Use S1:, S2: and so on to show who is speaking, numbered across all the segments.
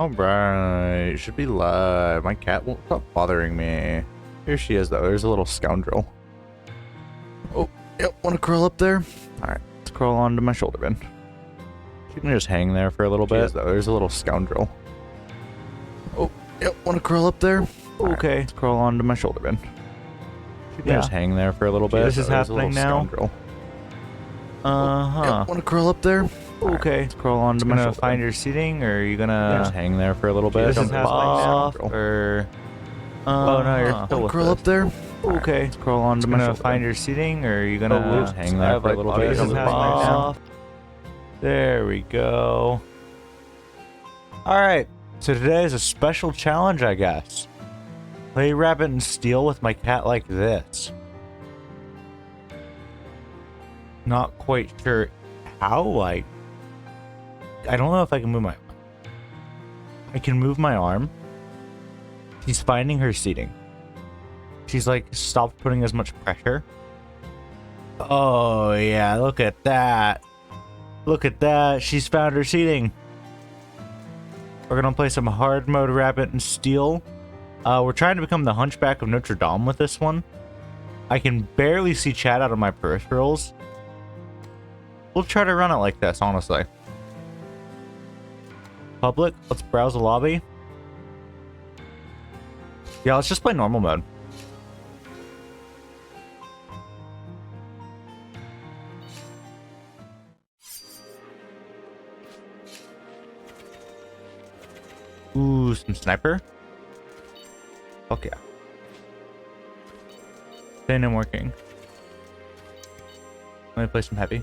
S1: Alright, should be live. My cat won't stop bothering me. Here she is, though. There's a little scoundrel. Oh, yep. Want to crawl up there? Alright, let's crawl onto my shoulder bin. She can just hang there for a little bit, though. There's a little scoundrel. Oh, yep. Want to crawl up there? Okay. Let's crawl onto my shoulder bin. She can just hang there for a little bit.
S2: This is happening now.
S1: Yep. Want to crawl up there? Okay. Let's crawl onto my shoulder bin.
S2: Find your seating, or are you gonna
S1: Just hang there for a little bit.
S2: This is happening now, or oh no, you're still with
S1: crawl up there? Okay. Let's crawl onto my shoulder.
S2: Find your seating, or are you gonna
S1: just hang there for a little bit.
S2: This is happening now. There we go. All right. So today is a special challenge, I guess. Play rabbit and steal with my cat like this. Not quite sure how, like, I don't know if I can move my arm. I can move my arm. She's finding her seating. She's like, stopped putting as much pressure. Oh yeah, look at that. Look at that. She's found her seating. We're gonna play some hard mode rabbit and steal. We're trying to become the Hunchback of Notre Dame with this one. I can barely see chat out of my peripherals. We'll try to run it like this, honestly. Public, let's browse the lobby. Yeah, let's just play normal mode. Ooh, some sniper. Fuck yeah. Staying and working. Let me play some heavy.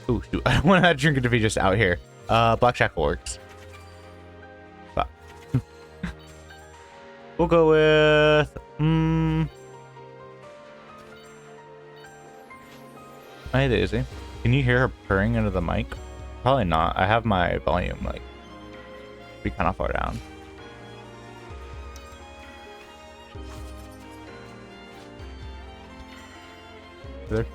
S2: Ooh, shoot. I don't want that drinker to be just out here. Black Shackle works. But we'll go with Hi Daisy. Can you hear her purring into the mic? Probably not. I have my volume like be kind of far down. Good.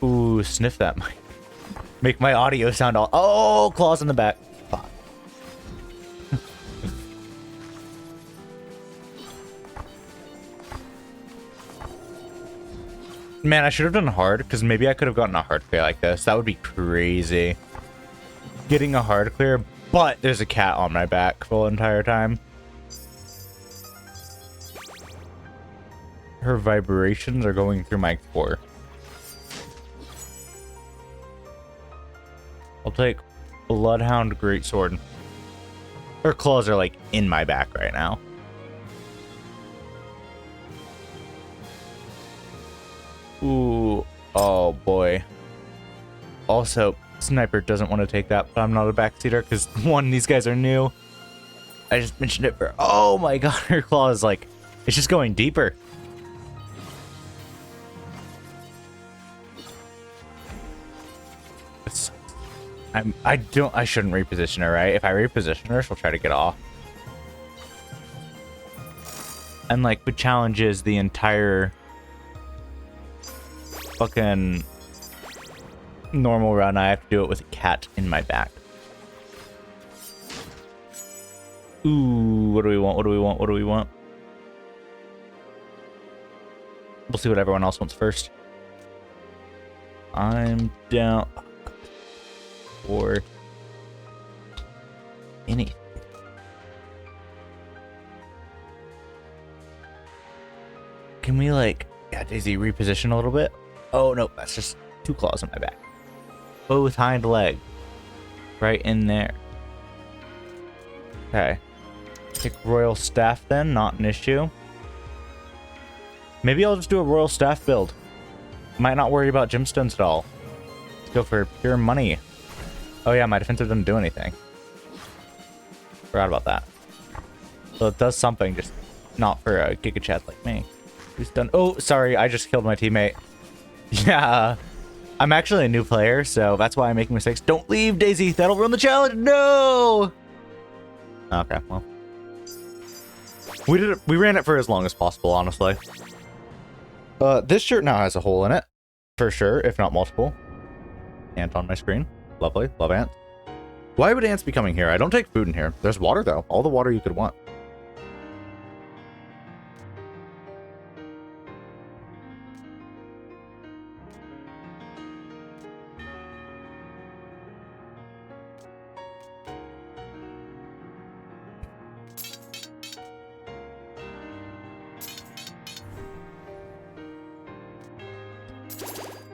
S2: Ooh, sniff that mic. Make my audio sound all. Oh, claws in the back. Fuck. Man, I should have done hard, because maybe I could have gotten a hard clear like this. That would be crazy. Getting a hard clear, but there's a cat on my back the entire time. Her vibrations are going through my core. I'll take Bloodhound Greatsword. Her claws are like in my back right now. Ooh, oh boy. Also, Sniper doesn't want to take that, but I'm not a backseater because one, these guys are new. I just mentioned it for, oh my god, her claw is like, it's just going deeper. I shouldn't reposition her, right? If I reposition her, she'll try to get off. And like the challenge is the entire fucking normal run, I have to do it with a cat in my back. Ooh, what do we want? What do we want? What do we want? We'll see what everyone else wants first. I'm down. Or anything. Can we like, yeah, Daisy, reposition a little bit? Oh no, that's just two claws on my back. Both hind leg. Right in there. Okay. Take Royal Staff then, not an issue. Maybe I'll just do a Royal Staff build. Might not worry about gemstones at all. Let's go for pure money. Oh yeah, my defensive doesn't do anything. Forgot about that. So it does something, just not for a Giga Chad like me. Who's done? Oh, sorry, I just killed my teammate. Yeah, I'm actually a new player, so that's why I'm making mistakes. Don't leave, Daisy. That'll ruin the challenge. No. Okay, well, we ran it for as long as possible, honestly. This shirt now has a hole in it. For sure, if not multiple. Ant on my screen. Lovely. Love ants. Why would ants be coming here? I don't take food in here. There's water, though. All the water you could want.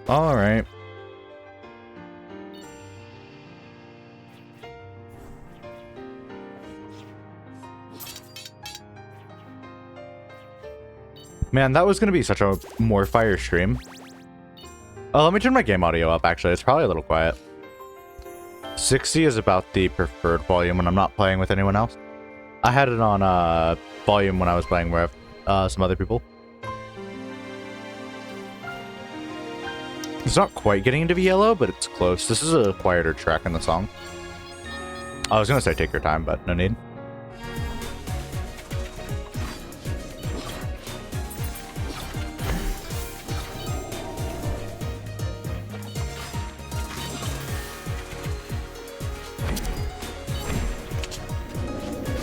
S2: All right. Man, that was going to be such a more fire stream. Oh, let me turn my game audio up, actually. It's probably a little quiet. 60 is about the preferred volume when I'm not playing with anyone else. I had it on volume when I was playing with some other people. It's not quite getting into yellow, but it's close. This is a quieter track in the song. I was going to say take your time, but no need.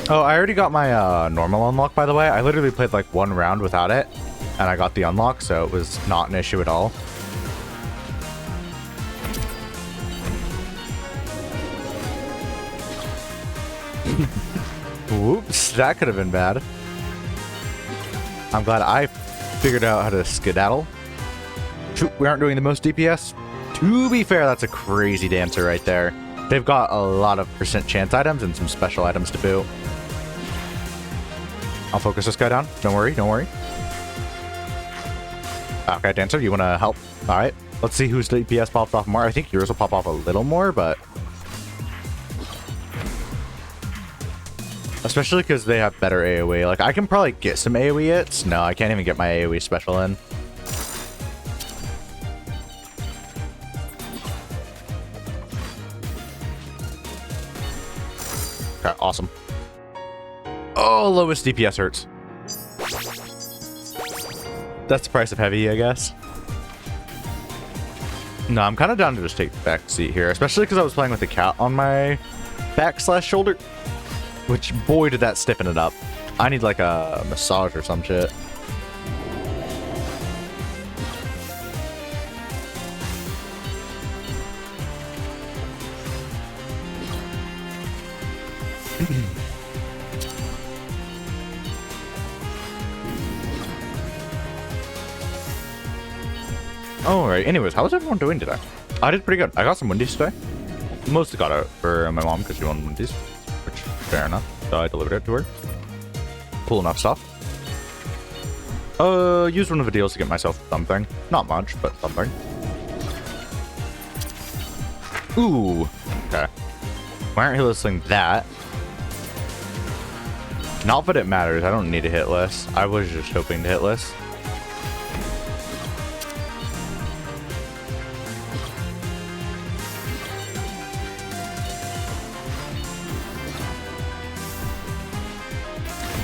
S2: Oh, I already got my normal unlock, by the way. I literally played like one round without it, and I got the unlock, so it was not an issue at all. Whoops, that could have been bad. I'm glad I figured out how to skedaddle. Shoot, we aren't doing the most DPS. To be fair, that's a crazy dancer right there. They've got a lot of percent chance items and some special items to boot. I'll focus this guy down. Don't worry, don't worry. Okay, dancer, you want to help? All right, let's see whose DPS pops off more. I think yours will pop off a little more, but... especially because they have better AoE. Like, I can probably get some AoE hits. No, I can't even get my AoE special in. Okay, awesome. Oh, lowest DPS hurts. That's the price of heavy, I guess. No, I'm kind of down to just take the back seat here, especially because I was playing with the cat on my back/shoulder. Which, boy, did that stiffen it up. I need, like, a massage or some shit. Alright, anyways, how was everyone doing today? I did pretty good. I got some Wendy's today. Mostly got it for my mom because she wanted Wendy's. Which, fair enough. So I delivered it to her. Cool enough stuff. Used one of the deals to get myself something. Not much, but something. Ooh. Okay. Why aren't you listening that? Not that it matters. I don't need a hit list. I was just hoping to hit list.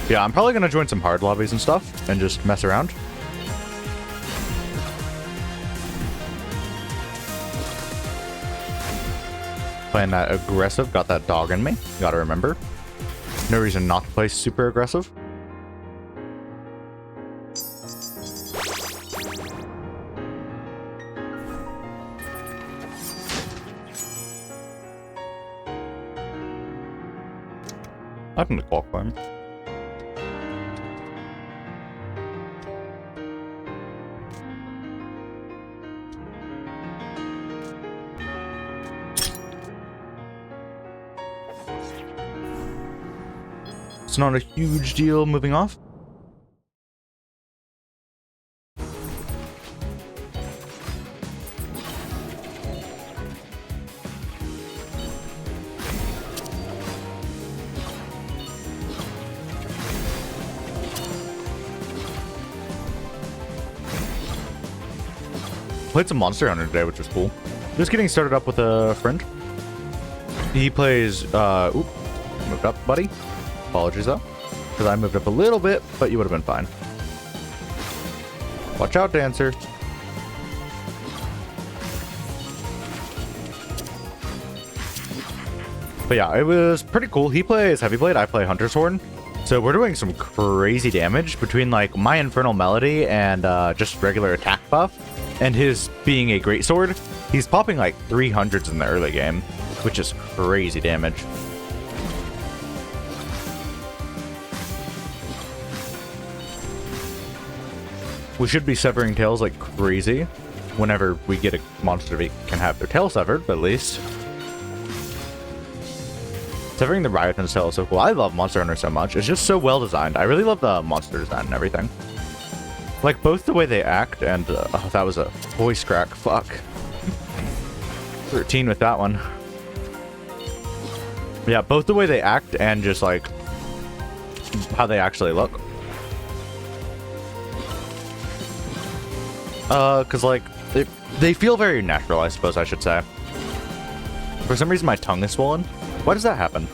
S2: Yeah, I'm probably going to join some hard lobbies and stuff and just mess around. Playing that aggressive, got that dog in me. Gotta remember. No reason not to play super aggressive. I can walk climb. It's not a huge deal moving off. Played some Monster Hunter today, which was cool. Just getting started up with a friend. He plays, oop, moved up, buddy. Apologies though, because I moved up a little bit, but you would have been fine.
S1: Watch out, Dancer. But yeah, it was pretty cool. He plays Heavy Blade, I play Hunter's Horn. So we're doing some crazy damage between like my Infernal Melody and just regular attack buff. And his being a greatsword, he's popping like 300s in the early game, which is crazy damage. We should be severing tails like crazy whenever we get a monster that can have their tail severed, at least. Severing the Riothan's tail is so cool. I love Monster Hunter so much. It's just so well designed. I really love the monster design and everything. Like, both the way they act and... oh, that was a voice crack. Fuck. 13 with that one. Yeah, both the way they act and just, like, how they actually look. Because, like, they feel very natural, I suppose I should say. For some reason, my tongue is swollen. Why does that happen?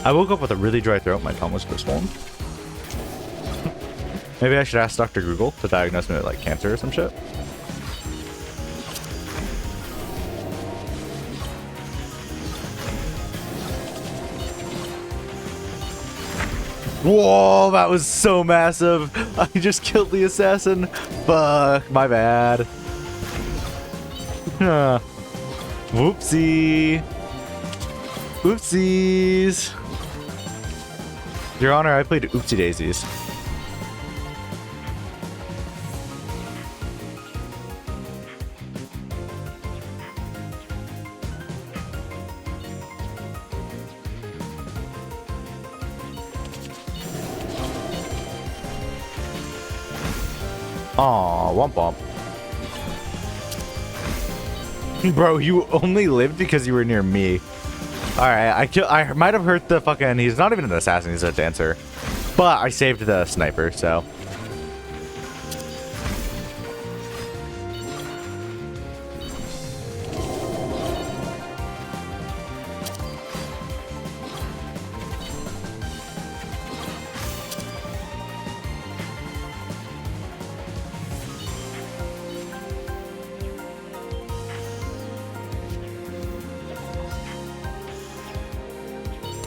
S1: I woke up with a really dry throat. My tongue was so swollen. Maybe I should ask Dr. Google to diagnose me with, like, cancer or some shit. Whoa, that was so massive. I just killed the assassin. Fuck, my bad. Whoopsie. Oopsies. Your Honor, I played Oopsie Daisies. Aw, womp womp. Bro, you only lived because you were near me. Alright, I might have hurt the fucking... He's not even an assassin, he's a dancer. But I saved the sniper, so...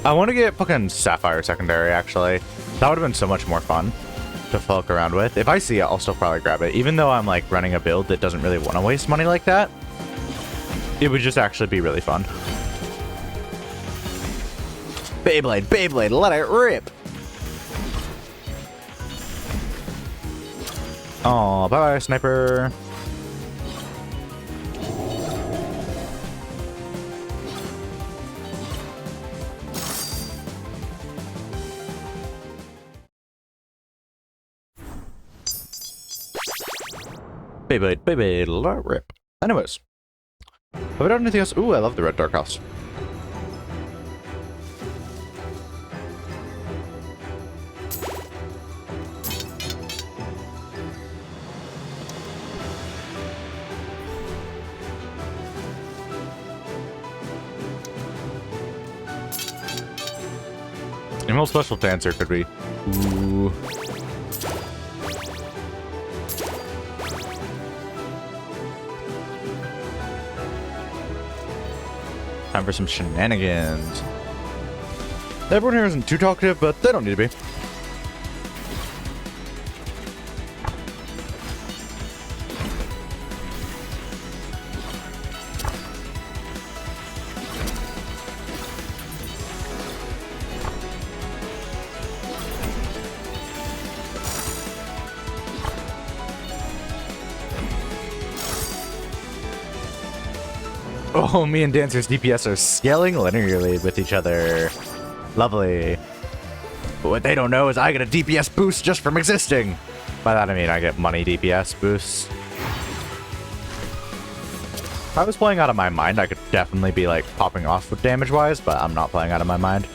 S1: I want to get fucking Sapphire secondary, actually. That would have been so much more fun to fuck around with. If I see it, I'll still probably grab it. Even though I'm, like, running a build that doesn't really want to waste money like that, it would just actually be really fun. Beyblade, Beyblade, let it rip! Aw, bye-bye, sniper. Beyblade, Beyblade, let it rip. Anyways. Have I done anything else? Ooh, I love the red dark house. Animal special dancer could be. Ooh. Time for some shenanigans. Everyone here isn't too talkative, but they don't need to be. Oh, me and Dancer's DPS are scaling linearly with each other. Lovely. But what they don't know is I get a DPS boost just from existing. By that I mean I get money DPS boosts. If I was playing out of my mind, I could definitely be like popping off with damage-wise, but I'm not playing out of my mind.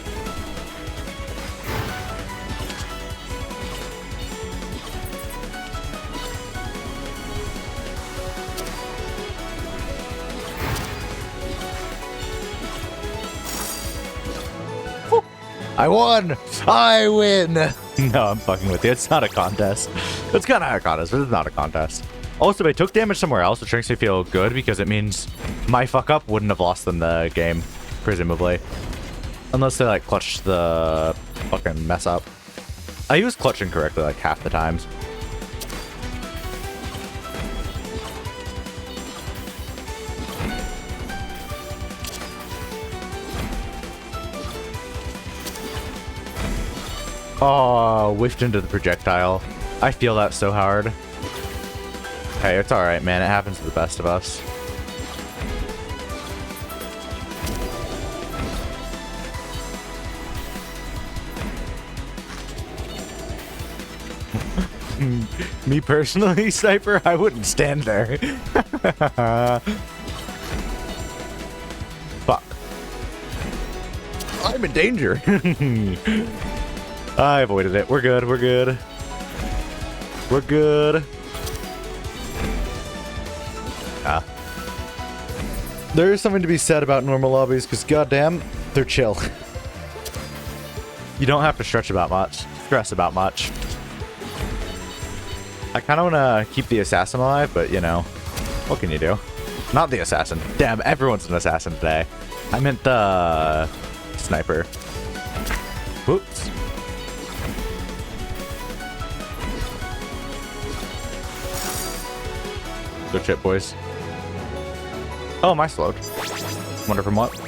S1: I won! I win!
S2: No, I'm fucking with you. It's not a contest. It's kind of a contest, but it's not a contest. Also, if I took damage somewhere else, which makes me feel good because it means my fuck up wouldn't have lost them the game, presumably. Unless they, like, clutched the fucking mess up. I use clutching correctly, like, half the times. Oh, whiffed into the projectile. I feel that so hard. Hey, it's alright, man. It happens to the best of us. Me personally, Sniper, I wouldn't stand there. Fuck. I'm in danger. I avoided it. We're good. We're good. We're good. Ah. There is something to be said about normal lobbies, because goddamn, they're chill. You don't have to stress about much. I kind of want to keep the assassin alive, but you know, what can you do? Not the assassin. Damn, everyone's an assassin today. I meant the sniper. Whoops. Good shit, boys. Oh, am I slowed? Wonder from what?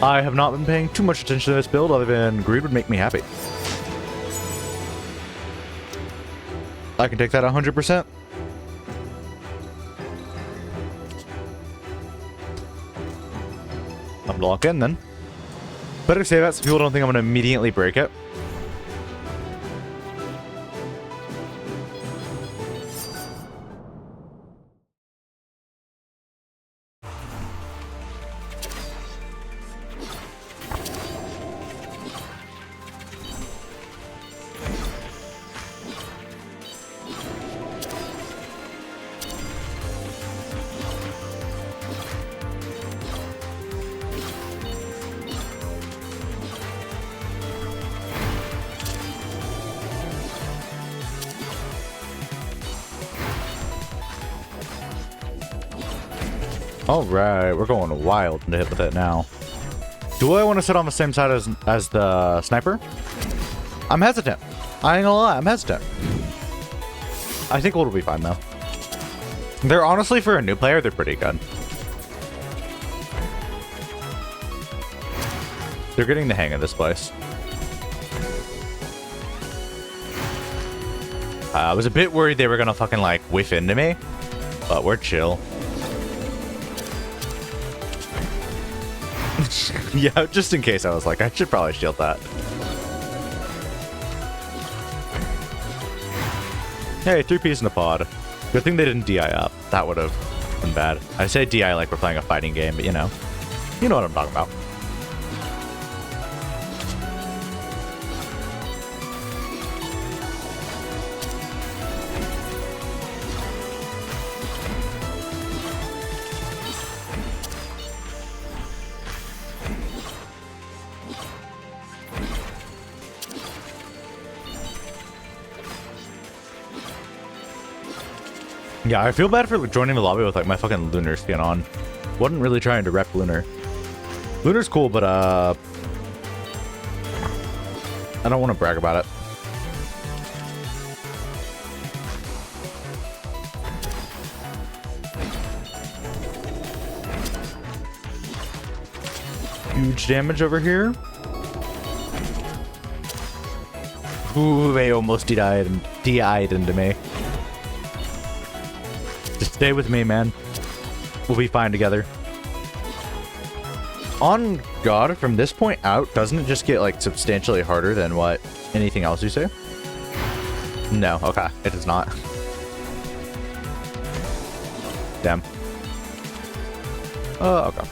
S2: I have not been paying too much attention to this build other than greed would make me happy. I can take that 100%. I'm gonna lock in then. Better say that so people don't think I'm gonna immediately break it. Alright, we're going wild to hit with it now. Do I want to sit on the same side as the sniper? I'm hesitant. I ain't gonna lie, I'm hesitant. I think we'll be fine though. They're honestly, for a new player, they're pretty good. They're getting the hang of this place. I was a bit worried they were gonna fucking like whiff into me, but we're chill. Yeah, just in case I was like, I should probably shield that. Hey, 3 Ps in a pod. Good thing they didn't DI up. That would have been bad. I say DI like we're playing a fighting game, but you know what I'm talking about. Yeah, I feel bad for joining the lobby with like my fucking Lunar skin on. Wasn't really trying to rep Lunar. Lunar's cool, but I don't want to brag about it. Huge damage over here. Ooh, they almost DI'd into me. Just stay with me, man. We'll be fine together. On God, from this point out, doesn't it just get like substantially harder than what anything else you say? No, okay, it does not. Damn. Okay.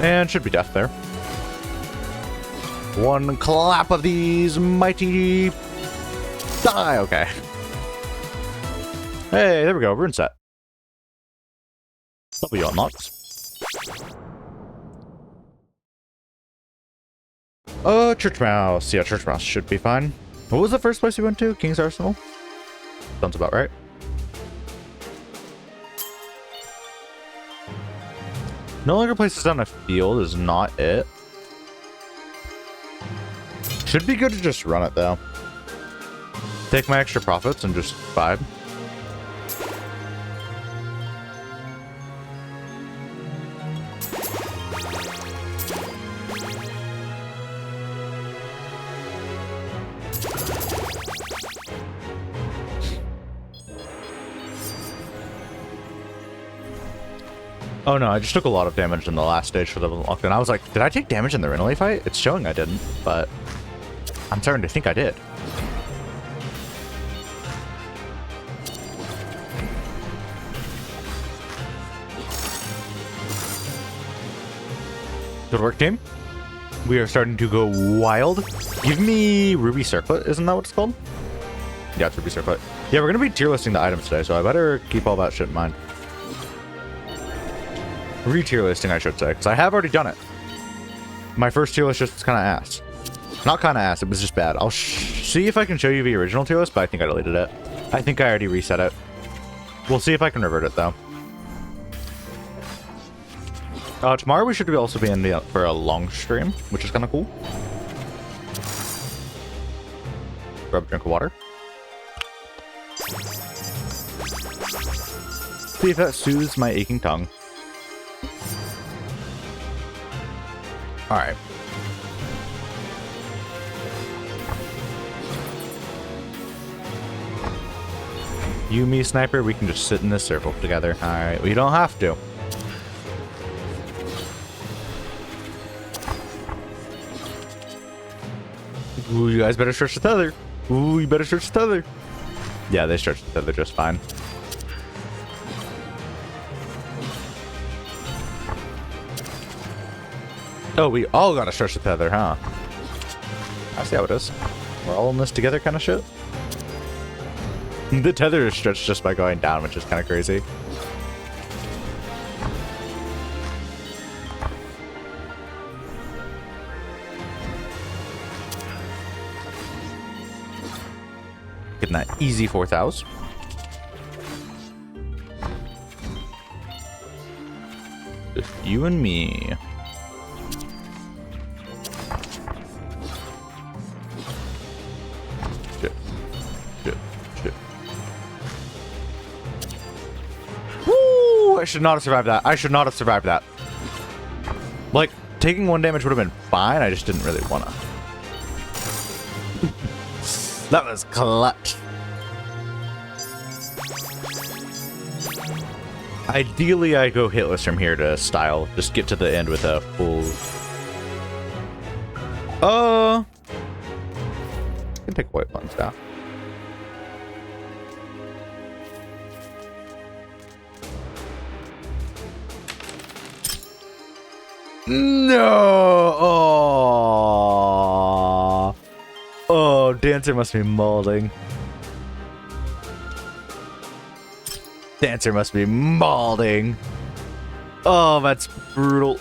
S2: And should be death there.
S1: One clap of these mighty die. Okay. Hey, there we go. Rune set. W unlocks. Church Mouse. Yeah, Church Mouse should be fine. What was the first place we went to? King's Arsenal? Sounds about right. No longer places on a field is not it. Should be good to just run it though. Take my extra profits and just vibe. Oh no, I just took a lot of damage in the last stage for the unlocked, and I was like, did I take damage in the Rinaldi fight? It's showing I didn't, but I'm starting to think I did. Good work, team. We are starting to go wild. Give me Ruby Circlet, isn't that what it's called? Yeah, it's Ruby Circlet. Yeah, we're going to be tier listing the items today, so I better keep all that shit in mind. Re-tier listing, I should say, because I have already done it. My first tier list just kind of ass. Not kind of ass, it was just bad. I'll see if I can show you the original tier list, but I think I deleted it. I think I already reset it. We'll see if I can revert it, though. Tomorrow we should also be in for a long stream, which is kind of cool. Grab a drink of water. See if that soothes my aching tongue. Alright. You, me, sniper, we can just sit in this circle together. Alright, we don't have to. Ooh, you guys better stretch the tether. Ooh, you better stretch the tether. Yeah, they stretch the tether just fine. Oh, we all gotta stretch the tether, huh? I see how it is. We're all in this together kind of shit. The tether is stretched just by going down, which is kind of crazy. Getting that easy 4,000. Just you and me. Shit. Shit. Shit. Woo! I should not have survived that. I should not have survived that. Like, taking 1 damage would have been fine. I just didn't really want to. That was clutch. Ideally, I go hitless from here to style. Just get to the end with a full... I can take white one staff. No! Oh! Oh, Dancer must be molding. Dancer must be molding. Oh, that's brutal.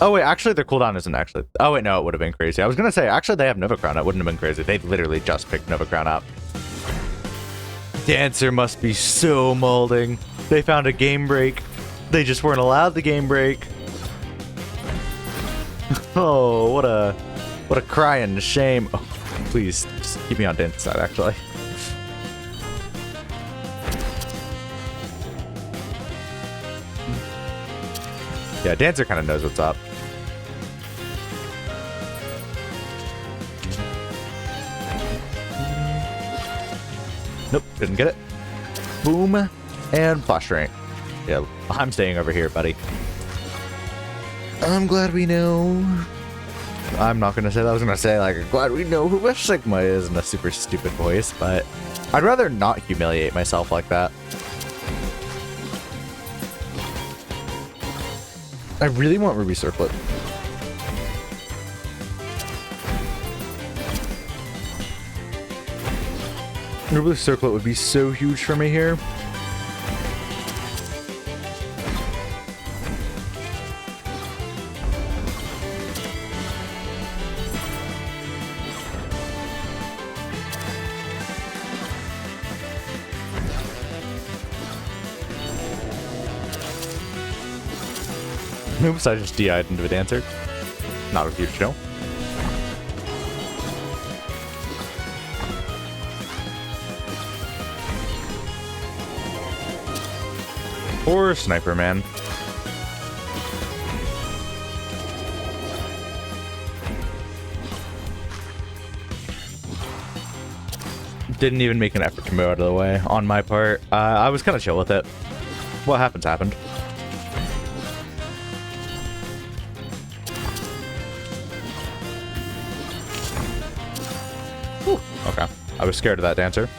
S1: Oh, wait, actually, their cooldown isn't actually... Oh, wait, no, it would have been crazy. I was going to say, actually, they have Nova Crown. It wouldn't have been crazy. They literally just picked Nova Crown up. Dancer must be so molding. They found a game break. They just weren't allowed the game break. Oh, what a crying shame. Oh, please, just keep me on Dancer's side, actually. Yeah, Dancer kind of knows what's up. Nope, didn't get it. Boom, and flash rank. Yeah, I'm staying over here, buddy. I'm glad we know. I'm not gonna say that. I was gonna say, like, glad we know who West Sigma is in a super stupid voice, but I'd rather not humiliate myself like that. I really want Ruby Circlet. Really, circlet would be so huge for me here. Oops, I just DI'd into a dancer. Not a huge deal. Or sniper, man. Didn't even make an effort to move out of the way on my part. I was kind of chill with it. What happens, happened. Whew, okay. I was scared of that dancer.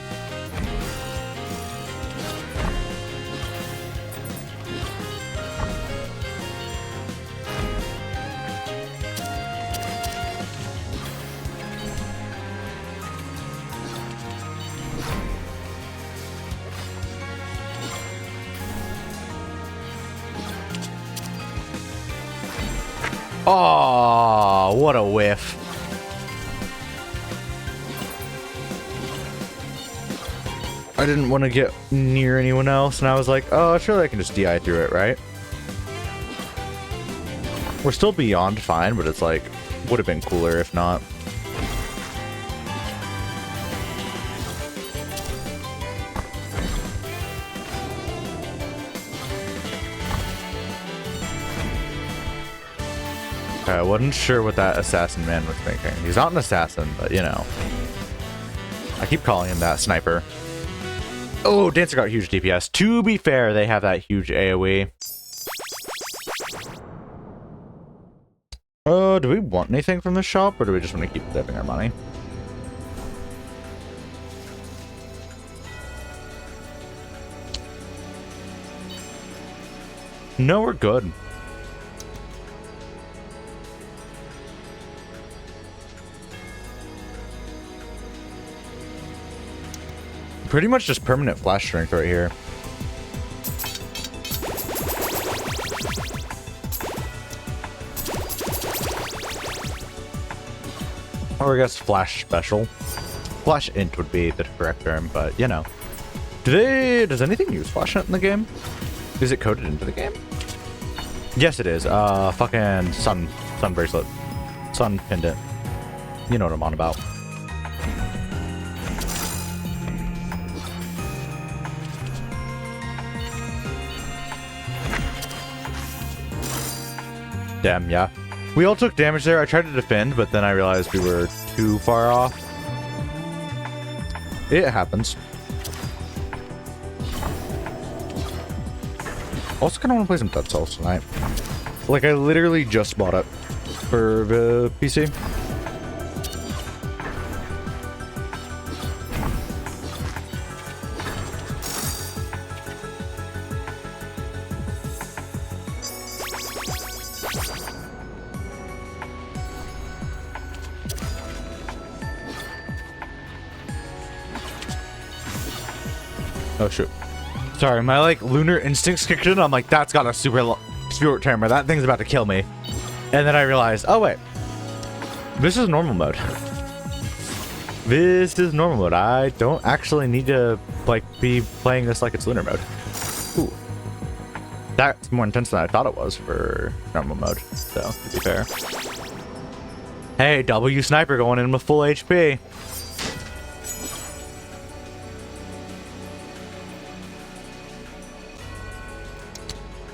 S1: Oh, what a whiff. I didn't want to get near anyone else, and I was like, oh, surely I can just DI through it, right? We're still beyond fine, but it's like, would have been cooler if not. I wasn't sure what that assassin man was thinking. He's not an assassin, but you know. I keep calling him that sniper. Oh, Dancer got huge DPS. To be fair, they have that huge AoE. Do we want anything from the shop, or do we just want to keep saving our money? No, we're good. Pretty much just permanent flash strength right here. Or I guess flash special. Flash int would be the correct term, but you know. Does anything use flash int in the game? Is it coded into the game? Yes, it is. Fucking sun bracelet. Sun pendant. You know what I'm on about. Damn, yeah. We all took damage there. I tried to defend, but then I realized we were too far off. It happens. Also kind of want to play some Dead Cells tonight. Like, I literally just bought it for the PC. Oh shoot. Sorry, my like lunar instincts kicked in. I'm like, that's got a super short timer. That thing's about to kill me. And then I realized, oh wait, this is normal mode. This is normal mode. I don't actually need to like be playing this like it's lunar mode. Ooh. That's more intense than I thought it was for normal mode. So, to be fair. Hey, W sniper going in with full HP.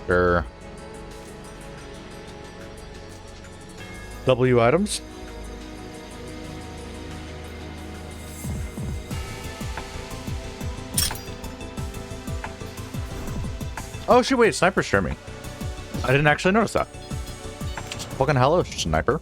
S1: Sure. W items. Oh shoot, wait, sniper streaming. I didn't actually notice that. Fucking hello, sniper.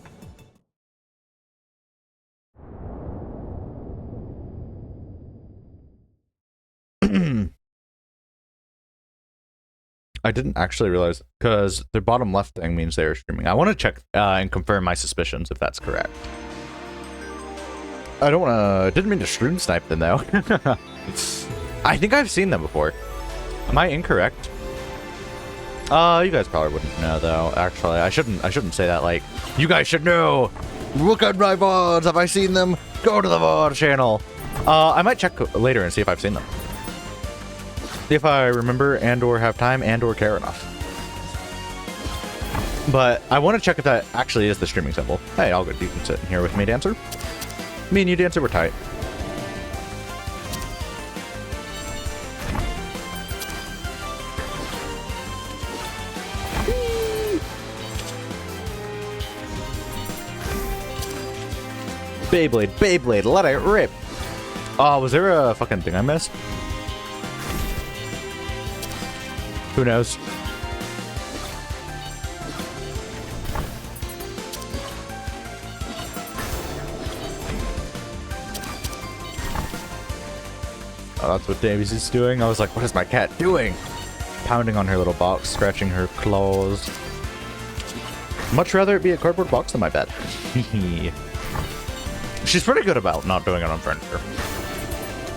S1: I didn't actually realize, because the bottom left thing means they were streaming. I want to check and confirm my suspicions if that's correct. I don't want to. Didn't mean to stream snipe them though. I think I've seen them before. Am I incorrect? You guys probably wouldn't know though. Actually, I shouldn't say that. Like, you guys should know. Look at my VODs. Have I seen them? Go to the VOD channel. I might check later and see if I've seen them. If I remember and/or have time and/or care enough. But I want to check if that actually is the streaming symbol. Hey, all good. You can sit in here with me, Dancer. Me and you, Dancer, we're tight. Beyblade, Beyblade, let it rip. Oh, was there a fucking thing I missed? Who knows? Oh, that's what Davies is doing. I was like, what is my cat doing? Pounding on her little box, scratching her claws. Much rather it be a cardboard box than my bed. She's pretty good about not doing it on furniture.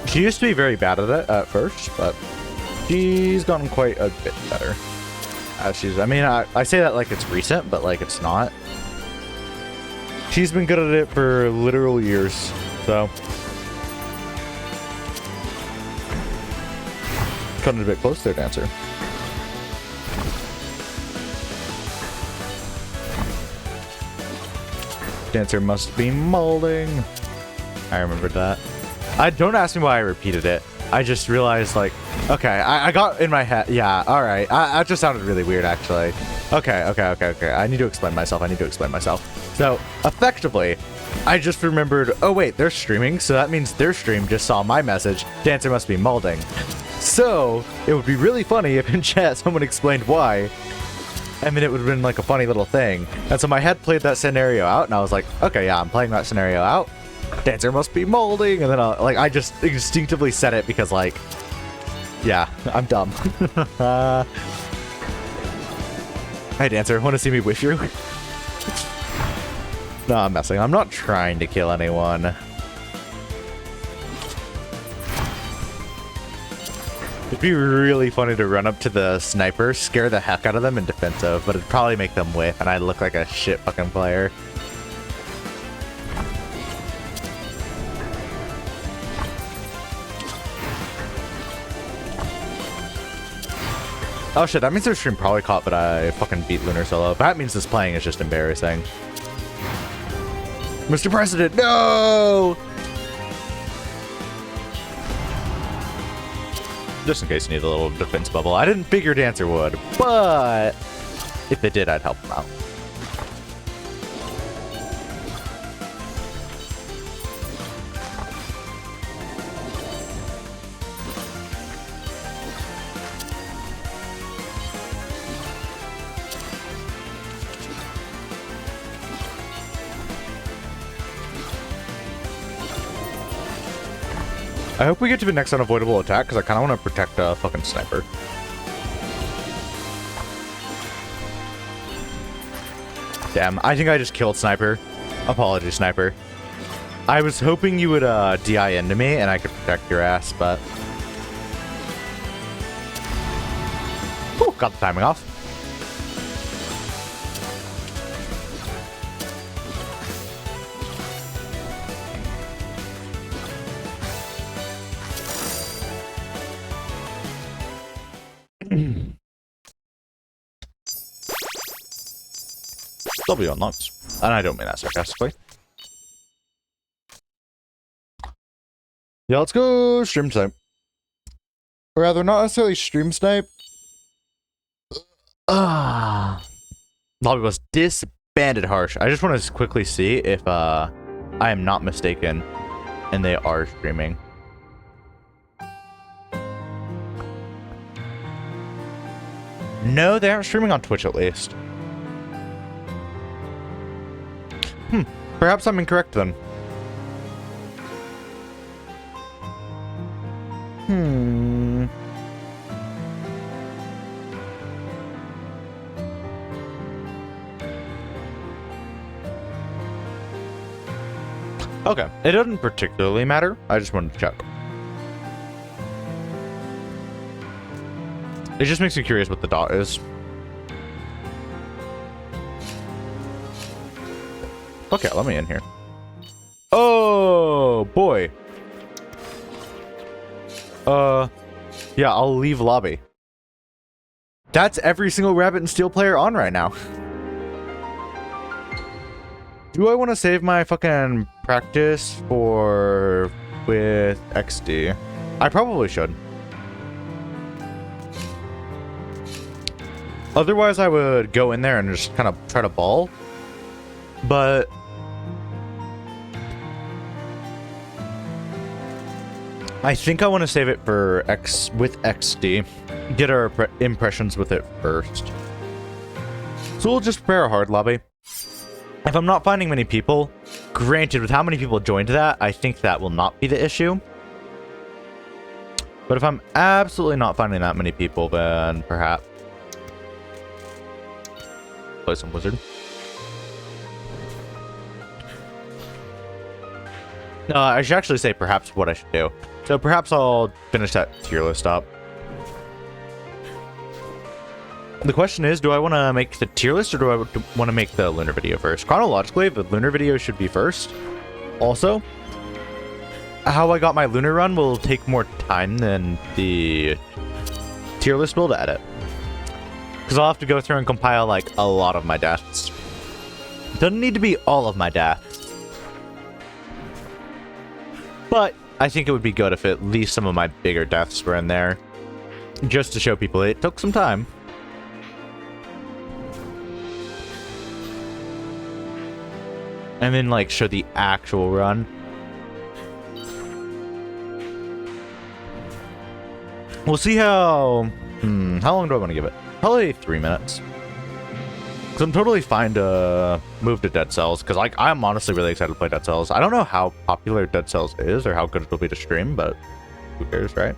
S1: She used to be very bad at it at first, but she's gotten quite a bit better. I mean, I say that like it's recent, but like it's not. She's been good at it for literal years, so. Cutting a bit close there, Dancer. Dancer must be molding. I remembered that. Don't ask me why I repeated it. I just realized, like, okay, I got in my head. Yeah, all right. That just sounded really weird, actually. Okay. I need to explain myself. So, effectively, I just remembered, oh, wait, they're streaming. So that means their stream just saw my message. Dancer must be molding. So, it would be really funny if in chat someone explained why. And then it would have been like a funny little thing. And so my head played that scenario out, and I was like, okay, yeah, I'm playing that scenario out. Dancer must be molding. And then I just instinctively said it because, like, yeah, I'm dumb. Hey, Dancer, want to see me whiff you? No, I'm messing. I'm not trying to kill anyone. It'd be really funny to run up to the sniper, scare the heck out of them in defensive, but it'd probably make them whiff, and I'd look like a shit fucking player. Oh shit, that means their stream probably caught, but I fucking beat Lunar Solo. That means this playing is just embarrassing. Mr. President, no! Just in case you need a little defense bubble. I didn't figure Dancer would, but if it did, I'd help him out. I hope we get to the next unavoidable attack, because I kind of want to protect a fucking sniper. Damn, I think I just killed Sniper. Apologies, Sniper. I was hoping you would DI into me and I could protect your ass, but... Ooh, got the timing off. W unlocked. And I don't mean that sarcastically. Yeah, let's go stream snipe. Or rather, not necessarily stream snipe. Lobby was disbanded harsh. I just want to quickly see if I am not mistaken and they are streaming. No, they aren't streaming on Twitch at least. Perhaps I'm incorrect then.
S2: Okay. It doesn't particularly matter. I just wanted to check. It just makes me curious what the dot is. Okay, let me in here. Oh, boy. Yeah, I'll leave lobby. That's every single Rabbit and Steel player on right now. Do I want to save my fucking practice for with XD? I probably should. Otherwise, I would go in there and just kind of try to ball. But I think I want to save it for with XD. Get our impressions with it first. So we'll just prepare a hard lobby. If I'm not finding many people, granted, with how many people joined that, I think that will not be the issue. But if I'm absolutely not finding that many people, then perhaps play some wizard. No, I should actually say perhaps what I should do. So perhaps I'll finish that tier list up. The question is, do I want to make the tier list or do I want to make the lunar video first? Chronologically, the lunar video should be first. Also, how I got my lunar run will take more time than the tier list build to edit. Because I'll have to go through and compile like a lot of my deaths. Doesn't need to be all of my deaths. But I think it would be good if at least some of my bigger deaths were in there. Just to show people it took some time. And then, like, show the actual run. We'll see how... how long do I want to give it? Probably 3 minutes. Because I'm totally fine to move to Dead Cells. Because, like, I'm honestly really excited to play Dead Cells. I don't know how popular Dead Cells is or how good it'll be to stream, but who cares, right?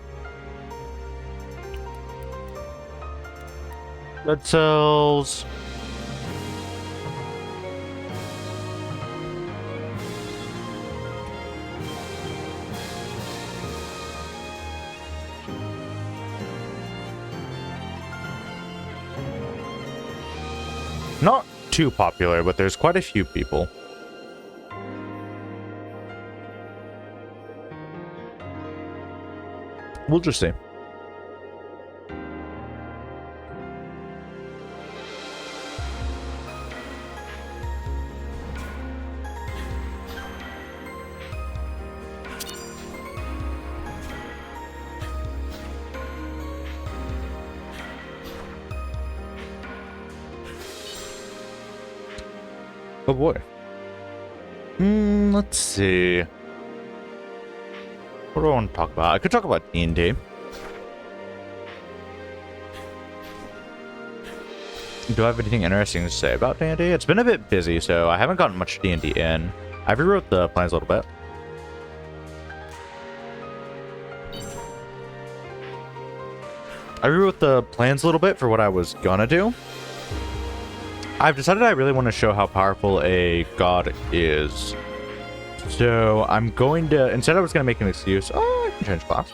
S2: Dead Cells... Not too popular, but there's quite a few people. We'll just see. Oh boy. Let's see. What do I want to talk about? I could talk about D&D. Do I have anything interesting to say about D&D? It's been a bit busy, so I haven't gotten much D&D in. I rewrote the plans a little bit. I rewrote the plans a little bit for what I was gonna do. I've decided I really want to show how powerful a god is. So I'm going to... Instead I was going to make an excuse. Oh, I can change class.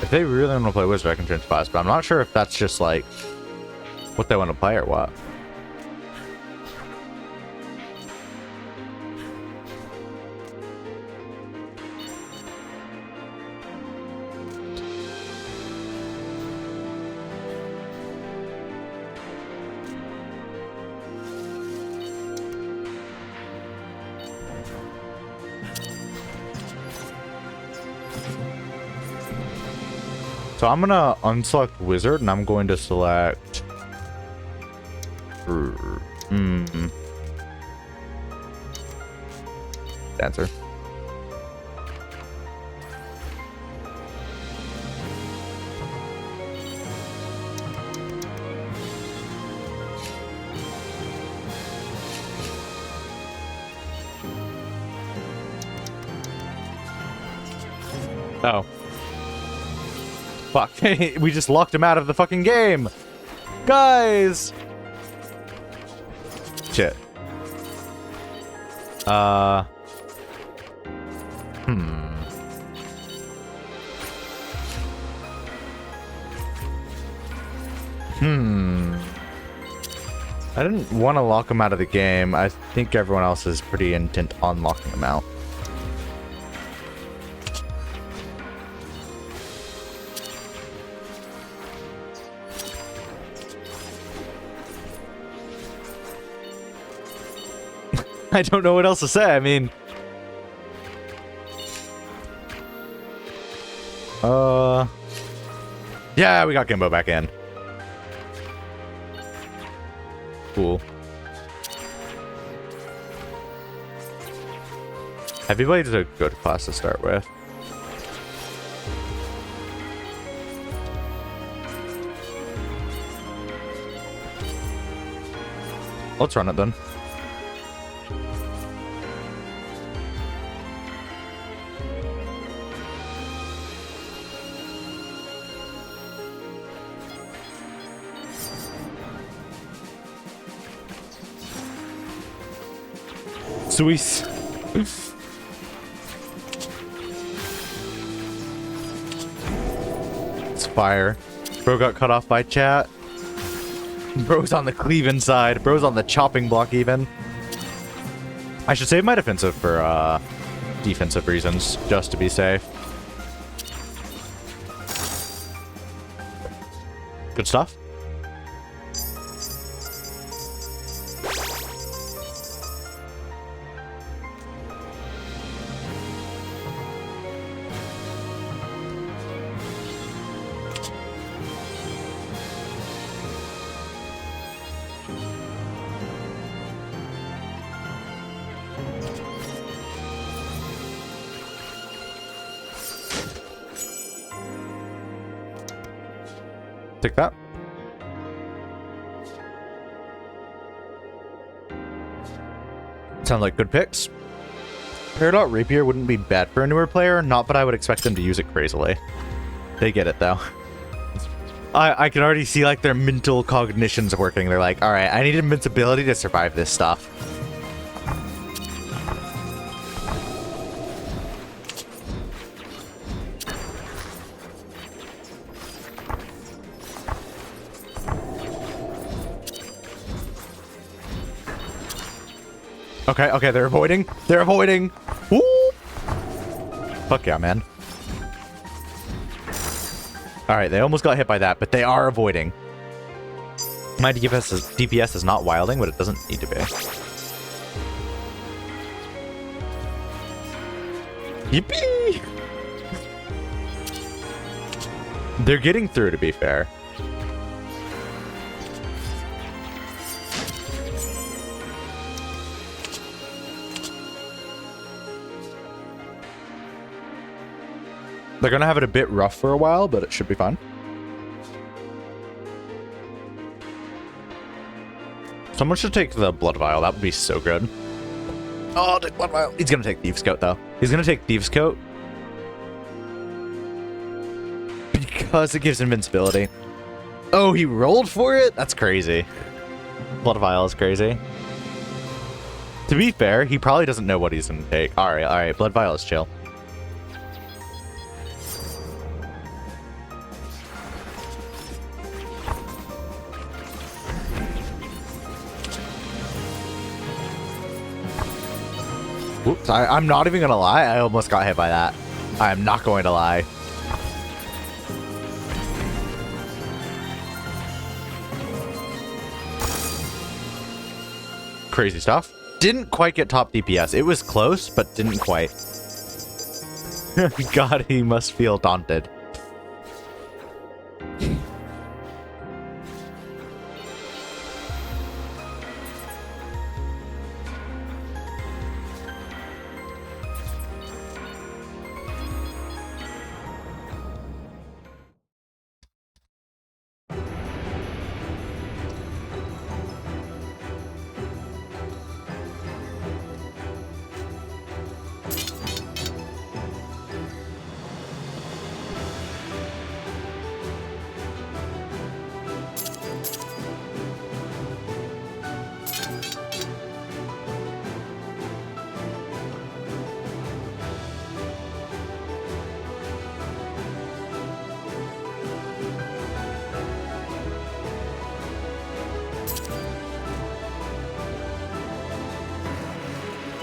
S2: If they really want to play wizard, I can change class. But I'm not sure if that's just like what they want to play or what. So I'm gonna unselect wizard and I'm going to select dancer. Oh. Fuck. We just locked him out of the fucking game. Guys! Shit. Uh. Hmm. I didn't want to lock him out of the game. I think everyone else is pretty intent on locking him out. I don't know what else to say. I mean... Yeah, we got Gimbo back in. Cool. Heavy Blade's a good class to start with. Let's run it then. Swiss. It's fire. Bro got cut off by chat. Bro's on the cleaving side. Bro's on the chopping block even. I should save my defensive for defensive reasons, just to be safe. Good stuff. Take that. Sound like good picks. Peridot Rapier wouldn't be bad for a newer player, not that I would expect them to use it crazily. They get it though. I can already see like their mental cognitions working. They're like, all right, I need invincibility to survive this stuff. Okay, they're avoiding. They're avoiding. Woo! Fuck yeah, man. Alright, they almost got hit by that, but they are avoiding. My DPS is not wilding, but it doesn't need to be. Yippee! They're getting through, to be fair. They're gonna have it a bit rough for a while, but it should be fine. Someone should take the Blood Vial. That would be so good. Oh, take Blood Vial. He's gonna take Thieves Coat, though. He's gonna take Thieves Coat. Because it gives invincibility. Oh, he rolled for it? That's crazy. Blood Vial is crazy. To be fair, he probably doesn't know what he's gonna take. Alright. Blood Vial is chill. Whoops, I'm not even gonna lie, I almost got hit by that. I am not going to lie. Crazy stuff. Didn't quite get top DPS. It was close, but didn't quite. God, he must feel daunted.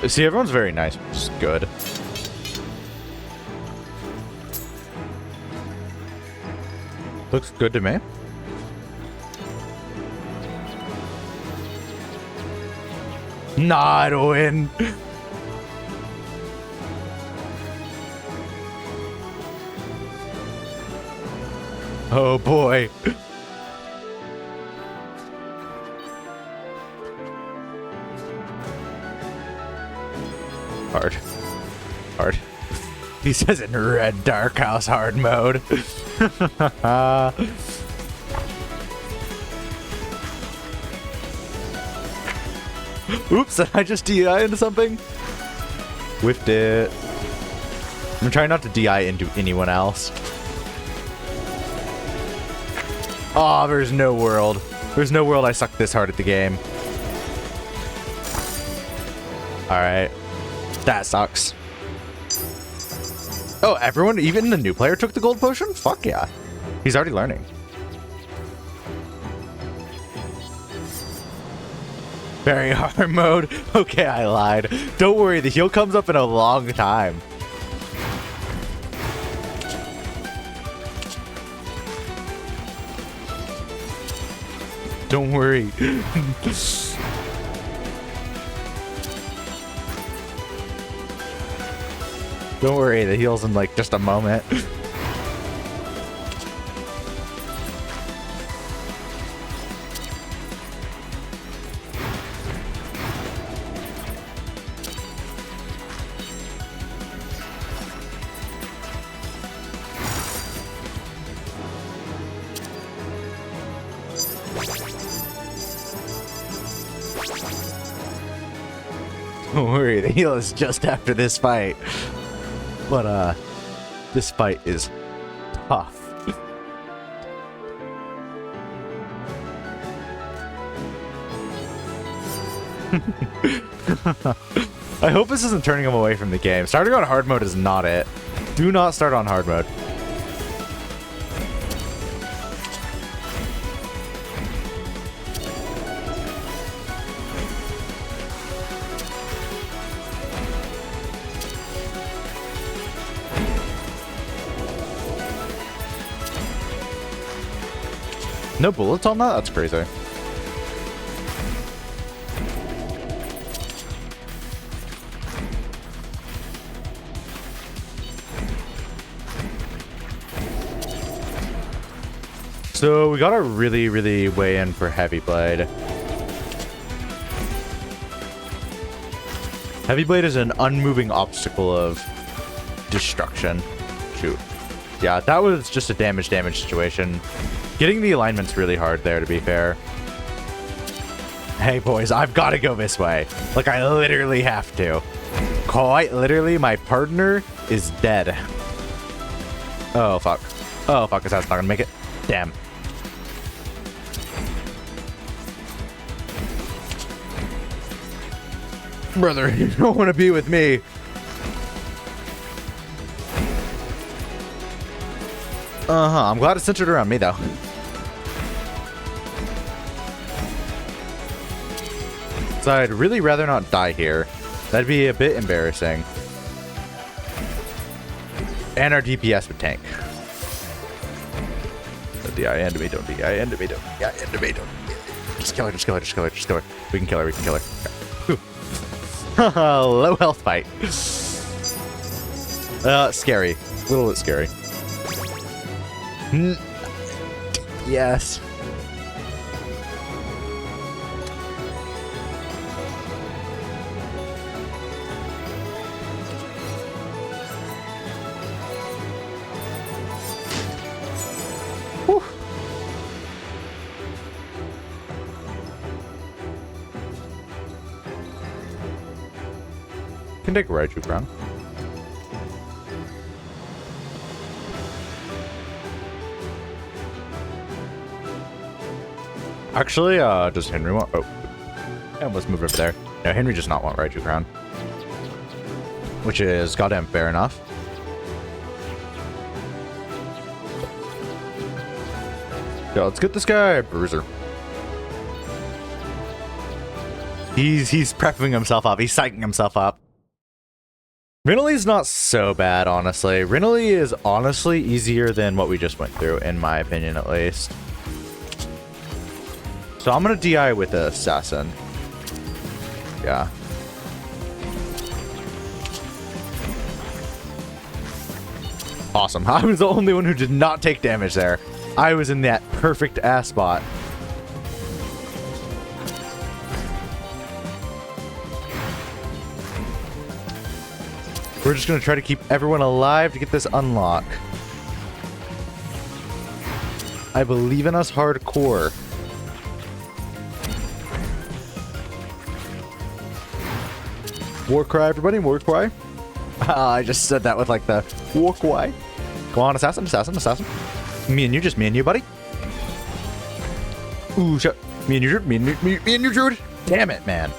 S2: See, everyone's very nice, which is good. Looks good to me. Not win. Oh boy. Hard. Hard. He says in red dark house hard mode. Oops, did I just DI into something? Whiffed it. I'm trying not to DI into anyone else. Oh, there's no world. There's no world I suck this hard at the game. Alright. That sucks. Oh, everyone, even the new player took the gold potion? Fuck yeah. He's already learning. Very hard mode. Okay, I lied. Don't worry, the heal comes up in a long time. Don't worry. Don't worry, the heal's in like just a moment. Don't worry, the heal is just after this fight. But, this fight is tough. I hope this isn't turning him away from the game. Starting on hard mode is not it. Do not start on hard mode. No bullets on that? That's crazy. So we gotta really weigh in for Heavy Blade. Heavy Blade is an unmoving obstacle of destruction. Shoot. Yeah, that was just a damage situation. Getting the alignment's really hard there, to be fair. Hey, boys, I've got to go this way. Like, I literally have to. Quite literally, my partner is dead. Oh, fuck. Oh, fuck, his house not gonna make it. Damn. Brother, you don't want to be with me. Uh-huh, I'm glad it's centered around me, though. So I'd really rather not die here. That'd be a bit embarrassing. And our DPS would tank. Don't DI into me, don't DI into me, don't DI into me, don't. Just kill her, just kill her, just kill her, just kill her. We can kill her, we can kill her. Low health fight. Scary. A little bit scary. Yes. Whew. Can take a Raichu Crown. Actually, does Henry want... Oh. Yeah, let's move over there. No, Henry does not want Raichu Crown. Which is goddamn fair enough. Yeah, let's get this guy a bruiser. He's prepping himself up. He's psyching himself up. Rinaldi's not so bad, honestly. Rinaldi is honestly easier than what we just went through, in my opinion, at least. So I'm gonna DI with the assassin. Yeah. Awesome. I was the only one who did not take damage there. I was in that perfect ass spot. We're just going to try to keep everyone alive to get this unlock. I believe in us hardcore. War cry, everybody. War cry. I just said that with like the war cry. Go on, assassin, assassin, assassin. Me and you, buddy. Ooh, shut. Me and you, Druid. Damn it, man.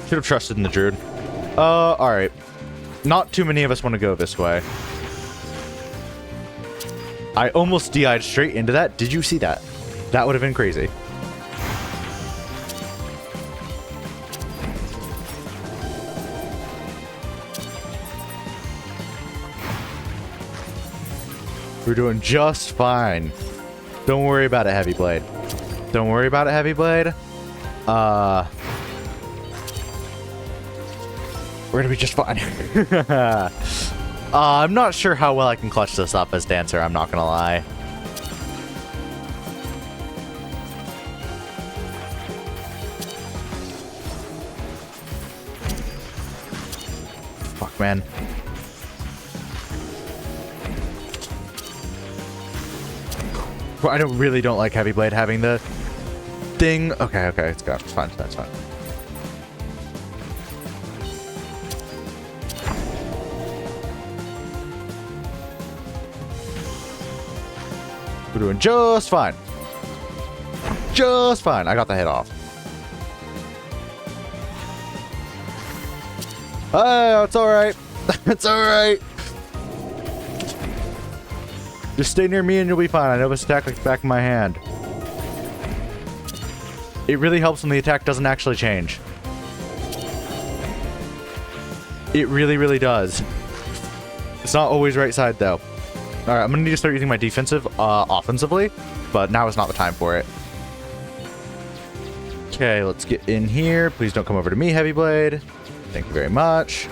S2: Should have trusted in the Druid. Alright. Not too many of us want to go this way. I almost DI'd straight into that. Did you see that? That would have been crazy. We're doing just fine. Don't worry about it, Heavy Blade. Don't worry about it, Heavy Blade. We're gonna be just fine. I'm not sure how well I can clutch this up as Dancer, I'm not gonna lie. Fuck, man. I really don't like Heavy Blade having the thing. Okay, it's gone. It's fine, it's fine. We're doing just fine. Just fine. I got the hit off. Oh, it's alright. It's alright. Just stay near me and you'll be fine. I know this attack like the back of my hand. It really helps when the attack doesn't actually change. It really, really does. It's not always right side though. Alright, I'm gonna need to start using my defensive offensively, but now is not the time for it. Okay, let's get in here. Please don't come over to me, Heavy Blade. Thank you very much.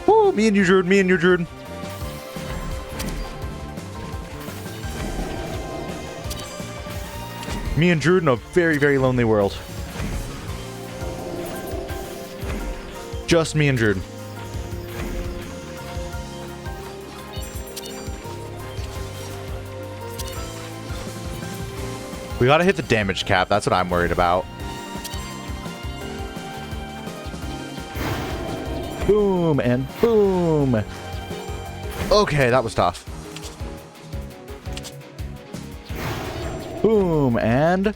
S2: Woo, me and you, Druid, me and you, Druid. Me and Druid in a very, very lonely world. Just me and Druid. We gotta hit the damage cap. That's what I'm worried about. Boom and boom. Okay, that was tough. Boom and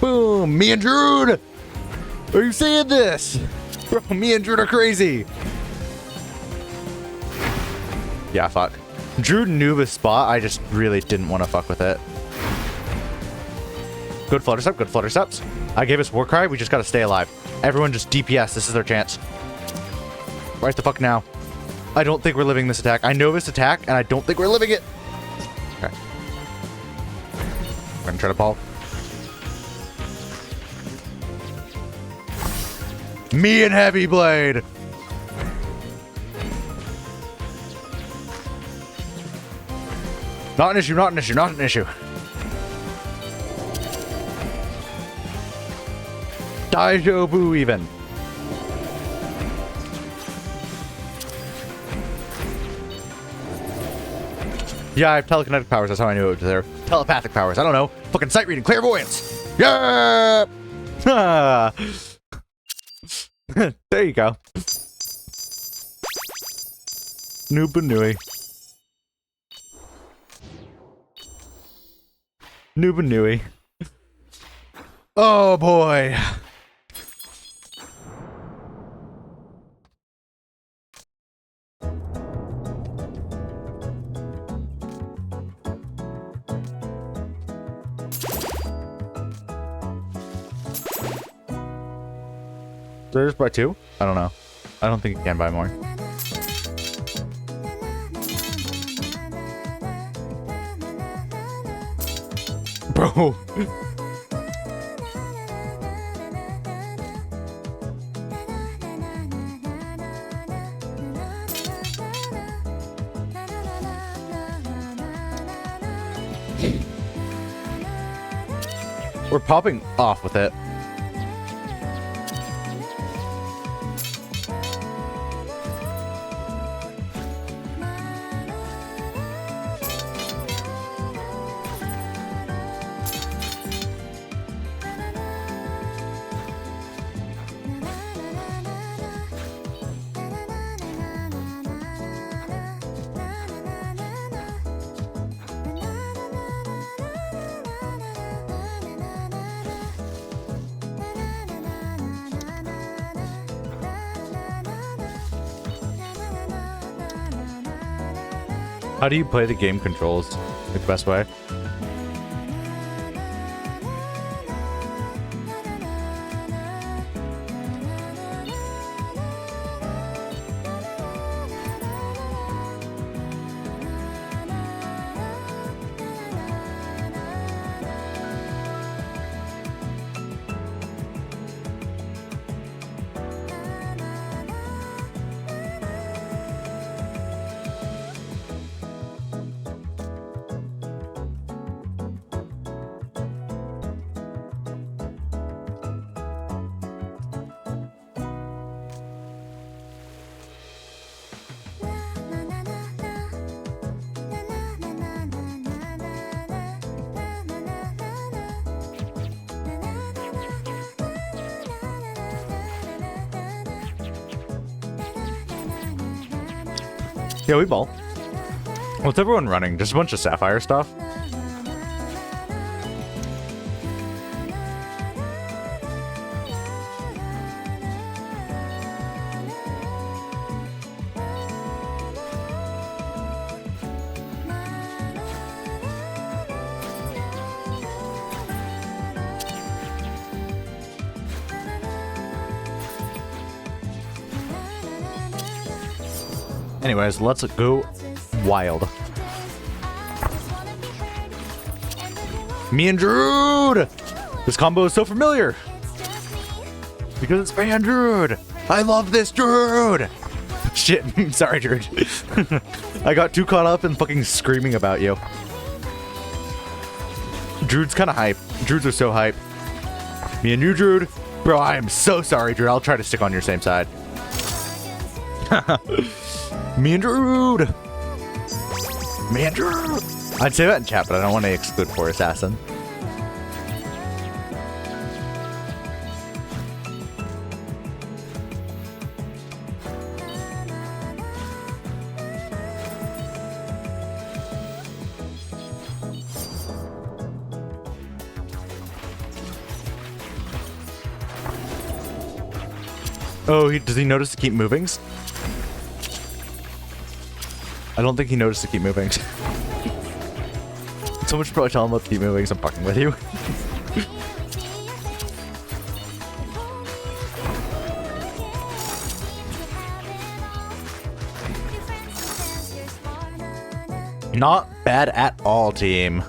S2: boom. Me and Druid. Are you seeing this? Bro, me and Druid are crazy. Yeah, fuck. Druid knew the spot. I just really didn't want to fuck with it. Good flutter step, good flutter steps. I gave us war cry. We just gotta stay alive. Everyone just DPS. This is their chance. Right the fuck now. I don't think we're living this attack. I know this attack, and I don't think we're living it. Okay. We're gonna try to ball. Me and Heavy Blade. Not an issue, not an issue, not an issue. Daijobu even. Yeah, I have telekinetic powers. That's how I knew it was there. Telepathic powers. I don't know. Fucking sight reading. Clairvoyance. Yeah. There you go. Nubanui. Nubanui. Oh boy. There's buy 2? I don't know. I don't think you can buy more. Bro. We're popping off with it. How do you play the game controls the best way? Yeah, we ball. What's everyone running? Just a bunch of Sapphire stuff? Anyways, let's go wild. Me and Druid! This combo is so familiar! Because it's me and Druid! I love this Druid! Shit, sorry Druid. I got too caught up in fucking screaming about you. Druid's kinda hype. Druids are so hype. Me and you, Druid. Bro, I am so sorry, Druid. I'll try to stick on your same side. Me and Druid! Me and Druid! I'd say that in chat, but I don't want to exclude for Assassin. Oh, does he notice to keep moving? I don't think he noticed to keep moving. Someone should probably tell him about to keep moving, so I'm fucking with you. Not bad at all, team.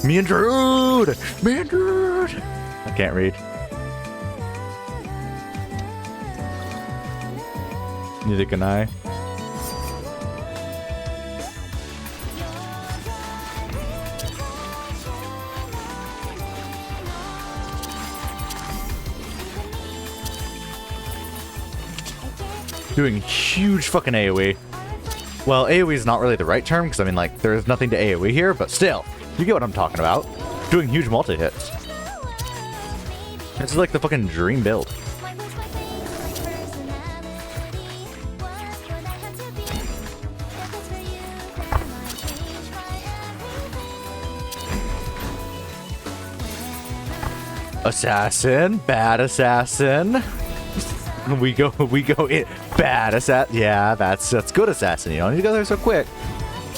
S2: Me and Druid! Me and Druid! I can't read. Neither can I. Doing huge fucking AoE. Well, AoE is not really the right term, because I mean, like, there's nothing to AoE here, but still, you get what I'm talking about. Doing huge multi-hits. This is like the fucking dream build. Assassin, bad assassin. We go in bad assassin. Yeah, that's good assassin. You don't need to go there so quick.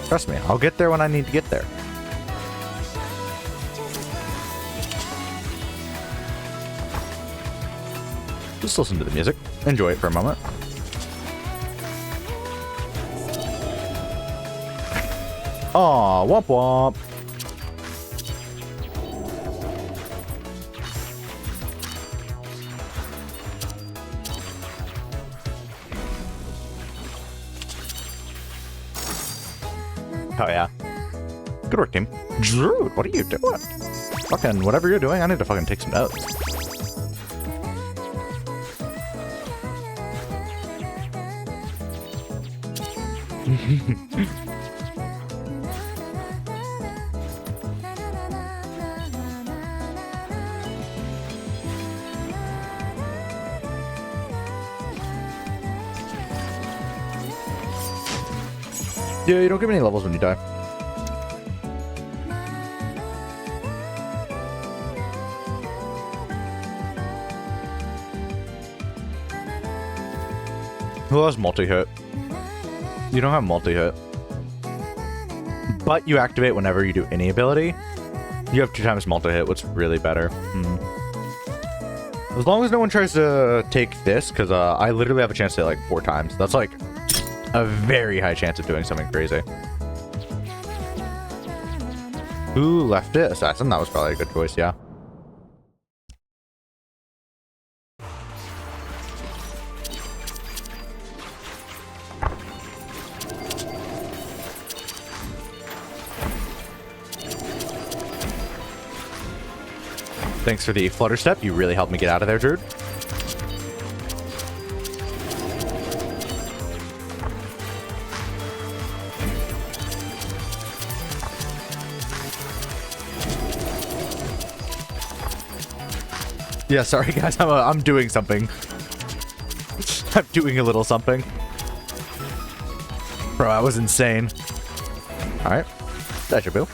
S2: Trust me, I'll get there when I need to get there.
S1: Just listen to the music. Enjoy it for a moment. Aw, womp womp. Oh yeah. Good work, team. Drew, what are you doing? Fucking whatever you're doing, I need to fucking take some notes. Yeah, you don't give me any levels when you die. Who has multi-hit? You don't have multi-hit. But you activate whenever you do any ability. You have 2 times multi-hit, what's really better. As long as no one tries to take this, because I literally have a chance to hit like 4 times. That's like a very high chance of doing something crazy. Who left it? Assassin? That was probably a good choice, yeah. Thanks for the flutter step. You really helped me get out of there, Druid. Yeah, sorry guys, I'm doing something. I'm doing a little something. Bro, that was insane. Alright. Deja vu.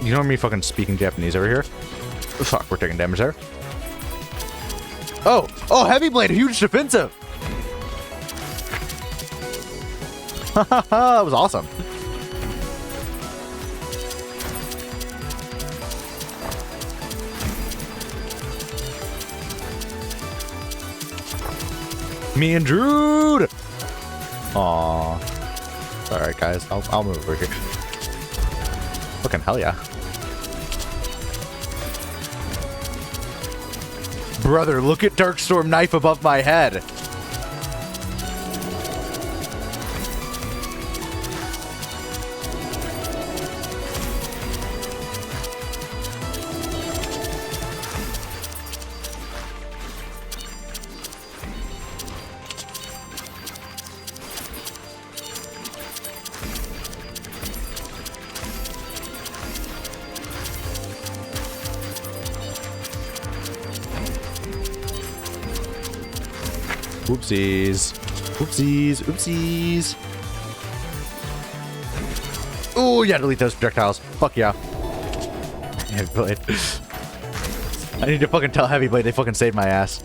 S1: You know me fucking speaking Japanese over here? Fuck, we're taking damage there. Oh! Oh, Heavy Blade! Huge defensive! Hahaha, that was awesome. Me and Druid! Aww. Alright, guys. I'll move over here. Fucking hell yeah. Brother, look at Darkstorm knife above my head. Oopsies. Oopsies. Oopsies. Oh, yeah, delete those projectiles. Fuck yeah. Heavy Blade. I need to fucking tell Heavy Blade they fucking saved my ass.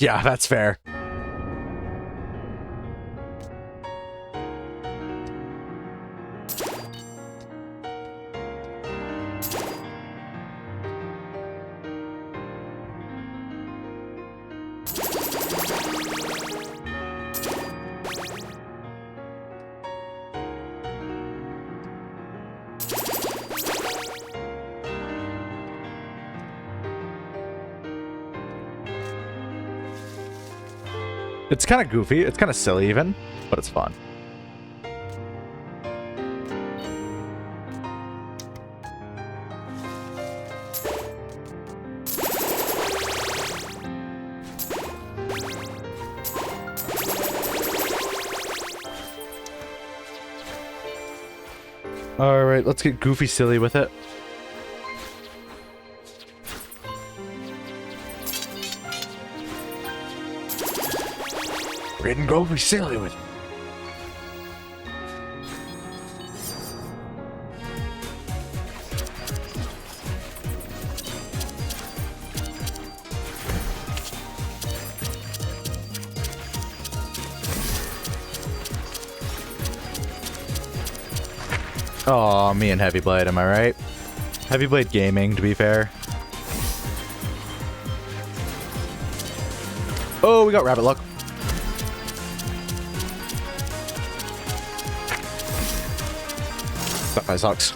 S1: Yeah, that's fair. It's kind of goofy. It's kind of silly even, but it's fun. All right, let's get goofy silly with it. We're getting goofy silly with it. Oh, me and Heavy Blade, am I right? Heavy Blade Gaming, to be fair. Oh, we got rabbit luck. That guy sucks.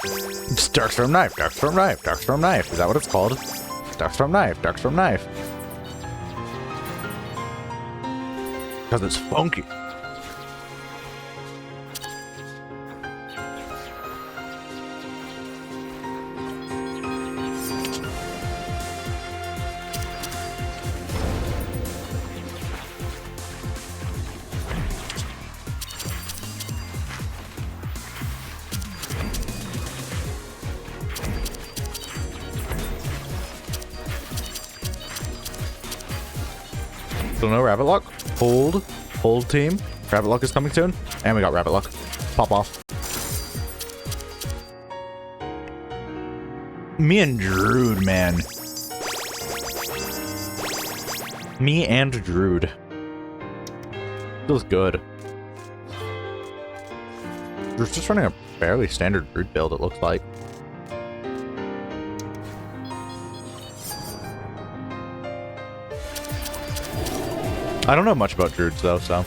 S1: It's Darkstorm Knife, Darkstorm Knife, Darkstorm Knife. Is that what it's called? Darkstorm Knife, Darkstorm Knife. Because it's funky. So no rabbit luck. Hold team. Rabbit luck is coming soon. And we got rabbit luck. Pop off. Me and Druid, man. Me and Druid. Feels good. We're just running a fairly standard Druid build, it looks like. I don't know much about Druids though, so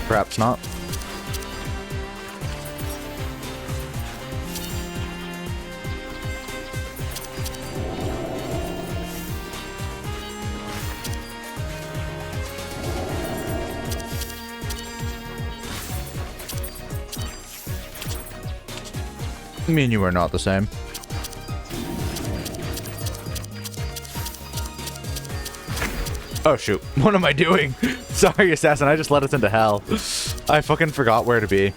S1: perhaps not. Me and you are not the same. Oh shoot, what am I doing? Sorry, Assassin, I just let us into hell. I fucking forgot where to be.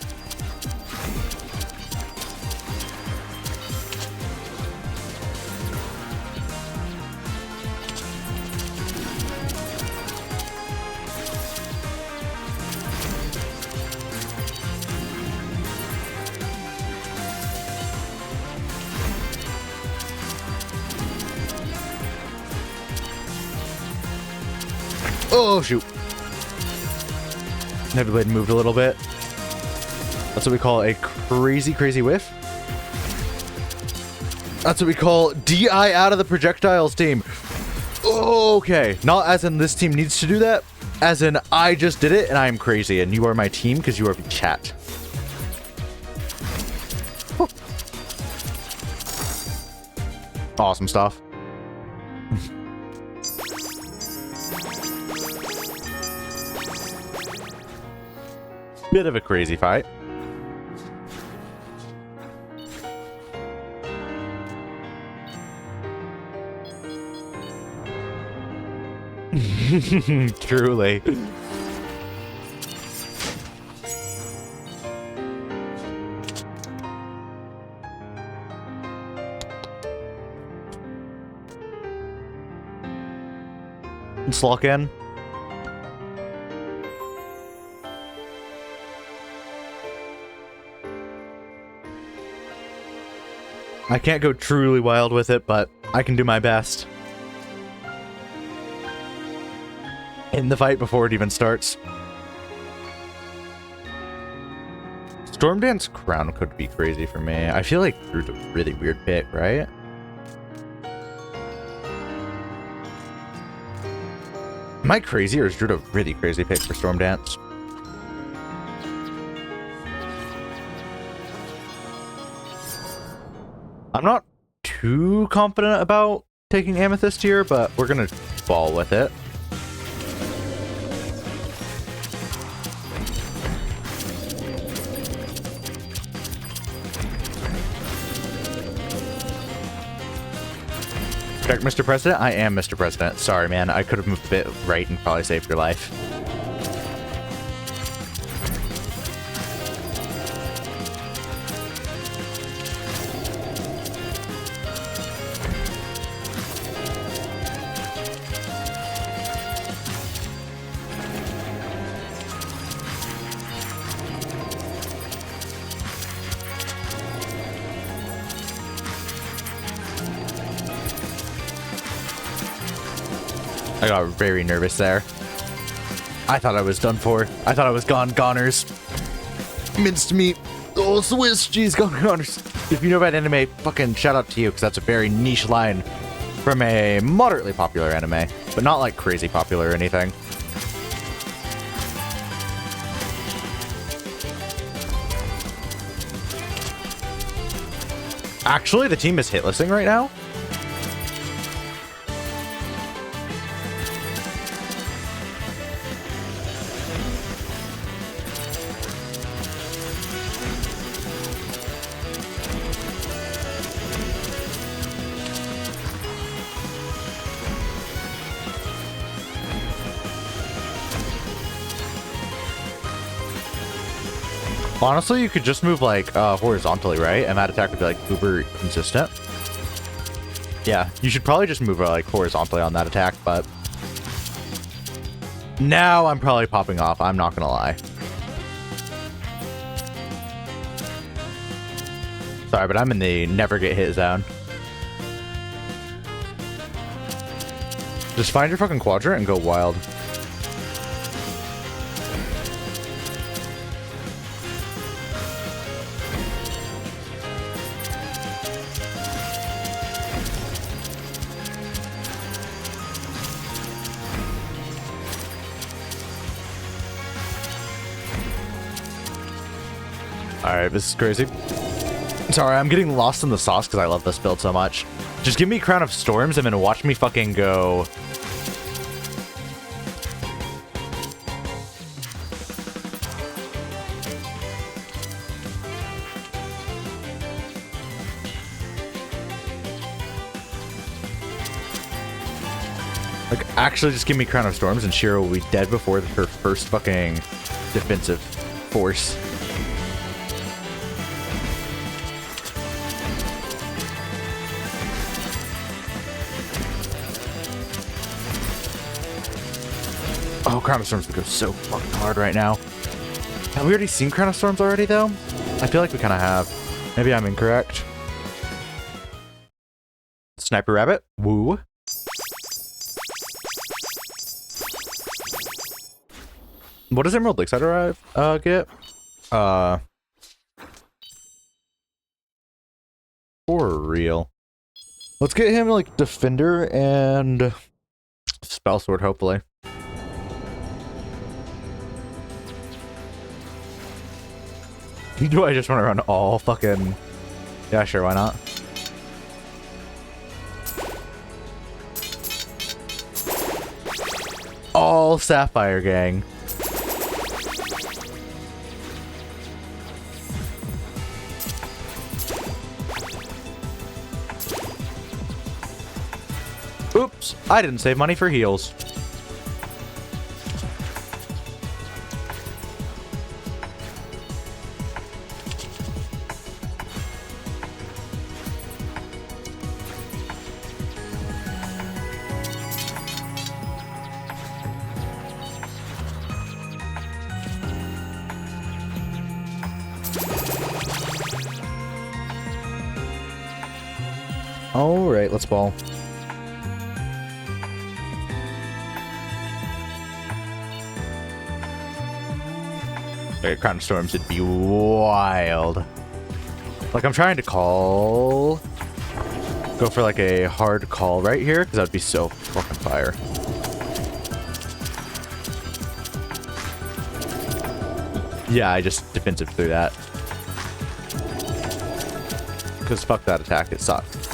S1: Oh, shoot. Heavy Blade moved a little bit. That's what we call a crazy, crazy whiff. That's what we call DI out of the projectiles team. Okay. Not as in this team needs to do that. As in I just did it and I am crazy and you are my team because you are the chat. Awesome stuff. Bit of a crazy fight. Truly. Let's lock in. I can't go truly wild with it, but I can do my best. In the fight before it even starts. Storm Dance Crown could be crazy for me. I feel like Drew's a really weird pick, right? Am I crazy or is Drew a really crazy pick for Storm Dance? I'm not too confident about taking Amethyst here, but we're gonna ball with it. Correct, Mr. President? I am Mr. President. Sorry, man. I could have moved a bit right and probably saved your life. I got very nervous there. I thought I was done for. I thought I was gone, goners. Minced meat. Oh, Swiss cheese, goners. If you know about anime, fucking shout out to you, because that's a very niche line from a moderately popular anime, but not like crazy popular or anything. Actually, the team is hitlessing right now. Honestly, you could just move like horizontally, right? And that attack would be like uber consistent. Yeah, you should probably just move like horizontally on that attack, but now I'm probably popping off. I'm not gonna lie. Sorry, but I'm in the never get hit zone. Just find your fucking quadrant and go wild. Alright, this is crazy. Sorry, I'm getting lost in the sauce because I love this build so much. Just give me Crown of Storms and then watch me fucking go. Like, actually just give me Crown of Storms and Shiro will be dead before her first fucking defensive force. Oh, Crown of Storms would go so fucking hard right now. Have we already seen Crown of Storms already, though? I feel like we kind of have. Maybe I'm incorrect. Sniper Rabbit. Woo. What does Emerald Lakeside arrive, get? For real. Let's get him, like, Defender and Spell Sword, hopefully. Do I just want to run all fucking... Yeah, sure, why not? All Sapphire Gang. Oops, I didn't save money for heals. Alright, let's ball. Okay, Crown of Storms would be wild. Like, I'm trying to call... Go for, like, a hard call right here, because that would be so fucking fire. Yeah, I just defensive through that. because fuck that attack. It sucked.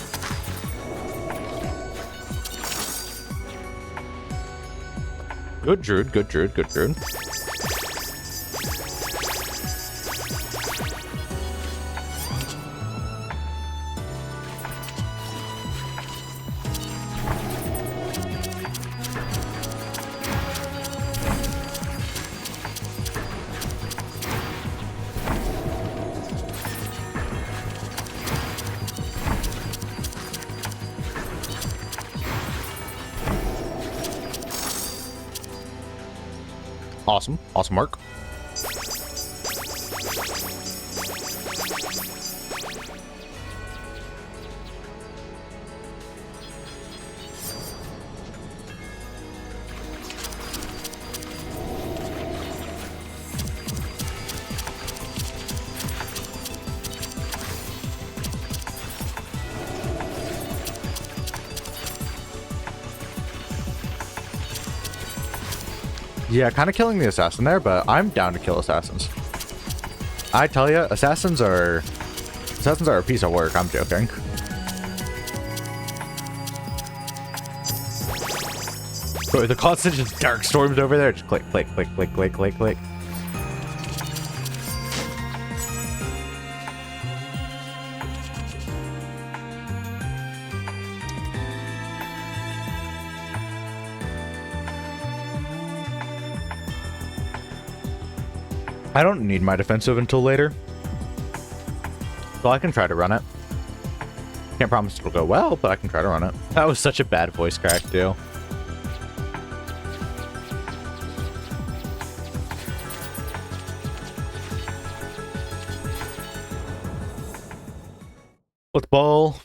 S1: Good druid, good druid, good druid. Awesome. Awesome work. Yeah, kind of killing the assassin there, but I'm down to kill assassins. I tell you, assassins are a piece of work. I'm joking. But the constant just dark storms over there. Just click, click, click, click, click, click, click. I don't need my defensive until later, so I can try to run it. Can't promise it'll go well, but I can try to run it. That was such a bad voice crack, too. Football.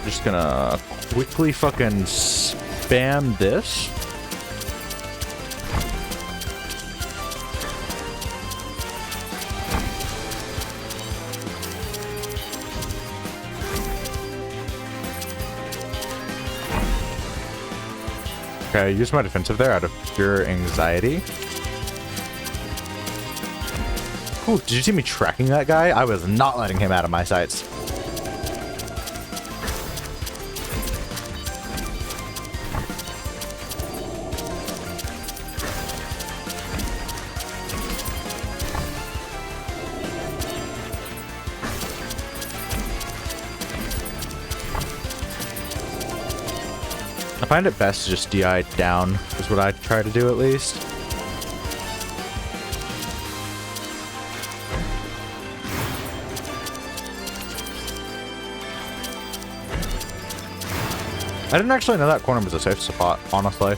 S1: Just gonna quickly fucking spam this. Okay, I used my defensive there out of pure anxiety. Oh, did you see me tracking that guy? I was not letting him out of my sights. I find it best to just DI down, is what I try to do at least. I didn't actually know that corner was a safe spot, honestly.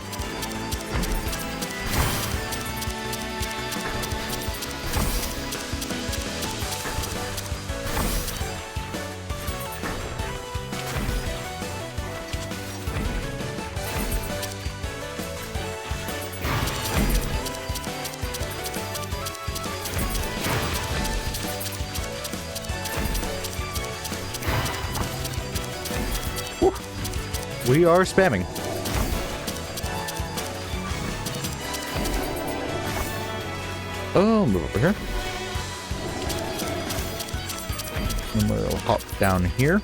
S1: We are spamming. Oh, move over here. And we'll hop down here.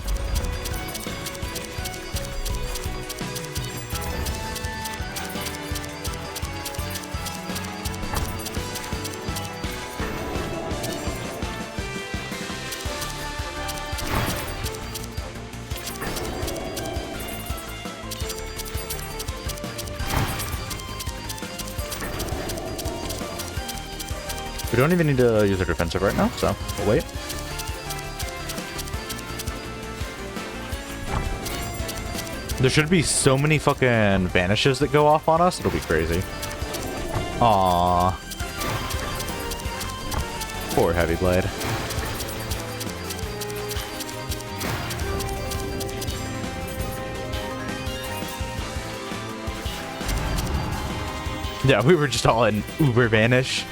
S1: We don't even need to use our defensive right now, so we'll wait.
S2: There should be so many fucking vanishes that go off on us. It'll be crazy. Aww. Poor Heavy Blade. Yeah, we were just all in Uber Vanish.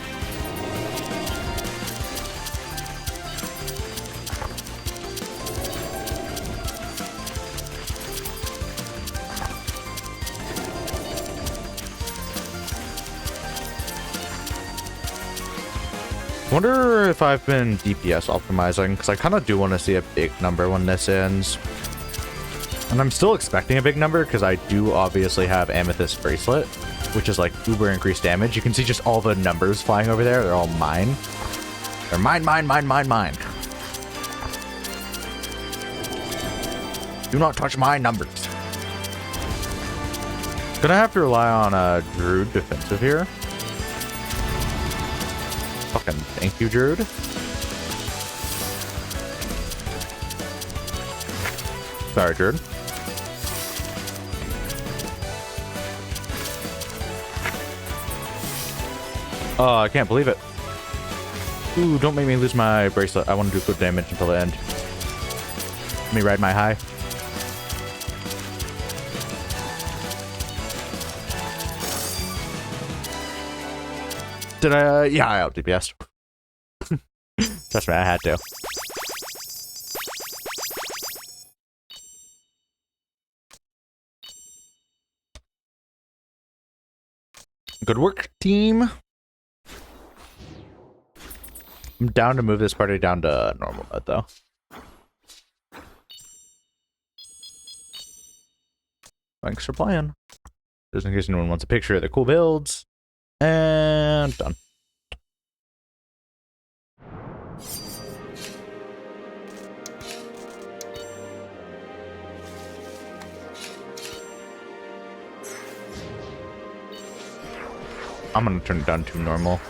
S2: Wonder if I've been DPS optimizing, because I kind of do want to see a big number when this ends. And I'm still expecting a big number, because I do obviously have Amethyst Bracelet, which is like uber increased damage. You can see just all the numbers flying over there. They're all mine. They're mine, mine, mine, mine, mine. Do not touch my numbers. Gonna have to rely on a Druid defensive here. Fucking thank you, Druid. Sorry, Druid. Oh, I can't believe it. Ooh, don't make me lose my bracelet. I want to do good damage until the end. Let me ride my high. Did I? Yeah, I out DPS. Trust me, I had to. Good work, team. I'm down to move this party down to normal mode, though. Thanks for playing. Just in case anyone wants a picture of the cool builds. And done. I'm gonna turn it down to normal.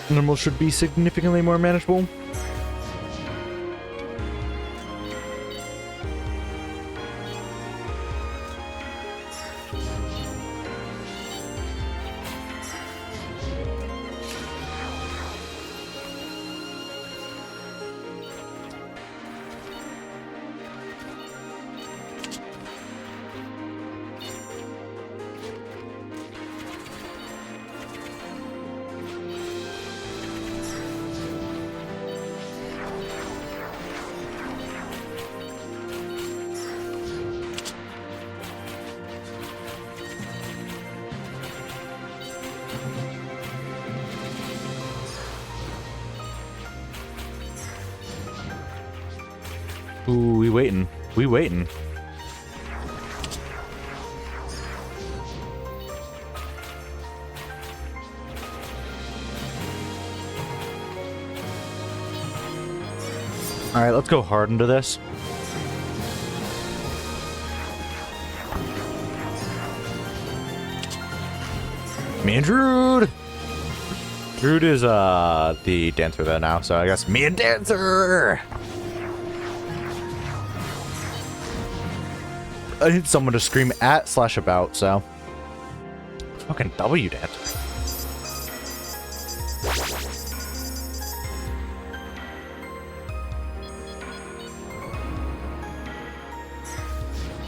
S2: Normal should be significantly more manageable. Ooh, we waiting. We waiting. All right, let's go hard into this. Me and Druid. Druid is the dancer there now, so I guess me and dancer. I need someone to scream at / about, so. Fucking W dancer.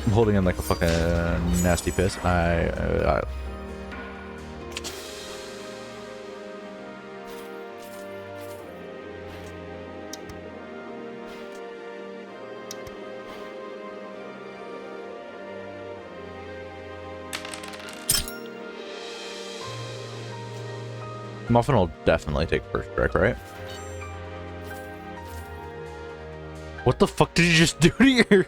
S2: I'm holding in like a fucking nasty piss. Muffin will definitely take first strike, right? What the fuck did you just do to your...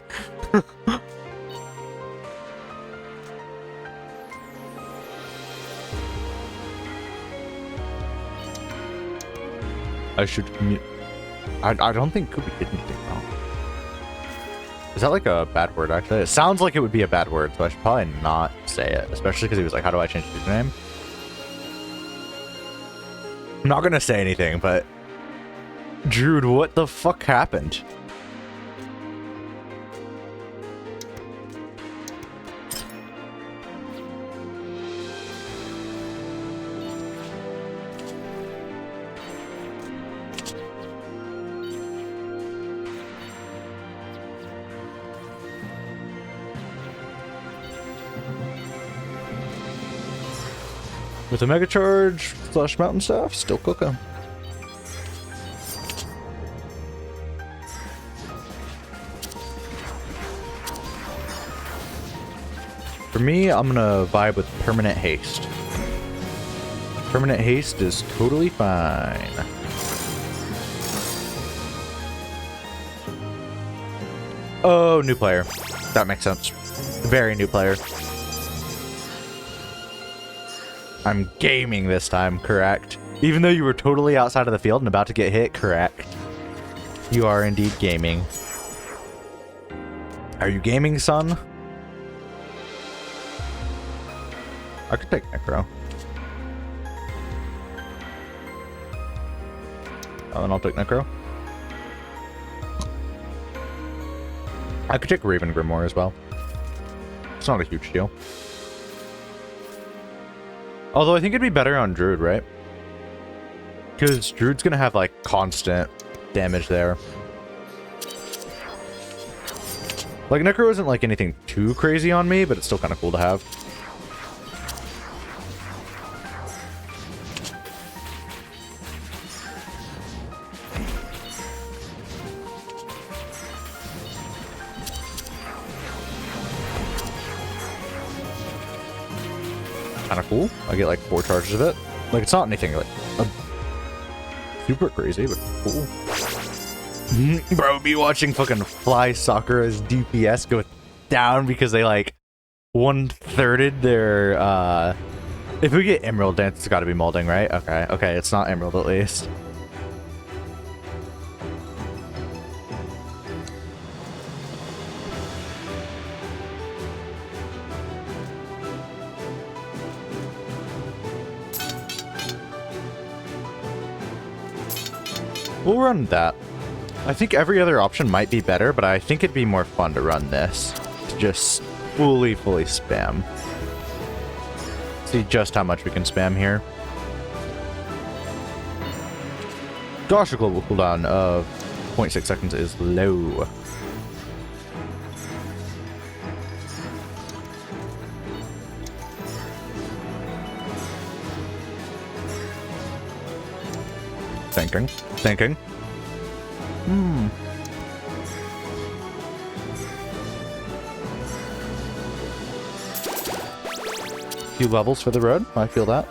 S2: I should commute. I don't think Kubi did anything wrong.
S1: Is that like a bad word, actually? It sounds like it would be a bad word, so I should probably not say it. Especially because he was like, how do I change the username? I'm not gonna say anything, but... Druid, what the fuck happened? With a Mega Charge / Mountain Staff, still cooking. For me, I'm gonna vibe with Permanent Haste. Permanent Haste is totally fine. Oh, new player. That makes sense. Very new player. I'm gaming this time, correct? Even though you were totally outside of the field and about to get hit, correct? You are indeed gaming. Are you gaming, son? I could take Necro. Oh, then I'll take Necro. I could take Raven Grimoire as well. It's not a huge deal. Although I think it'd be better on Druid, right? Because Druid's gonna have like constant damage there. Like Necro isn't like anything too crazy on me, but it's still kind of cool to have. Kind of cool. I get like 4 charges of it. Like it's not anything like super crazy, but cool. Bro, me watching fucking Fly Sakura's DPS go down because they like 1/3'd their if we get Emerald Dance, it's gotta be molding, right? Okay, okay, it's not Emerald at least. We'll run that. I think every other option might be better, but I think it'd be more fun to run this. To just fully spam. See just how much we can spam here. Gosh, the global cooldown of 0.6 seconds is low. Thinking. Few levels for the road. I feel that.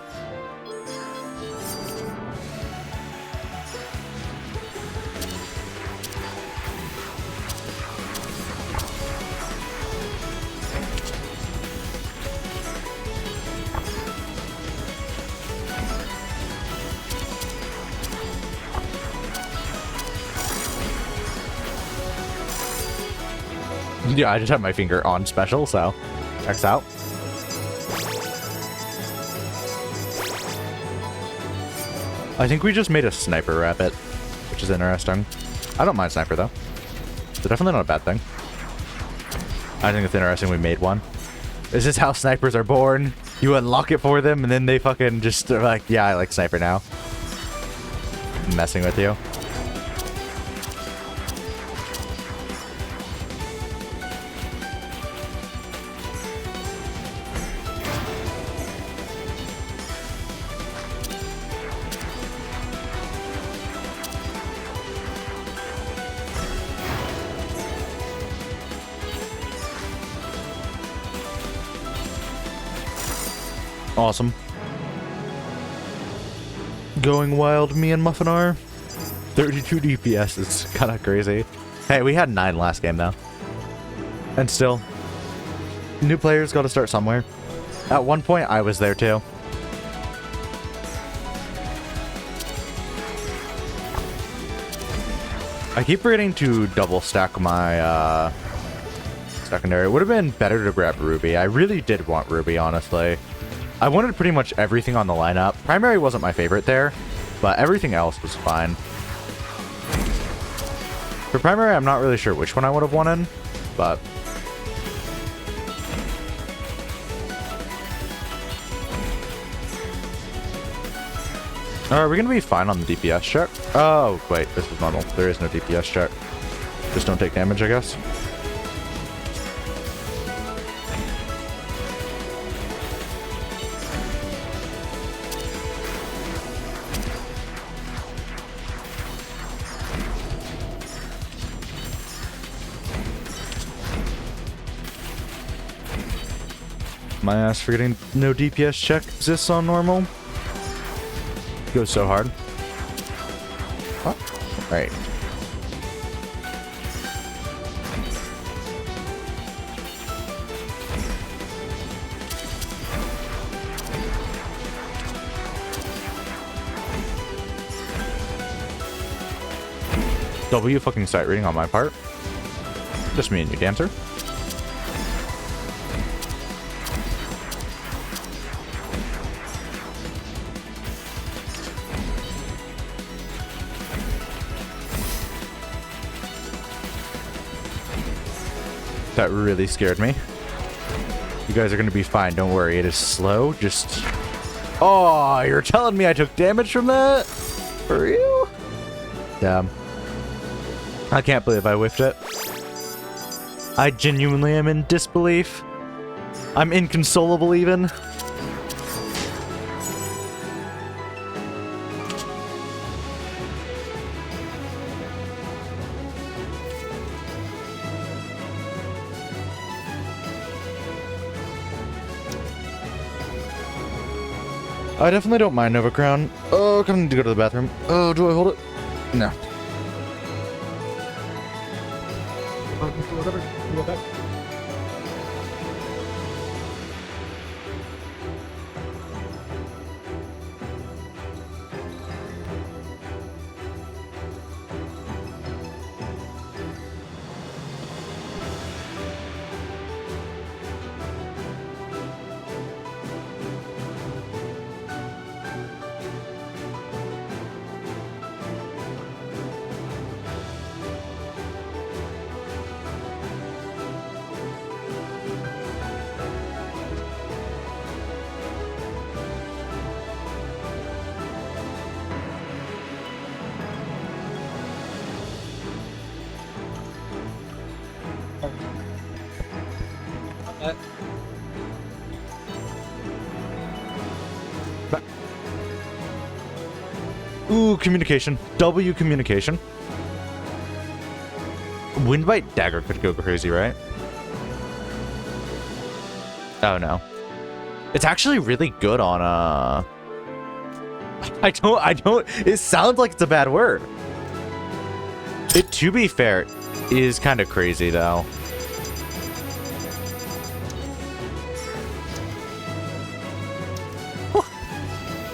S1: Yeah, I just have my finger on special, so X out. I think we just made a sniper rabbit, which is interesting. I don't mind sniper though. It's definitely not a bad thing. I think it's interesting we made one. This is how snipers are born. You unlock it for them and then they fucking just are like, yeah, I like sniper now. I'm messing with you. Awesome. Going wild, me and Muffin are. 32 DPS is kind of crazy. Hey, we had 9 last game though. And still, new players got to start somewhere. At one point, I was there too. I keep forgetting to double stack my secondary. It would have been better to grab Ruby. I really did want Ruby, honestly. I wanted pretty much everything on the lineup. Primary wasn't my favorite there, but everything else was fine. For primary, I'm not really sure which one I would have wanted, but... Are we going to be fine on the DPS check? Oh, wait, this is normal. There is no DPS check. Just don't take damage, I guess. My ass for getting no DPS check exists on normal. Goes so hard. What? Right. W fucking sight reading on my part. Just me and you, Dancer. That really scared me. You guys are going to be fine. Don't worry. It is slow. Just... Oh, you're telling me I took damage from that? For real? Damn. I can't believe I whiffed it. I genuinely am in disbelief. I'm inconsolable even. I definitely don't mind Nova Crown. Oh, I need to go to the bathroom. Oh, do I hold it? No. Ooh, communication. W communication. Windbite Dagger could go crazy, right? Oh no. It's actually really good on I don't it sounds like it's a bad word. It, to be fair, is kind of crazy though.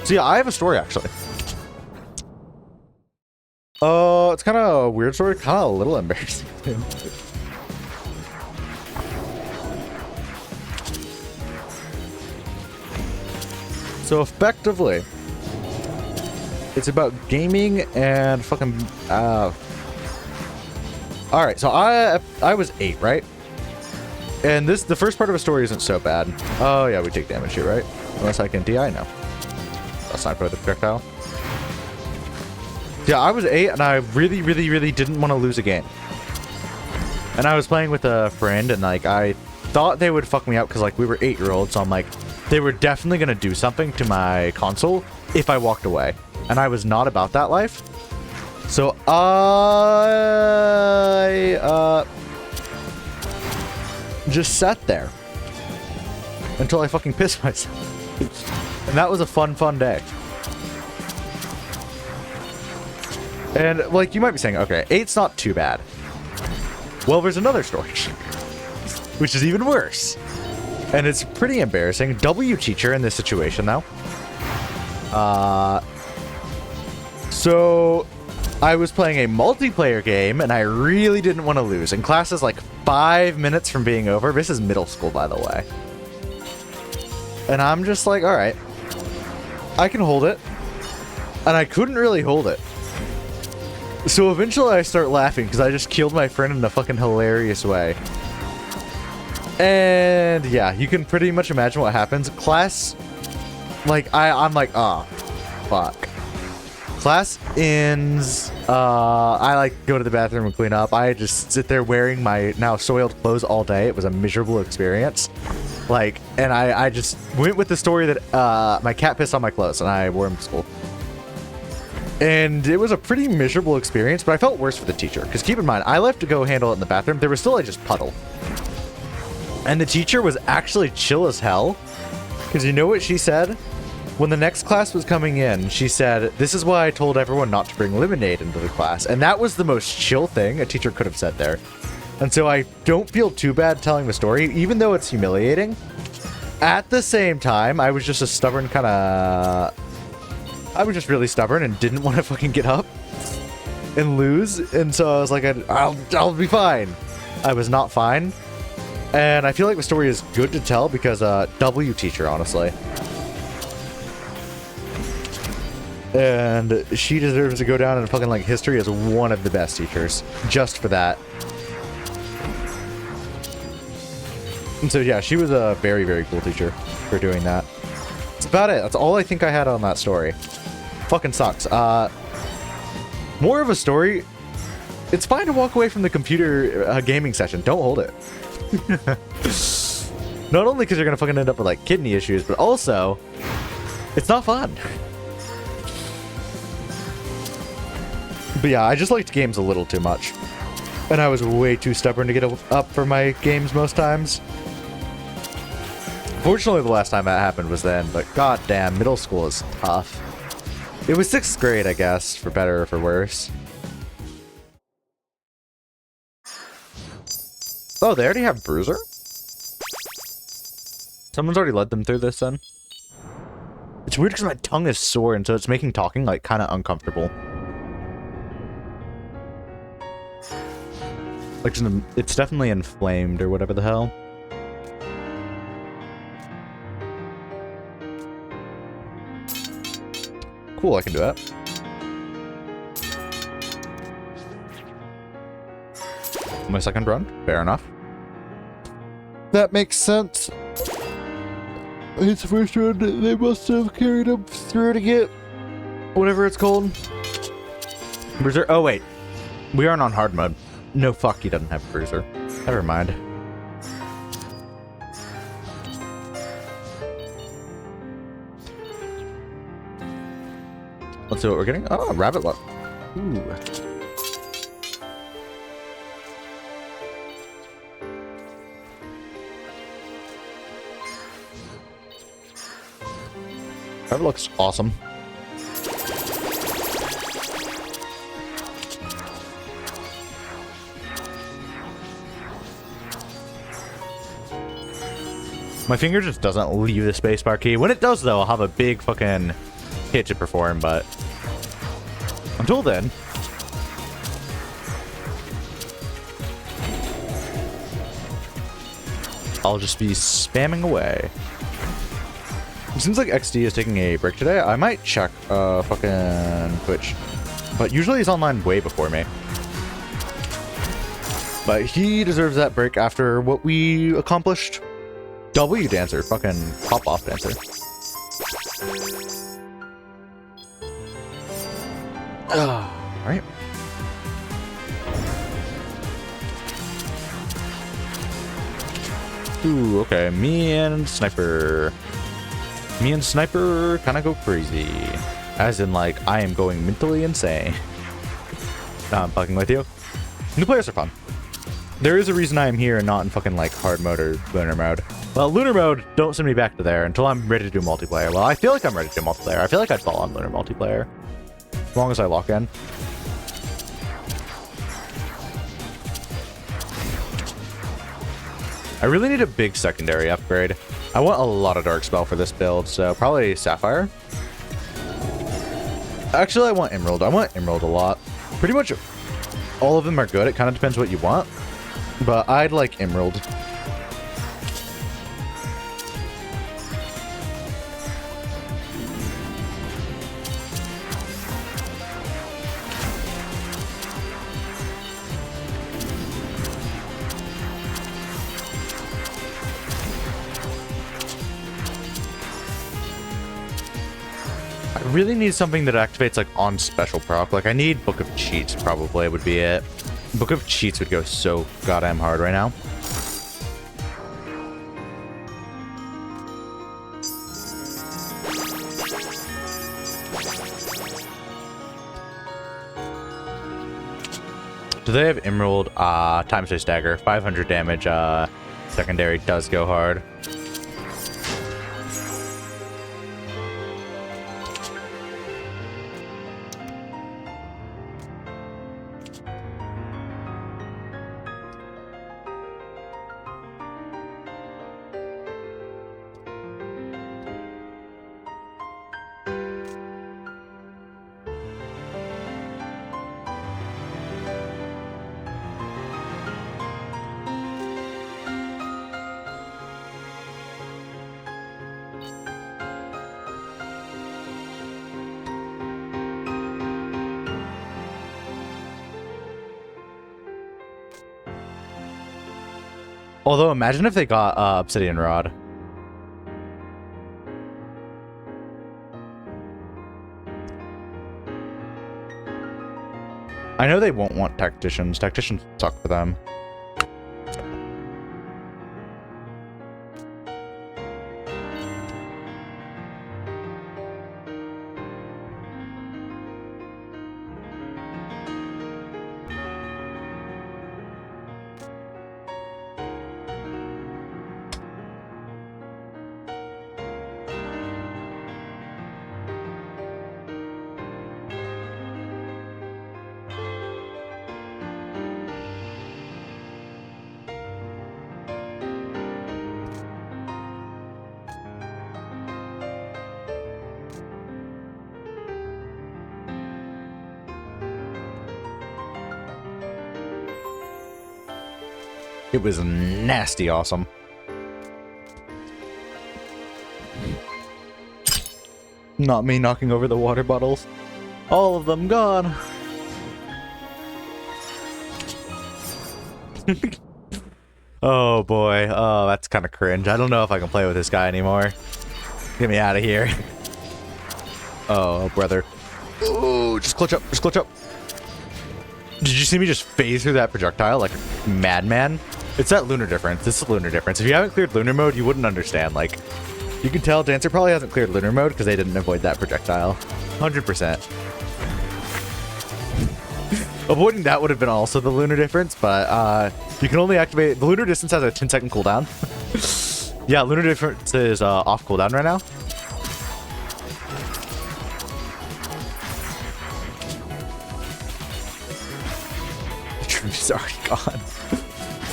S1: So yeah, I have a story actually. It's kind of a weird story, kind of a little embarrassing. So effectively, it's about gaming and fucking. All right, so I was 8, right? And the first part of a story isn't so bad. Oh yeah, we take damage here, right? Unless I can DI, no. That's not for the projectile. Yeah, I was 8 and I really didn't want to lose a game. And I was playing with a friend and like I thought they would fuck me up because like we were 8-year-olds, so I'm like, they were definitely gonna do something to my console if I walked away. And I was not about that life. So I just sat there until I fucking pissed myself. And that was a fun day. And, like, you might be saying, okay, 8's not too bad. Well, there's another story, which is even worse. And it's pretty embarrassing. W teacher in this situation, though. So, I was playing a multiplayer game, and I really didn't want to lose. And class is like 5 minutes from being over. This is middle school, by the way. And I'm just like, all right, I can hold it. And I couldn't really hold it. So eventually I start laughing because I just killed my friend in a fucking hilarious way. And yeah, you can pretty much imagine what happens. Class, like, I'm like, oh, fuck. Class ends, I like go to the bathroom and clean up. I just sit there wearing my now soiled clothes all day. It was a miserable experience. Like, and I just went with the story that my cat pissed on my clothes and I wore them to school. And it was a pretty miserable experience, but I felt worse for the teacher. Because keep in mind, I left to go handle it in the bathroom. There was still like just puddle. And the teacher was actually chill as hell. Because you know what she said? When the next class was coming in, she said, "This is why I told everyone not to bring lemonade into the class." And that was the most chill thing a teacher could have said there. And so I don't feel too bad telling the story, even though it's humiliating. At the same time, I was just a stubborn kind of... I was just really stubborn and didn't want to fucking get up and lose. And so I was like, I'll be fine. I was not fine. And I feel like the story is good to tell because W teacher, honestly. And she deserves to go down in fucking like history as one of the best teachers. Just for that. And so yeah, she was a very, very cool teacher for doing that. That's about it. That's all I think I had on that story. Fucking sucks. More of a story. It's fine to walk away from the computer gaming session. Don't hold it. Not only because you're gonna fucking end up with like kidney issues, but also it's not fun. But yeah, I just liked games a little too much. And I was way too stubborn to get up for my games most times. Fortunately, the last time that happened was then, but goddamn, middle school is tough. It was 6th grade, I guess, for better or for worse. Oh, they already have Bruiser? Someone's already led them through this, then? It's weird because my tongue is sore, and so it's making talking, like, kind of uncomfortable. Like, it's definitely inflamed, or whatever the hell. Cool, I can do that. My second run, fair enough. That makes sense. It's the first run, they must have carried him through to get whatever it's called. Bruiser. Oh, wait. We aren't on hard mode. No, fuck, he doesn't have Bruiser. Never mind. Let's see what we're getting. Oh, rabbit luck. Ooh. Rabbit looks awesome. My finger just doesn't leave the spacebar key. When it does, though, I'll have a big fucking hit to perform, but until then, I'll just be spamming away. It seems like XD is taking a break today. I might check fucking Twitch, but usually he's online way before me. But he deserves that break after what we accomplished. W dancer, fucking pop off dancer. Alright. Ooh, okay. Me and Sniper kind of go crazy. As in, like, I am going mentally insane. Nah, I'm fucking with you. New players are fun. There is a reason I am here and not in fucking, like, hard mode or lunar mode. Well, lunar mode, don't send me back to there until I'm ready to do multiplayer. Well, I feel like I'm ready to do multiplayer. I feel like I'd fall on lunar multiplayer. As long as I lock in. I really need a big secondary upgrade. I want a lot of Dark Spell for this build, so probably Sapphire. Actually, I want Emerald. I want Emerald a lot. Pretty much all of them are good. It kind of depends what you want. But I'd like Emerald. I really need something that activates like on special proc. Like I need Book of Cheats probably would be it. Book of Cheats would go so goddamn hard right now. Do they have Emerald? Time Space Dagger, 500 damage. Secondary does go hard. Although, imagine if they got Obsidian Rod. I know they won't want Tacticians. Tacticians suck for them. It was nasty awesome. Not me knocking over the water bottles. All of them gone. Oh boy. Oh, that's kind of cringe. I don't know if I can play with this guy anymore. Get me out of here. Oh, brother. Oh, just clutch up. Just clutch up. Did you see me just phase through that projectile like a madman? It's that lunar difference. This is lunar difference. If you haven't cleared lunar mode, you wouldn't understand. Like, you can tell Dancer probably hasn't cleared lunar mode because they didn't avoid that projectile. 100%. Avoiding that would have been also the lunar difference, but you can only activate... The lunar distance has a 10-second cooldown. Yeah, lunar difference is off cooldown right now. The truth is already gone.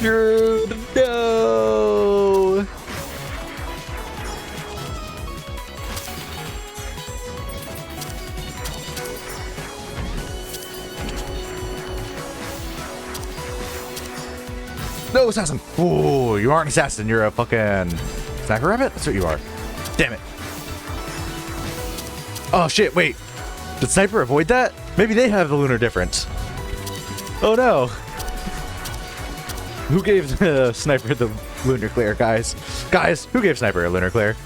S1: Dude, no! No, assassin! Ooh, you aren't an assassin, you're a fucking sniper rabbit? That's what you are. Damn it. Oh shit, wait. Did sniper avoid that? Maybe they have the lunar difference. Oh no. Who gave sniper the lunar clear, guys? Guys, who gave sniper a lunar clear?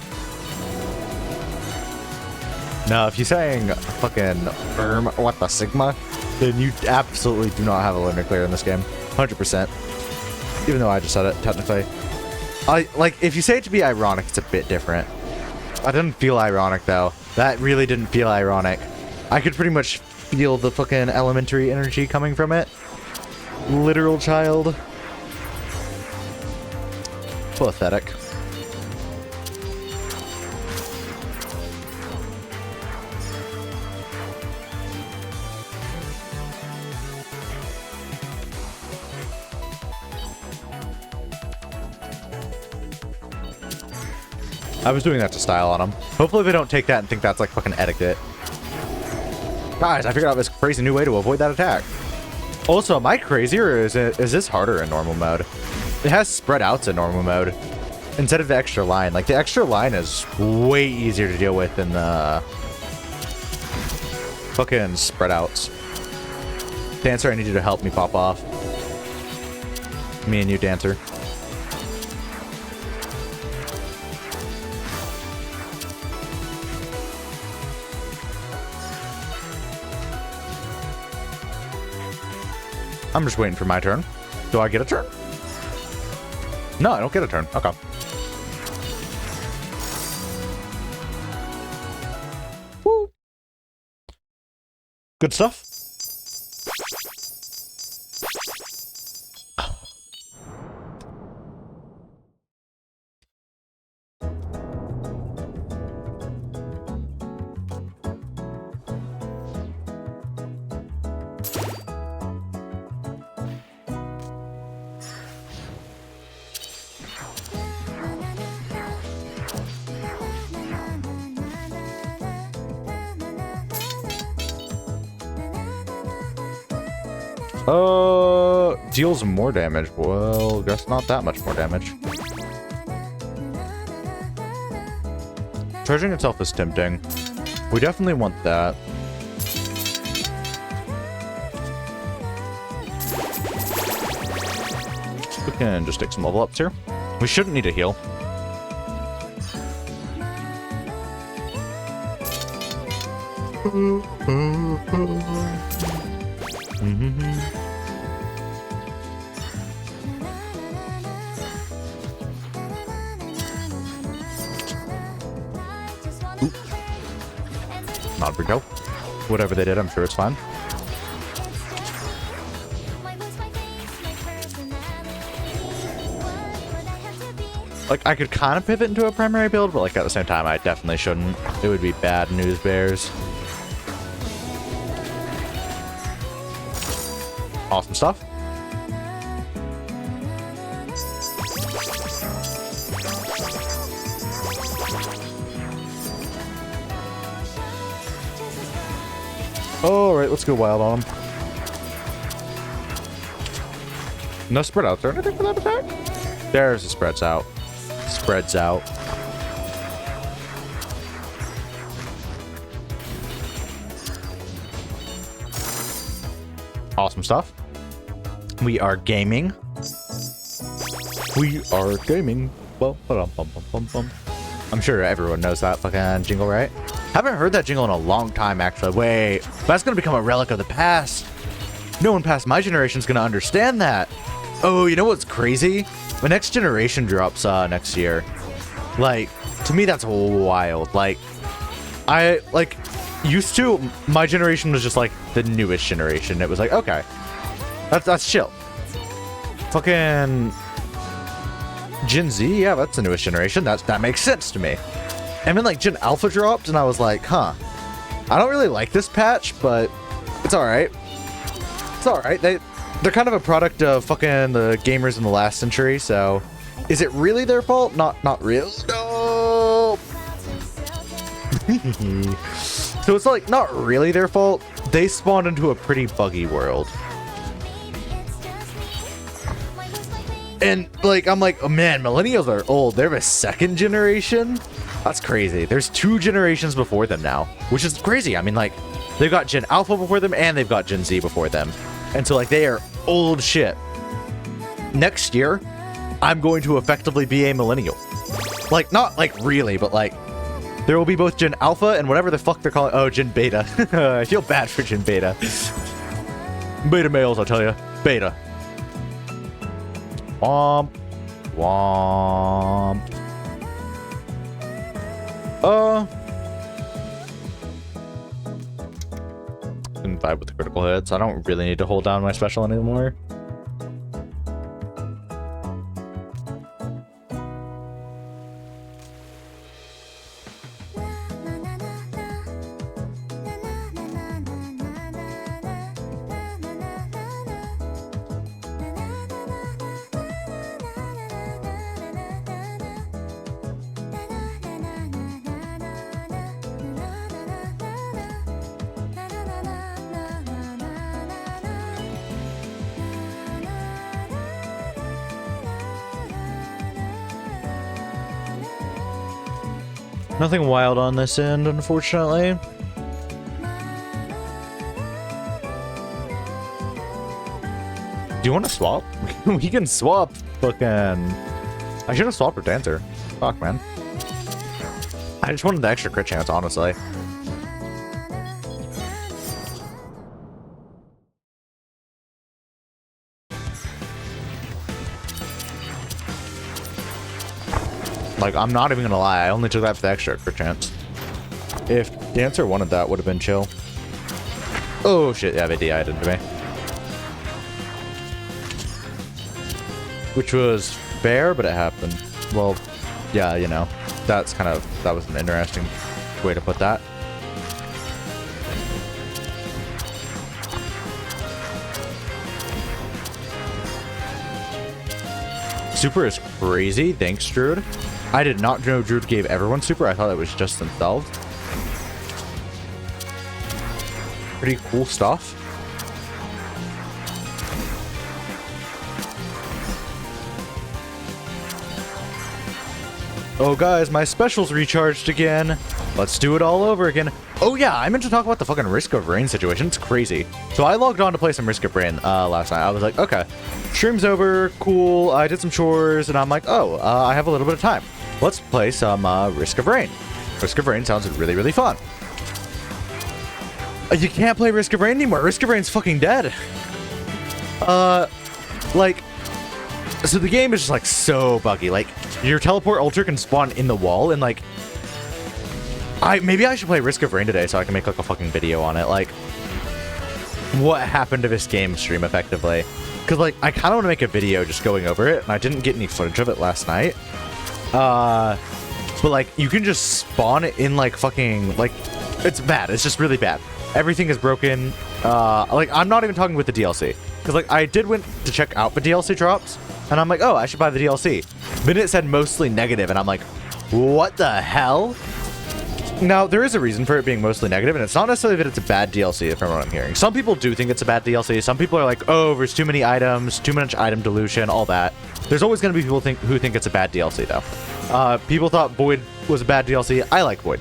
S1: No, if you're saying fucking what the Sigma, then you absolutely do not have a lunar clear in this game. 100%. Even though I just said it, technically. Like, if you say it to be ironic, it's a bit different. I didn't feel ironic, though. That really didn't feel ironic. I could pretty much feel the fucking elementary energy coming from it. Literal child. Pathetic. I was doing that to style on them. Hopefully they don't take that and think that's like fucking etiquette. Guys, I figured out this crazy new way to avoid that attack. Also, am I crazy or is this harder in normal mode? It has spread outs in normal mode instead of the extra line. Like, the extra line is way easier to deal with than the fucking spread outs. Dancer, I need you to help me pop off. Me and you, Dancer. I'm just waiting for my turn. Do I get a turn? No, I don't get a turn. Okay. Woo. Good stuff. Deals more damage. Well, guess not that much more damage. Charging itself is tempting. We definitely want that. We can just take some level ups here. We shouldn't need a heal. Not a big deal. Whatever they did, I'm sure it's fine. Like, I could kind of pivot into a primary build, but like at the same time, I definitely shouldn't. It would be bad news bears. Awesome stuff. Alright, let's go wild on him. No spread out. Is there anything for that attack? There's the spreads out. Spreads out. Awesome stuff. We are gaming. We are gaming. Bum, bum, bum, bum, bum. I'm sure everyone knows that fucking jingle, right? Haven't heard that jingle in a long time, actually. Wait, that's gonna become a relic of the past. No one past my generation's gonna understand that. Oh, you know what's crazy? The next generation drops next year. Like, to me, that's wild. Like, used to, my generation was just like the newest generation. It was like, okay, that's chill. Fucking Gen Z, yeah, that's the newest generation. That makes sense to me. And then like Gen Alpha dropped, and I was like, huh, I don't really like this patch, but it's all right. It's all right. They're kind of a product of fucking the gamers in the last century. So, is it really their fault? Not real. No. So it's like not really their fault. They spawned into a pretty buggy world. And like I'm like, oh man, millennials are old. They're the second generation. That's crazy. There's 2 generations before them now, which is crazy. I mean, like, they've got Gen Alpha before them and they've got Gen Z before them. And so like they are old shit. Next year, I'm going to effectively be a millennial. Like, not like really, but like there will be both Gen Alpha and whatever the fuck they're calling. Oh, Gen Beta. I feel bad for Gen Beta. Beta males, I'll tell you. Beta. Womp. Womp. Can vibe with the critical hits. I don't really need to hold down my special anymore.
S2: Nothing wild on this end, unfortunately. Do you want to swap? We can swap fucking... I should have swapped with Dancer. Fuck, man. I just wanted the extra crit chance, honestly. Like, I'm not even gonna lie, I only took that for the extra crit chance. If Dancer wanted that, would have been chill. Oh shit, yeah, they DI'd into me. Which was fair, but it happened. Well, yeah, you know, that was an interesting way to put that. Super is crazy. Thanks, Druid. I did not know Druid gave everyone super. I thought it was just themselves. Pretty cool stuff. Oh, guys, my special's recharged again. Let's do it all over again. Oh, yeah, I meant to talk about the fucking Risk of Rain situation. It's crazy. So I logged on to play some Risk of Rain last night. I was like, okay, stream's over. Cool. I did some chores, and I'm like, oh, I have a little bit of time. Let's play some Risk of Rain. Risk of Rain sounds really, really fun. You can't play Risk of Rain anymore. Risk of Rain's fucking dead. Like, so the game is just, like, so buggy. Like, your teleport ultra can spawn in the wall, and, like, maybe I should play Risk of Rain today so I can make, like, a fucking video on it. Like, what happened to this game stream, effectively. Because, like, I kind of want to make a video just going over it, and I didn't get any footage of it last night. But, like, you can just spawn in, like, fucking, like, it's bad. It's just really bad. Everything is broken. Like, I'm not even talking with the DLC. Because, like, I did went to check out the DLC drops, and I'm like, oh, I should buy the DLC. Then it said mostly negative, and I'm like, what the hell? Now, there is a reason for it being mostly negative, and it's not necessarily that it's a bad DLC, from what I'm hearing. Some people do think it's a bad DLC. Some people are like, oh, there's too many items, too much item dilution, all that. There's always going to be people who think it's a bad DLC, though. People thought Void was a bad DLC. I like Void.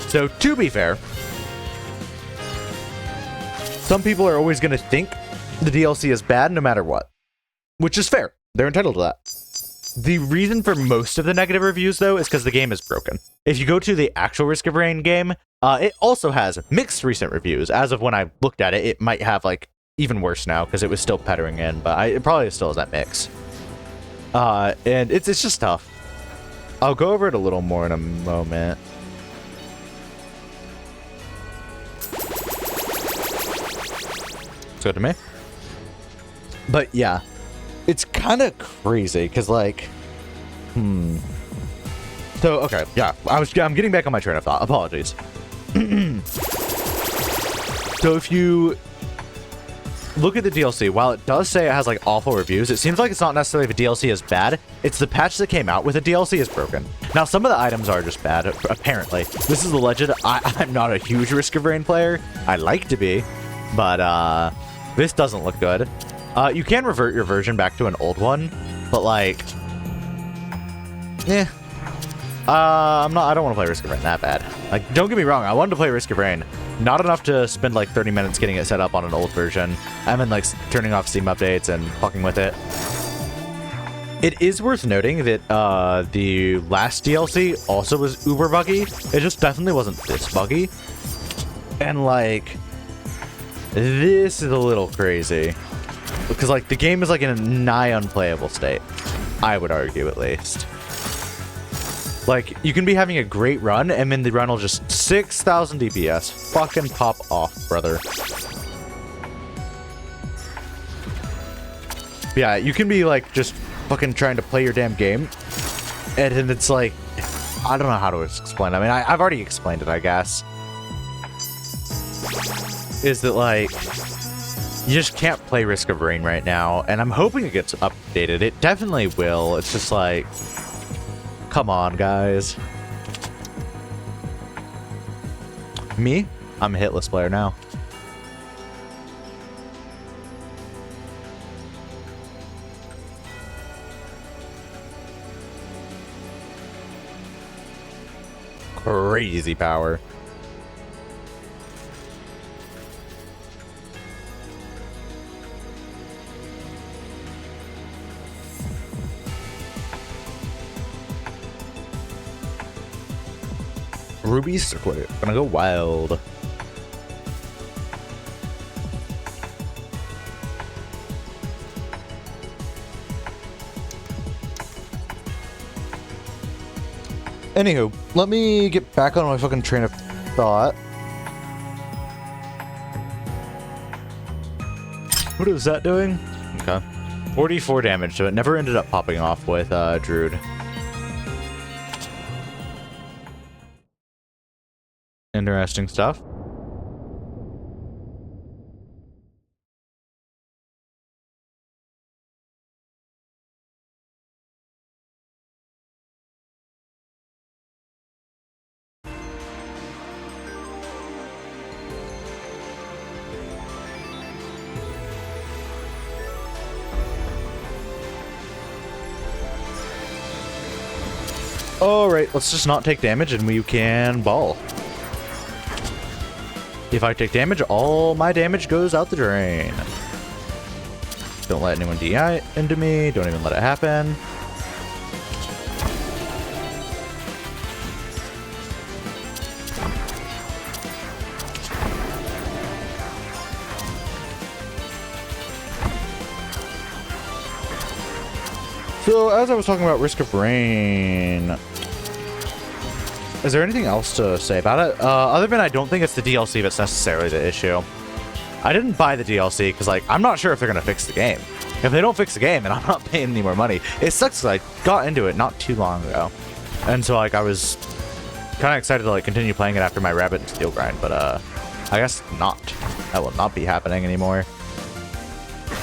S2: So, to be fair, some people are always going to think the DLC is bad no matter what, which is fair. They're entitled to that. The reason for most of the negative reviews, though, is because the game is broken. If you go to the actual Risk of Rain game, it also has mixed recent reviews. As of when I looked at it, it might have, like, even worse now, because it was still pettering in, but it probably still has that mix. And it's just tough. I'll go over it a little more in a moment. It's good to me. But, yeah. It's kind of crazy, because, like, So, okay, yeah, I'm getting back on my train of thought. Apologies. So, if you look at the DLC, while it does say it has, like, awful reviews, it seems like it's not necessarily the DLC is bad. It's the patch that came out with the DLC is broken. Now, some of the items are just bad, apparently. This is the legend. I'm not a huge Risk of Rain player. I like to be, but, this doesn't look good. You can revert your version back to an old one, but, like, I don't want to play Risk of Rain that bad. Like, don't get me wrong, I wanted to play Risk of Rain. Not enough to spend, like, 30 minutes getting it set up on an old version. And then, like, turning off Steam updates and fucking with it. It is worth noting that, the last DLC also was uber buggy. It just definitely wasn't this buggy. And, like, this is a little crazy. Because, like, the game is, like, in a nigh unplayable state. I would argue, at least. Like, you can be having a great run, and then the run will just 6,000 DPS. Fucking pop off, brother. Yeah, you can be, like, just fucking trying to play your damn game. And then it's like, I don't know how to explain it. I mean, I've already explained it, I guess. Is that, like, you just can't play Risk of Rain right now, and I'm hoping it gets updated. It definitely will. It's just like, come on, guys. Me? I'm a hitless player now.
S1: crazy power. Ruby Circlet, gonna go wild. Anywho, let me get back on my fucking train of thought.
S2: What is that doing? Okay. 44 damage, so it never ended up popping off with Druid. Interesting stuff. Alright, let's just not take damage and we can ball. If I take damage, all my damage goes out the drain. Don't let anyone DI into me. Don't even let it happen.
S1: So, as I was talking about Risk of Rain, is there anything else to say about it? Other than I don't think it's the DLC that's necessarily the issue. I didn't buy the DLC because, like, I'm not sure if they're going to fix the game. If they don't fix the game, then I'm not paying any more money. It sucks because I got into it not too long ago. And so, like, I was kind of excited to, like, continue playing it after my Rabbit and Steel grind, but, I guess not. That will not be happening anymore.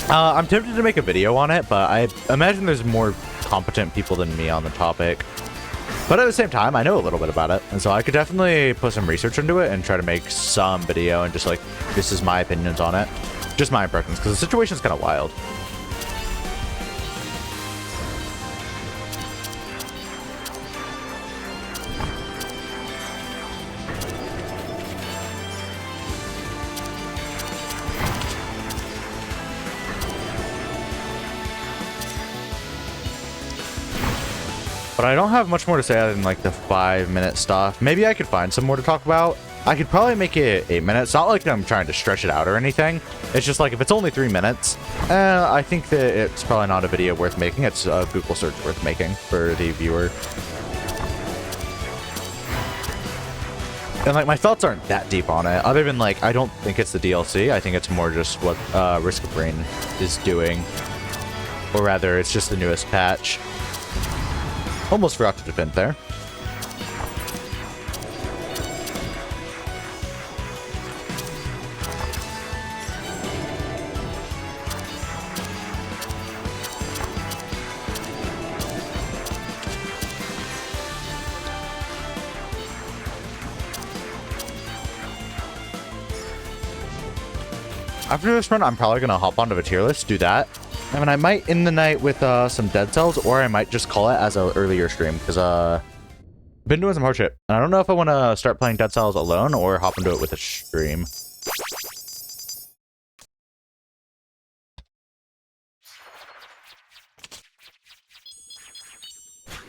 S1: I'm tempted to make a video on it, but I imagine there's more competent people than me on the topic. But at the same time, I know a little bit about it, and so I could definitely put some research into it and try to make some video and just like, this is my opinions on it. Just my impressions, because the situation's kind of wild. But I don't have much more to say other than like the 5-minute stuff. Maybe I could find some more to talk about. I could probably make it 8 minutes. It's not like I'm trying to stretch it out or anything. It's just like if it's only 3 minutes, I think that it's probably not a video worth making. It's a Google search worth making for the viewer. And like my thoughts aren't that deep on it, other than like I don't think it's the DLC. I think it's more just what Risk of Rain is doing, or rather, it's just the newest patch. Almost forgot to defend there. After this run, I'm probably going to hop onto a tier list, do that. I mean, I might end the night with some Dead Cells, or I might just call it as an earlier stream, because I've been doing some hardship. And I don't know if I want to start playing Dead Cells alone or hop into it with a stream.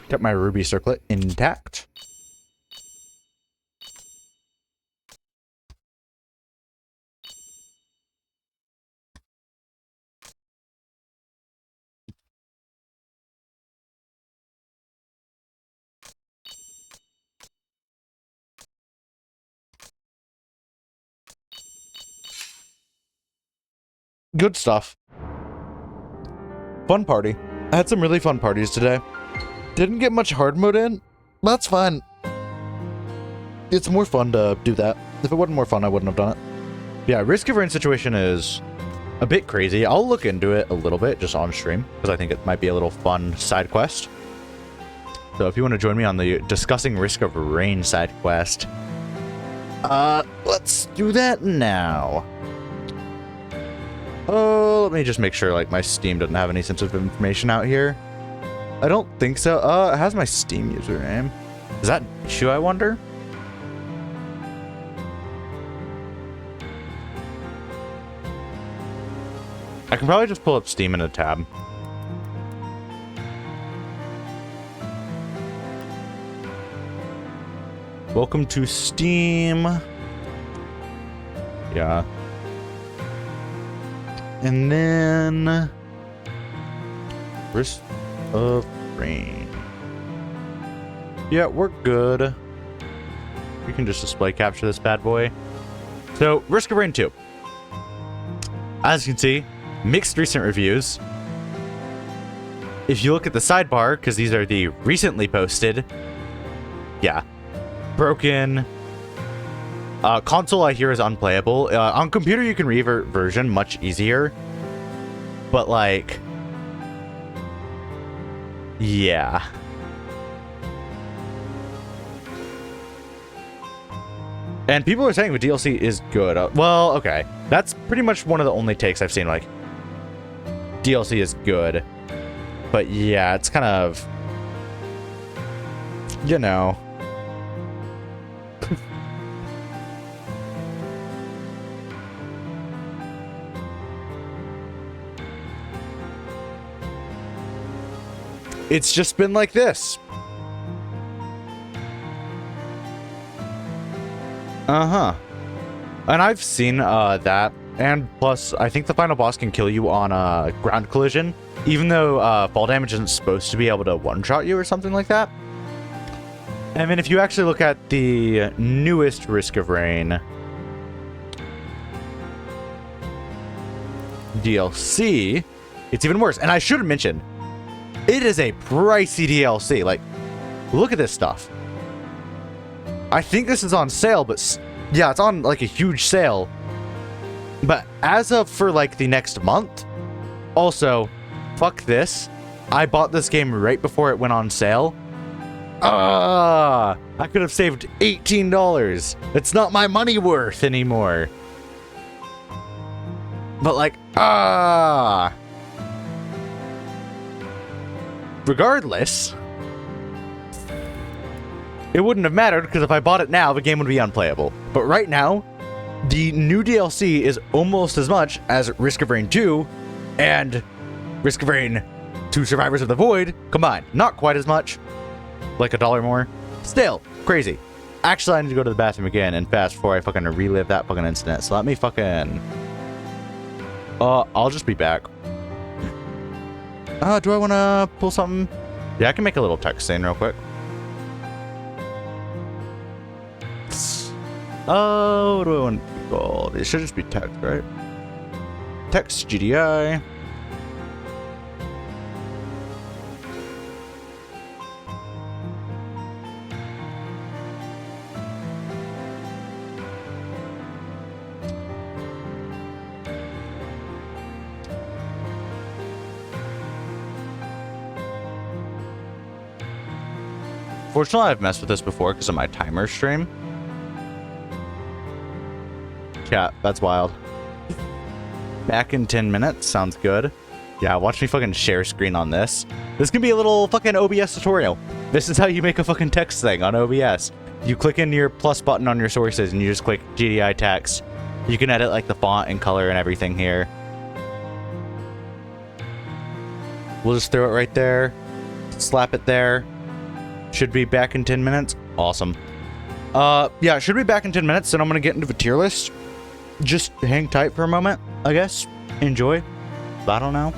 S1: Kept my Ruby Circlet intact. Good stuff. Fun party. I had some really fun parties today. Didn't get much hard mode in. That's fine. It's more fun to do that. If it wasn't more fun, I wouldn't have done it. Yeah, Risk of Rain situation is a bit crazy. I'll look into it a little bit just on stream, because I think it might be a little fun side quest. So if you want to join me on the discussing Risk of Rain side quest, let's do that now. Oh, let me just make sure, like, my Steam doesn't have any sensitive information out here. I don't think so. It has my Steam username. Is that an issue, I wonder?
S2: I can probably just pull up Steam in a tab. Welcome to Steam. Yeah. And then Risk of Rain. Yeah, we're good. We can just display capture this bad boy. So, Risk of Rain 2. As you can see, mixed recent reviews. If you look at the sidebar, because these are the recently posted, yeah, broken. Console, I hear, is unplayable. On computer, you can revert version much easier. But, like, yeah. And people are saying the DLC is good. Well, okay. That's pretty much one of the only takes I've seen, like, DLC is good. But yeah, it's kind of, you know. It's just been like this. Uh-huh. And I've seen that. And plus, I think the final boss can kill you on ground collision. Even though fall damage isn't supposed to be able to one-shot you or something like that. I mean, if you actually look at the newest Risk of Rain DLC, it's even worse. And I should have mentioned, it is a pricey DLC. Like, look at this stuff. I think this is on sale, but yeah, it's on like a huge sale. But as of for like the next month, also, fuck this. I bought this game right before it went on sale. I could have saved $18. It's not my money worth anymore. But like, regardless, it wouldn't have mattered because if I bought it now, the game would be unplayable. But right now, the new DLC is almost as much as Risk of Rain 2 and Risk of Rain 2 Survivors of the Void combined. Not quite as much, like $1 more. Still, crazy. Actually, I need to go to the bathroom again and fast before I fucking relive that fucking incident. So let me fucking... I'll just be back. Do I want to pull something? Yeah, I can make a little text scene real quick. Oh, what do I want to be called? It should just be text, right? Text GDI. Fortunately, I've messed with this before because of my timer stream. Yeah, that's wild. Back in 10 minutes. Sounds good. Yeah, watch me fucking share screen on this. This can be a little fucking OBS tutorial. This is how you make a fucking text thing on OBS. You click into your plus button on your sources and you just click GDI text. You can edit like the font and color and everything here. We'll just throw it right there. Slap it there. Should be back in 10 minutes. Awesome. Yeah, should be back in 10 minutes, and I'm gonna get into the tier list. Just hang tight for a moment, I guess. Enjoy. I don't know.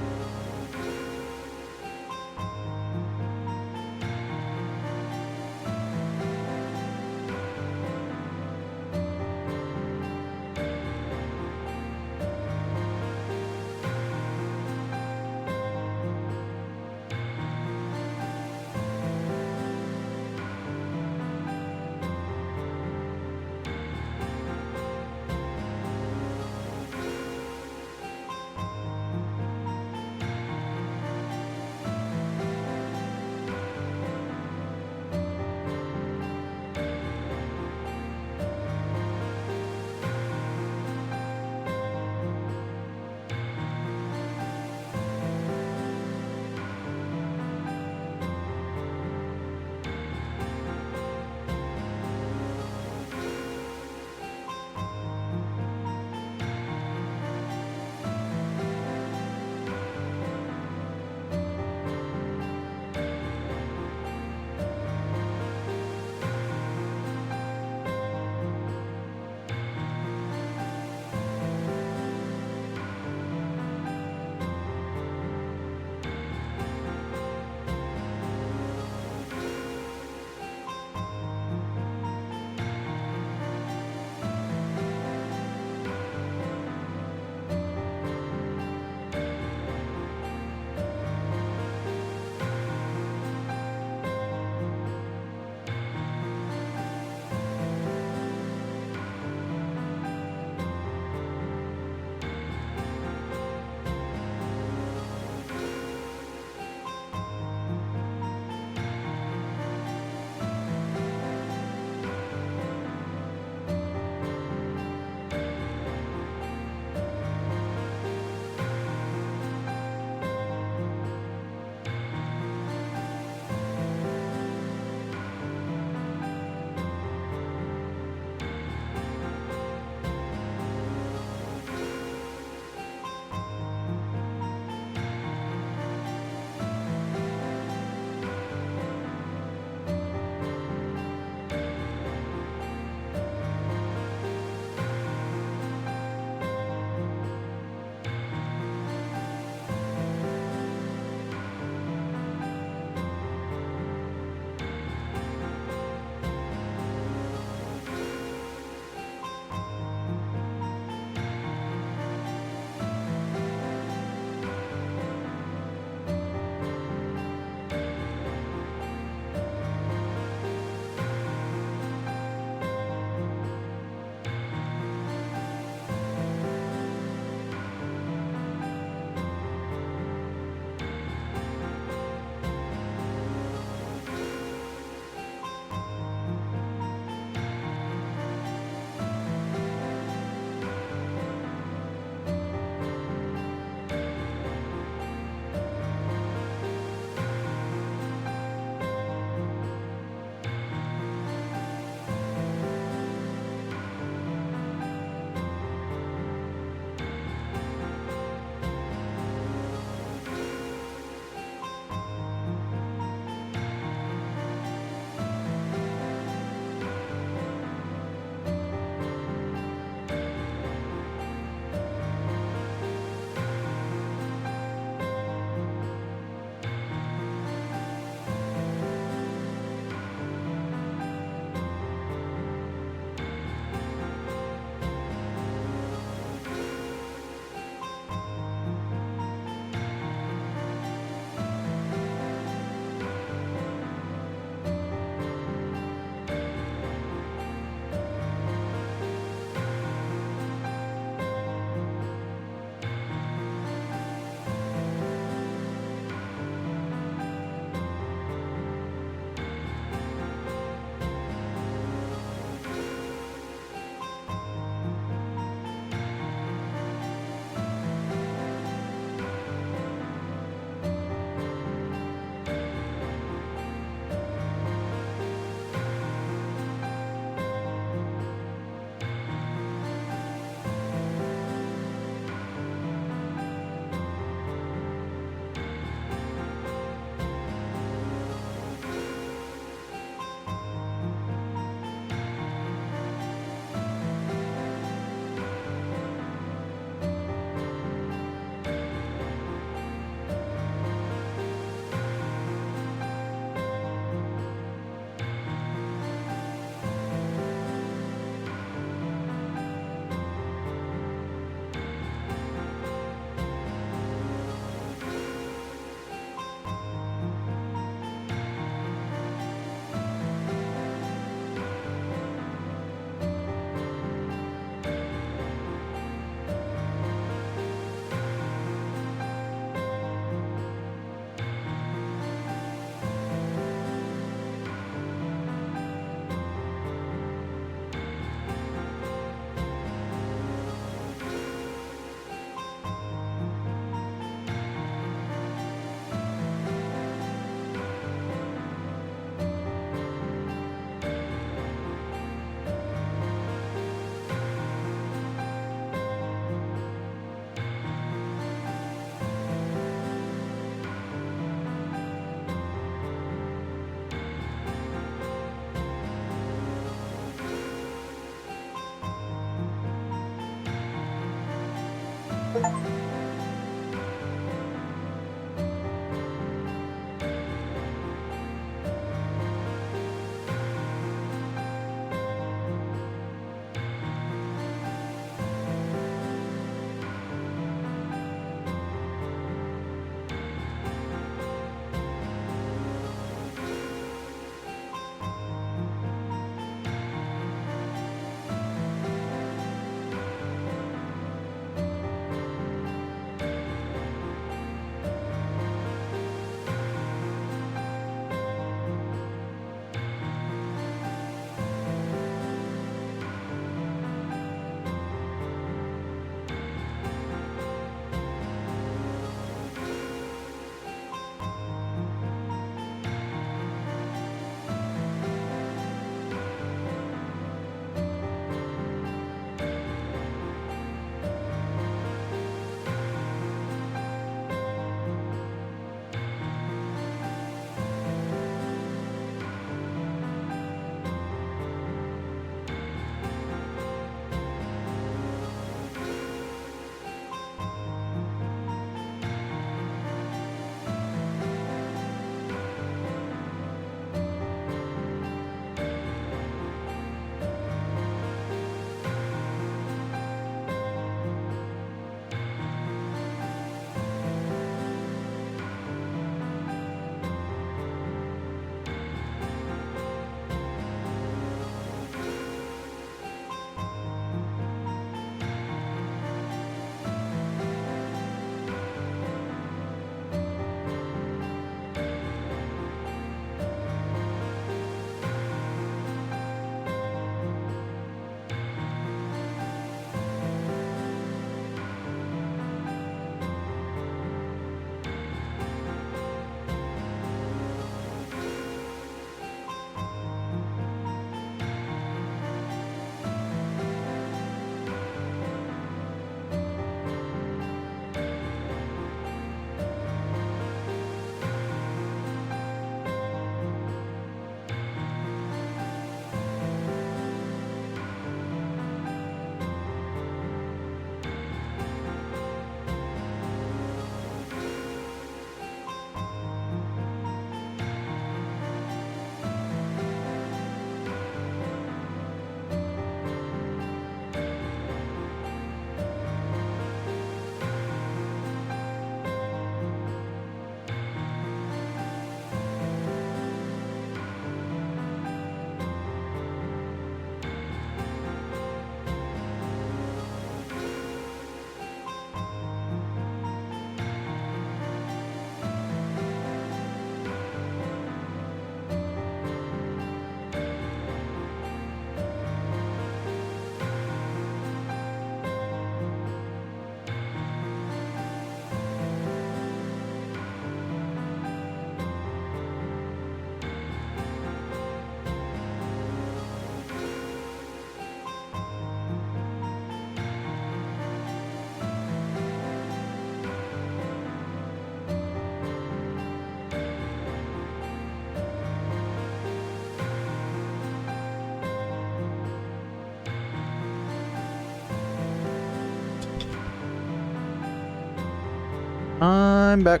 S1: I'm back.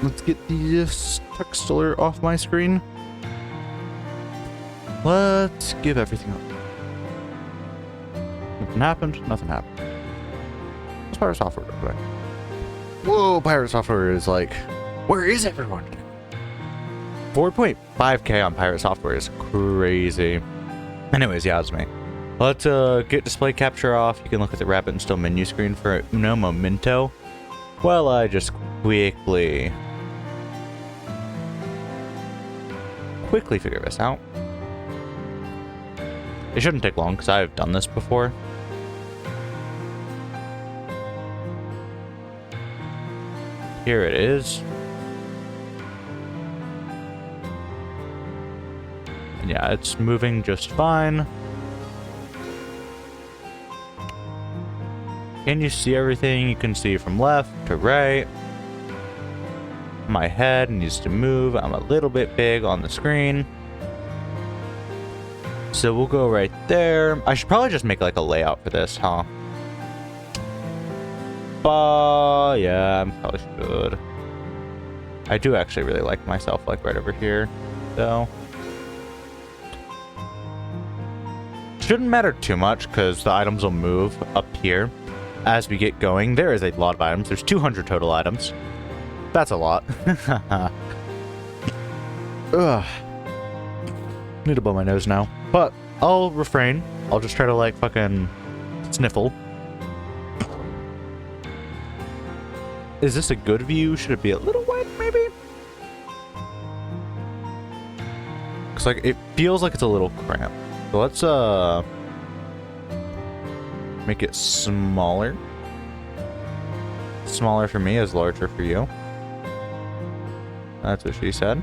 S1: Let's get this texturer off my screen. Let's give everything up. Nothing happened. Nothing happened. What's Pirate Software doing today? Whoa, Pirate Software is like, where is everyone? 4.5k on Pirate Software is crazy. Anyways, yeah, it's me. Let's get display capture off. You can look at the rapid and still menu screen for uno momento. Well, I just quickly figure this out. It shouldn't take long because I've done this before. Here it is. And yeah, it's moving just fine. Can you see everything? You can see from left to right. My head needs to move. I'm a little bit big on the screen. So we'll go right there. I should probably just make like a layout for this, huh? But yeah, I probably should. I do actually really like myself like right over here, though. Shouldn't matter too much because the items will move up here as we get going. There is a lot of items. There's 200 total items. That's a lot. Ugh. Need to blow my nose now. But I'll refrain. I'll just try to like fucking sniffle. Is this a good view? Should it be a little wide, maybe? Cause like it feels like it's a little cramped. So let's make it smaller. Smaller for me is larger for you. That's what she said.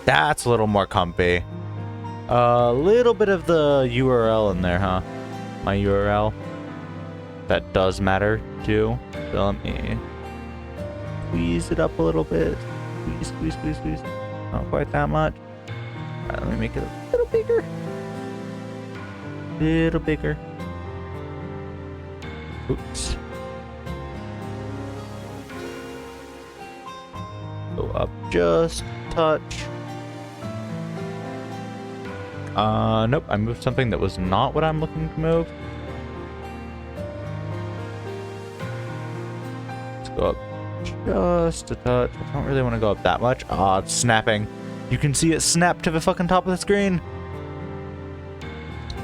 S1: That's a little more comfy. A little bit of the URL in there, huh? My URL. That does matter too. So let me squeeze it up a little bit. Squeeze, squeeze, squeeze, squeeze. Not quite that much. Alright, let me make it a little bigger. Little bigger. Oops. Go up just a touch. Nope, I moved something that was not what I'm looking to move. Let's go up just a touch. I don't really want to go up that much. Ah, it's snapping. You can see it snap to the fucking top of the screen.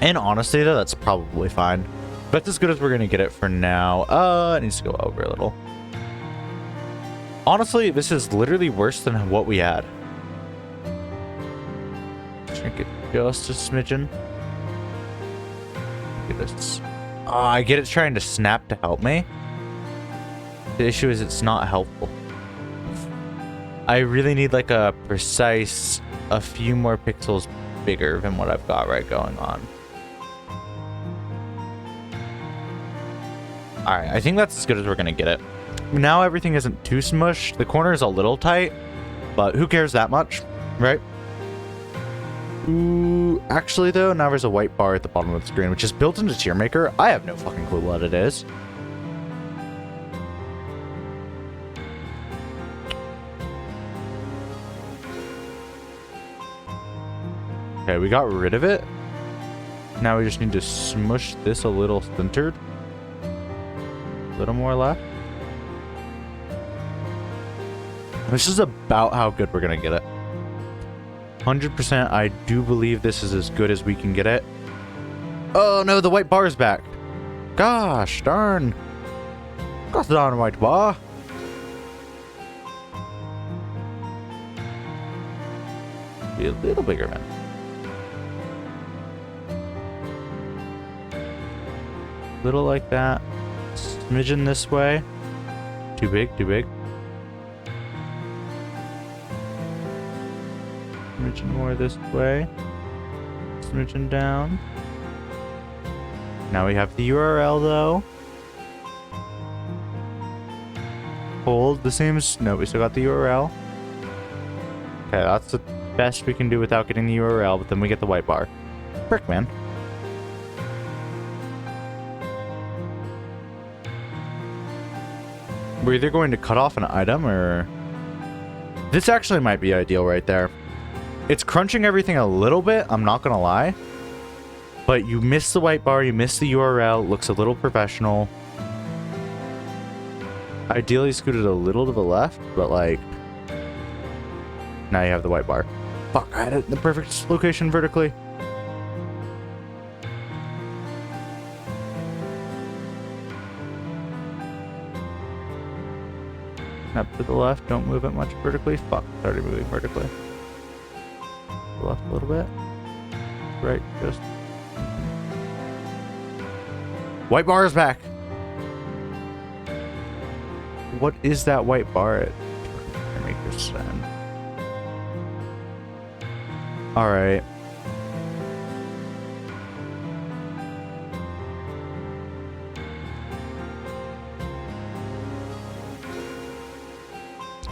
S1: And honestly, though, that's probably fine. That's as good as we're gonna get it for now. It needs to go over a little. Honestly, this is literally worse than what we had. Shrink it just a smidgen. Look at this. Oh, I get it's trying to snap to help me. The issue is it's not helpful. I really need like a precise, a few more pixels bigger than what I've got right going on. Alright, I think that's as good as we're gonna get it. Now everything isn't too smushed. The corner is a little tight, but who cares that much, right? Ooh, actually though, now there's a white bar at the bottom of the screen, which is built into Tier Maker. I have no fucking clue what it is. Okay, we got rid of it. Now we just need to smush this a little centered. A little more left. This is about how good we're gonna get it. 100%, I do believe this is as good as we can get it. Oh no, the white bar is back. Gosh darn. Gosh darn white bar. Be a little bigger, man. Little like that. Smidgen this way. Too big, too big. Smidgen more this way. Smidgen down. Now we have the URL though. Hold the same as, no, we still got the URL.
S2: Okay, that's the best we can do without getting the URL, but then we get the white bar. Frick, man. We're either going to cut off an item or... This actually might be ideal right there. It's crunching everything a little bit, I'm not gonna lie. But you miss the white bar, you miss the URL, it looks a little professional. Ideally scooted a little to the left, but like... Now you have the white bar. Fuck, I had it in the perfect location vertically. Up to the left, don't move it much vertically. Fuck, it's already moving vertically. To the left a little bit. Right, just... White bar is back! What is that white bar at? Make this send. Alright.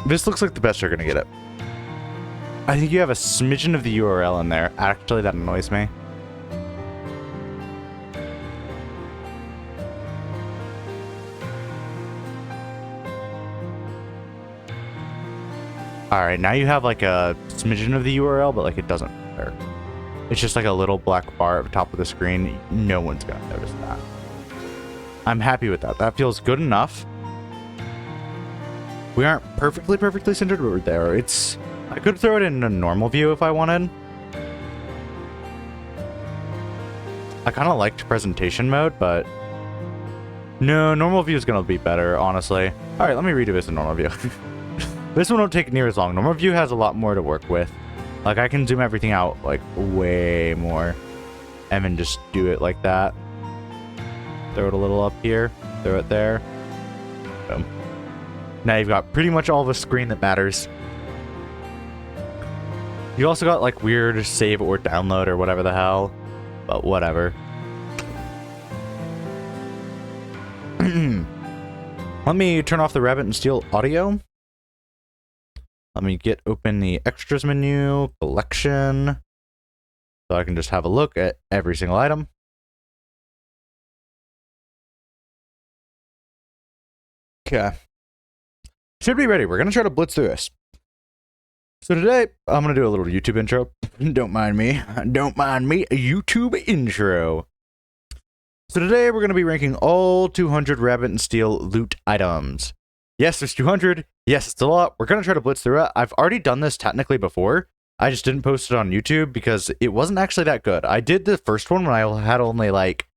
S2: This looks like the best you're gonna get it. I think you have a smidgen of the URL in there. Actually, that annoys me. Alright, now you have like a smidgen of the URL, but like it doesn't matter. It's just like a little black bar at the top of the screen. No one's gonna notice that. I'm happy with that. That feels good enough. We aren't perfectly centered, but we're there. It's... I could throw it in a normal view if I wanted. I kind of liked presentation mode, but... No, normal view is going to be better, honestly. Alright, let me redo this in normal view. This one won't take near as long. Normal view has a lot more to work with. Like, I can zoom everything out, like, way more. And then just do it like that. Throw it a little up here. Throw it there. Boom. Now you've got pretty much all the screen that matters. You also got like weird save or download or whatever the hell. But whatever. Let me turn off the Rabbit and Steel audio. Let me get open the extras menu, collection. So I can just have a look at every single item. Okay. Should be ready. We're going to try to blitz through this. So today, I'm going to do a little YouTube intro. Don't mind me. Don't mind me. A YouTube intro. So today, we're going to be ranking all 200 Rabbit and Steel loot items. Yes, there's 200. Yes, it's a lot. We're going to try to blitz through it. I've already done this technically before. I just didn't post it on YouTube because it wasn't actually that good. I did the first one when I had only like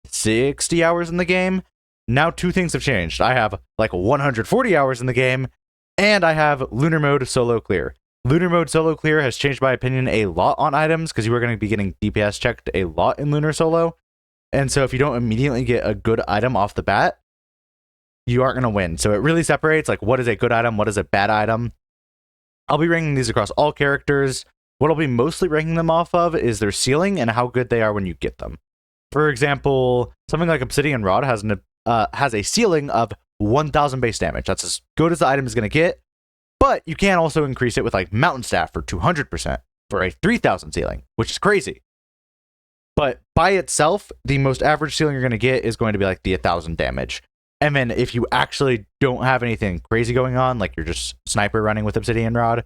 S2: 60 hours in the game. Now two things have changed. I have like 140 hours in the game, and I have Lunar Mode Solo Clear. Lunar Mode Solo Clear has changed my opinion a lot on items, because you are going to be getting DPS checked a lot in Lunar Solo. And so if you don't immediately get a good item off the bat, you aren't going to win. So it really separates like what is a good item, what is a bad item. I'll be ranking these across all characters. What I'll be mostly ranking them off of is their ceiling and how good they are when you get them. For example, something like Obsidian Rod has a ceiling of 1,000 base damage. That's as good as the item is going to get, but you can also increase it with like Mountain Staff for 200% for a 3,000 ceiling, which is crazy. But by itself, the most average ceiling you're going to get is going to be like the 1,000 damage. And then if you actually don't have anything crazy going on, like you're just sniper running with Obsidian Rod,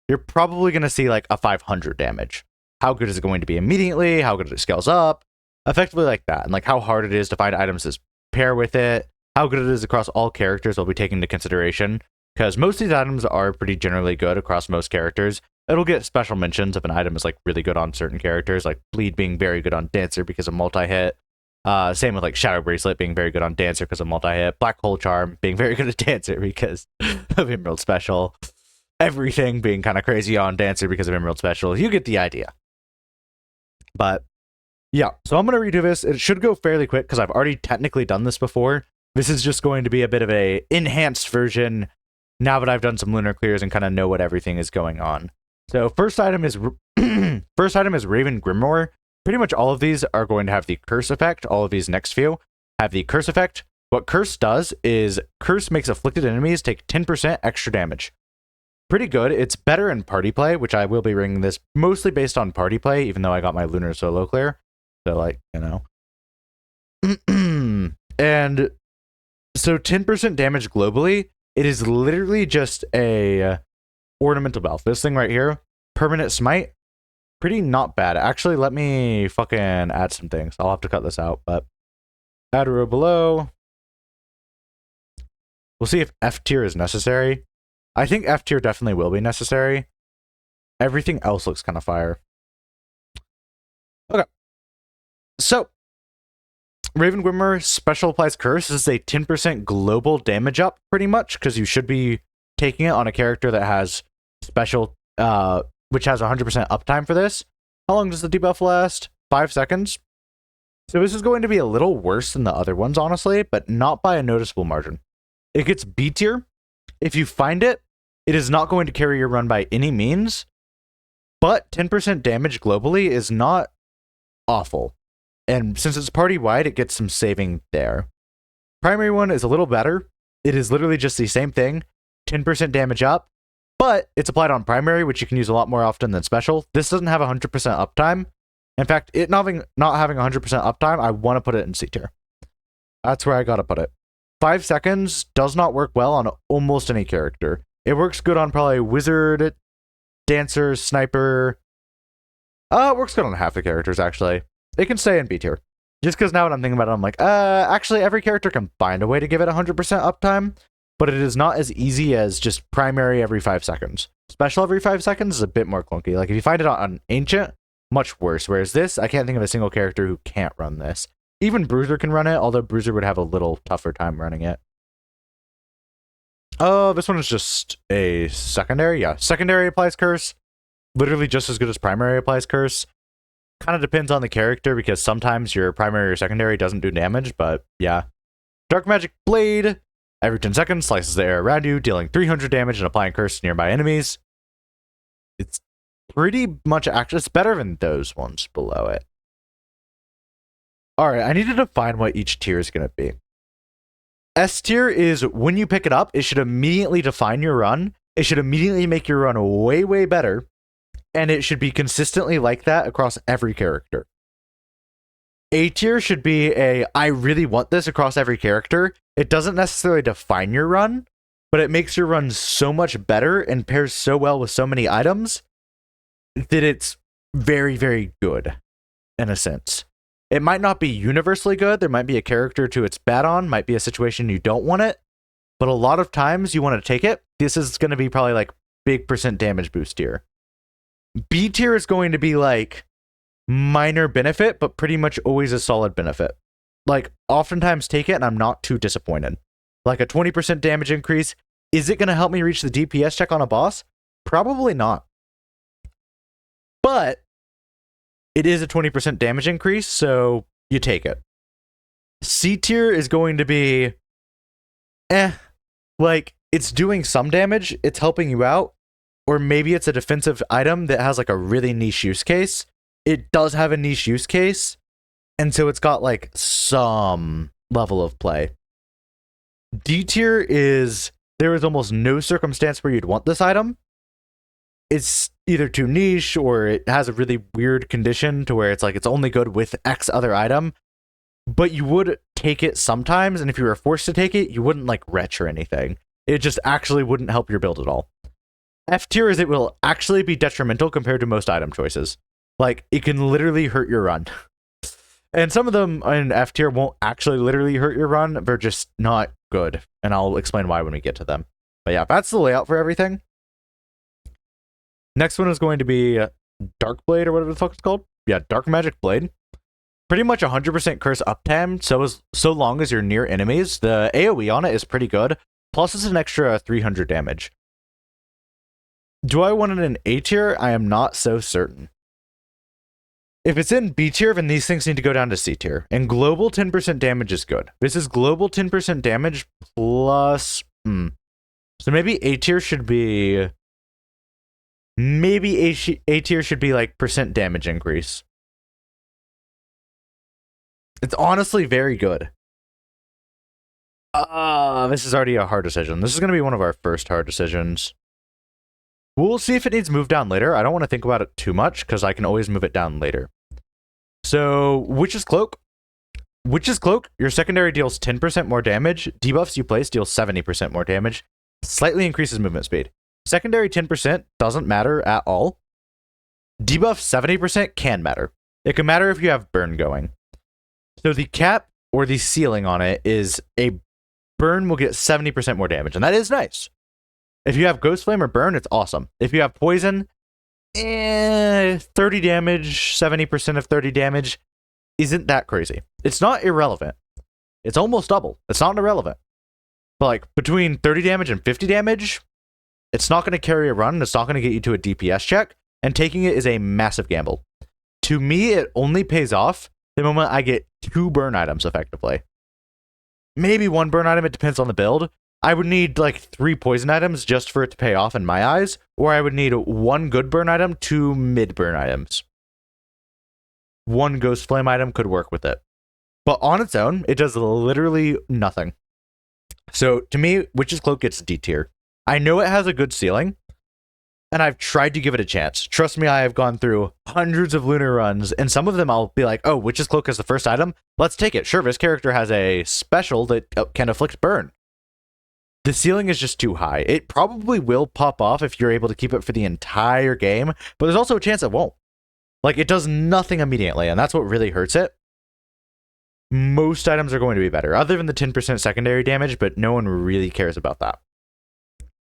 S2: you're probably going to see like a 500 damage. How good is it going to be immediately? How good it scales up? Effectively like that. And like how hard it is to find items that pair with it, how good it is across all characters will be taken into consideration, because most of these items are pretty generally good across most characters. It'll get special mentions if an item is like really good on certain characters, like Bleed being very good on Dancer because of multi-hit. Same with like Shadow Bracelet being very good on Dancer because of multi-hit. Black Hole Charm being very good at Dancer because of Emerald Special. Everything being kind of crazy on Dancer because of Emerald Special. You get the idea. But yeah, so I'm going to redo this. It should go fairly quick because I've already technically done this before. This is just going to be a bit of a enhanced version now that I've done some lunar clears and kind of know what everything is going on. So first item is Raven Grimoire. Pretty much all of these are going to have the curse effect. All of these next few have the curse effect. What curse does is curse makes afflicted enemies take 10% extra damage. pretty good. It's better in party play, which I will be ringing this mostly based on party play, even though I got my Lunar Solo clear. So, like, you know. And so 10% damage globally, it is literally just a ornamental belt. This thing right here, permanent smite, pretty not bad. Actually, let me fucking add some things. I'll have to cut this out, but add a row below. We'll see if F tier is necessary. I think F tier definitely will be necessary. Everything else looks kind of fire. Okay. So, Raven Grimmer Special Applies Curse is a 10% global damage up, pretty much, because you should be taking it on a character that has special, which has 100% uptime for this. How long does the debuff last? 5 seconds. So this is going to be a little worse than the other ones, honestly, but not by a noticeable margin. It gets B tier. If you find it, it is not going to carry your run by any means, but 10% damage globally is not awful. And since it's party-wide, it gets some saving there. Primary one is a little better. It is literally just the same thing, 10% damage up, but it's applied on primary, which you can use a lot more often than special. This doesn't have 100% uptime. In fact, it not having 100% uptime, I want to put it in C tier. That's where I gotta put it. 5 seconds does not work well on almost any character. It works good on probably Wizard, Dancer, Sniper. It works good on half the characters, actually. It can stay in B tier. Just because now when I'm thinking about it, I'm like, actually, every character can find a way to give it 100% uptime, but it is not as easy as just primary every 5 seconds. Special every 5 seconds is a bit more clunky. Like, if you find it on Ancient, much worse. Whereas this, I can't think of a single character who can't run this. Even Bruiser can run it, although Bruiser would have a little tougher time running it. Oh, this one is just a secondary? Yeah, secondary applies curse. Literally just as good as primary applies curse. Kind of depends on the character, because sometimes your primary or secondary doesn't do damage, but yeah. Dark Magic Blade. Every 10 seconds, slices the air around you, dealing 300 damage and applying curse to nearby enemies. It's pretty much actually, it's better than those ones below it. Alright, I need to define what each tier is going to be. S tier is when you pick it up, it should immediately define your run. It should immediately make your run way, way better. And it should be consistently like that across every character. A tier should be I really want this across every character. It doesn't necessarily define your run, but it makes your run so much better and pairs so well with so many items that it's very, very good, in a sense. It might not be universally good. There might be a character to it's bad on, might be a situation you don't want it, but a lot of times you want to take it. This is going to be probably like big % damage boost tier. B tier is going to be like minor benefit, but pretty much always a solid benefit. Like, oftentimes take it and I'm not too disappointed. Like a 20% damage increase. Is it going to help me reach the DPS check on a boss? Probably not. But it is a 20% damage increase, so you take it. C tier is going to be like, it's doing some damage, it's helping you out, or maybe it's a defensive item that has like a really niche use case. It does have a niche use case, and so it's got like some level of play. D tier is there is almost no circumstance where you'd want this item. It's either too niche or it has a really weird condition to where it's like it's only good with X other item, but you would take it sometimes, and if you were forced to take it, you wouldn't like retch or anything. It just actually wouldn't help your build at all. F tier is it will actually be detrimental compared to most item choices. Like, it can literally hurt your run. And some of them in F tier won't actually literally hurt your run, they're just not good. And I'll explain why when we get to them. But yeah, that's the layout for everything. Next one is going to be Dark Blade, or whatever the fuck it's called. Yeah, Dark Magic Blade. Pretty much 100% curse uptime, so long as you're near enemies. The AoE on it is pretty good. Plus, it's an extra 300 damage. Do I want it in A tier? I am not so certain. If it's in B tier, then these things need to go down to C tier. And global 10% damage is good. This is global 10% damage plus... So maybe A tier should be... Maybe A tier should be like % damage increase. It's honestly very good. This is already a hard decision. This is going to be one of our first hard decisions. We'll see if it needs moved down later. I don't want to think about it too much because I can always move it down later. So, Witch's Cloak. Witch's Cloak, your secondary deals 10% more damage. Debuffs you place deal 70% more damage. Slightly increases movement speed. Secondary 10% doesn't matter at all. Debuff 70% can matter. It can matter if you have burn going. So the cap or the ceiling on it is a burn will get 70% more damage, and that is nice. If you have Ghost Flame or burn, it's awesome. If you have poison, 30 damage, 70% of 30 damage isn't that crazy. It's not irrelevant. It's almost double. It's not irrelevant. But like between 30 damage and 50 damage, it's not going to carry a run. It's not going to get you to a DPS check. And taking it is a massive gamble. To me, it only pays off the moment I get 2 burn items effectively. Maybe 1 burn item, it depends on the build. I would need like 3 poison items just for it to pay off in my eyes, or I would need 1 good burn item, 2 mid burn items. 1 Ghost Flame item could work with it. But on its own, it does literally nothing. So to me, Witch's Cloak gets D tier. I know it has a good ceiling, and I've tried to give it a chance. Trust me, I have gone through hundreds of lunar runs, and some of them I'll be like, oh, Witch's Cloak is the first item. Let's take it. Sure, this character has a special that can afflict burn. The ceiling is just too high. It probably will pop off if you're able to keep it for the entire game, but there's also a chance it won't. Like, it does nothing immediately, and that's what really hurts it. Most items are going to be better, other than the 10% secondary damage, but no one really cares about that.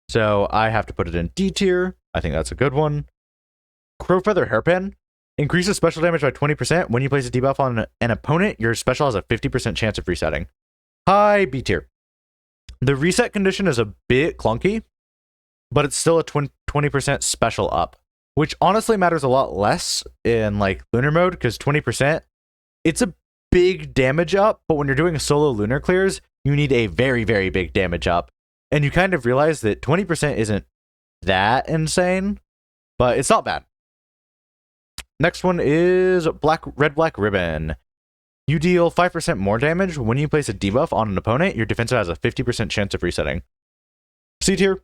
S2: So I have to put it in D tier. I think that's a good one. Crowfeather Hairpin increases special damage by 20%. When you place a debuff on an opponent, your special has a 50% chance of resetting. High B tier. The reset condition is a bit clunky, but it's still a 20% special up, which honestly matters a lot less in like lunar mode, because 20%, it's a big damage up, but when you're doing solo lunar clears, you need a very, very big damage up. And you kind of realize that 20% isn't that insane, but it's not bad. Next one is Red Black Ribbon. You deal 5% more damage when you place a debuff on an opponent. Your defensive has a 50% chance of resetting. C tier.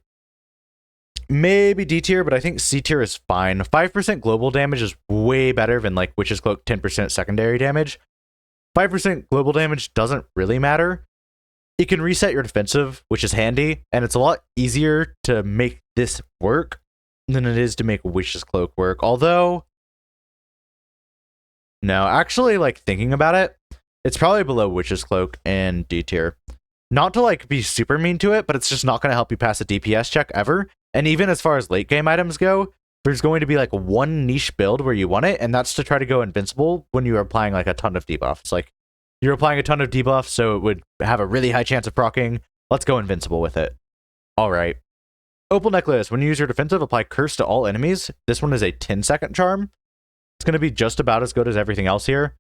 S2: Maybe D tier, but I think C tier is fine. 5% global damage is way better than like Witch's Cloak 10% secondary damage. 5% global damage doesn't really matter. It can reset your defensive, which is handy, and it's a lot easier to make this work than it is to make Witch's Cloak work. Although, no, actually, like thinking about it, it's probably below Witch's Cloak and D tier. Not to like be super mean to it, but it's just not going to help you pass a DPS check ever. And even as far as late game items go, there's going to be like one niche build where you want it, and that's to try to go invincible when you are applying like a ton of debuffs. Like, you're applying a ton of debuffs, so it would have a really high chance of proccing. Let's go invincible with it. All right. Opal Necklace. When you use your defensive, apply Curse to all enemies. This one is a 10-second charm. It's going to be just about as good as everything else here.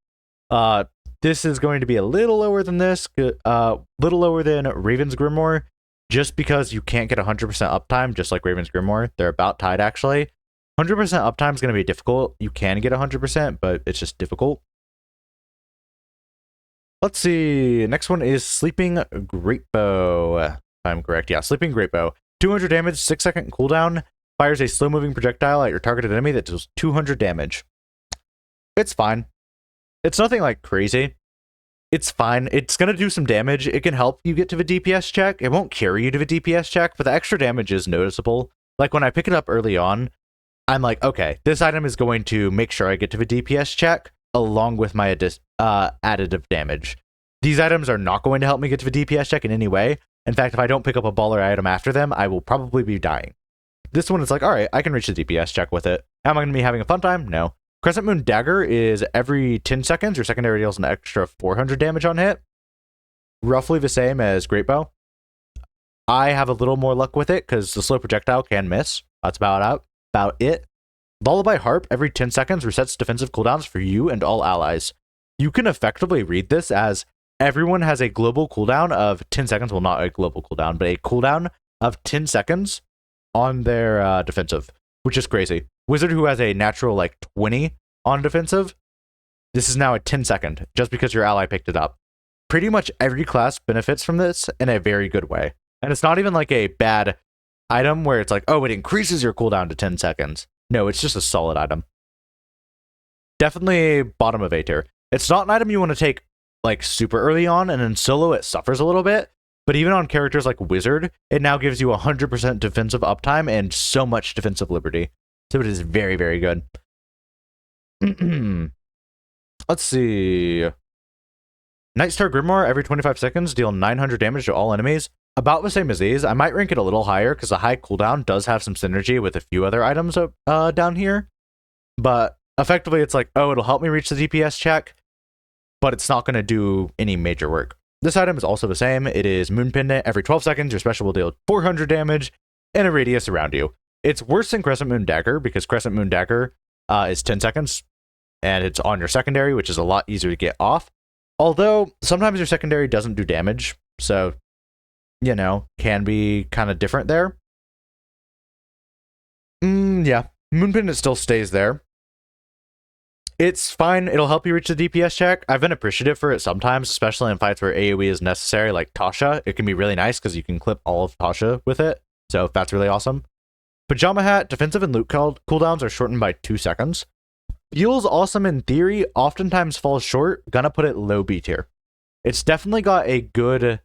S2: This is going to be a little lower than this, little lower than Raven's Grimoire, just because you can't get 100% uptime, just like Raven's Grimoire. They're about tied, actually. 100% uptime is going to be difficult. You can get 100%, but it's just difficult. Let's see. Next one is Sleeping Greatbow. If I'm correct. Yeah, Sleeping Greatbow. 200 damage, 6-second cooldown. Fires a slow-moving projectile at your targeted enemy that does 200 damage. It's fine. It's nothing like crazy. It's fine. It's going to do some damage. It can help you get to the DPS check. It won't carry you to the DPS check, but the extra damage is noticeable. Like when I pick it up early on, I'm like, okay, this item is going to make sure I get to the DPS check along with my additive damage. These items are not going to help me get to the DPS check in any way. In fact, if I don't pick up a baller item after them, I will probably be dying. This one is like, all right, I can reach the DPS check with it. Am I going to be having a fun time? No. Crescent Moon Dagger is every 10 seconds, your secondary deals an extra 400 damage on hit. Roughly the same as Great Bow. I have a little more luck with it because the slow projectile can miss. That's about it. Lullaby Harp, every 10 seconds, resets defensive cooldowns for you and all allies. You can effectively read this as everyone has a global cooldown of 10 seconds. Well, not a global cooldown, but a cooldown of 10 seconds on their defensive, which is crazy. Wizard who has a natural like 20 on defensive, this is now a 10-second just because your ally picked it up. Pretty much every class benefits from this in a very good way. And it's not even like a bad item where it's like, oh, it increases your cooldown to 10 seconds. No, it's just a solid item. Definitely bottom of A tier. It's not an item you want to take like super early on, and in solo it suffers a little bit. But even on characters like Wizard, it now gives you 100% defensive uptime and so much defensive liberty. So it is very, very good. Let's see. Nightstar Grimoire, every 25 seconds, deal 900 damage to all enemies. About the same as these. I might rank it a little higher because the high cooldown does have some synergy with a few other items down here. But effectively, it's like, oh, it'll help me reach the DPS check, but it's not going to do any major work. This item is also the same. It is Moon Pendant. Every 12 seconds, your special will deal 400 damage in a radius around you. It's worse than Crescent Moon Dagger because Crescent Moon Dagger is 10 seconds, and it's on your secondary, which is a lot easier to get off. Although, sometimes your secondary doesn't do damage, so, you know, can be kind of different there. Yeah, Moon Pendant still stays there. It's fine. It'll help you reach the DPS check. I've been appreciative for it sometimes, especially in fights where AoE is necessary, like Tasha. It can be really nice because you can clip all of Tasha with it, so that's really awesome. Pajama Hat, defensive and loot cooldowns are shortened by 2 seconds. Feels awesome in theory, oftentimes falls short. Gonna put it low B tier. It's definitely got a good...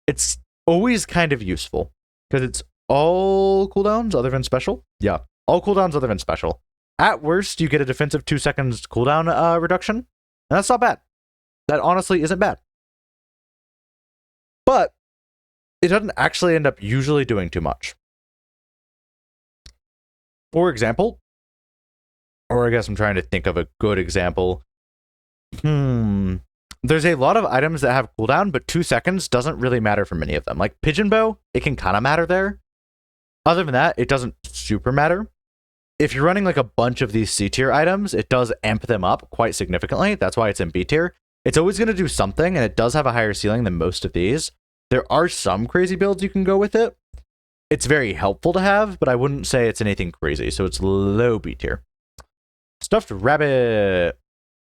S2: It's always kind of useful, because it's all cooldowns other than special. Yeah, all cooldowns other than special. At worst, you get a defensive 2 seconds cooldown reduction, and that's not bad. That honestly isn't bad. But it doesn't actually end up usually doing too much. For example, or I guess I'm trying to think of a good example. There's a lot of items that have cooldown, but 2 seconds doesn't really matter for many of them. Like Pigeon Bow, it can kind of matter there. Other than that, it doesn't super matter. If you're running like a bunch of these C tier items, it does amp them up quite significantly. That's why it's in B tier. It's always going to do something, and it does have a higher ceiling than most of these. There are some crazy builds you can go with it. It's very helpful to have, but I wouldn't say it's anything crazy, so it's low B tier. Stuffed Rabbit.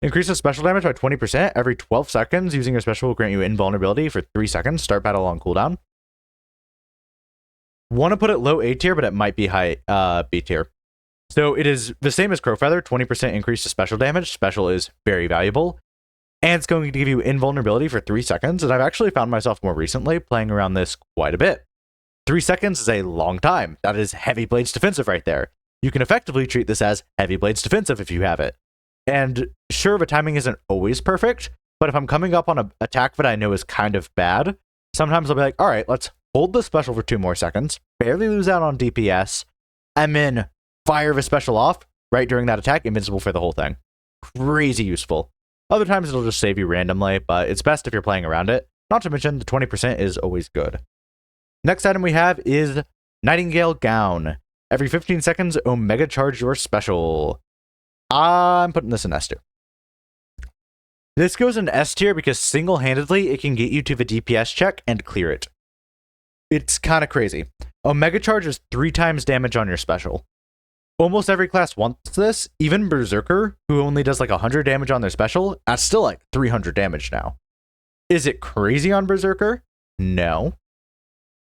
S2: Increases special damage by 20% every 12 seconds. Using your special will grant you invulnerability for 3 seconds. Start battle on cooldown. Want to put it low A tier, but it might be high B tier. So it is the same as Crowfeather, 20% increase to special damage. Special is very valuable. And it's going to give you invulnerability for 3 seconds. And I've actually found myself more recently playing around this quite a bit. 3 seconds is a long time. That is Heavy Blades defensive right there. You can effectively treat this as Heavy Blades defensive if you have it. And sure, the timing isn't always perfect, but if I'm coming up on an attack that I know is kind of bad, sometimes I'll be like, all right, let's hold the special for 2 more seconds, barely lose out on DPS, and then fire the special off right during that attack, invincible for the whole thing. Crazy useful. Other times it'll just save you randomly, but it's best if you're playing around it. Not to mention, the 20% is always good. Next item we have is Nightingale Gown. Every 15 seconds, Omega Charge your special. I'm putting this in S tier. This goes in S tier because single-handedly it can get you to the DPS check and clear it. It's kind of crazy. Omega Charge is 3 times damage on your special. Almost every class wants this. Even Berserker, who only does like 100 damage on their special, that's still like 300 damage now. Is it crazy on Berserker? No.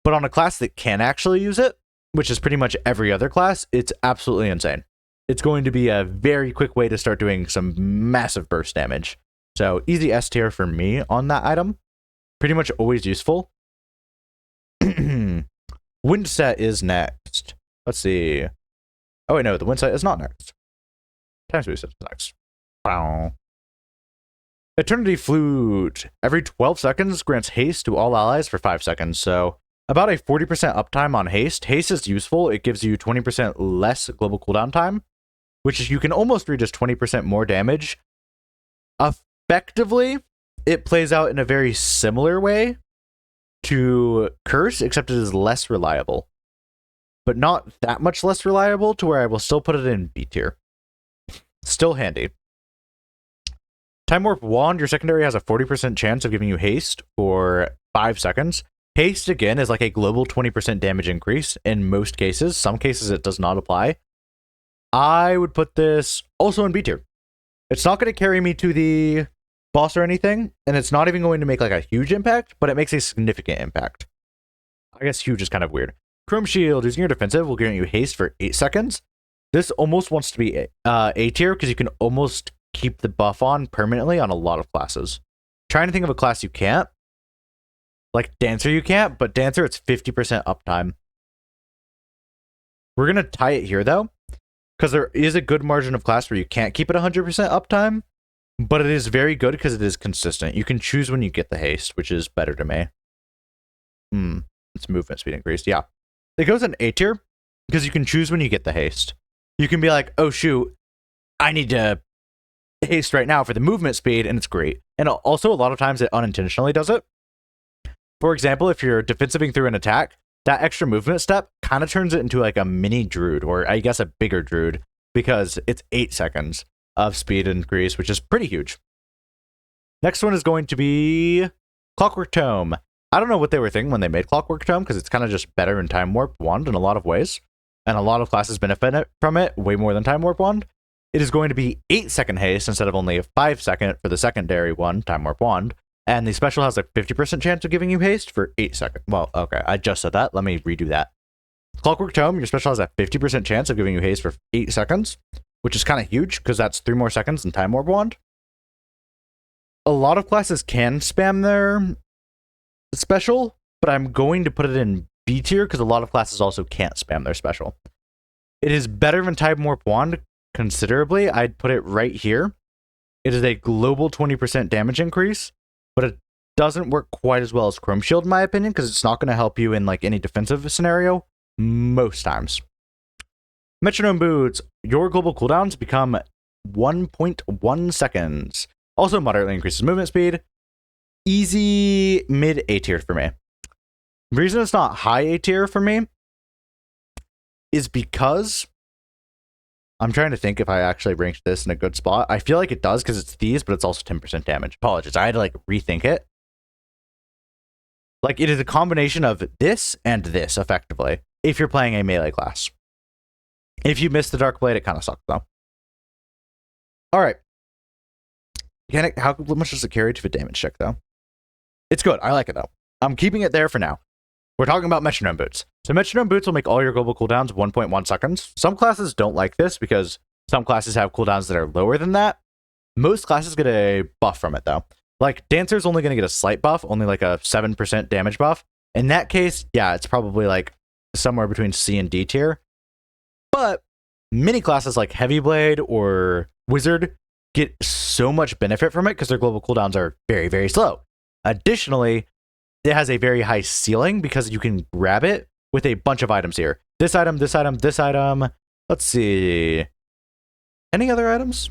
S2: But on a class that can actually use it, which is pretty much every other class, it's absolutely insane. It's going to be a very quick way to start doing some massive burst damage. So easy S tier for me on that item. Pretty much always useful. Windset is next. Let's see. Oh wait, no, the Windset is not next. Times Boost is next. Wow. Eternity Flute. Every 12 seconds grants haste to all allies for 5 seconds. So about a 40% uptime on haste. Haste is useful. It gives you 20% less global cooldown time, which you can almost read as 20% more damage. Effectively, it plays out in a very similar way to Curse, except it is less reliable. But not that much less reliable to where I will still put it in B tier. Still handy. Time Warp Wand, your secondary has a 40% chance of giving you haste for 5 seconds. Haste, again, is like a global 20% damage increase in most cases. Some cases it does not apply. I would put this also in B tier. It's not going to carry me to the boss or anything, and it's not even going to make like a huge impact, but it makes a significant impact. I guess huge is kind of weird. Chrome Shield, using your defensive will grant you haste for 8 seconds. This almost wants to be A tier because you can almost keep the buff on permanently on a lot of classes. Trying to think of a class you can't. Like Dancer you can't, but Dancer it's 50% uptime. We're going to tie it here though, because there is a good margin of class where you can't keep it 100% uptime, but it is very good because it is consistent. You can choose when you get the haste, which is better to me. It's movement speed increased. Yeah. It goes in A tier because you can choose when you get the haste. You can be like, oh shoot, I need to haste right now for the movement speed, and it's great. And also a lot of times it unintentionally does it. For example, if you're defensiving through an attack, that extra movement step kind of turns it into like a mini druid, or I guess a bigger druid, because it's 8 seconds of speed increase, which is pretty huge. Next one is going to be Clockwork Tome. I don't know what they were thinking when they made Clockwork Tome, because it's kind of just better in Time Warp Wand in a lot of ways, and a lot of classes benefit from it way more than Time Warp Wand. It is going to be 8-second haste instead of only a 5-second for the secondary one, Time Warp Wand. And the special has a 50% chance of giving you haste for 8 seconds. Well, okay, I just said that. Let me redo that. Clockwork Tome, your special has a 50% chance of giving you haste for 8 seconds, which is kind of huge because that's 3 more seconds than Time Warp Wand. A lot of classes can spam their special, but I'm going to put it in B tier because a lot of classes also can't spam their special. It is better than Time Warp Wand considerably. I'd put it right here. It is a global 20% damage increase, but it doesn't work quite as well as Chrome Shield, in my opinion, because it's not going to help you in like any defensive scenario most times. Metronome Boots, your global cooldowns become 1.1 seconds. Also moderately increases movement speed. Easy mid A tier for me. The reason it's not high A tier for me is because I'm trying to think if I actually ranked this in a good spot. I feel like it does because it's these, but it's also 10% damage. Apologies. I had to like rethink it. Like it is a combination of this and this effectively if you're playing a melee class. If you miss the Dark Blade, it kind of sucks though. All right. How much does it carry to the damage check though? It's good. I like it though. I'm keeping it there for now. We're talking about Metronome Boots. So Metronome Boots will make all your global cooldowns 1.1 seconds. Some classes don't like this because some classes have cooldowns that are lower than that. Most classes get a buff from it though. Like Dancer's only going to get a slight buff, only like a 7% damage buff. In that case, yeah, it's probably like somewhere between C and D tier. But many classes like Heavy Blade or Wizard get so much benefit from it because their global cooldowns are very, very slow. Additionally, it has a very high ceiling because you can grab it with a bunch of items here. This item, this item, this item. Let's see. Any other items?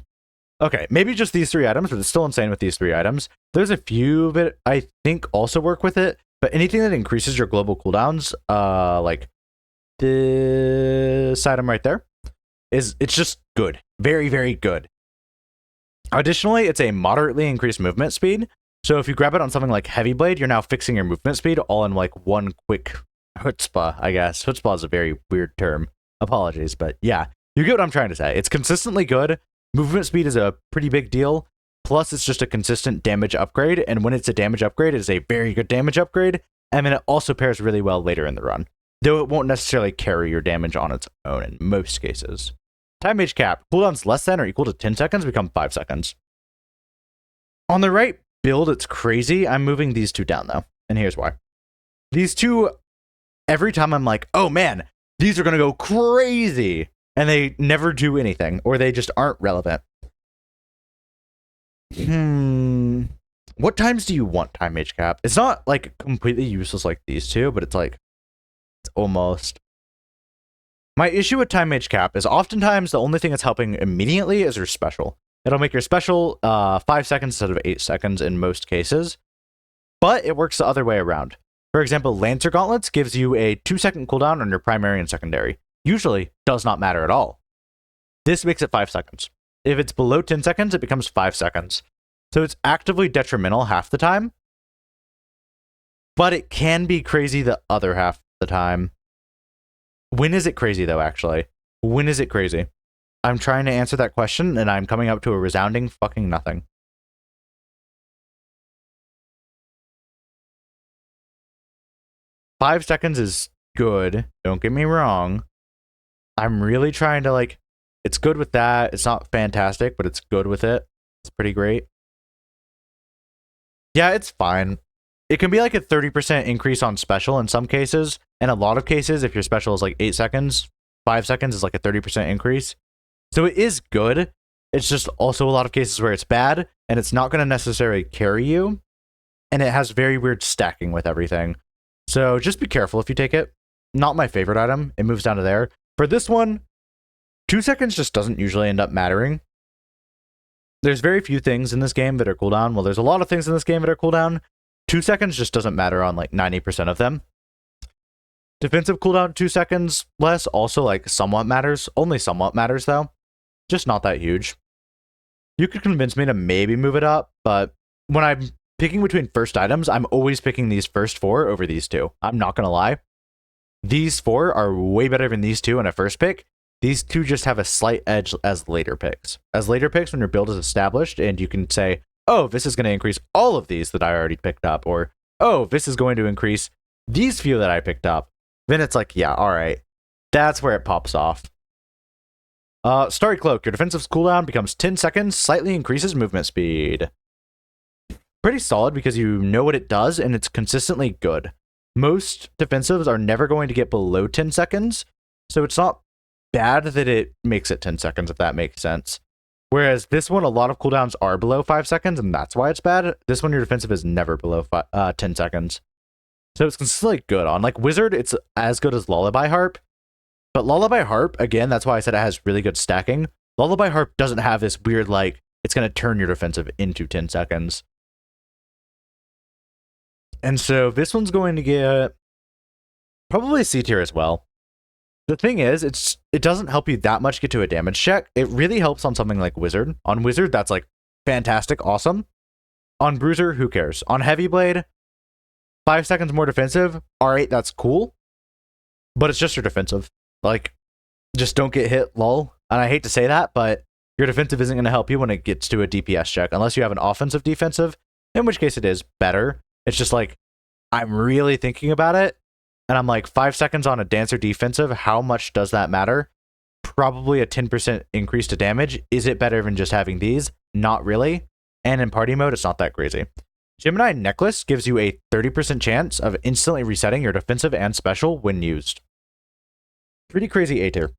S2: Okay, maybe just these 3 items, but it's still insane with these 3 items. There's a few that I think also work with it, but anything that increases your global cooldowns, like this item right there, it's just good. Very, very good. Additionally, it's a moderately increased movement speed. So if you grab it on something like Heavy Blade, you're now fixing your movement speed all in like one quick chutzpah, I guess. Chutzpah is a very weird term. Apologies, but yeah, you get what I'm trying to say. It's consistently good. Movement speed is a pretty big deal. Plus, it's just a consistent damage upgrade. And when it's a damage upgrade, it is a very good damage upgrade. And then it also pairs really well later in the run, though it won't necessarily carry your damage on its own in most cases. Time Mage Cap. Cooldowns less than or equal to 10 seconds become 5 seconds. On the right build, it's crazy. I'm moving these 2 down though, and here's why. These 2, every time I'm like, oh man, these are gonna go crazy, and they never do anything, or they just aren't relevant. What times do you want Time Mage Cap? It's not like completely useless like these 2, but it's like, it's almost. My issue with Time Mage Cap is oftentimes the only thing that's helping immediately is your special. It'll make your special 5 seconds instead of 8 seconds in most cases, but it works the other way around. For example, Lancer Gauntlets gives you a 2-second cooldown on your primary and secondary. Usually does not matter at all. This makes it 5 seconds. If it's below 10 seconds, it becomes 5 seconds. So it's actively detrimental half the time, but it can be crazy the other half of the time. When is it crazy though, actually? When is it crazy? I'm trying to answer that question, and I'm coming up to a resounding fucking nothing.
S1: 5 seconds is good. Don't get me wrong. I'm really trying to like, it's good with that. It's not fantastic, but it's good with it. It's pretty great. Yeah, it's fine. It can be like a 30% increase on special in some cases. In a lot of cases, if your special is like 8 seconds, 5 seconds is like a 30% increase. So it is good. It's just also a lot of cases where it's bad, and it's not going to necessarily carry you. And it has very weird stacking with everything. So just be careful if you take it. Not my favorite item. It moves down to there. For this one, 2 seconds just doesn't usually end up mattering. There's very few things in this game that are cooldown. Well, there's a lot of things in this game that are cooldown. 2 seconds just doesn't matter on like 90% of them. Defensive cooldown 2 seconds less also like somewhat matters. Only somewhat matters though. Just not that huge. You could convince me to maybe move it up, but when I'm picking between first items, I'm always picking these first 4 over these 2. I'm not going to lie. These 4 are way better than these 2 in a first pick. These 2 just have a slight edge as later picks. As later picks, when your build is established and you can say, oh, this is going to increase all of these that I already picked up, or, oh, this is going to increase these few that I picked up, then it's like, yeah, all right. That's where it pops off. Starry Cloak. Your defensive cooldown becomes 10 seconds, slightly increases movement speed. Pretty solid because you know what it does and it's consistently good. Most defensives are never going to get below 10 seconds, so it's not bad that it makes it 10 seconds, if that makes sense. Whereas this one, a lot of cooldowns are below 5 seconds, and that's why it's bad. This one, your defensive is never below 10 seconds. So it's consistently good. On like Wizard, it's as good as Lullaby Harp. But Lullaby Harp, again, that's why I said it has really good stacking. Lullaby Harp doesn't have this weird, like, it's going to turn your defensive into 10 seconds. And so this one's going to get probably C tier as well. The thing is, it doesn't help you that much get to a damage check. It really helps on something like Wizard. On Wizard, that's like fantastic, awesome. On Bruiser, who cares? On Heavy Blade, 5 seconds more defensive. All right, that's cool. But it's just your defensive. Like, just don't get hit, lol. And I hate to say that, but your defensive isn't going to help you when it gets to a DPS check, unless you have an offensive defensive, in which case it is better. It's just like, I'm really thinking about it. And I'm like, 5 seconds on a Dancer defensive, how much does that matter? Probably a 10% increase to damage. Is it better than just having these? Not really. And in party mode, it's not that crazy. Gemini Necklace gives you a 30% chance of instantly resetting your defensive and special when used. Pretty crazy A tier.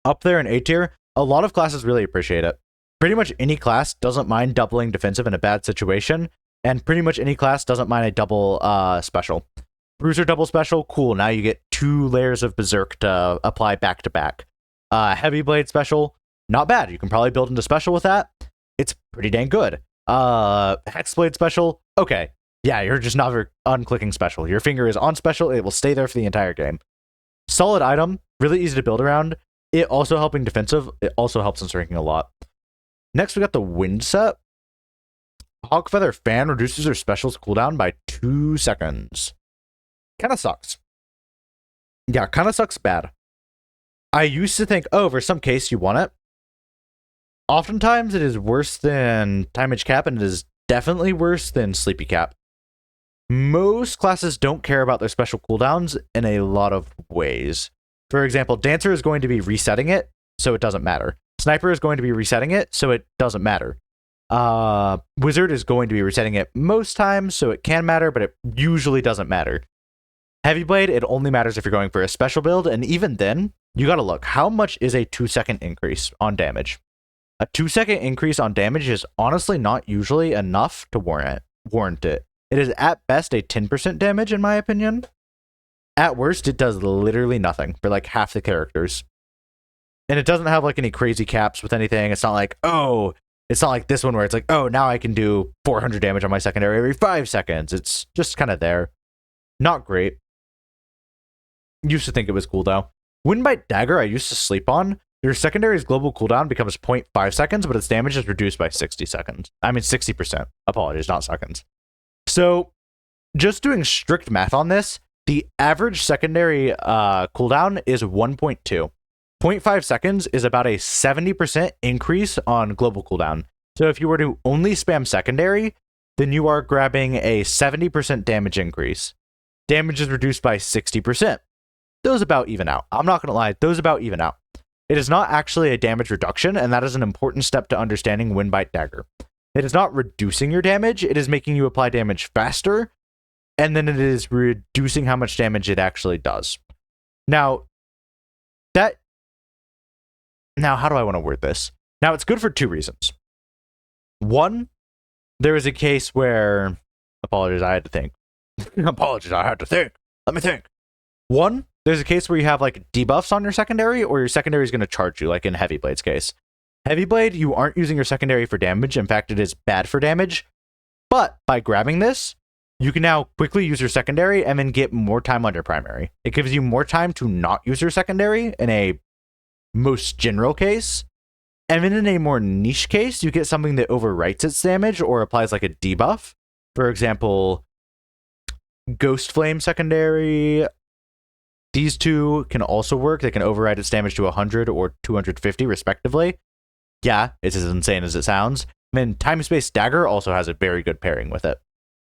S1: Up there in A tier, a lot of classes really appreciate it. Pretty much any class doesn't mind doubling defensive in a bad situation, and pretty much any class doesn't mind a double special. Bruiser double special, cool. Now you get 2 layers of Berserk to apply back to back. Heavy Blade special, not bad. You can probably build into special with that. It's pretty dang good. Hexblade special, okay. Yeah, you're just not unclicking special. Your finger is on special, it will stay there for the entire game. Solid item, really easy to build around. It also helping defensive, it also helps in ranking a lot. Next, we got the Wind set. Hawkfeather Fan reduces their specials cooldown by 2 seconds. Kind of sucks. Yeah, kind of sucks bad. I used to think, oh, for some case you want it. Oftentimes it is worse than Time Age Cap, and it is definitely worse than Sleepy Cap. Most classes don't care about their special cooldowns in a lot of ways. For example, Dancer is going to be resetting it, so it doesn't matter. Sniper is going to be resetting it, so it doesn't matter. Wizard is going to be resetting it most times, so it can matter, but it usually doesn't matter. Heavy Blade, it only matters if you're going for a special build, and even then, you gotta look, how much is a 2-second increase on damage? A 2-second increase on damage is honestly not usually enough to warrant it. It is at best a 10% damage, in my opinion. At worst, it does literally nothing for like half the characters. And it doesn't have like any crazy caps with anything. It's not like, oh, it's not like this one where it's like, oh, now I can do 400 damage on my secondary every 5 seconds. It's just kind of there. Not great. Used to think it was cool though. Windbite Dagger I used to sleep on. Your secondary's global cooldown becomes 0.5 seconds, but its damage is reduced by 60 seconds. I mean 60%. Apologies, not seconds. So, just doing strict math on this, the average secondary cooldown is 1.2. 0.5 seconds is about a 70% increase on global cooldown. So if you were to only spam secondary, then you are grabbing a 70% damage increase.
S2: damage is reduced by 60%. Those about even out. I'm not going to lie, those about even out. It is not actually a damage reduction, and that is an important step to understanding Wind Bite Dagger. It is not reducing your damage, it is making you apply damage faster, and then it is reducing how much damage it actually does. Now, how do I want to word this? Now, it's good for two reasons. One, there is a case where... Apologies, I had to think. Apologies, I had to think. Let me think. One, there's a case where you have like debuffs on your secondary, or your secondary is going to charge you, like in Heavy Blade's case. Heavy Blade, you aren't using your secondary for damage. In fact, it is bad for damage. But by grabbing this, you can now quickly use your secondary and then get more time on your primary. It gives you more time to not use your secondary in a most general case. And then in a more niche case, you get something that overwrites its damage or applies like a debuff. For example, Ghost Flame secondary. These two can also work. They can override its damage to 100 or 250 respectively. Yeah, it's as insane as it sounds. And then Time Space Dagger also has a very good pairing with it.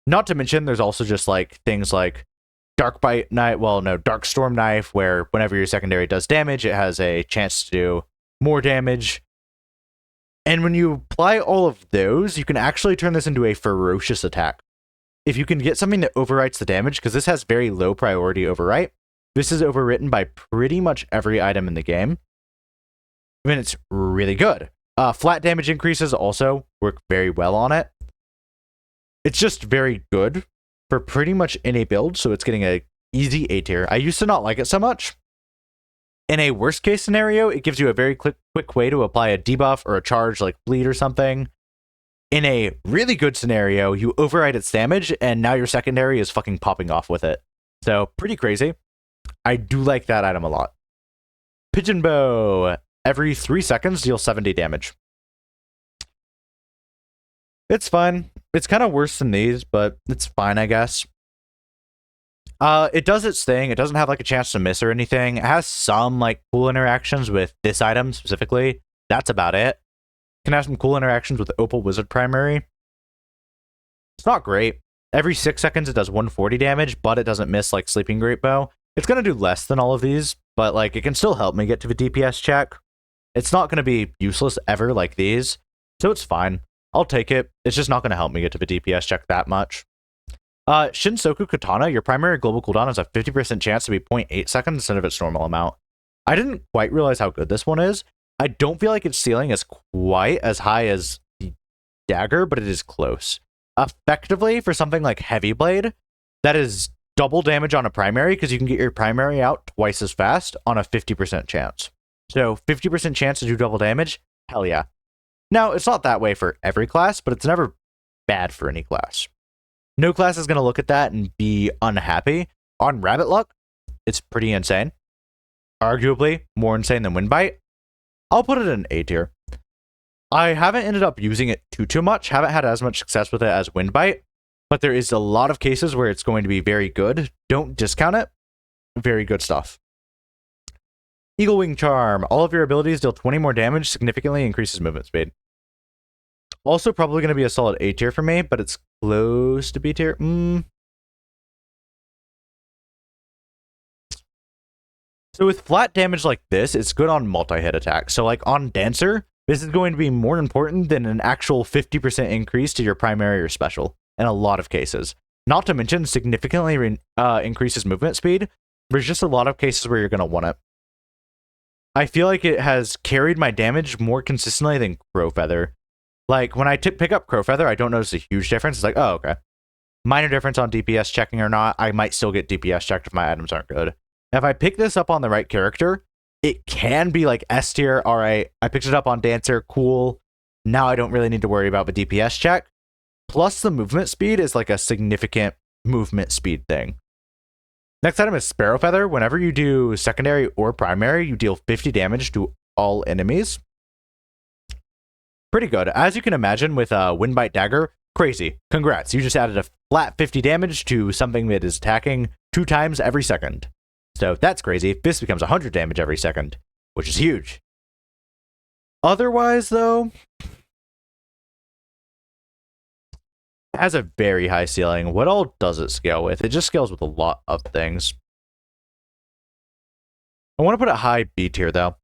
S2: Not to mention, there's also just like things like Dark Storm Knife, where whenever your secondary does damage, it has a chance to do more damage. And when you apply all of those, you can actually turn this into a ferocious attack. If you can get something that overwrites the damage, because this has very low priority overwrite, this is overwritten by pretty much every item in the game. I mean, it's really good. Flat damage increases also work very well on it. It's just very good for pretty much any build, so it's getting a easy A tier. I used to not like it so much. In a worst case scenario, it gives you a very quick way to apply a debuff or a charge like bleed or something. In a really good scenario, you override its damage, and now your secondary is fucking popping off with it. So, pretty crazy. I do like that item a lot. Pigeon Bow. Every 3 seconds, deal 70 damage. It's fine. It's kind of worse than these, but it's fine, I guess. It does its thing. It doesn't have like a chance to miss or anything. It has some like cool interactions with this item specifically. That's about it. Can have some cool interactions with Opal Wizard Primary. It's not great. Every 6 seconds it does 140 damage, but it doesn't miss like Sleeping Great Bow. It's going to do less than all of these, but like it can still help me get to the DPS check. It's not going to be useless ever like these, so it's fine. I'll take it. It's just not going to help me get to the DPS check that much. Shinsoku Katana, your primary global cooldown has a 50% chance to be 0.8 seconds instead of its normal amount. I didn't quite realize how good this one is. I don't feel like its ceiling is quite as high as the dagger, but it is close. Effectively, for something like Heavy Blade, that is double damage on a primary because you can get your primary out twice as fast on a 50% chance. So 50% chance to do double damage? Hell yeah. Now, it's not that way for every class, but it's never bad for any class. No class is going to look at that and be unhappy. On Rabbit Luck, it's pretty insane. Arguably more insane than Windbite. I'll put it in A tier. I haven't ended up using it too much, haven't had as much success with it as Windbite, but there is a lot of cases where it's going to be very good. Don't discount it. Very good stuff. Eagle Wing Charm. All of your abilities deal 20 more damage, significantly increases movement speed. Also probably going to be a solid A tier for me, but it's close to B tier. So with flat damage like this, it's good on multi-hit attacks. So like on Dancer, this is going to be more important than an actual 50% increase to your primary or special in a lot of cases. Not to mention significantly increases movement speed. There's just a lot of cases where you're going to want it. I feel like it has carried my damage more consistently than Crowfeather. Like, when I pick up Crowfeather, I don't notice a huge difference. It's like, oh, okay. Minor difference on DPS checking or not. I might still get DPS checked if my items aren't good. If I pick this up on the right character, it can be like S tier. All right, I picked it up on Dancer. Cool. Now I don't really need to worry about the DPS check. Plus, the movement speed is like a significant movement speed thing. Next item is Sparrow Feather. Whenever you do secondary or primary, you deal 50 damage to all enemies. Pretty good. As you can imagine with Windbite Dagger, crazy. Congrats. You just added a flat 50 damage to something that is attacking 2 times every second. So that's crazy. This becomes 100 damage every second, which is huge. Otherwise, though, It has a very high ceiling. What all does it scale with? It just scales with a lot of things. I want to put it high B tier, though.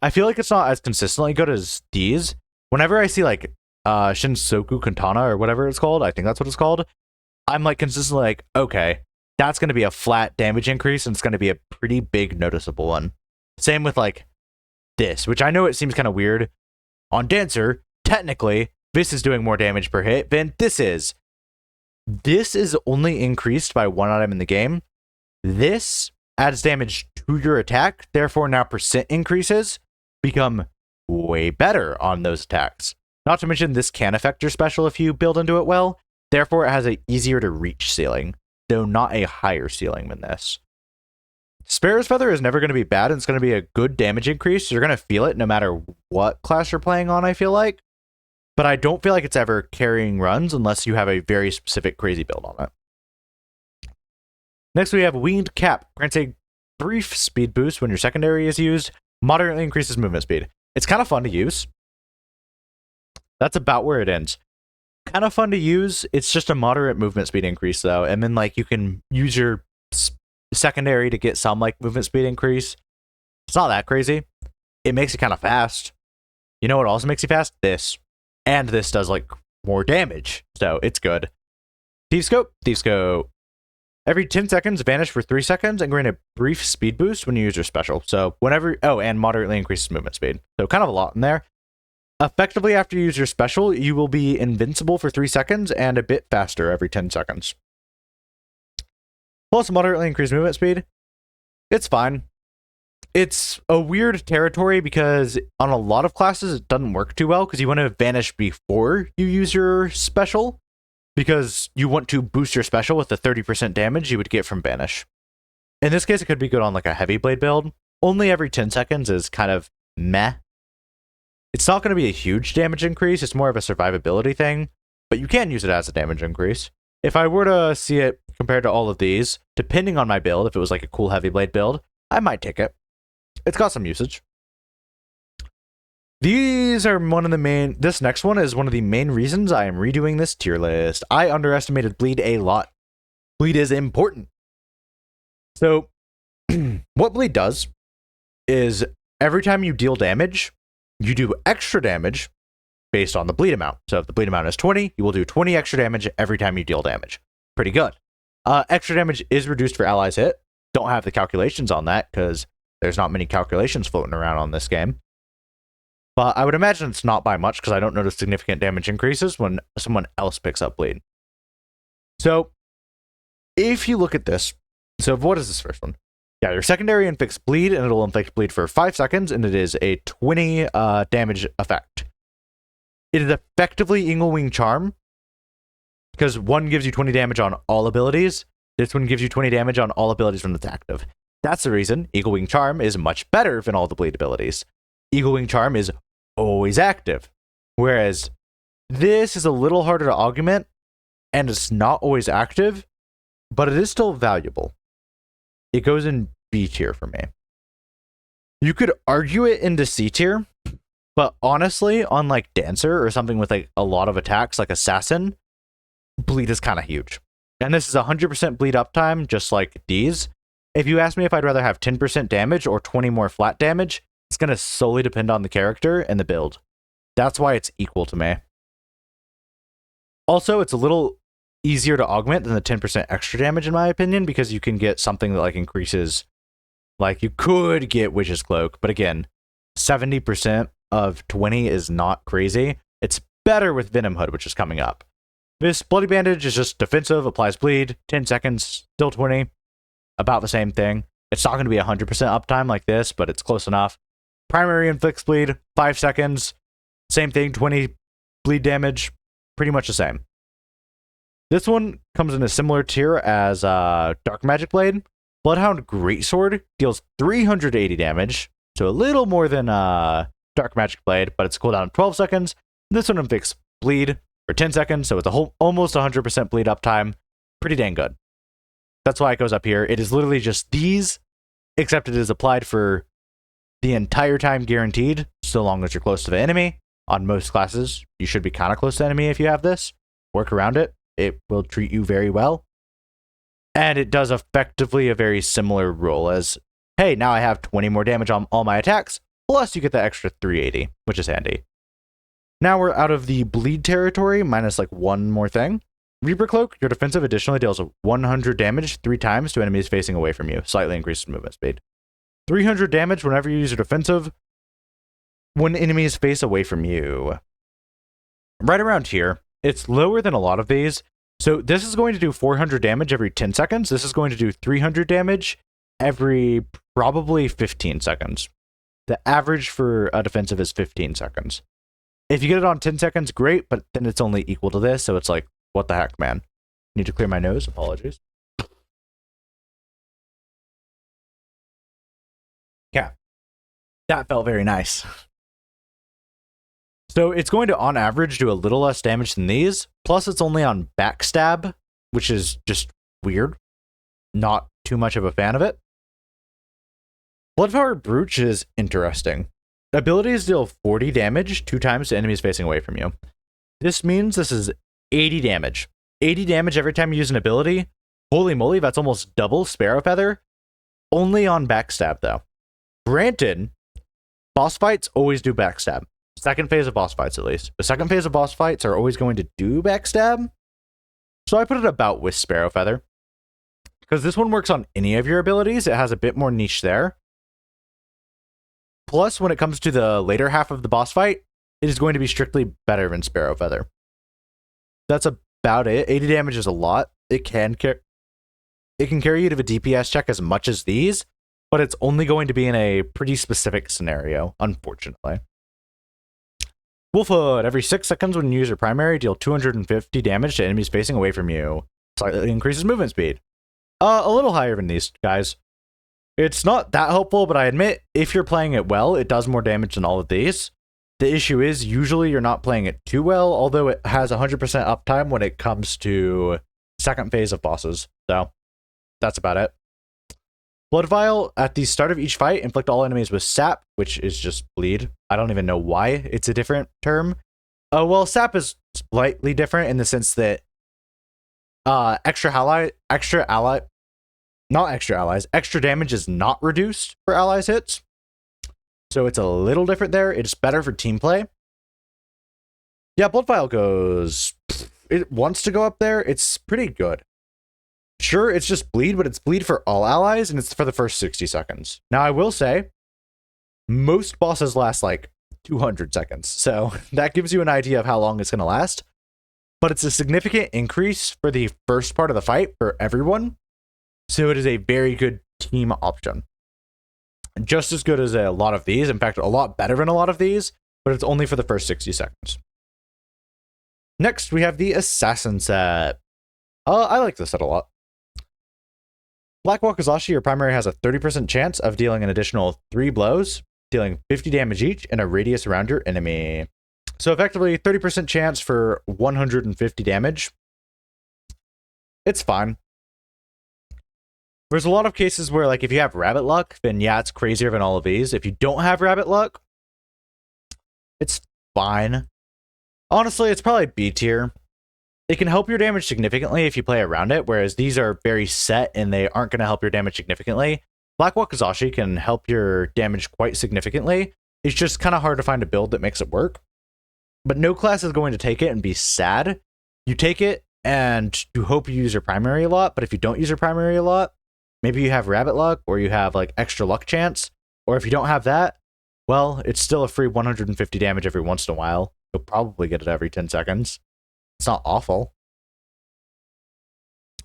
S2: I feel like it's not as consistently good as these. Whenever I see, like, Shinsoku Katana or whatever it's called, I think that's what it's called, I'm, like, consistently like, okay, that's going to be a flat damage increase, and it's going to be a pretty big noticeable one. Same with, like, this, which I know it seems kind of weird. On Dancer, technically, this is doing more damage per hit than this is. This is only increased by one item in the game. This adds damage to your attack, therefore now percent increases become way better on those attacks. Not to mention this can affect your special if you build into it well, therefore it has an easier to reach ceiling, though not a higher ceiling than this. Sparrow's Feather is never going to be bad, and it's going to be a good damage increase. You're going to feel it no matter what class you're playing on, I feel like. But I don't feel like it's ever carrying runs unless you have a very specific crazy build on it. Next, we have Winged Cap. Grants a brief speed boost when your secondary is used. Moderately increases movement speed. It's kind of fun to use. That's about where it ends. Kind of fun to use. It's just a moderate movement speed increase, though. And then, like, you can use your secondary to get some, like, movement speed increase. It's not that crazy. It makes it kind of fast. You know what also makes you fast? This. And this does, like, more damage. So, it's good. Thief Scope. Thief Scope. Every 10 seconds, vanish for 3 seconds and grant a brief speed boost when you use your special. So whenever, and moderately increases movement speed. So kind of a lot in there. Effectively, after you use your special, you will be invincible for 3 seconds and a bit faster every 10 seconds. Plus moderately increased movement speed. It's fine. It's a weird territory because on a lot of classes, it doesn't work too well because you want to vanish before you use your special. Because you want to boost your special with the 30% damage you would get from Banish. In this case, it could be good on like a heavy blade build. Only every 10 seconds is kind of meh. It's not going to be a huge damage increase, it's more of a survivability thing, but you can use it as a damage increase. If I were to see it compared to all of these, depending on my build, if it was like a cool heavy blade build, I might take it. It's got some usage. These are this next one is one of the main reasons I am redoing this tier list. I underestimated bleed a lot. Bleed is important. So, what bleed does is every time you deal damage, you do extra damage based on the bleed amount. So if the bleed amount is 20, you will do 20 extra damage every time you deal damage. Pretty good. Extra damage is reduced for allies hit. Don't have the calculations on that because there's not many calculations floating around on this game. But I would imagine it's not by much because I don't notice significant damage increases when someone else picks up bleed. So, if you look at this, so what is this first one? Yeah, your secondary inflicts bleed, and it'll inflict bleed for 5 seconds, and it is a 20 damage effect. It is effectively Eagle Wing Charm, because one gives you 20 damage on all abilities. This one gives you 20 damage on all abilities when it's active. That's the reason Eagle Wing Charm is much better than all the bleed abilities. Eagle Wing Charm is always active, whereas this is a little harder to augment, and it's not always active, but it is still valuable. It goes in B tier for me. You could argue it into C tier, but honestly, on like Dancer or something with like a lot of attacks like Assassin, bleed is kind of huge. And this is 100% bleed uptime, just like these. If you ask me if I'd rather have 10% damage or 20 more flat damage, it's going to solely depend on the character and the build. That's why it's equal to me. Also, it's a little easier to augment than the 10% extra damage, in my opinion, because you can get something that like increases, like you could get Witch's Cloak, but again, 70% of 20 is not crazy. It's better with Venom Hood, which is coming up. This Bloody Bandage is just defensive, applies bleed, 10 seconds, still 20, about the same thing. It's not going to be 100% uptime like this, but it's close enough. Primary inflicts bleed, 5 seconds, same thing, 20 bleed damage, pretty much the same. This one comes in a similar tier as Dark Magic Blade. Bloodhound Greatsword deals 380 damage, so a little more than Dark Magic Blade, but it's cooldown 12 seconds. This one inflicts bleed for 10 seconds, so it's a whole almost 100% bleed uptime. Pretty dang good. That's why it goes up here. It is literally just these, except it is applied for the entire time guaranteed, so long as you're close to the enemy. On most classes, you should be kind of close to the enemy if you have this. work around it, it will treat you very well. And it does effectively a very similar rule as, hey, now I have 20 more damage on all my attacks, plus you get the extra 380, which is handy. Now we're out of the bleed territory, minus like one more thing. Reaper Cloak, your defensive additionally deals 100 damage 3 times to enemies facing away from you, slightly increases movement speed. 300 damage whenever you use your defensive when enemies face away from you. Right around here, it's lower than a lot of these. So this is going to do 400 damage every 10 seconds. This is going to do 300 damage every probably 15 seconds. The average for a defensive is 15 seconds. If you get it on 10 seconds, great, but then it's only equal to this, so it's like, what the heck, man? Need to clear my nose, apologies. Yeah, that felt very nice. So it's going to, on average, do a little less damage than these. Plus, it's only on backstab, which is just weird. Not too much of a fan of it. Bloodpower Brooch is interesting. Abilities deal 40 damage 2 times to enemies facing away from you. This means this is 80 damage. 80 damage every time you use an ability. Holy moly, that's almost double Sparrow Feather. Only on backstab, though. Granted, boss fights always do backstab. Second phase of boss fights, at least. The second phase of boss fights are always going to do backstab. So I put it about with Sparrow Feather. Because this one works on any of your abilities. It has a bit more niche there. Plus, when it comes to the later half of the boss fight, it is going to be strictly better than Sparrow Feather. That's about it. 80 damage is a lot. It can carry you to the DPS check as much as these, but it's only going to be in a pretty specific scenario, unfortunately. Wolfhood, every 6 seconds when you use your primary, deal 250 damage to enemies facing away from you. Slightly increases movement speed. A little higher than these guys. It's not that helpful, but I admit, if you're playing it well, it does more damage than all of these. The issue is, usually you're not playing it too well, although it has 100% uptime when it comes to second phase of bosses. So, that's about it. Blood Vial, at the start of each fight, inflict all enemies with sap, which is just bleed. I don't even know why it's a different term. Well, sap is slightly different in the sense that extra damage is not reduced for allies hits. So it's a little different there. It's better for team play. Yeah, Blood Vial goes... It wants to go up there. It's pretty good. Sure, it's just bleed, but it's bleed for all allies, and it's for the first 60 seconds. Now, I will say, most bosses last like 200 seconds, so that gives you an idea of how long it's going to last. But it's a significant increase for the first part of the fight for everyone, so it is a very good team option. Just as good as a lot of these, in fact, a lot better than a lot of these, but it's only for the first 60 seconds. Next, we have the Assassin set. I like this set a lot. Black Wakizashi, your primary, has a 30% chance of dealing an additional 3 blows, dealing 50 damage each in a radius around your enemy. So effectively, 30% chance for 150 damage. It's fine. There's a lot of cases where, like, if you have rabbit luck, then yeah, it's crazier than all of these. If you don't have rabbit luck, it's fine. Honestly, it's probably B tier. It can help your damage significantly if you play around it, whereas these are very set and they aren't going to help your damage significantly. Black Wakizashi can help your damage quite significantly. It's just kind of hard to find a build that makes it work. But no class is going to take it and be sad. You take it and you hope you use your primary a lot, but if you don't use your primary a lot, maybe you have rabbit luck or you have like extra luck chance, or if you don't have that, well, it's still a free 150 damage every once in a while. You'll probably get it every 10 seconds. It's not awful.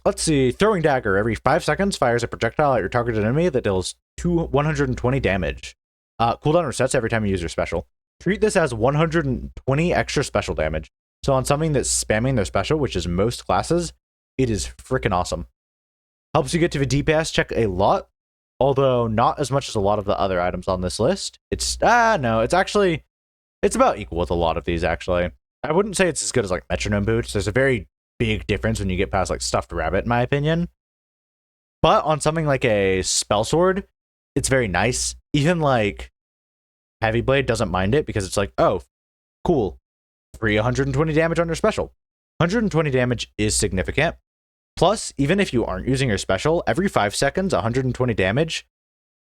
S2: Let's see. Throwing Dagger. Every 5 seconds, fires a projectile at your targeted enemy that deals 120 damage. Cooldown resets every time you use your special. Treat this as 120 extra special damage. So on something that's spamming their special, which is most classes, it is freaking awesome. Helps you get to the DPS check a lot, although not as much as a lot of the other items on this list. It's about equal with a lot of these, actually. I wouldn't say it's as good as like Metronome Boots. There's a very big difference when you get past like Stuffed Rabbit, in my opinion. But on something like a Spell Sword, it's very nice. Even like Heavy Blade doesn't mind it because it's like, oh, cool. Free 120 damage on your special. 120 damage is significant. Plus, even if you aren't using your special, every 5 seconds, 120 damage,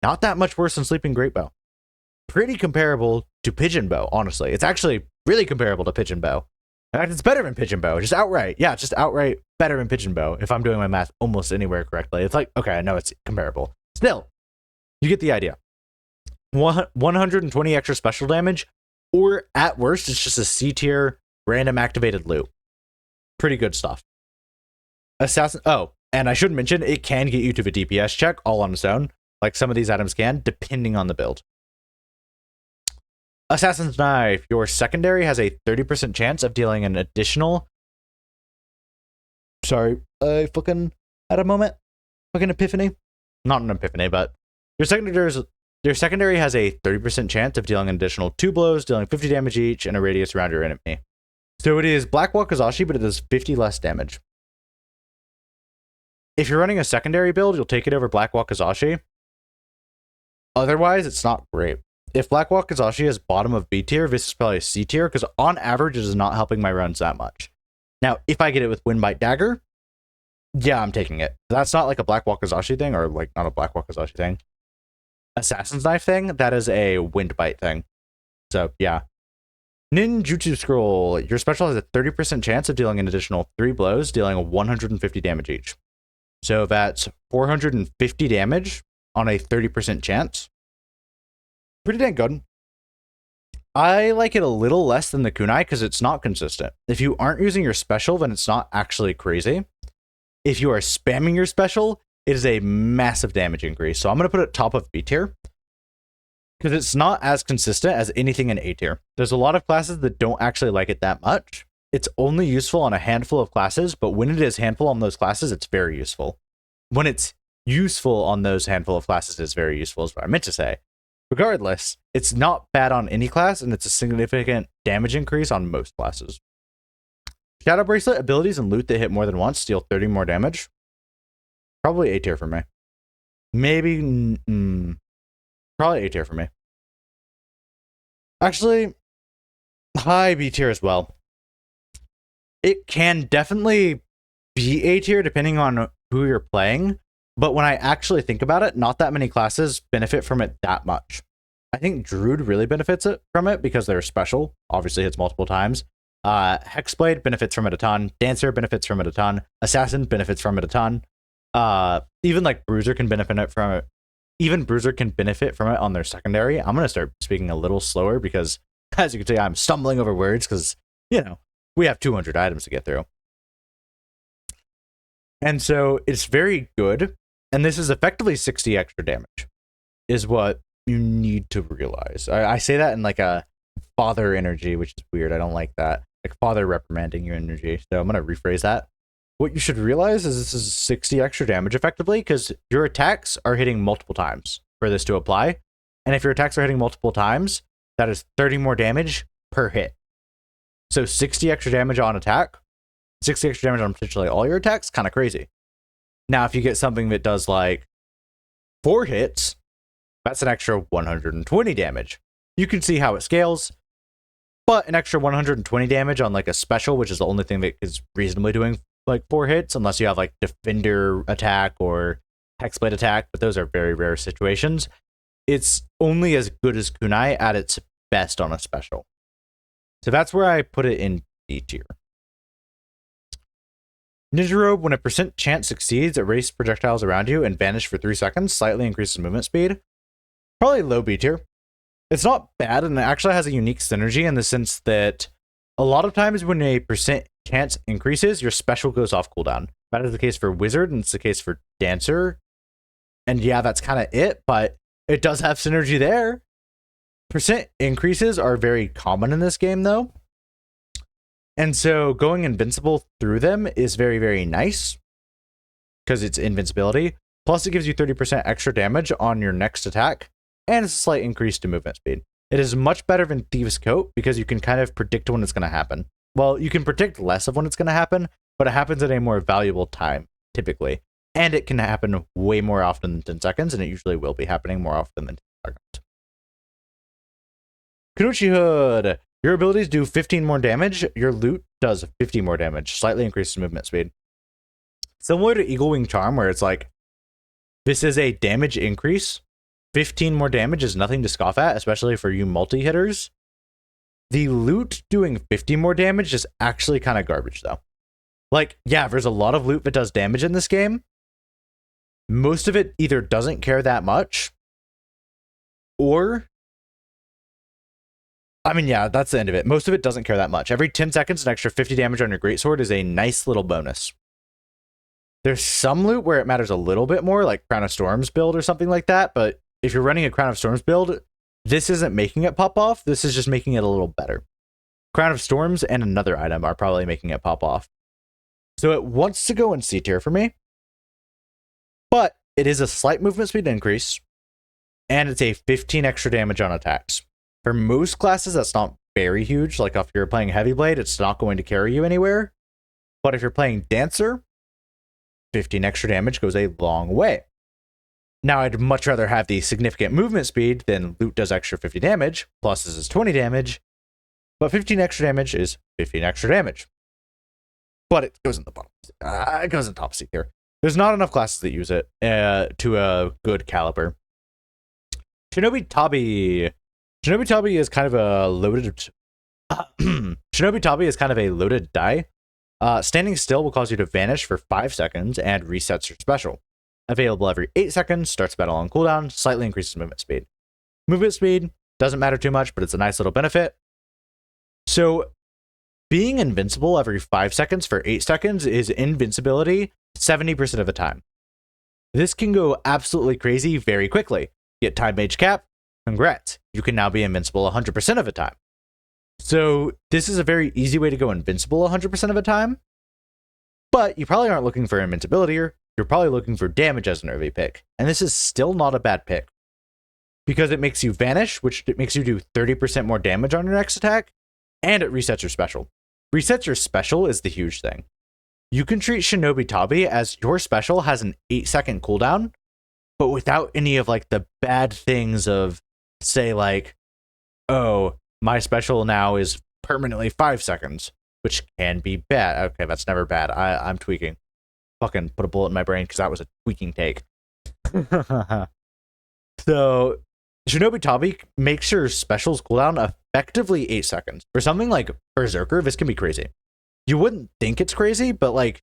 S2: not that much worse than Sleeping Great Bow. Pretty comparable to Pigeon Bow, honestly. It's actually really comparable to Pigeon Bow. In fact, it's better than Pigeon Bow, just outright. Yeah, just outright better than Pigeon Bow, if I'm doing my math almost anywhere correctly. It's like, okay, I know it's comparable. Still, you get the idea. 120 extra special damage, or at worst, it's just a C tier random activated loot. Pretty good stuff. Assassin. Oh, and I should mention, it can get you to the DPS check all on its own, like some of these items can, depending on the build. Assassin's Knife. Your secondary has a 30% chance of dealing an additional. Sorry, I fucking had a moment. Fucking epiphany. Not an epiphany, but your secondary has a 30% chance of dealing an additional 2 blows, dealing 50 damage each in a radius around your enemy. So it is Black Wakizashi, but it does 50 less damage. If you're running a secondary build, you'll take it over Black Wakizashi. Otherwise, it's not great. If Black Wakizashi is bottom of B tier, this is probably a C tier, because on average, it is not helping my runs that much. Now, if I get it with Windbite Dagger, yeah, I'm taking it. That's not like a Black Wakizashi thing, or like not a Black Wakizashi thing. Assassin's Knife thing, that is a Windbite thing. So, yeah. Ninjutsu Scroll. Your special has a 30% chance of dealing an additional 3 blows, dealing 150 damage each. So that's 450 damage on a 30% chance. Pretty dang good. I like it a little less than the kunai because it's not consistent. If you aren't using your special, then it's not actually crazy. If you are spamming your special, it is a massive damage increase. So I'm going to put it top of B tier because it's not as consistent as anything in A tier. There's a lot of classes that don't actually like it that much. It's only useful on a handful of classes, but when it is handful on those classes, it's very useful. When it's useful on those handful of classes, it's very useful is what I meant to say. Regardless, it's not bad on any class, and it's a significant damage increase on most classes. Shadow Bracelet, abilities and loot that hit more than once deal 30 more damage. Probably A tier for me. Maybe, probably A tier for me. Actually, high B tier as well. It can definitely be A tier depending on who you're playing, but when I actually think about it, not that many classes benefit from it that much. I think Druid really benefits from it because they're special. Obviously, hits multiple times. Hexblade benefits from it a ton. Dancer benefits from it a ton. Assassin benefits from it a ton. Even like Bruiser can benefit from it. Even Bruiser can benefit from it on their secondary. I'm going to start speaking a little slower because, as you can see, I'm stumbling over words because, you know, we have 200 items to get through. And so it's very good. And this is effectively 60 extra damage, is what you need to realize. I say that in like a father energy, which is weird. I don't like that. Like father reprimanding your energy. So I'm going to rephrase that. What you should realize is this is 60 extra damage effectively because your attacks are hitting multiple times for this to apply. And if your attacks are hitting multiple times, that is 30 more damage per hit. So 60 extra damage on attack, 60 extra damage on potentially all your attacks, kind of crazy. Now, if you get something that does like 4 hits, that's an extra 120 damage. You can see how it scales, but an extra 120 damage on like a special, which is the only thing that is reasonably doing like 4 hits, unless you have like Defender attack or Hexblade attack, but those are very rare situations. It's only as good as Kunai at its best on a special. So that's where I put it in D tier. Ninja Robe, when a % chance succeeds, erase projectiles around you and vanish for 3 seconds, slightly increases movement speed. Probably low B tier. It's not bad, and it actually has a unique synergy in the sense that a lot of times when a % chance increases, your special goes off cooldown. That is the case for Wizard, and it's the case for Dancer. And yeah, that's kind of it, but it does have synergy there. % increases are very common in this game, though. And so going invincible through them is very, very nice because it's invincibility. Plus, it gives you 30% extra damage on your next attack, and it's a slight increase to movement speed. It is much better than Thieves' Coat because you can kind of predict when it's going to happen. Well, you can predict less of when it's going to happen, but it happens at a more valuable time, typically. And it can happen way more often than 10 seconds, and it usually will be happening more often than 10 seconds. Kunoichi Hood. Your abilities do 15 more damage. Your loot does 50 more damage. Slightly increases movement speed. Similar to Eagle Wing Charm, where it's like, this is a damage increase. 15 more damage is nothing to scoff at, especially for you multi-hitters. The loot doing 50 more damage is actually kind of garbage, though. Like, yeah, there's a lot of loot that does damage in this game. Most of it either doesn't care that much, or... I mean, yeah, that's the end of it. Most of it doesn't care that much. Every 10 seconds, an extra 50 damage on your greatsword is a nice little bonus. There's some loot where it matters a little bit more, like Crown of Storms build or something like that, but if you're running a Crown of Storms build, this isn't making it pop off, this is just making it a little better. Crown of Storms and another item are probably making it pop off. So it wants to go in C tier for me, but it is a slight movement speed increase, and it's a 15 extra damage on attacks. For most classes, that's not very huge. Like if you're playing Heavy Blade, it's not going to carry you anywhere. But if you're playing Dancer, 15 extra damage goes a long way. Now, I'd much rather have the significant movement speed than loot does extra 50 damage, plus this is 20 damage, but 15 extra damage is 15 extra damage. But it goes in the bottom. It goes in top C tier. There's not enough classes that use it to a good caliber. Shinobi Tabi. Shinobi Tabi is kind of a loaded... Shinobi Tabi is kind of a loaded die. Standing still will cause you to vanish for 5 seconds and resets your special. Available every 8 seconds, starts battle on cooldown, slightly increases movement speed. Movement speed doesn't matter too much, but it's a nice little benefit. So, being invincible every 5 seconds for 8 seconds is invincibility 70% of the time. This can go absolutely crazy very quickly. Get time mage cap, congrats. You can now be invincible 100% of the time. So this is a very easy way to go invincible 100% of the time, but you probably aren't looking for invincibility, or you're probably looking for damage as an early pick, and this is still not a bad pick, because it makes you vanish, which makes you do 30% more damage on your next attack, and it resets your special. Resets your special is the huge thing. You can treat Shinobi Tabi as your special has an 8-second cooldown, but without any of like the bad things of, say, like, oh, my special now is permanently 5 seconds, which can be bad. Okay, that's never bad. I'm tweaking. Fucking put a bullet in my brain because that was a tweaking take. So, Shinobi Tabi makes your special's cooldown effectively 8 seconds. For something like Berserker, this can be crazy. You wouldn't think it's crazy, but like,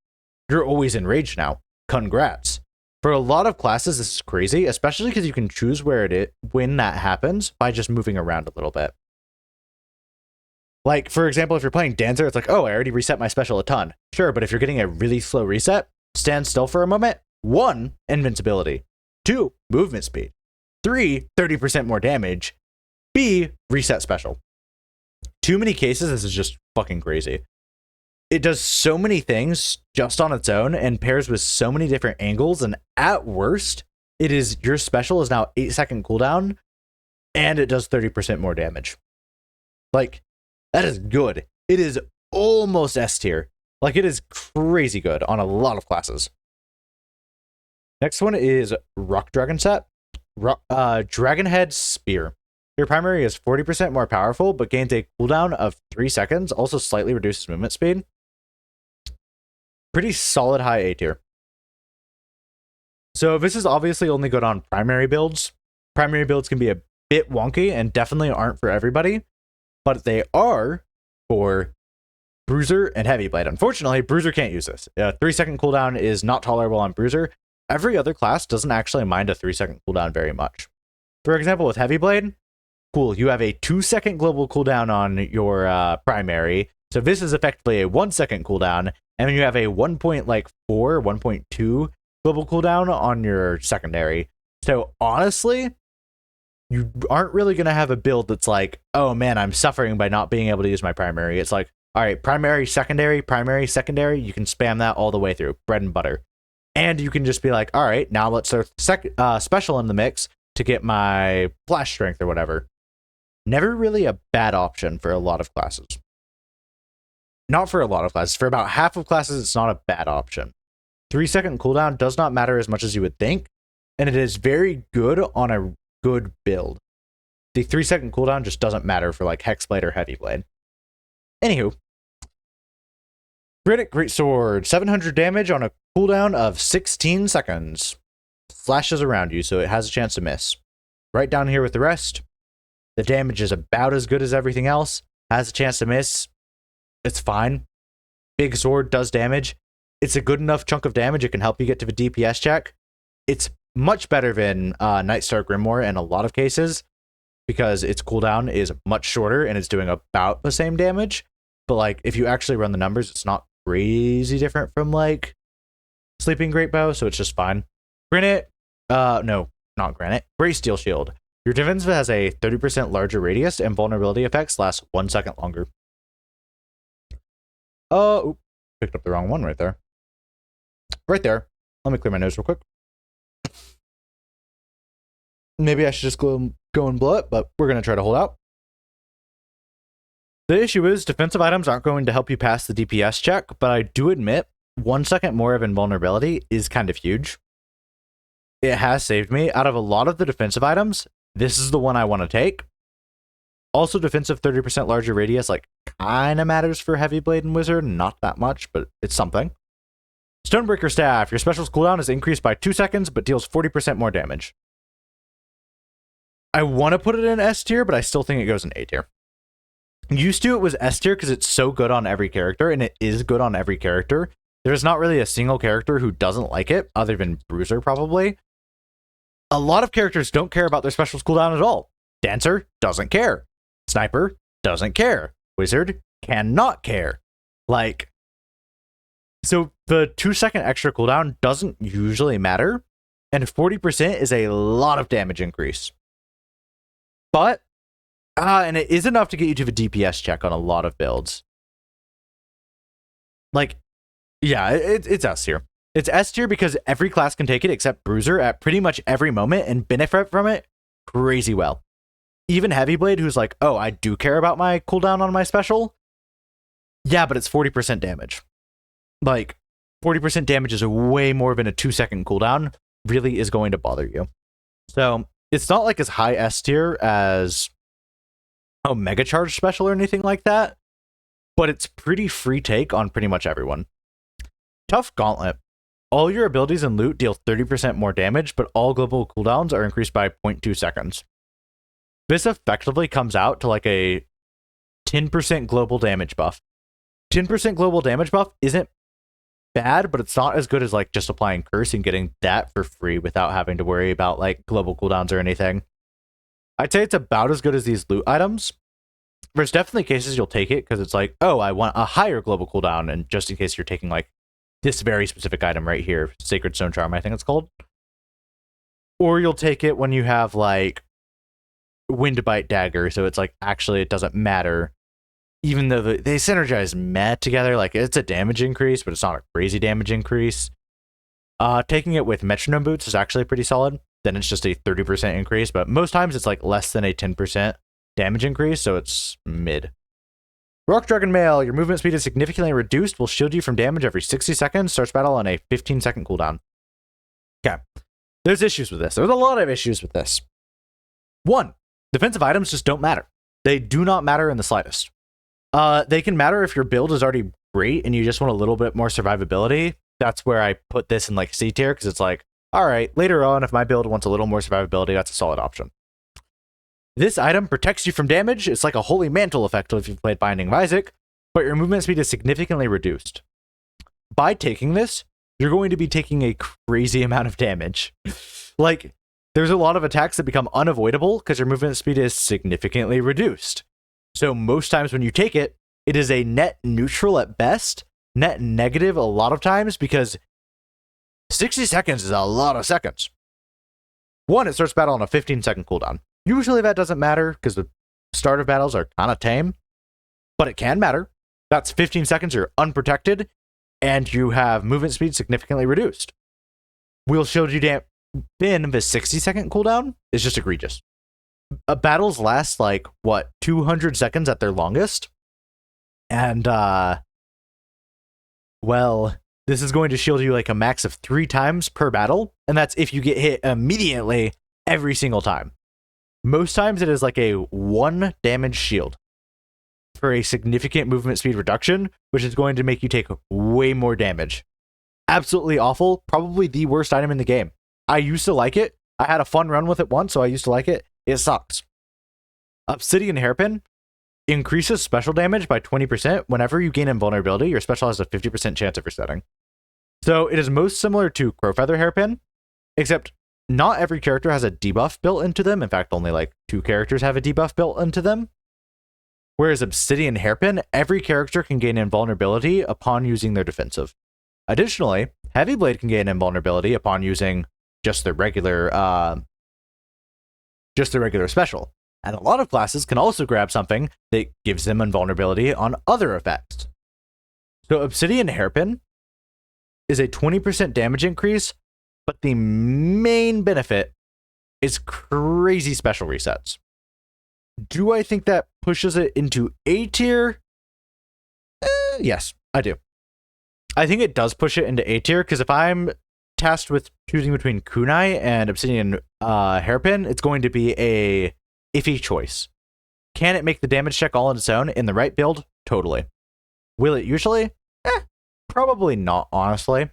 S2: you're always enraged now. Congrats. For a lot of classes, this is crazy, especially because you can choose where it is when that happens by just moving around a little bit. Like, for example, if you're playing Dancer, it's like, oh, I already reset my special a ton. Sure, but if you're getting a really slow reset, stand still for a moment. 1, invincibility. 2, movement speed. 3, 30% more damage. B, reset special. Too many cases, this is just fucking crazy. It does so many things just on its own and pairs with so many different angles, and at worst, it is your special is now 8-second cooldown, and it does 30% more damage. Like, that is good. It is almost S tier. Like, it is crazy good on a lot of classes. Next one is Rock Dragon set. Dragonhead Spear. Your primary is 40% more powerful, but gains a cooldown of 3 seconds, also slightly reduces movement speed. Pretty solid high A tier. So this is obviously only good on primary builds. Primary builds can be a bit wonky and definitely aren't for everybody, but they are for Bruiser and Heavy Blade. Unfortunately, Bruiser can't use this. 3-second cooldown is not tolerable on Bruiser. Every other class doesn't actually mind a 3-second cooldown very much. For example, with Heavy Blade, cool, you have a 2-second global cooldown on your primary, so this is effectively a 1-second cooldown, and then you have a 1.2 global cooldown on your secondary. So honestly, you aren't really going to have a build that's like, oh man, I'm suffering by not being able to use my primary. It's like, all right, primary, secondary, you can spam that all the way through, bread and butter. And you can just be like, all right, now let's throw special in the mix to get my flash strength or whatever. Never really a bad option for a lot of classes. Not for a lot of classes. For about half of classes, it's not a bad option. 3-second cooldown does not matter as much as you would think, and it is very good on a good build. The 3-second cooldown just doesn't matter for like Hexblade or Heavy Blade. Anywho. Granite Greatsword, 700 damage on a cooldown of 16 seconds. Slashes around you, so it has a chance to miss. Right down here with the rest. The damage is about as good as everything else. Has a chance to miss. It's fine. Big sword does damage. It's a good enough chunk of damage. It can help you get to the DPS check. It's much better than Nightstar Grimoire in a lot of cases because its cooldown is much shorter and it's doing about the same damage. But like, if you actually run the numbers, it's not crazy different from like Sleeping Greatbow, so it's just fine. Granite, no, not Granite. Gray Steel Shield. Your defense has a 30% larger radius and vulnerability effects last 1 second longer. Oh, picked up the wrong one right there. Right there. Let me clear my nose real quick. Maybe I should just go and blow it, but we're going to try to hold out. The issue is defensive items aren't going to help you pass the DPS check, but I do admit 1 second more of invulnerability is kind of huge. It has saved me. Out of a lot of the defensive items, this is the one I want to take. Also, defensive 30% larger radius, like, kind of matters for Heavy Blade and Wizard. Not that much, but it's something. Stonebreaker Staff. Your special's cooldown is increased by 2 seconds, but deals 40% more damage. I want to put it in S tier, but I still think it goes in A tier. Used to, it was S tier because it's so good on every character, and it is good on every character. There's not really a single character who doesn't like it, other than Bruiser, probably. A lot of characters don't care about their special's cooldown at all. Dancer doesn't care. Sniper doesn't care. Wizard cannot care. Like, so the 2 second extra cooldown doesn't usually matter, and 40% is a lot of damage increase. But, and it is enough to get you to the DPS check on a lot of builds. Like, yeah, it's S tier. It's S tier because every class can take it except Bruiser at pretty much every moment and benefit from it crazy well. Even Heavy Blade, who's like, oh, I do care about my cooldown on my special. Yeah, but it's 40% damage. Like, 40% damage is way more than a 2 second cooldown really is going to bother you. So, it's not like as high S tier as a Mega Charge special or anything like that, but it's pretty free take on pretty much everyone. Tough Gauntlet. All your abilities and loot deal 30% more damage, but all global cooldowns are increased by 0.2 seconds. This effectively comes out to like a 10% global damage buff. 10% global damage buff isn't bad, but it's not as good as like just applying Curse and getting that for free without having to worry about like global cooldowns or anything. I'd say it's about as good as these loot items. There's definitely cases you'll take it because it's like, oh, I want a higher global cooldown, and just in case you're taking like this very specific item right here, Sacred Stone Charm, I think it's called. Or you'll take it when you have like Windbite Dagger, so it's like actually it doesn't matter. Even though they synergize meh together, like it's a damage increase, but it's not a crazy damage increase. Taking it with Metronome Boots is actually pretty solid. Then it's just a 30% increase, but most times it's like less than a 10% damage increase, so it's mid. Rock Dragon Mail, your movement speed is significantly reduced, will shield you from damage every 60 seconds, starts battle on a 15 second cooldown. Okay, there's issues with this. There's a lot of issues with this. One, defensive items just don't matter. They do not matter in the slightest. They can matter if your build is already great and you just want a little bit more survivability. That's where I put this in like C tier, because it's like, all right, later on, if my build wants a little more survivability, that's a solid option. This item protects you from damage. It's like a Holy Mantle effect if you've played Binding of Isaac, but your movement speed is significantly reduced. By taking this, you're going to be taking a crazy amount of damage. Like, there's a lot of attacks that become unavoidable because your movement speed is significantly reduced. So most times when you take it, it is a net neutral at best, net negative a lot of times, because 60 seconds is a lot of seconds. One, it starts battle on a 15 second cooldown. Usually that doesn't matter because the start of battles are kind of tame, but it can matter. That's 15 seconds, you're unprotected, and you have movement speed significantly reduced. We'll show you then the 60 second cooldown is just egregious. Battles last like, what, 200 seconds at their longest? And, well, this is going to shield you like a max of 3 times per battle, and that's if you get hit immediately every single time. Most times it is like a 1 damage shield. for a significant movement speed reduction, which is going to make you take way more damage. Absolutely awful. Probably the worst item in the game. I used to like it. I had a fun run with it once, so I used to like it. It sucks. Obsidian Hairpin increases special damage by 20% whenever you gain invulnerability. Your special has a 50% chance of resetting. So it is most similar to Crowfeather Hairpin, except not every character has a debuff built into them. In fact, only like 2 characters have a debuff built into them. Whereas Obsidian Hairpin, every character can gain invulnerability upon using their defensive. Additionally, Heavy Blade can gain invulnerability upon using just the regular special. And a lot of classes can also grab something that gives them invulnerability on other effects. So Obsidian Hairpin is a 20% damage increase, but the main benefit is crazy special resets. Do I think that pushes it into A tier? Yes, I do. I think it does push it into A tier, because if I'm tasked with choosing between Kunai and Obsidian Hairpin, it's going to be a iffy choice. Can it make the damage check all on its own in the right build? Totally. Will it usually? Probably not, honestly.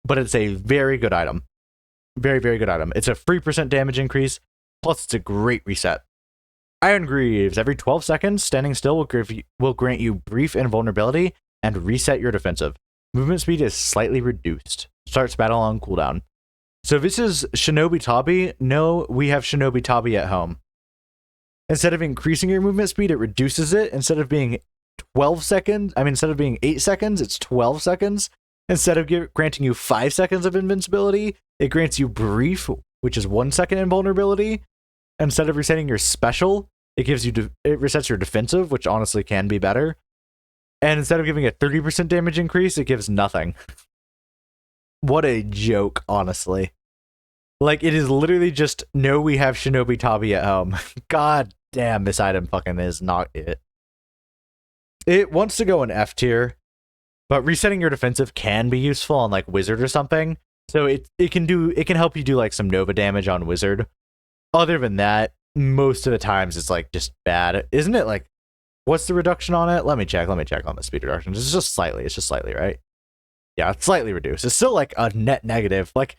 S2: But it's a very good item. Very, very good item. It's a 3% damage increase, plus it's a great reset. Iron Greaves. Every 12 seconds, standing still will grant you brief invulnerability and reset your defensive. Movement speed is slightly reduced. Starts battle on cooldown. So this is Shinobi Tabi. No, we have Shinobi Tabi at home. Instead of increasing your movement speed, it reduces it. Instead of being 8 seconds, it's 12 seconds. Instead of granting you 5 seconds of invincibility, it grants you brief, which is 1 second invulnerability. Instead of resetting your special, it resets your defensive, which honestly can be better. And instead of giving a 30% damage increase, it gives nothing. What a joke, honestly. Like, it is literally just, no, we have Shinobi Tabi at home. God damn, this item fucking is not it. It wants to go in F tier, but resetting your defensive can be useful on, like, Wizard or something. So it can help you do, like, some Nova damage on Wizard. Other than that, most of the times it's, like, just bad. Isn't it, like, what's the reduction on it? Let me check on the speed reduction. It's just slightly, right? Yeah, it's slightly reduced. It's still, like, a net negative. Like,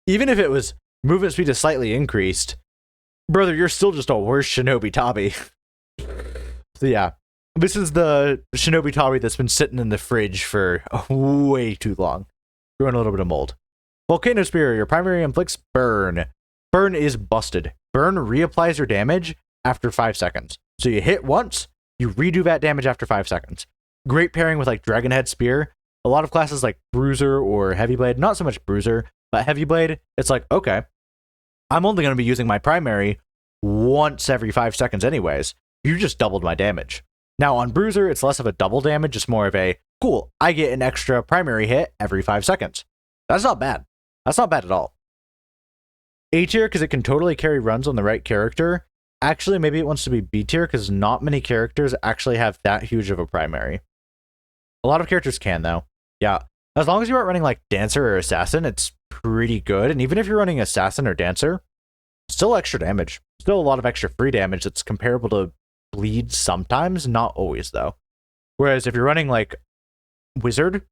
S2: even if it was movement speed is slightly increased, brother, you're still just a worse Shinobi Tabi. So yeah, this is the Shinobi Tabi that's been sitting in the fridge for way too long. Growing a little bit of mold. Volcano Spear, your primary inflicts burn. Burn is busted. Burn reapplies your damage after 5 seconds. So you hit once, you redo that damage after 5 seconds. Great pairing with, like, Dragonhead Spear. A lot of classes like Bruiser or Heavy Blade, not so much Bruiser, but Heavy Blade, it's like, okay, I'm only going to be using my primary once every 5 seconds anyways. You just doubled my damage. Now on Bruiser, it's less of a double damage, it's more of a, cool, I get an extra primary hit every 5 seconds. That's not bad. That's not bad at all. A tier, because it can totally carry runs on the right character. Actually, maybe it wants to be B tier, because not many characters actually have that huge of a primary. A lot of characters can, though. Yeah, as long as you aren't running, like, Dancer or Assassin, it's pretty good. And even if you're running Assassin or Dancer, still extra damage. Still a lot of extra free damage that's comparable to Bleed sometimes, not always, though. Whereas if you're running, like, Wizard,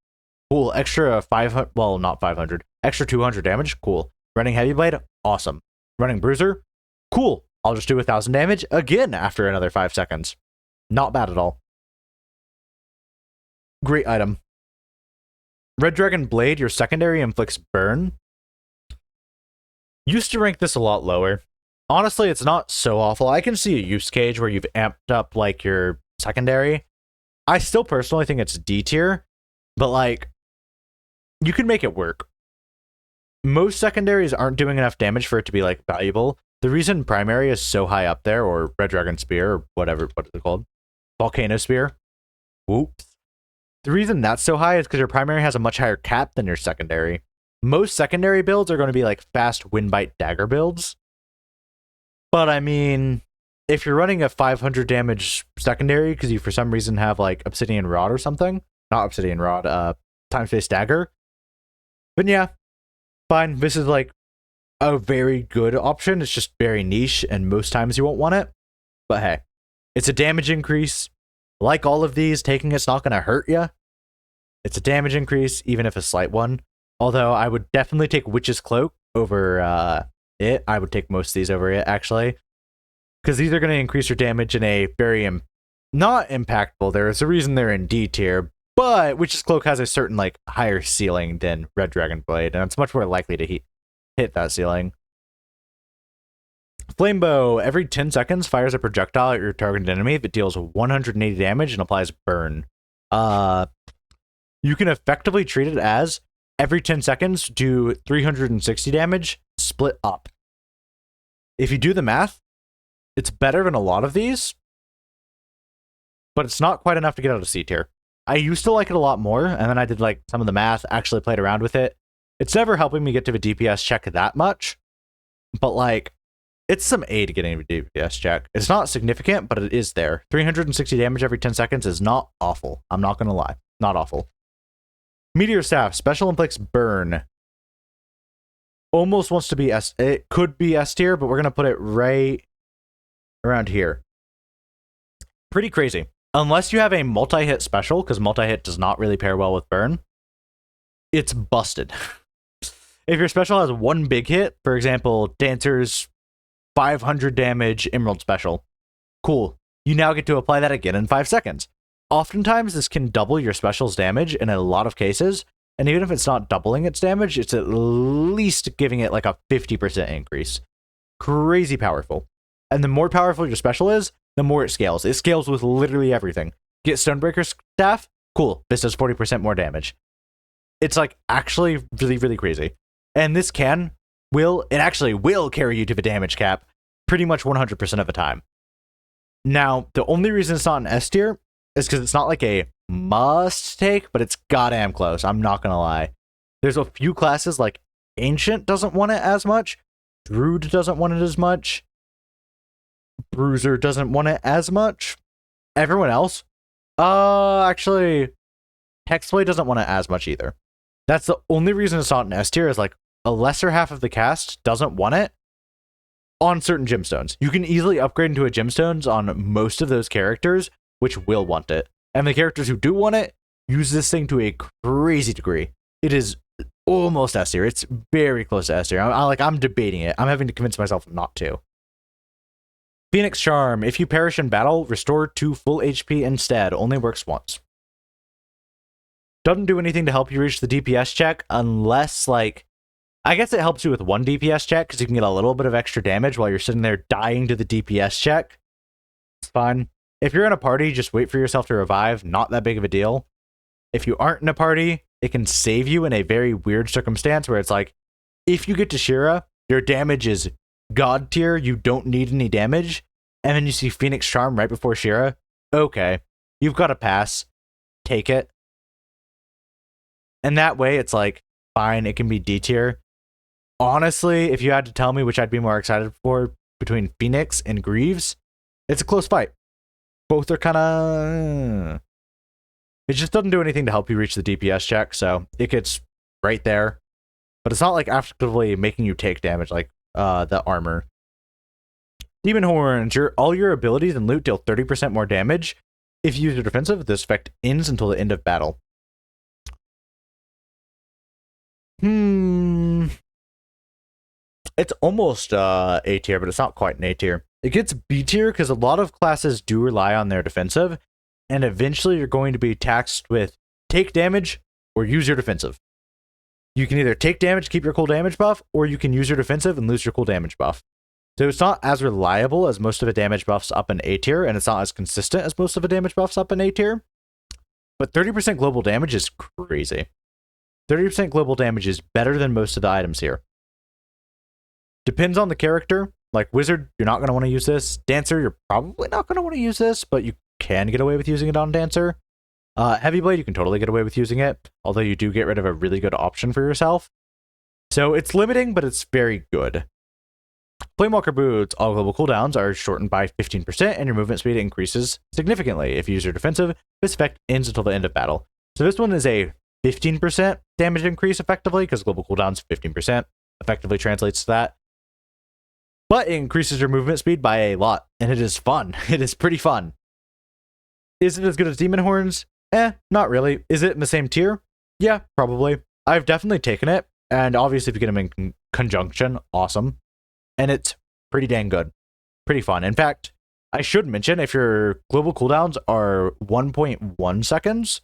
S2: cool, extra 500, well, not 500, extra 200 damage, cool. Running Heavy Blade, awesome. Running Bruiser, cool. I'll just do 1,000 damage again after another 5 seconds. Not bad at all. Great item. Red Dragon Blade, your secondary inflicts burn. Used to rank this a lot lower. Honestly, it's not so awful. I can see a use case where you've amped up, like, your secondary. I still personally think it's D tier, but, like, you can make it work. Most secondaries aren't doing enough damage for it to be, like, valuable. The reason primary is so high up there, or Red Dragon Spear, or whatever, what is it called? Volcano Spear. Whoops. The reason that's so high is because your primary has a much higher cap than your secondary. Most secondary builds are going to be, like, fast Windbite Dagger builds. But, I mean, if you're running a 500 damage secondary because you for some reason have, like, Obsidian Rod or something, not Obsidian Rod, Time-Space Dagger, then yeah, fine. This is, like, a very good option. It's just very niche, and most times you won't want it. But hey, It's a damage increase. Like all of these, taking it's not going to hurt you. It's a damage increase, even if a slight one. Although I would definitely take Witch's Cloak over it. I would take most of these over it, actually. Because these are going to increase your damage in a very not impactful. There's a reason they're in D tier, but Witch's Cloak has a certain like higher ceiling than Red Dragon Blade, and it's much more likely to hit that ceiling. Flame Bow, every 10 seconds fires a projectile at your targeted enemy that deals 180 damage and applies burn. You can effectively treat it as every 10 seconds do 360 damage split up. If you do the math, it's better than a lot of these, but it's not quite enough to get out of C tier. I used to like it a lot more, and then I did like some of the math, actually played around with it. It's never helping me get to the DPS check that much, but like, it's some aid getting a DPS check. It's not significant, but it is there. 360 damage every 10 seconds is not awful. I'm not gonna lie. Not awful. Meteor Staff, special inflicts burn. Almost wants to be S. It could be S tier, but we're gonna put it right around here. Pretty crazy. Unless you have a multi-hit special, because multi-hit does not really pair well with burn, it's busted. If your special has one big hit, for example, Dancer's 500 damage Emerald special, cool. You now get to apply that again in 5 seconds. Oftentimes, this can double your special's damage in a lot of cases, and even if it's not doubling its damage, it's at least giving it like a 50% increase. Crazy powerful. And the more powerful your special is, the more it scales. It scales with literally everything. Get Stonebreaker Staff? Cool. This does 40% more damage. It's like actually really, really crazy. And this actually will carry you to the damage cap pretty much 100% of the time. Now, the only reason it's not an S tier is because it's not like a must take, but it's goddamn close. I'm not going to lie. There's a few classes like Ancient doesn't want it as much. Druid doesn't want it as much. Bruiser doesn't want it as much. Everyone else? Actually, Hexblade doesn't want it as much either. That's the only reason it's not an S tier, is like a lesser half of the cast doesn't want it on certain gemstones. You can easily upgrade into a gemstones on most of those characters, which will want it. And the characters who do want it use this thing to a crazy degree. It is almost S tier. It's very close to S tier. I'm debating it. I'm having to convince myself not to. Phoenix Charm. If you perish in battle, restore 2 full HP instead. Only works once. Doesn't do anything to help you reach the DPS check unless, like, I guess it helps you with 1 DPS check because you can get a little bit of extra damage while you're sitting there dying to the DPS check. It's fine. If you're in a party, just wait for yourself to revive. Not that big of a deal. If you aren't in a party, it can save you in a very weird circumstance where it's like, if you get to Shira, your damage is God tier, you don't need any damage, and then you see Phoenix Charm right before Shira, okay, you've got to pass. Take it. And that way, it's like, fine, it can be D tier. Honestly, if you had to tell me which I'd be more excited for between Phoenix and Greaves, it's a close fight. Both are kind of... It just doesn't do anything to help you reach the DPS check, so it gets right there. But it's not like actively making you take damage like the armor. Demon Horns, all your abilities and loot deal 30% more damage. If you use your defensive, this effect ends until the end of battle. It's almost A tier, but it's not quite an A tier. It gets B tier because a lot of classes do rely on their defensive, and eventually you're going to be taxed with take damage or use your defensive. You can either take damage, keep your cool damage buff, or you can use your defensive and lose your cool damage buff. So it's not as reliable as most of the damage buffs up in A tier, and it's not as consistent as most of the damage buffs up in A tier. But 30% global damage is crazy. 30% global damage is better than most of the items here. Depends on the character. Like Wizard, you're not going to want to use this. Dancer, you're probably not going to want to use this, but you can get away with using it on Dancer. Heavy Blade, you can totally get away with using it, although you do get rid of a really good option for yourself. So it's limiting, but it's very good. Flamewalker Boots, all global cooldowns are shortened by 15%, and your movement speed increases significantly. If you use your defensive, this effect ends until the end of battle. So this one is a 15% damage increase effectively, because global cooldowns 15% effectively translates to that. but it increases your movement speed by a lot, and it is fun. It is pretty fun. Is it as good as Demon Horns? Not really. Is it in the same tier? Yeah, probably. I've definitely taken it, and obviously if you get them in conjunction, awesome. And it's pretty dang good. Pretty fun. In fact, I should mention, if your global cooldowns are 1.1 seconds,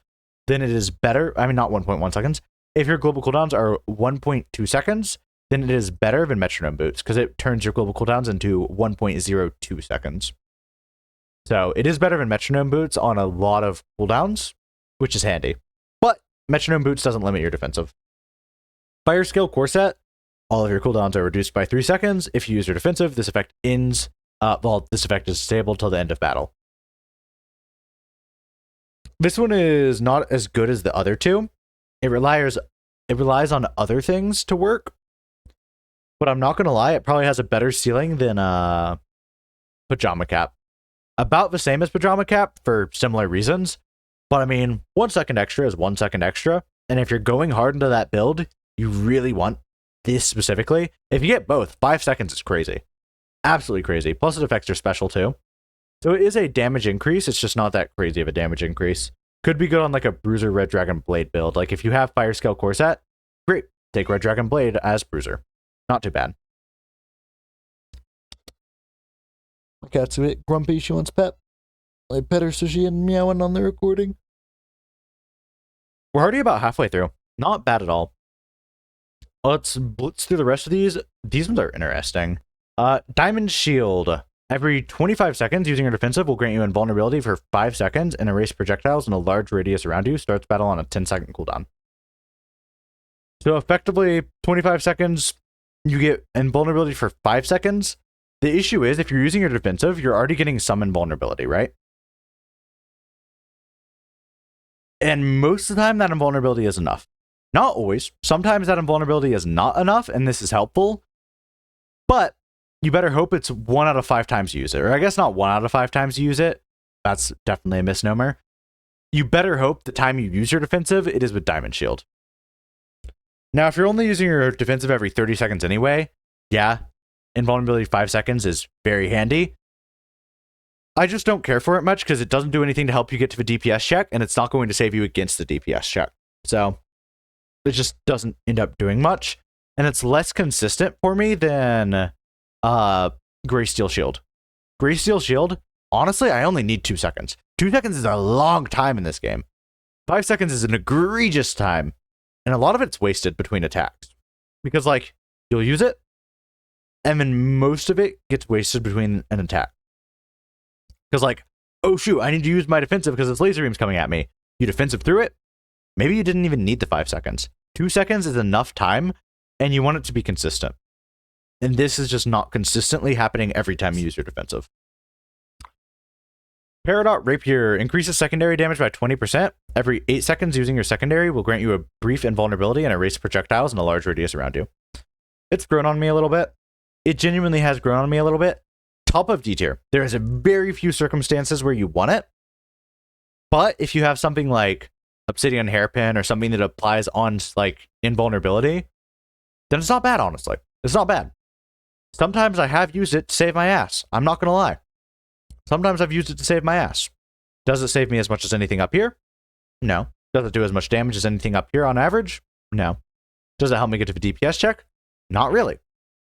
S2: then it is better. I mean, not 1.1 seconds. If your global cooldowns are 1.2 seconds, then it is better than Metronome Boots, because it turns your global cooldowns into 1.02 seconds. So it is better than Metronome Boots on a lot of cooldowns, which is handy. But Metronome Boots doesn't limit your defensive. Fire Scale Core Set, all of your cooldowns are reduced by 3 seconds. If you use your defensive, this effect ends. This effect is disabled till the end of battle. This one is not as good as the other two. It relies on other things to work. But I'm not going to lie, it probably has a better ceiling than Pajama Cap. About the same as Pajama Cap for similar reasons. But I mean, 1 second extra is 1 second extra. And if you're going hard into that build, you really want this specifically. If you get both, 5 seconds is crazy. Absolutely crazy. Plus, it affects your special too. So it is a damage increase. It's just not that crazy of a damage increase. Could be good on like a Bruiser Red Dragon Blade build. Like if you have Fire Scale Core Set, great. Take Red Dragon Blade as Bruiser. Not too bad.
S1: My cat's a bit grumpy. She wants pet. I pet her so she isn't meowing on the recording.
S2: We're already about halfway through. Not bad at all. Let's blitz through the rest of these. These ones are interesting. Diamond Shield. Every 25 seconds, using your defensive will grant you invulnerability for 5 seconds and erase projectiles in a large radius around you. Starts battle on a 10-second cooldown. So effectively, 25 seconds, you get invulnerability for 5 seconds. The issue is, if you're using your defensive, you're already getting some invulnerability, right? And most of the time, that invulnerability is enough. Not always. Sometimes that invulnerability is not enough, and this is helpful. But you better hope it's 1 out of 5 times you use it. Or I guess not 1 out of 5 times you use it. That's definitely a misnomer. You better hope the time you use your defensive, it is with Diamond Shield. Now, if you're only using your defensive every 30 seconds anyway, yeah, invulnerability 5 seconds is very handy. I just don't care for it much because it doesn't do anything to help you get to the DPS check, and it's not going to save you against the DPS check. So it just doesn't end up doing much. And it's less consistent for me than Grey Steel Shield. Grey Steel Shield, honestly, I only need 2 seconds. 2 seconds is a long time in this game. 5 seconds is an egregious time. And a lot of it's wasted between attacks. Because, like, you'll use it, and then most of it gets wasted between an attack. Because, like, oh shoot, I need to use my defensive because this laser beam's coming at me. You defensive through it, maybe you didn't even need the 5 seconds. 2 seconds is enough time, and you want it to be consistent. And this is just not consistently happening every time you use your defensive. Peridot Rapier increases secondary damage by 20%. Every 8 seconds, using your secondary will grant you a brief invulnerability and erase projectiles in a large radius around you. It's grown on me a little bit. It genuinely has grown on me a little bit. Top of D tier. There is a very few circumstances where you want it. But if you have something like Obsidian Hairpin or something that applies on like invulnerability, then it's not bad, honestly. It's not bad. Sometimes I have used it to save my ass. I'm not going to lie. Sometimes I've used it to save my ass. Does it save me as much as anything up here? No. Does it do as much damage as anything up here on average? No. Does it help me get to the DPS check? Not really.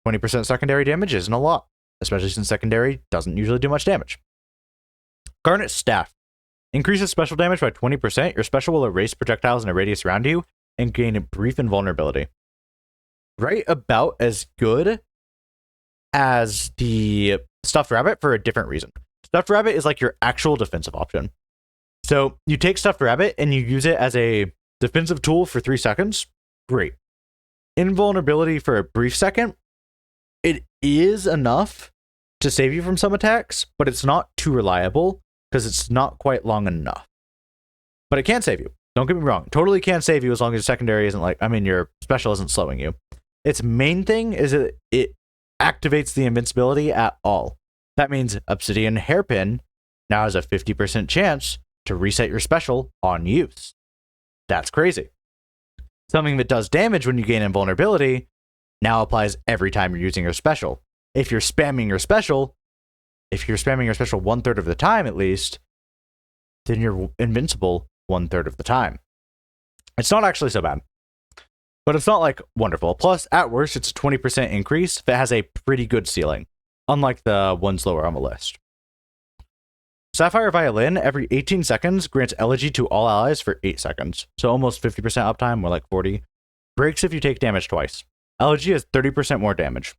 S2: 20% secondary damage isn't a lot, especially since secondary doesn't usually do much damage. Garnet Staff. Increases special damage by 20%. Your special will erase projectiles in a radius around you and gain a brief invulnerability. Right about as good as the Stuffed Rabbit for a different reason. Stuffed Rabbit is like your actual defensive option. So you take Stuffed Rabbit and you use it as a defensive tool for 3 seconds. Great. Invulnerability for a brief second. It is enough to save you from some attacks, but it's not too reliable because it's not quite long enough. But it can save you. Don't get me wrong. Totally can save you as long as your secondary isn't like, your special isn't slowing you. Its main thing is that it activates the invincibility at all. That means Obsidian Hairpin now has a 50% chance to reset your special on use. That's crazy. Something that does damage when you gain invulnerability now applies every time you're using your special.
S1: If you're spamming your special, 1/3 of the time at least, then you're invincible 1/3 of the time. It's not actually so bad, but it's not like wonderful. Plus, at worst, it's a 20% increase that has a pretty good ceiling, unlike the ones lower on the list. Sapphire Violin, every 18 seconds, grants elegy to all allies for 8 seconds. So almost 50% uptime, more like 40. Breaks if you take damage twice. Elegy has 30% more damage.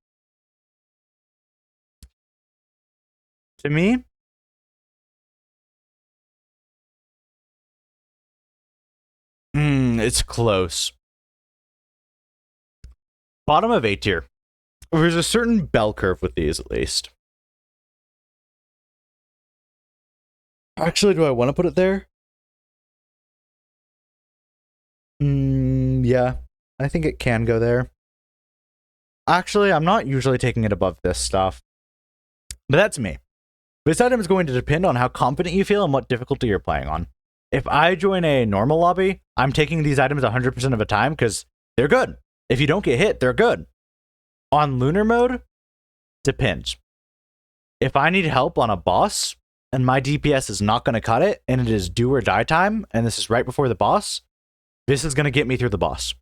S1: To me, it's close. Bottom of A tier. There's a certain bell curve with these, at least. Actually, do I want to put it there? Yeah, I think it can go there. Actually, I'm not usually taking it above this stuff, but that's me. This item is going to depend on how confident you feel and what difficulty you're playing on. If I join a normal lobby, I'm taking these items 100% of the time because they're good. If you don't get hit, they're good. On lunar mode, depends. If I need help on a boss and my DPS is not going to cut it and it is do or die time, and this is right before the boss, this is going to get me through the boss.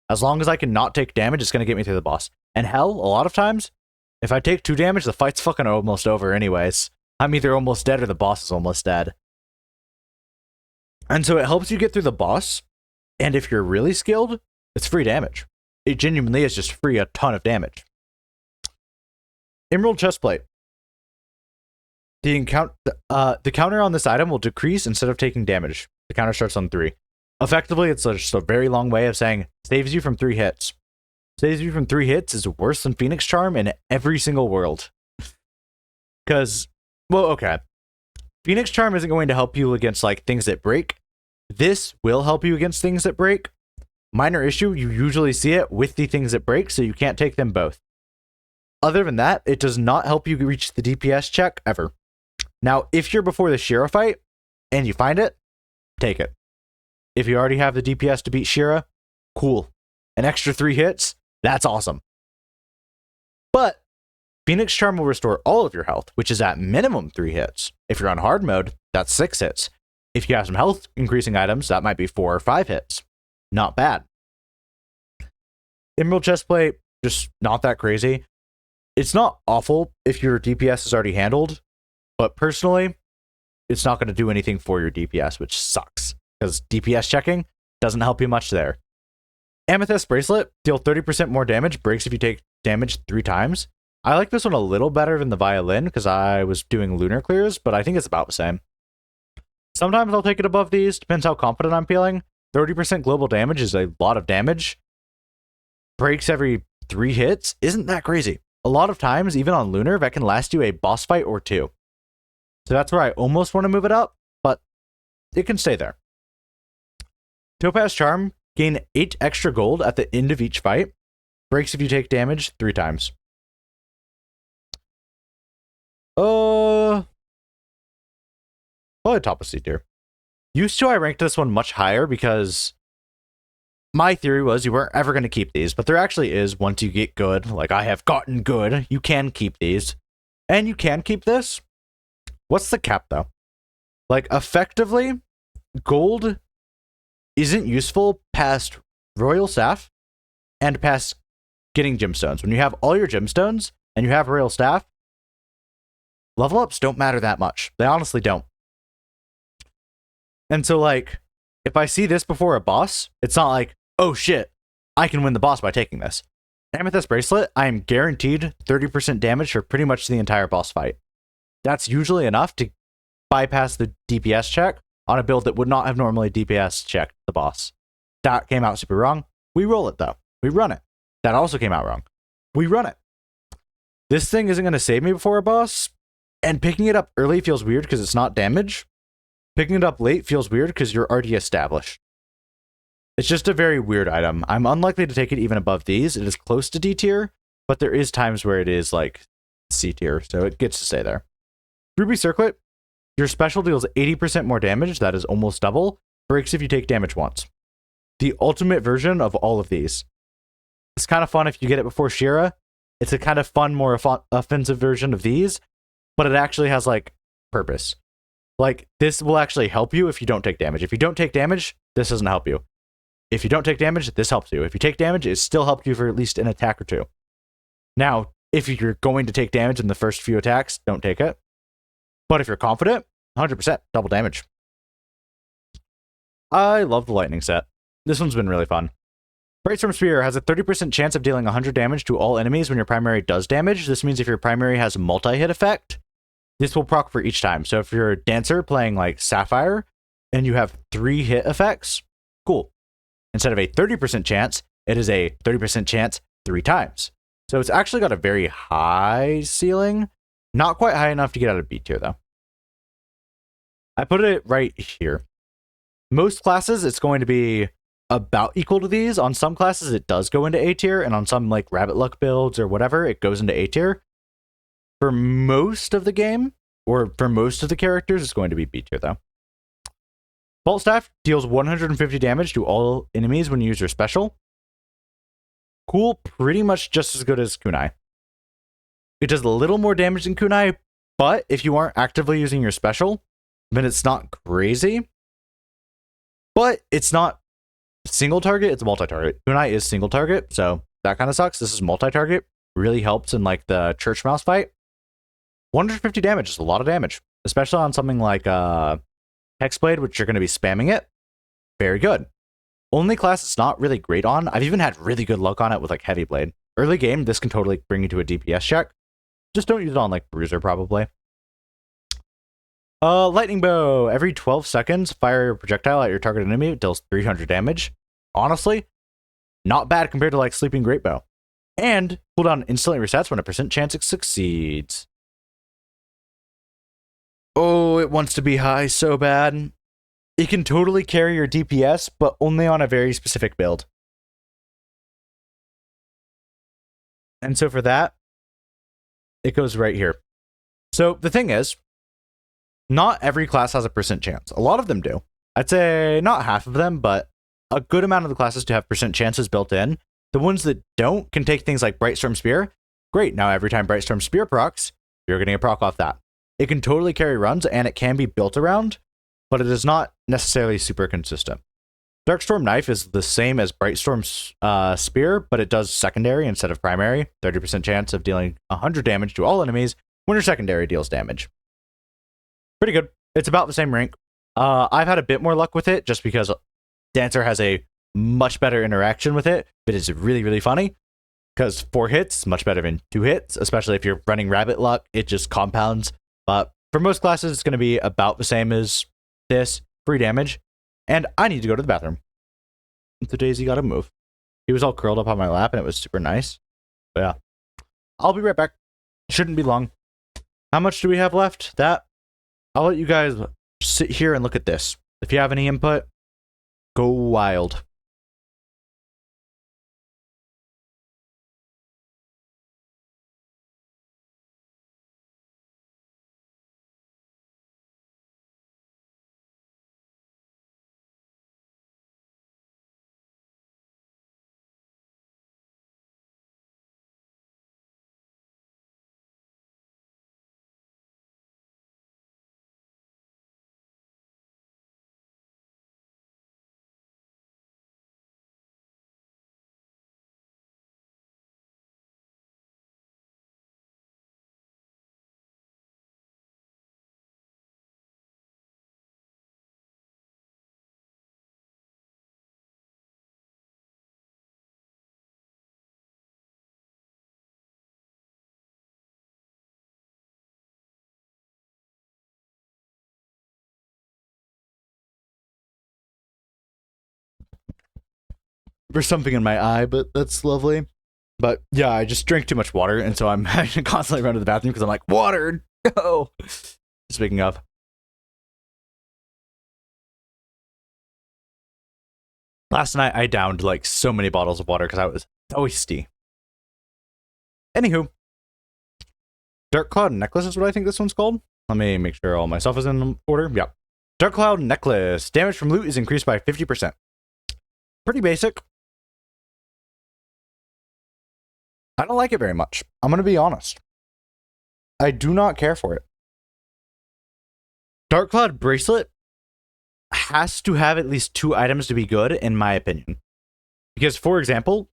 S1: As long as I can not take damage, it's going to get me through the boss. And hell, a lot of times, if I take 2 damage, the fight's fucking almost over anyways. I'm either almost dead or the boss is almost dead. And so it helps you get through the boss, and if you're really skilled, it's free damage. It genuinely is just free a ton of damage. Emerald Chestplate. The counter on this item will decrease instead of taking damage. The counter starts on 3. Effectively, it's just a very long way of saying saves you from 3 hits. Saves you from 3 hits is worse than Phoenix Charm in every single world. Because, well, okay. Phoenix Charm isn't going to help you against like things that break. This will help you against things that break. Minor issue, you usually see it with the things that break, so you can't take them both. Other than that, it does not help you reach the DPS check ever. Now, if you're before the Shira fight and you find it, take it. If you already have the DPS to beat Shira, cool. An extra 3 hits, that's awesome. But Phoenix Charm will restore all of your health, which is at minimum 3 hits. If you're on hard mode, that's 6 hits. If you have some health increasing items, that might be 4 or 5 hits. Not bad. Emerald Chestplate, just not that crazy. It's not awful if your DPS is already handled, but personally, it's not going to do anything for your DPS, which sucks, because DPS checking doesn't help you much there. Amethyst Bracelet, deal 30% more damage, breaks if you take damage 3 times. I like this one a little better than the Violin, because I was doing lunar clears, but I think it's about the same. Sometimes I'll take it above these, depends how confident I'm feeling. 30% global damage is a lot of damage. Breaks every 3 hits isn't that crazy. A lot of times, even on lunar, that can last you a boss fight or 2. So that's where I almost want to move it up, but it can stay there. Topaz Charm, gain 8 extra gold at the end of each fight. Breaks if you take damage 3 times. Probably top of C tier. Used to, I ranked this one much higher because my theory was you weren't ever going to keep these, but there actually is once you get good. Like, I have gotten good. You can keep these. And you can keep this. What's the cap, though? Like, effectively, gold isn't useful past Royal Staff and past getting gemstones. When you have all your gemstones and you have Royal Staff, level ups don't matter that much. They honestly don't. And so, like, if I see this before a boss, it's not like, oh shit, I can win the boss by taking this. Amethyst Bracelet, I am guaranteed 30% damage for pretty much the entire boss fight. That's usually enough to bypass the DPS check on a build that would not have normally DPS checked the boss. That came out super wrong. We roll it, though. We run it. That also came out wrong. We run it. This thing isn't going to save me before a boss, and picking it up early feels weird because it's not damage. Picking it up late feels weird because you're already established. It's just a very weird item. I'm unlikely to take it even above these. It is close to D tier, but there is times where it is like C tier, so it gets to stay there. Ruby Circlet, your special deals 80% more damage, that is almost double, breaks if you take damage once. The ultimate version of all of these. It's kind of fun if you get it before Shira.
S2: It's a kind of fun, more offensive version of these, but it actually has like purpose. Like this will actually help you if you don't take damage. If you don't take damage, this doesn't help you. If you don't take damage, this helps you. If you take damage, it still helped you for at least an attack or two. Now, if you're going to take damage in the first few attacks, don't take it. But if you're confident, 100% double damage. I love the lightning set. This one's been really fun. Brightstorm Spear has a 30% chance of dealing 100 damage to all enemies when your primary does damage. This means if your primary has a multi-hit effect, this will proc for each time. So if you're a dancer playing like Sapphire and you have 3 hit effects, cool. Instead of a 30% chance, it is a 30% chance 3 times. So it's actually got a very high ceiling. Not quite high enough to get out of B tier though. I put it right here. Most classes, it's going to be about equal to these. On some classes, it does go into A tier, and on some like Rabbit Luck builds or whatever, it goes into A tier. For most of the game, or for most of the characters, it's going to be B tier though. Bolt Staff deals 150 damage to all enemies when you use your special. Cool, pretty much just as good as Kunai. It does a little more damage than Kunai, but if you aren't actively using your special, then it's not crazy. But it's not single target, it's multi-target. Kunai is single target, so that kind of sucks. This is multi-target. Really helps in like the Church Mouse fight. 150 damage is a lot of damage, especially on something like Hexblade, which you're going to be spamming it. Very good. Only class it's not really great on. I've even had really good luck on it with like Heavy Blade. Early game, this can totally bring you to a DPS check. Just don't use it on like Bruiser probably. Lightning Bow. Every 12 seconds, fire a projectile at your target enemy. It deals 300 damage. Honestly, not bad compared to like Sleeping Great Bow. And cooldown instantly resets when a % chance it succeeds. Oh, it wants to be high so bad. It can totally carry your DPS, but only on a very specific build. And so for that, it goes right here. So the thing is, not every class has a % chance. A lot of them do. I'd say not half of them, but a good amount of the classes do have % chances built in. The ones that don't can take things like Brightstorm Spear. Great, now every time Brightstorm Spear procs, you're getting a proc off that. It can totally carry runs, and it can be built around, but it is not necessarily super consistent. Darkstorm Knife is the same as Brightstorm Spear, but it does secondary instead of primary. 30% chance of dealing 100 damage to all enemies when your secondary deals damage. Pretty good. It's about the same rank. I've had a bit more luck with it just because Dancer has a much better interaction with it, but it's really, really funny because 4 hits, much better than 2 hits, especially if you're running Rabbit Luck, it just compounds. But for most classes, it's going to be about the same as this, free damage. And I need to go to the bathroom. So Daisy got to move. He was all curled up on my lap and it was super nice. But yeah, I'll be right back. Shouldn't be long. How much do we have left? That I'll let you guys sit here and look at this. If you have any input, go wild. There's something in my eye, but that's lovely. But yeah, I just drank too much water, and so I'm having to constantly run to the bathroom because I'm like, water, no. Speaking of. Last night, I downed like so many bottles of water because I was thirsty. Anywho, Dark Cloud Necklace is what I think this one's called. Let me make sure all my stuff is in order. Yeah. Dark Cloud Necklace. Damage from loot is increased by 50%. Pretty basic. I don't like it very much. I'm going to be honest. I do not care for it. Dark Cloud Bracelet has to have at least 2 items to be good, in my opinion. Because, for example,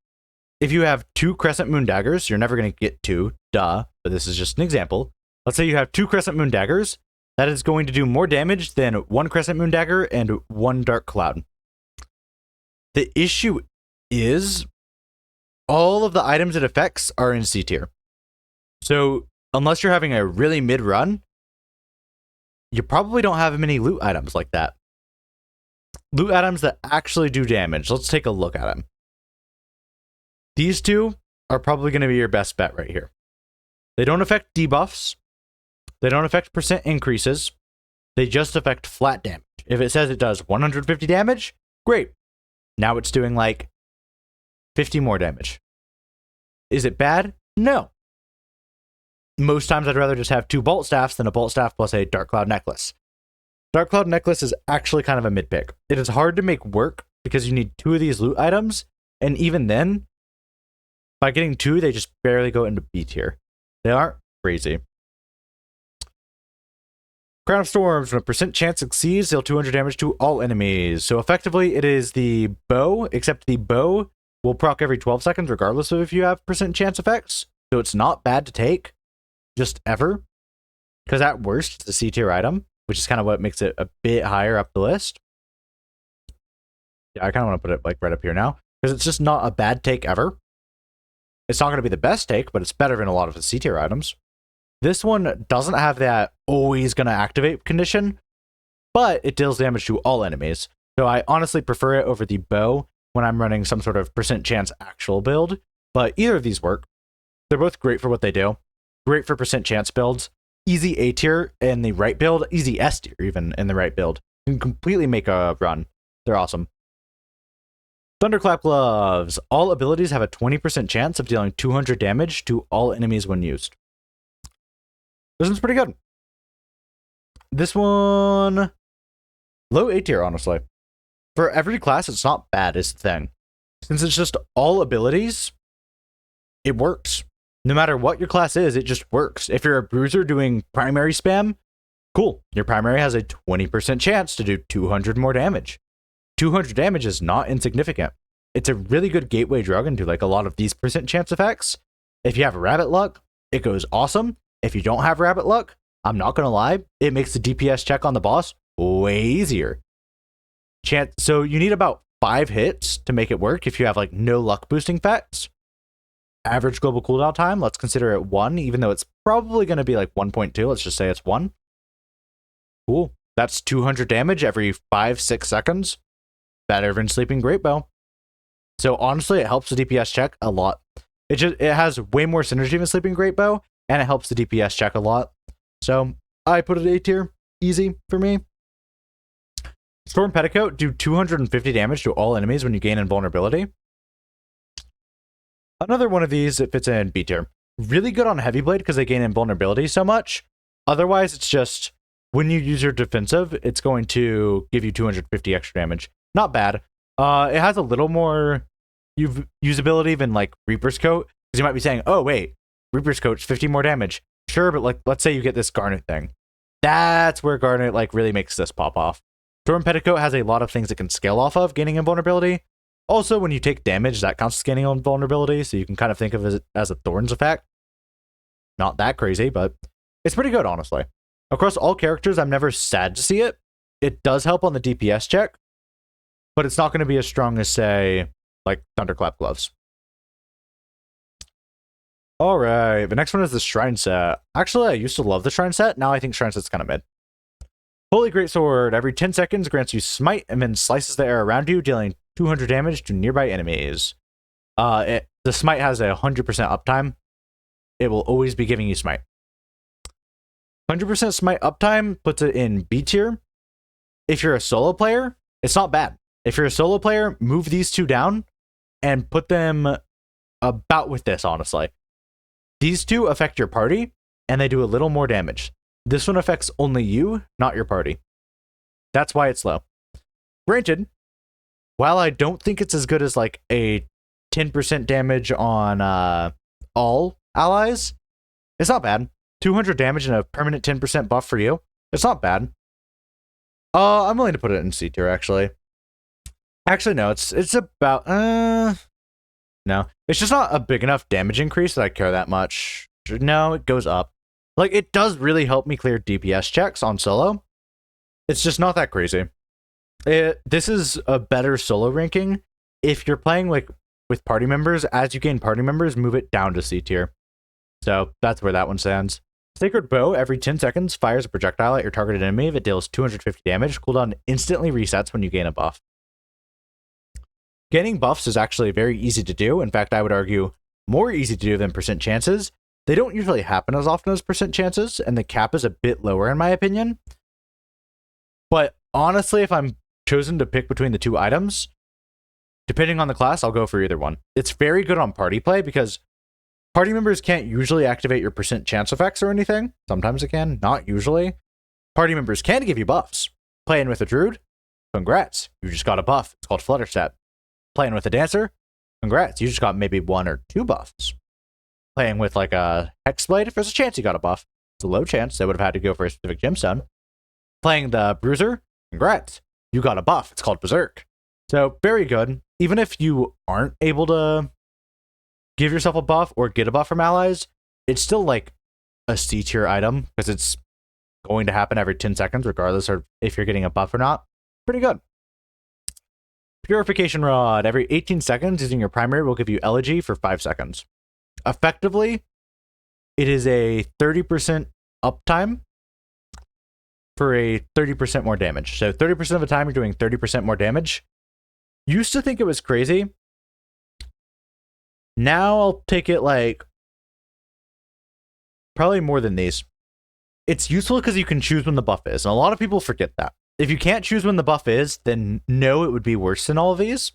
S2: if you have 2 Crescent Moon Daggers, you're never going to get 2, duh, but this is just an example. Let's say you have 2 Crescent Moon Daggers, that is going to do more damage than 1 Crescent Moon Dagger and 1 Dark Cloud. The issue is all of the items it affects are in C tier. So unless you're having a really mid run, you probably don't have many loot items like that. Loot items that actually do damage. Let's take a look at them. These 2 are probably going to be your best bet right here. They don't affect debuffs. They don't affect percent increases. They just affect flat damage. If it says it does 150 damage, great. Now it's doing like 50 more damage. Is it bad? No. Most times I'd rather just have 2 Bolt Staffs than a Bolt Staff plus a Dark Cloud Necklace. Dark Cloud Necklace is actually kind of a mid pick. It is hard to make work because you need 2 of these loot items, and even then, by getting 2, they just barely go into B tier. They aren't crazy. Crown of Storms, when a percent chance exceeds, deal 200 damage to all enemies. So effectively, it is the bow, except the bow will proc every 12 seconds, regardless of if you have percent chance effects. So it's not bad to take, just ever. Because at worst, it's a C tier item, which is kind of what makes it a bit higher up the list. Yeah, I kind of want to put it like right up here now, because it's just not a bad take ever. It's not going to be the best take, but it's better than a lot of the C tier items. This one doesn't have that always going to activate condition, but it deals damage to all enemies. So I honestly prefer it over the bow when I'm running some sort of percent chance actual build, but either of these work. They're both great for what they do. Great for percent chance builds. Easy A tier in the right build, easy S tier even in the right build. You can completely make a run. They're awesome. Thunderclap Gloves. All abilities have a 20% chance of dealing 200 damage to all enemies when used. This one's pretty good. This one, low A tier, honestly. For every class, it's not bad, is the thing. Since it's just all abilities, it works. No matter what your class is, it just works. If you're a bruiser doing primary spam, cool. Your primary has a 20% chance to do 200 more damage. 200 damage is not insignificant. It's a really good gateway drug into like a lot of these percent chance effects. If you have rabbit luck, it goes awesome. If you don't have rabbit luck, I'm not going to lie, it makes the DPS check on the boss way easier. So you need about 5 hits to make it work if you have like no luck boosting effects. Average global cooldown time, let's consider it 1, even though it's probably going to be like 1.2. Let's just say it's 1. Cool. That's 200 damage every 5-6 seconds. Better than Sleeping Great Bow. So honestly, it helps the DPS check a lot. It has way more synergy than Sleeping Great Bow, and it helps the DPS check a lot. So I put it A tier. Easy for me. Storm Petticoat, do 250 damage to all enemies when you gain invulnerability. Another one of these, it fits in B tier. Really good on Heavy Blade because they gain invulnerability so much. Otherwise, it's just when you use your defensive, it's going to give you 250 extra damage. Not bad. It has a little more usability than like Reaper's Coat. Because you might be saying, oh wait, Reaper's Coat's 50 more damage. Sure, but like let's say you get this Garnet thing. That's where Garnet like really makes this pop off. Storm Petticoat has a lot of things it can scale off of, gaining invulnerability. Also, when you take damage, that counts as gaining invulnerability, so you can kind of think of it as a Thorns effect. Not that crazy, but it's pretty good, honestly. Across all characters, I'm never sad to see it. It does help on the DPS check, but it's not going to be as strong as, say, like Thunderclap Gloves. Alright, the next one is the Shrine Set. Actually, I used to love the Shrine Set. Now I think Shrine Set's kind of mid. Holy Greatsword. Every 10 seconds grants you Smite and then slices the air around you, dealing 200 damage to nearby enemies. The Smite has a 100% uptime. It will always be giving you Smite. 100% Smite uptime puts it in B tier. If you're a solo player, it's not bad. If you're a solo player, move these 2 down and put them about with this, honestly. These 2 affect your party, and they do a little more damage. This one affects only you, not your party. That's why it's low. Granted, while I don't think it's as good as like a 10% damage on all allies, it's not bad. 200 damage and a permanent 10% buff for you. It's not bad. I'm willing to put it in C tier, actually. Actually, no, it's about, no. It's just not a big enough damage increase that I care that much. No, it goes up. Like, it does really help me clear DPS checks on solo. It's just not that crazy. This is a better solo ranking. If you're playing, like, with party members, as you gain party members, move it down to C tier. So, that's where that one stands. Sacred Bow, every 10 seconds, fires a projectile at your targeted enemy. If it deals 250 damage, cooldown instantly resets when you gain a buff. Gaining buffs is actually very easy to do. In fact, I would argue more easy to do than percent chances. They don't usually happen as often as percent chances, and the cap is a bit lower in my opinion. But honestly, if I'm chosen to pick between the two items, depending on the class, I'll go for either one. It's very good on party play because party members can't usually activate your percent chance effects or anything. Sometimes they can, not usually. Party members can give you buffs. Playing with a druid, congrats, you just got a buff. It's called Flutter Step. Playing with a dancer, congrats, you just got maybe 1 or 2 buffs. Playing with like a Hexblade, there's a chance you got a buff. It's a low chance, they would have had to go for a specific gemstone. Playing the Bruiser, congrats, you got a buff. It's called Berserk. So very good. Even if you aren't able to give yourself a buff or get a buff from allies, it's still like a C tier item because it's going to happen every 10 seconds regardless of if you're getting a buff or not. Pretty good. Purification Rod. Every 18 seconds, using your primary will give you Elegy for 5 seconds. Effectively, it is a 30% uptime for a 30% more damage. So 30% of the time, you're doing 30% more damage. Used to think it was crazy. Now I'll take it like probably more than these. It's useful because you can choose when the buff is, and a lot of people forget that. If you can't choose when the buff is, then no, it would be worse than all of these.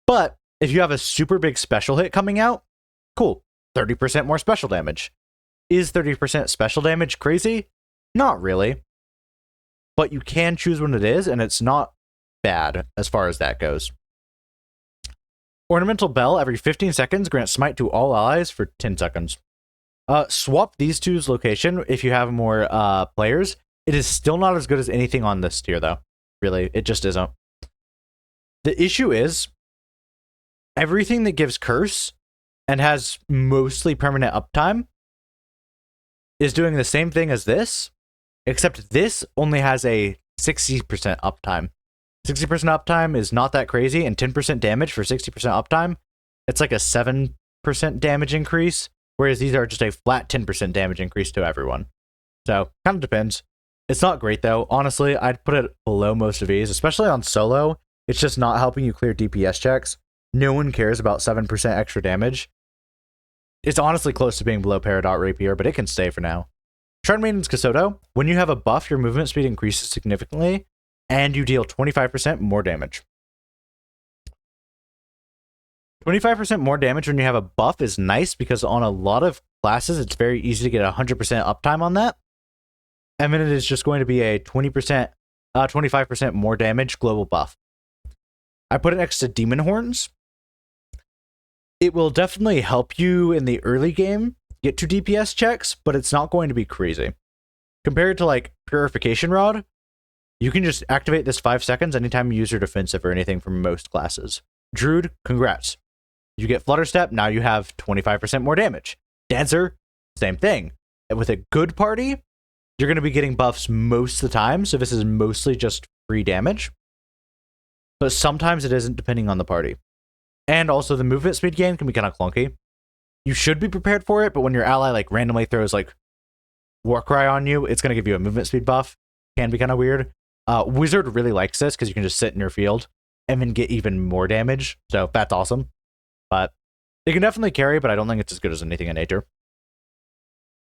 S2: But if you have a super big special hit coming out, cool, 30% more special damage. Is 30% special damage crazy? Not really. But you can choose when it is, and it's not bad as far as that goes. Ornamental Bell, every 15 seconds, grants Smite to all allies for 10 seconds. Swap these two's location if you have more players. It is still not as good as anything on this tier, though. Really, it just isn't. The issue is, everything that gives Curse and has mostly permanent uptime is doing the same thing as this, except this only has a 60% uptime. 60% uptime is not that crazy, and 10% damage for 60% uptime, it's like a 7% damage increase, whereas these are just a flat 10% damage increase to everyone. So, kind of depends. It's not great, though. Honestly, I'd put it below most of these, especially on solo. It's just not helping you clear DPS checks. No one cares about 7% extra damage. It's honestly close to being below Peridot Rapier, but it can stay for now. Shard Maiden's Kasoto. When you have a buff, your movement speed increases significantly, and you deal 25% more damage. 25% more damage when you have a buff is nice because on a lot of classes, it's very easy to get 100% uptime on that. And then it is just going to be a 25% more damage global buff. I put it next to Demon Horns. It will definitely help you in the early game get to DPS checks, but it's not going to be crazy. Compared to like Purification Rod, you can just activate this 5 seconds anytime you use your defensive or anything from most classes. Druid, congrats. You get Flutter Step, now you have 25% more damage. Dancer, same thing. And with a good party, you're going to be getting buffs most of the time, so this is mostly just free damage. But sometimes it isn't, depending on the party. And also, the movement speed gain can be kind of clunky. You should be prepared for it, but when your ally like randomly throws like Warcry on you, it's going to give you a movement speed buff. Can be kind of weird. Wizard really likes this because you can just sit in your field and then get even more damage, so that's awesome. But it can definitely carry, but I don't think it's as good as anything in nature.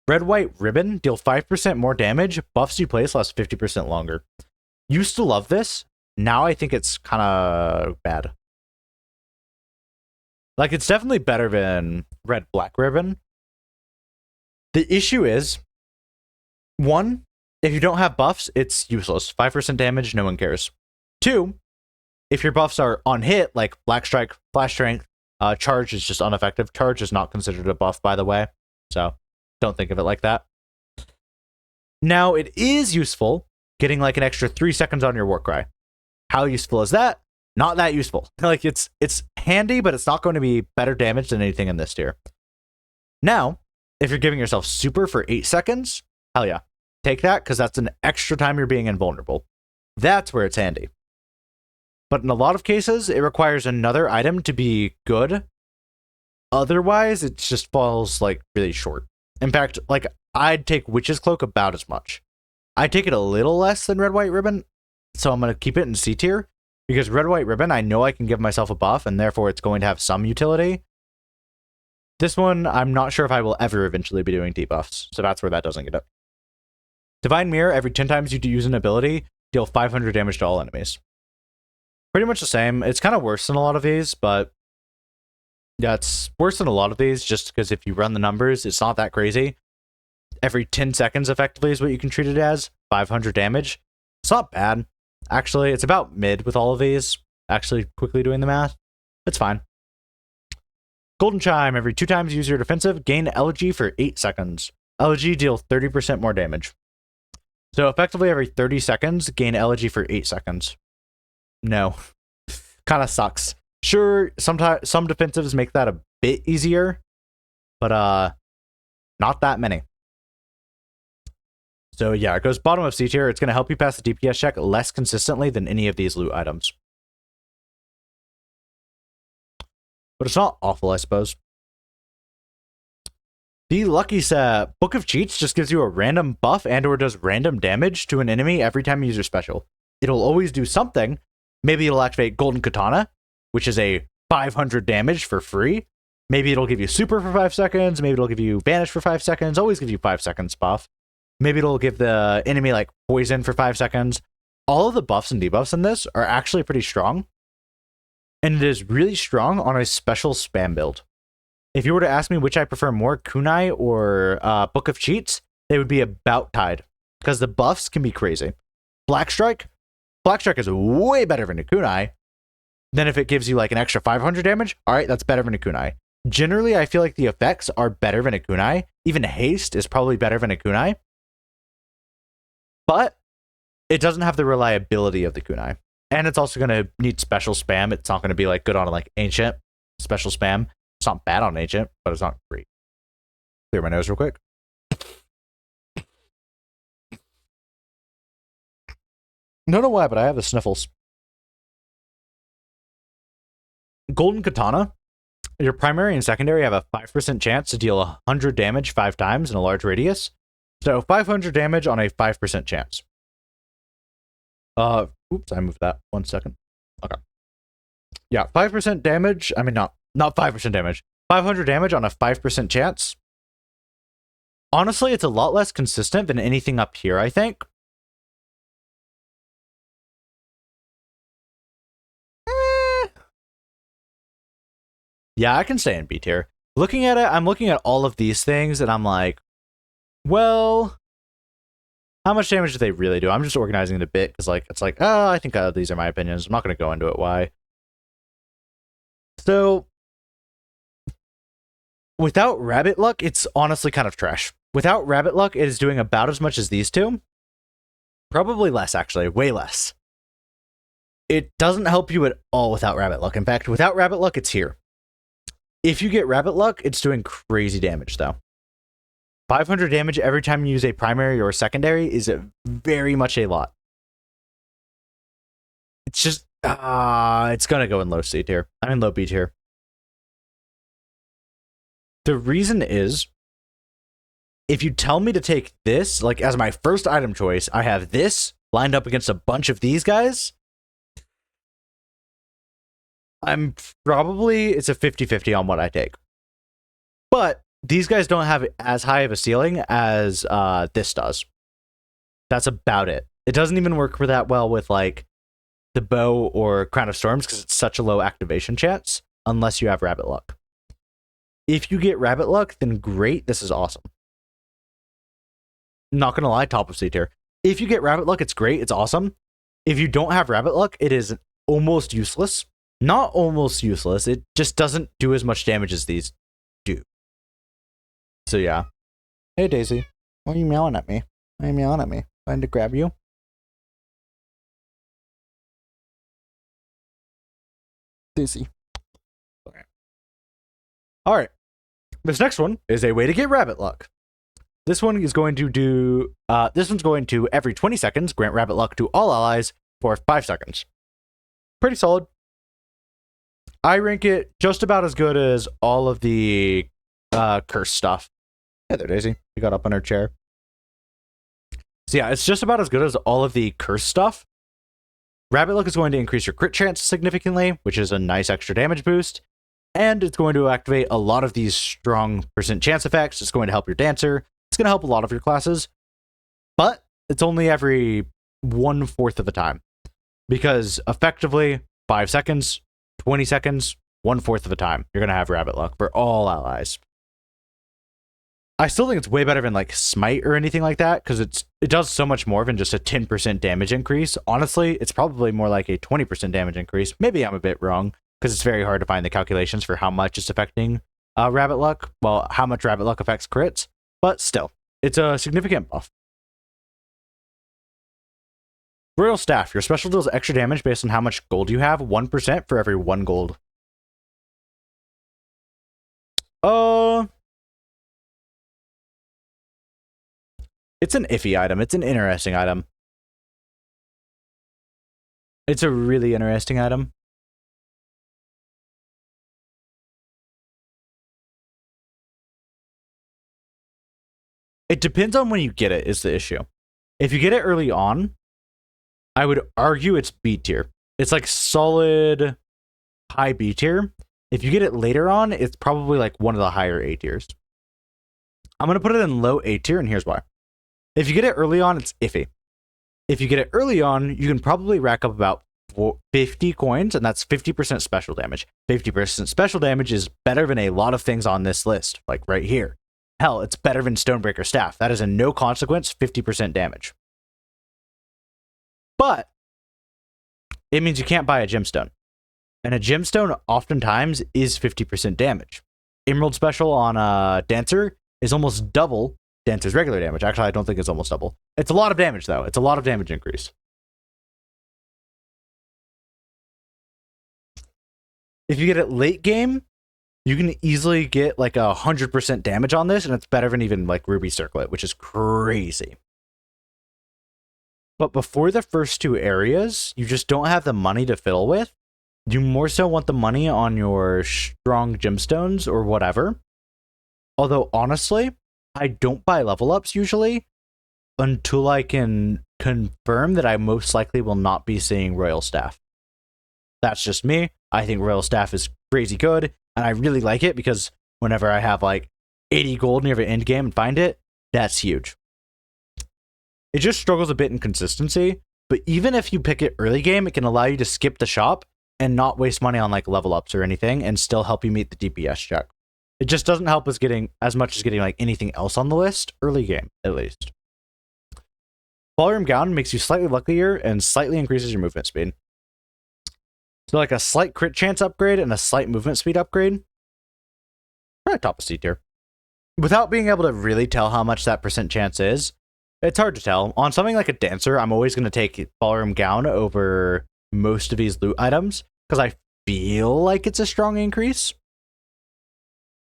S2: Red White Ribbon, deal 5% more damage, buffs you place last 50% longer. Used to love this, now I think it's kind of bad. Like, it's definitely better than Red Black Ribbon. The issue is, 1, if you don't have buffs, it's useless. 5% damage, no one cares. 2, if your buffs are on hit, like Black Strike, Flash Strength, Charge is just ineffective. Charge is not considered a buff, by the way, so don't think of it like that. Now, it is useful getting like an extra 3 seconds on your Warcry. How useful is that? Not that useful. Like, it's handy, but it's not going to be better damage than anything in this tier. Now, if you're giving yourself super for 8 seconds, hell yeah. Take that, because that's an extra time you're being invulnerable. That's where it's handy. But in a lot of cases, it requires another item to be good. Otherwise, it just falls, like, really short. In fact, like, I'd take Witch's Cloak about as much. I'd take it a little less than Red White Ribbon, so I'm going to keep it in C tier, because Red White Ribbon, I know I can give myself a buff, and therefore it's going to have some utility. This one, I'm not sure if I will ever eventually be doing debuffs, so that's where that doesn't get up. Divine Mirror, every 10 times you use an ability, deal 500 damage to all enemies. Pretty much the same. It's kind of worse than a lot of these, but yeah, it's worse than a lot of these just because if you run the numbers, it's not that crazy. Every 10 seconds effectively is what you can treat it as. 500 damage. It's not bad. Actually, it's about mid with all of these. Actually, quickly doing the math. It's fine. Golden Chime. Every 2 times you use your defensive, gain elegy for 8 seconds. Elegy deal 30% more damage. So effectively every 30 seconds, gain elegy for 8 seconds. No. Kind of sucks. Sure, sometimes some defensives make that a bit easier, but not that many. So yeah, it goes bottom of C tier. It's going to help you pass the DPS check less consistently than any of these loot items. But it's not awful, I suppose. The Lucky Set. Book of Cheats just gives you a random buff and or does random damage to an enemy every time you use your special. It'll always do something. Maybe it'll activate Golden Katana, which is a 500 damage for free. Maybe it'll give you super for 5 seconds. Maybe it'll give you Vanish for 5 seconds. Always give you 5 seconds buff. Maybe it'll give the enemy like poison for 5 seconds. All of the buffs and debuffs in this are actually pretty strong. And it is really strong on a special spam build. If you were to ask me which I prefer more, Kunai or Book of Cheats, they would be about tied. Because the buffs can be crazy. Blackstrike is way better than a Kunai. Then if it gives you like an extra 500 damage, alright, that's better than a Kunai. Generally, I feel like the effects are better than a Kunai. Even Haste is probably better than a Kunai. But it doesn't have the reliability of the Kunai. And it's also going to need special spam. It's not going to be like good on like Ancient. Special spam. It's not bad on Ancient, but it's not great. Clear my nose real quick. Don't know why, but I have the sniffles. Golden Katana. Your primary and secondary have a 5% chance to deal 100 damage 5 times in a large radius. So 500 damage on a 5% chance. Oops, I moved that 1 second. Okay. Yeah, 5% damage. I mean, not 5% damage. 500 damage on a 5% chance. Honestly, it's a lot less consistent than anything up here, I think. Yeah, I can stay in B tier. Looking at it, I'm looking at all of these things, and I'm like, well, how much damage do they really do? I'm just organizing it a bit, because like, it's like, oh, I think these are my opinions. I'm not going to go into it why. So, without Rabbit Luck, it's honestly kind of trash. Without Rabbit Luck, it is doing about as much as these two. Probably less, actually. Way less. It doesn't help you at all without Rabbit Luck. In fact, without Rabbit Luck, it's here. If you get Rabbit Luck, it's doing crazy damage, though. 500 damage every time you use a primary or a secondary is very much a lot. It's just, it's going to go in low C tier. I'm in low B tier. The reason is, if you tell me to take this, like as my first item choice, I have this lined up against a bunch of these guys. I'm probably, it's a 50-50 on what I take. But these guys don't have as high of a ceiling as this does. That's about it. It doesn't even work for that well with like the bow or Crown of Storms because it's such a low activation chance unless you have Rabbit Luck. If you get Rabbit Luck, then great, this is awesome. Not gonna lie, top of C tier. If you get Rabbit Luck, it's great, it's awesome. If you don't have Rabbit Luck, it is almost useless. Not almost useless. It just doesn't do as much damage as these do. So yeah. Hey Daisy, why are you meowing at me? Why are you meowing at me? Trying to grab you? Daisy. Okay. Alright. This next one is a way to get rabbit luck. This one is going to do this one's going to every 20 seconds grant rabbit luck to all allies for 5 seconds. Pretty solid. I rank it just about as good as all of the curse stuff. Hey there, Daisy. You got up on her chair. So yeah, it's just about as good as all of the curse stuff. Rabbit luck is going to increase your crit chance significantly, which is a nice extra damage boost. And it's going to activate a lot of these strong percent chance effects. It's going to help your dancer. It's going to help a lot of your classes. But it's only every 1/4 of the time. Because effectively, 5 seconds, 20 seconds, 1/4 of the time, you're going to have rabbit luck for all allies. I still think it's way better than like Smite or anything like that, because it does so much more than just a 10% damage increase. Honestly, it's probably more like a 20% damage increase. Maybe I'm a bit wrong, because it's very hard to find the calculations for how much it's affecting rabbit luck. Well, how much rabbit luck affects crits, but still, it's a significant buff. Royal Staff. Your special deals extra damage based on how much gold you have. 1% for every 1 gold. It's an iffy item. It's an interesting item. It's a really interesting item. It depends on when you get it, is the issue. If you get it early on, I would argue it's B tier. It's like solid high B tier. If you get it later on, it's probably like one of the higher A tiers. I'm going to put it in low A tier, and here's why. If you get it early on, it's iffy. If you get it early on, you can probably rack up about 50 coins, and that's 50% special damage. 50% special damage is better than a lot of things on this list, like right here. Hell, it's better than Stonebreaker Staff. That is a no consequence 50% damage. But it means you can't buy a gemstone. And a gemstone oftentimes is 50% damage. Emerald special on Dancer is almost double Dancer's regular damage. Actually, I don't think it's almost double. It's a lot of damage, though. It's a lot of damage increase. If you get it late game, you can easily get like 100% damage on this, and it's better than even like Ruby Circlet, which is crazy. But before the first 2 areas, you just don't have the money to fiddle with. You more so want the money on your strong gemstones or whatever. Although, honestly, I don't buy level ups usually until I can confirm that I most likely will not be seeing Royal Staff. That's just me. I think Royal Staff is crazy good, and I really like it because whenever I have like 80 gold near the end game and find it, that's huge. It just struggles a bit in consistency, but even if you pick it early game, it can allow you to skip the shop and not waste money on like level ups or anything and still help you meet the DPS check. It just doesn't help us getting as much as getting like anything else on the list early game, at least. Ballroom Gown makes you slightly luckier and slightly increases your movement speed. So like a slight crit chance upgrade and a slight movement speed upgrade. Probably top of C tier. Without being able to really tell how much that percent chance is, it's hard to tell. On something like a Dancer, I'm always going to take Ballroom Gown over most of these loot items because I feel like it's a strong increase.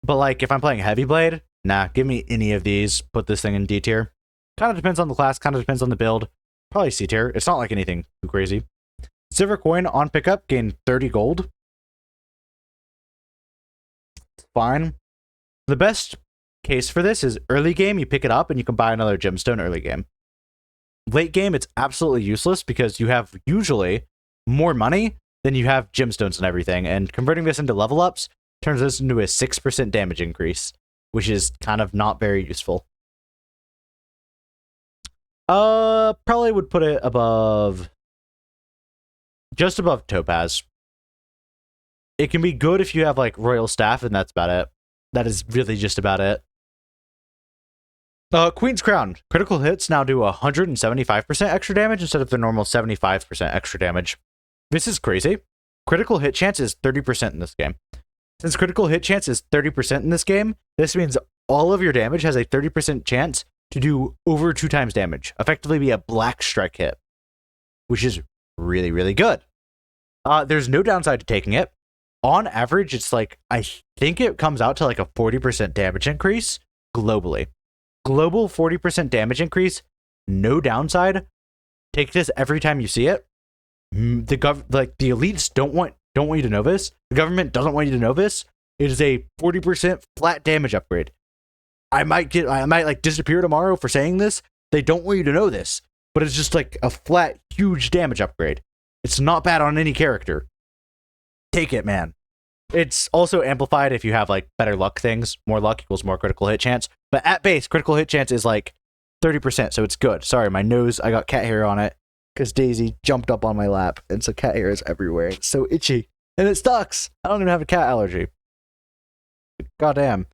S2: But like if I'm playing Heavy Blade, nah, give me any of these. Put this thing in D tier. Kind of depends on the class, kind of depends on the build. Probably C tier. It's not like anything too crazy. Silver Coin on pickup, gain 30 gold. It's fine. The best case for this is early game, you pick it up and you can buy another gemstone early game. Late game, it's absolutely useless because you have usually more money than you have gemstones and everything, and converting this into level ups turns this into a 6% damage increase, which is kind of not very useful. Probably would put it above, just above Topaz. It can be good if you have like Royal Staff, and that's about it. That is really just about it. Queen's Crown. Critical hits now do 175% extra damage instead of the normal 75% extra damage. This is crazy. critical hit chance is 30% in this game. Since critical hit chance is 30% in this game, this means all of your damage has a 30% chance to do over 2 times damage, effectively be a black strike hit, which is really, really good. There's no downside to taking it. On average, it's like, I think it comes out to like a 40% damage increase globally. Global 40% damage increase, no downside. Take this every time you see it. The elites don't want you to know this. The government doesn't want you to know this. It is a 40% flat damage upgrade. I might like disappear tomorrow for saying this. They don't want you to know this, but it's just like a flat, huge damage upgrade. It's not bad on any character. Take it, man. It's also amplified if you have like better luck things. More luck equals more critical hit chance. But at base, critical hit chance is like 30%, so it's good. Sorry, my nose, I got cat hair on it because Daisy jumped up on my lap, and so cat hair is everywhere. It's so itchy, and it sucks. I don't even have a cat allergy. Goddamn.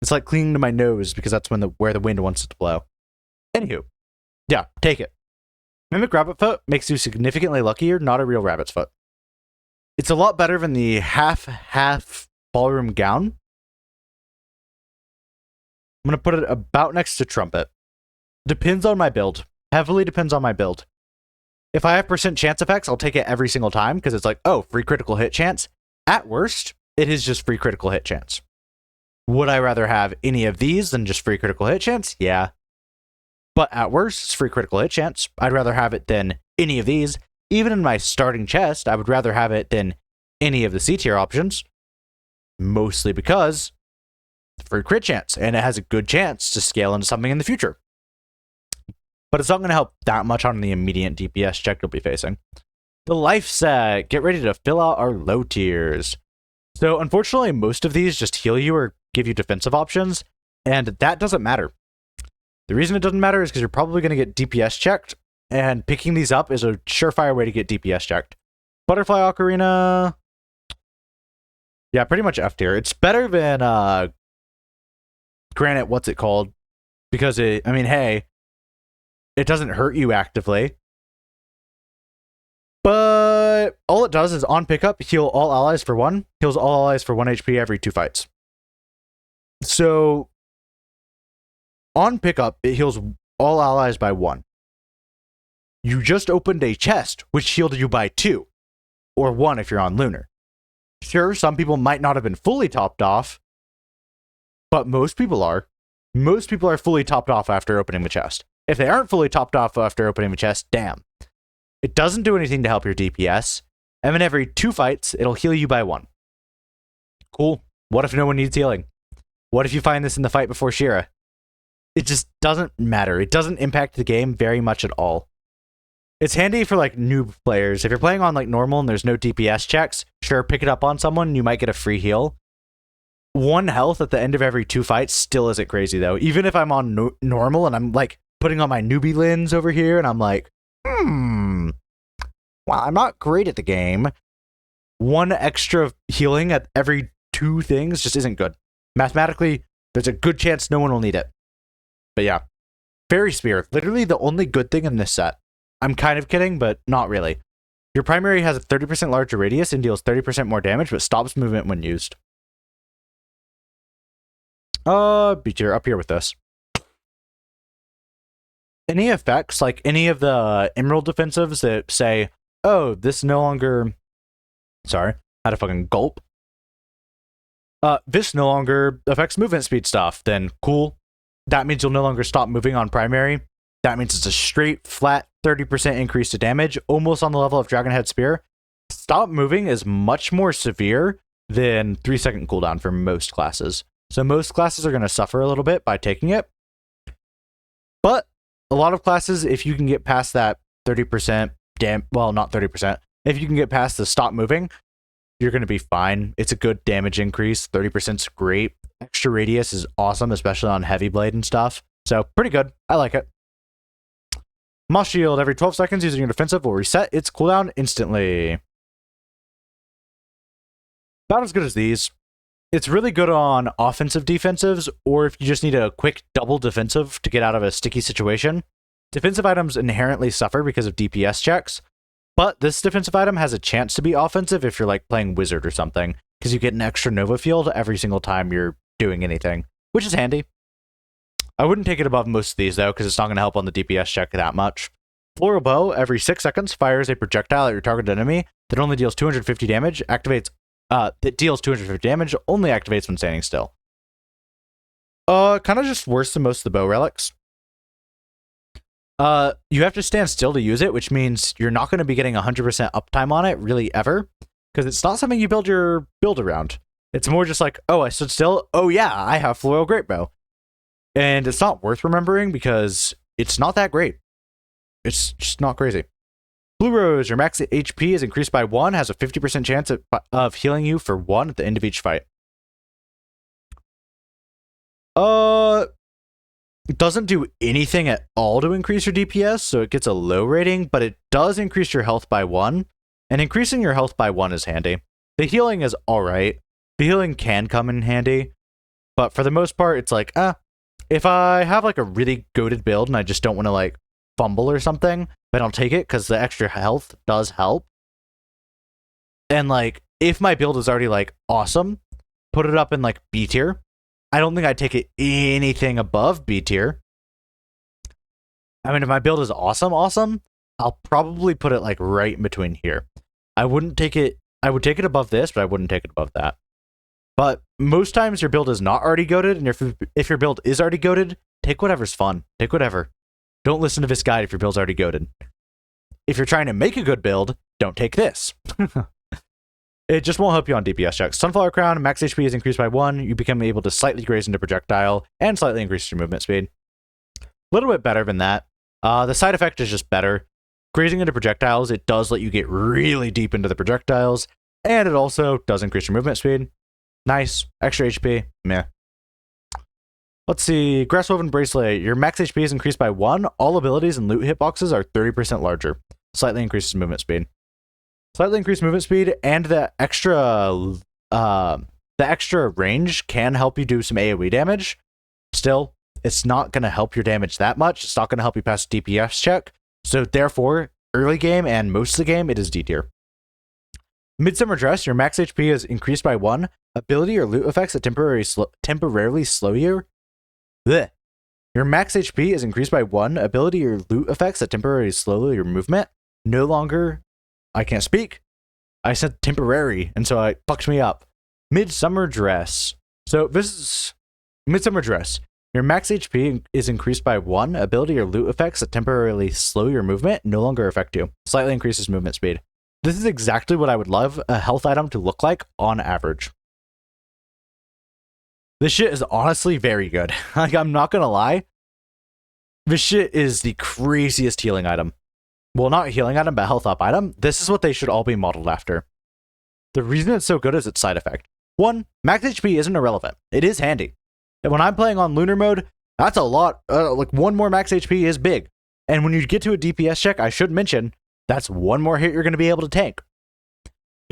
S2: It's like clinging to my nose because that's where the wind wants it to blow. Anywho, yeah, take it. Mimic Rabbit Foot makes you significantly luckier, not a real rabbit's foot. It's a lot better than the half ballroom gown. I'm going to put it about next to Trumpet. Depends on my build. Heavily depends on my build. If I have percent chance effects, I'll take it every single time because it's like, oh, free critical hit chance. At worst, it is just free critical hit chance. Would I rather have any of these than just free critical hit chance? Yeah. But at worst, it's free critical hit chance. I'd rather have it than any of these. Even in my starting chest, I would rather have it than any of the C tier options. Mostly because it's free crit chance, and it has a good chance to scale into something in the future. But it's not going to help that much on the immediate DPS check you'll be facing. The life set. Get ready to fill out our low tiers. So unfortunately, most of these just heal you or give you defensive options, and that doesn't matter. The reason it doesn't matter is because you're probably going to get DPS checked, and picking these up is a surefire way to get DPS checked. Butterfly Ocarina, yeah, pretty much F tier. It's better than Granite, what's it called? Because hey, it doesn't hurt you actively. But all it does is on pickup, heal all allies for 1, heals all allies for 1 HP every 2 fights. So on pickup, it heals all allies by 1. You just opened a chest, which healed you by 2, or 1 if you're on Lunar. Sure, some people might not have been fully topped off, but most people are. Most people are fully topped off after opening the chest. If they aren't fully topped off after opening the chest, damn. It doesn't do anything to help your DPS, and then every 2 fights, it'll heal you by 1. Cool. What if no one needs healing? What if you find this in the fight before Shira? It just doesn't matter. It doesn't impact the game very much at all. It's handy for like noob players. If you're playing on like normal and there's no DPS checks, sure, pick it up on someone and you might get a free heal. 1 health at the end of every 2 fights still isn't crazy though. Even if I'm on normal and I'm like putting on my newbie lens over here and I'm like, well, I'm not great at the game. 1 extra healing at every 2 things just isn't good. Mathematically, there's a good chance no one will need it. But yeah, Fairy Spear, literally the only good thing in this set. I'm kind of kidding, but not really. Your primary has a 30% larger radius and deals 30% more damage, but stops movement when used. B tier, up here with this. Any effects, like any of the Emerald defensives that say, oh, this no longer... Sorry, I had a fucking gulp. This no longer affects movement speed stuff, then cool. That means you'll no longer stop moving on primary. That means it's a straight, flat 30% increase to damage, almost on the level of Dragonhead Spear. Stop moving is much more severe than 3-second cooldown for most classes. So most classes are going to suffer a little bit by taking it. But a lot of classes, if you can get past that 30% well, not 30%. If you can get past the stop moving, you're going to be fine. It's a good damage increase. 30% is great. Extra radius is awesome, especially on Heavy Blade and stuff. So pretty good. I like it. Moss Shield, every 12 seconds using your defensive will reset its cooldown instantly. About as good as these. It's really good on offensive defensives, or if you just need a quick double defensive to get out of a sticky situation. Defensive items inherently suffer because of DPS checks, But this defensive item has a chance to be offensive if you're like playing wizard or something, because you get an extra Nova field every single time you're doing anything, which is handy. I wouldn't take it above most of these though, because it's not going to help on the DPS check that much. Floral Bow every 6 seconds fires a projectile at your target enemy that only deals 250 damage. That deals 250 damage, only activates when standing still. Kind of just worse than most of the bow relics. You have to stand still to use it, which means you're not going to be getting 100% uptime on it, really, ever. Because it's not something you build your build around. It's more just like, oh, I stood still. Oh, yeah, I have Floral Greatbow. And it's not worth remembering because it's not that great. It's just not crazy. Blue Rose, your max HP is increased by 1, has a 50% chance of healing you for 1 at the end of each fight. It doesn't do anything at all to increase your DPS, so it gets a low rating, but it does increase your health by 1, and increasing your health by 1 is handy. The healing is alright. The healing can come in handy, but for the most part, it's like, if I have like a really goated build and I just don't want to like fumble or something, but I'll take it because the extra health does help. And like, if my build is already like awesome, put it up in like B tier. I don't think I'd take it anything above B tier. I mean, if my build is awesome, I'll probably put it like right in between here. I wouldn't take it, I would take it above this, but I wouldn't take it above that. But most times your build is not already goated, and if your build is already goated, take whatever's fun. Take whatever. Don't listen to this guide if your build's already goated. If you're trying to make a good build, don't take this. It just won't help you on DPS checks. Sunflower Crown, max HP is increased by 1. You become able to slightly graze into projectile and slightly increase your movement speed. A little bit better than that. The side effect is just better. Grazing into projectiles, it does let you get really deep into the projectiles, and it also does increase your movement speed. Nice. Extra HP. Meh. Let's see. Grasswoven Bracelet. Your max HP is increased by 1. All abilities and loot hitboxes are 30% larger. Slightly increases movement speed. Slightly increased movement speed and the extra range can help you do some AoE damage. Still, it's not going to help your damage that much. It's not going to help you pass a DPS check. So therefore, early game and most of the game, it is D tier. Midsummer Dress. Your max HP is increased by 1. Ability or loot effects that temporarily slow you. Blech. Your max HP is increased by 1. Ability or loot effects that temporarily slow your movement. No longer... I can't speak. I said temporary, and so it fucked me up. Midsummer Dress. So this is Midsummer Dress. Your max HP is increased by 1. Ability or loot effects that temporarily slow your movement no longer affect you. Slightly increases movement speed. This is exactly what I would love a health item to look like on average. This shit is honestly very good. Like, I'm not gonna lie. This shit is the craziest healing item. Well, not healing item, but health up item. This is what they should all be modeled after. The reason it's so good is its side effect. 1, max HP isn't irrelevant. It is handy. And when I'm playing on lunar mode, that's a lot. Like 1 more max HP is big. And when you get to a DPS check, I should mention, that's 1 more hit you're going to be able to tank.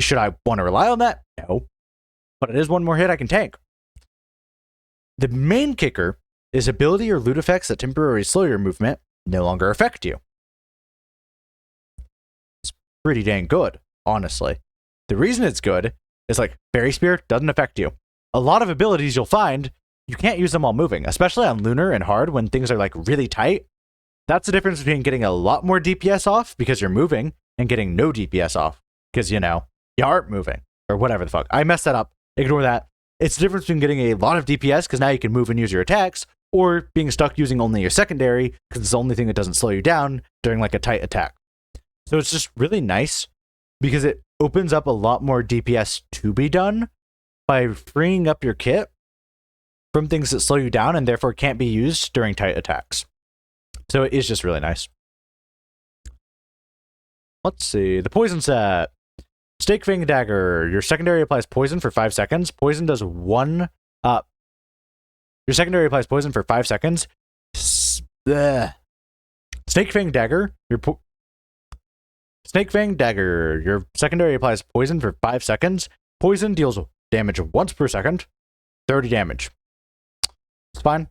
S2: Should I want to rely on that? No. But it is 1 more hit I can tank. The main kicker is ability or loot effects that temporarily slow your movement no longer affect you. Pretty dang good, honestly. The reason it's good is like Fairy Spear doesn't affect you. A lot of abilities you'll find, you can't use them while moving, especially on Lunar and Hard when things are like really tight. That's the difference between getting a lot more DPS off because you're moving and getting no DPS off because, you know, you aren't moving or whatever the fuck. I messed that up. Ignore that. It's the difference between getting a lot of DPS because now you can move and use your attacks or being stuck using only your secondary because it's the only thing that doesn't slow you down during like a tight attack. So it's just really nice because it opens up a lot more DPS to be done by freeing up your kit from things that slow you down and therefore can't be used during tight attacks. So it is just really nice. Let's see. The poison set. Stake Fang Dagger. Your secondary applies poison for 5 seconds. Poison does 1... Your secondary applies poison for 5 seconds. Snake Fang Dagger. Snake Fang Dagger. Your secondary applies poison for 5 seconds. Poison deals damage once per second. 30 damage. It's fine.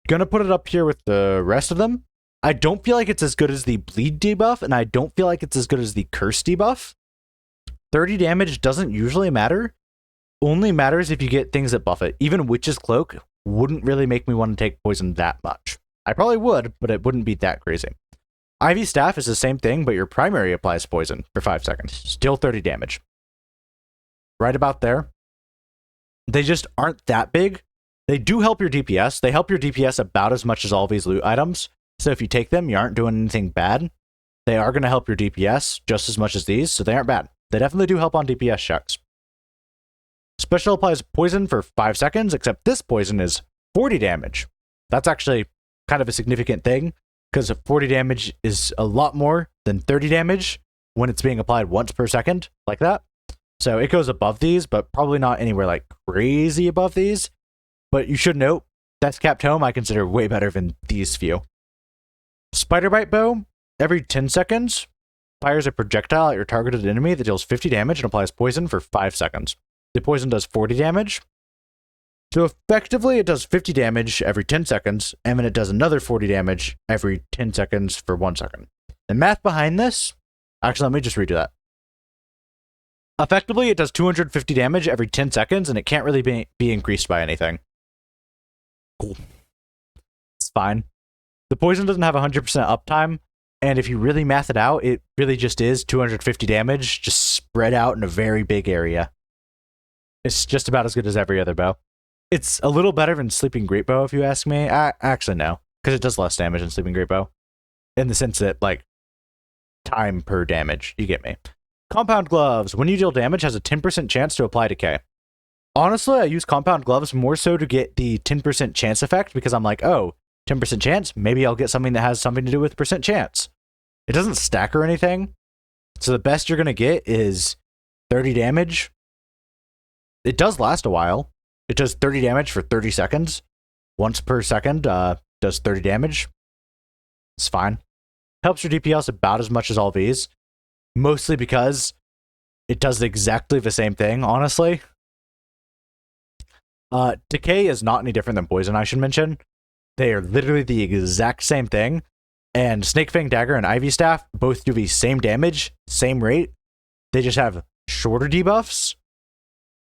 S2: Gonna put it up here with the rest of them. I don't feel like it's as good as the bleed debuff, and I don't feel like it's as good as the curse debuff. 30 damage doesn't usually matter. Only matters if you get things that buff it. Even Witch's Cloak wouldn't really make me want to take poison that much. I probably would, but it wouldn't be that crazy. Ivy Staff is the same thing, but your primary applies poison for 5 seconds. Still 30 damage. Right about there. They just aren't that big. They do help your DPS. They help your DPS about as much as all these loot items. So if you take them, you aren't doing anything bad. They are going to help your DPS just as much as these, so they aren't bad. They definitely do help on DPS checks. Special applies poison for 5 seconds, except this poison is 40 damage. That's actually kind of a significant thing, because 40 damage is a lot more than 30 damage when it's being applied once per second, like that. So it goes above these, but probably not anywhere like crazy above these. But you should note, Death Capped Home I consider way better than these few. Spider Bite Bow, every 10 seconds, fires a projectile at your targeted enemy that deals 50 damage and applies poison for 5 seconds. The poison does 40 damage. So effectively, it does 50 damage every 10 seconds, and then it does another 40 damage every 10 seconds for 1 second. The math behind this, actually, let me just redo that. Effectively, it does 250 damage every 10 seconds, and it can't really be increased by anything. Cool. It's fine. The poison doesn't have 100% uptime, and if you really math it out, it really just is 250 damage, just spread out in a very big area. It's just about as good as every other bow. It's a little better than Sleeping Great Bow, if you ask me. Actually, no, because it does less damage than Sleeping Great Bow. In the sense that, like, time per damage. You get me. Compound Gloves. When you deal damage, has a 10% chance to apply decay. Honestly, I use Compound Gloves more so to get the 10% chance effect, because I'm like, oh, 10% chance? Maybe I'll get something that has something to do with percent chance. It doesn't stack or anything. So the best you're going to get is 30 damage. It does last a while. It does 30 damage for 30 seconds. Once per second, does 30 damage. It's fine. Helps your DPS about as much as all these. Mostly because it does exactly the same thing, honestly. Decay is not any different than Poison, I should mention. They are literally the exact same thing. And Snake Fang Dagger and Ivy Staff both do the same damage, same rate. They just have shorter debuffs,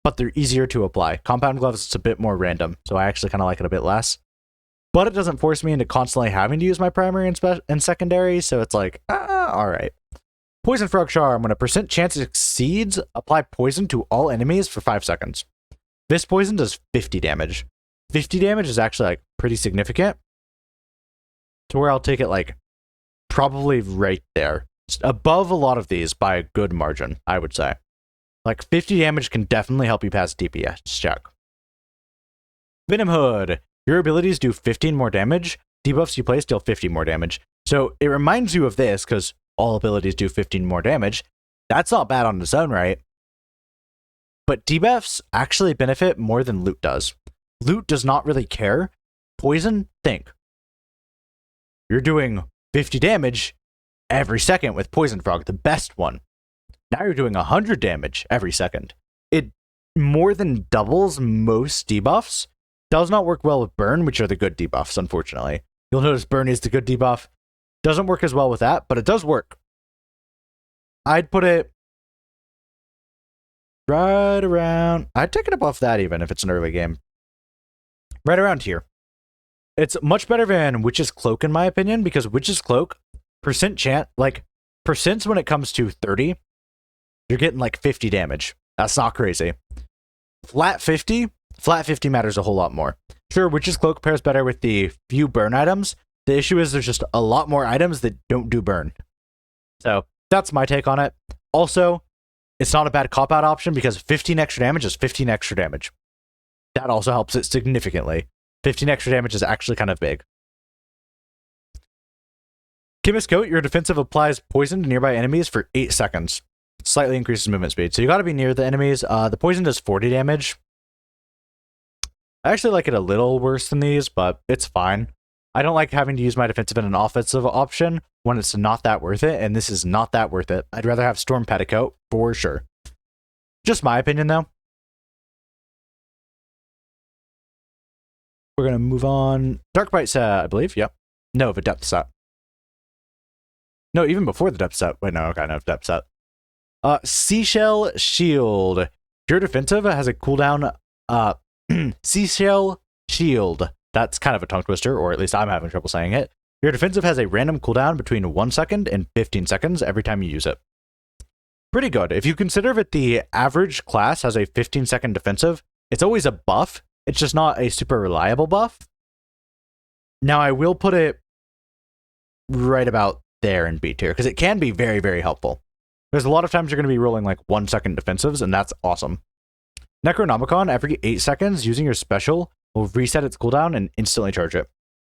S2: but they're easier to apply. Compound Gloves, it's a bit more random, so I actually kind of like it a bit less. But it doesn't force me into constantly having to use my primary and secondary, so it's like, alright. Poison Frog Charm. When a percent chance exceeds, apply poison to all enemies for 5 seconds. This poison does 50 damage. 50 damage is actually, like, pretty significant. To where I'll take it, like, probably right there. Just above a lot of these by a good margin, I would say. Like, 50 damage can definitely help you pass DPS check. Venom Hood. Your abilities do 15 more damage. Debuffs you place deal 50 more damage. So it reminds you of this, because all abilities do 15 more damage. That's not bad on its own, right? But debuffs actually benefit more than loot does. Loot does not really care. Poison, think. You're doing 50 damage every second with Poison Frog, the best one. Now you're doing 100 damage every second. It more than doubles most debuffs. Does not work well with Burn, which are the good debuffs, unfortunately. You'll notice Burn is the good debuff. Doesn't work as well with that, but it does work. I'd put it right around... I'd take it above that even if it's an early game. Right around here. It's much better than Witch's Cloak in my opinion, because Witch's Cloak, percent chance, like, percents when it comes to 30, you're getting like 50 damage. That's not crazy. Flat 50 matters a whole lot more. Sure, Witch's Cloak pairs better with the few burn items. The issue is there's just a lot more items that don't do burn. So that's my take on it. Also, it's not a bad cop-out option because 15 extra damage is 15 extra damage. That also helps it significantly. 15 extra damage is actually kind of big. Chemist Coat, your defensive applies poison to nearby enemies for 8 seconds. Slightly increases movement speed. So you gotta be near the enemies. The poison does 40 damage. I actually like it a little worse than these, but it's fine. I don't like having to use my defensive in an offensive option when it's not that worth it, and this is not that worth it. I'd rather have Storm Petticoat, for sure. Just my opinion, though. We're going to move on. Dark Bite set, I believe. Yep. No, the depth set. No, even before the depth set. Wait, no, okay, no, depth set. Seashell Shield. Pure defensive has a cooldown. Seashell Shield. That's kind of a tongue twister, or at least I'm having trouble saying it. Your defensive has a random cooldown between 1 second and 15 seconds every time you use it. Pretty good. If you consider that the average class has a 15-second defensive, it's always a buff. It's just not a super reliable buff. Now, I will put it right about there in B tier, because it can be very, very helpful. There's a lot of times you're going to be rolling like 1 second defensives, and that's awesome. Necronomicon, every 8 seconds, using your special will reset its cooldown and instantly charge it.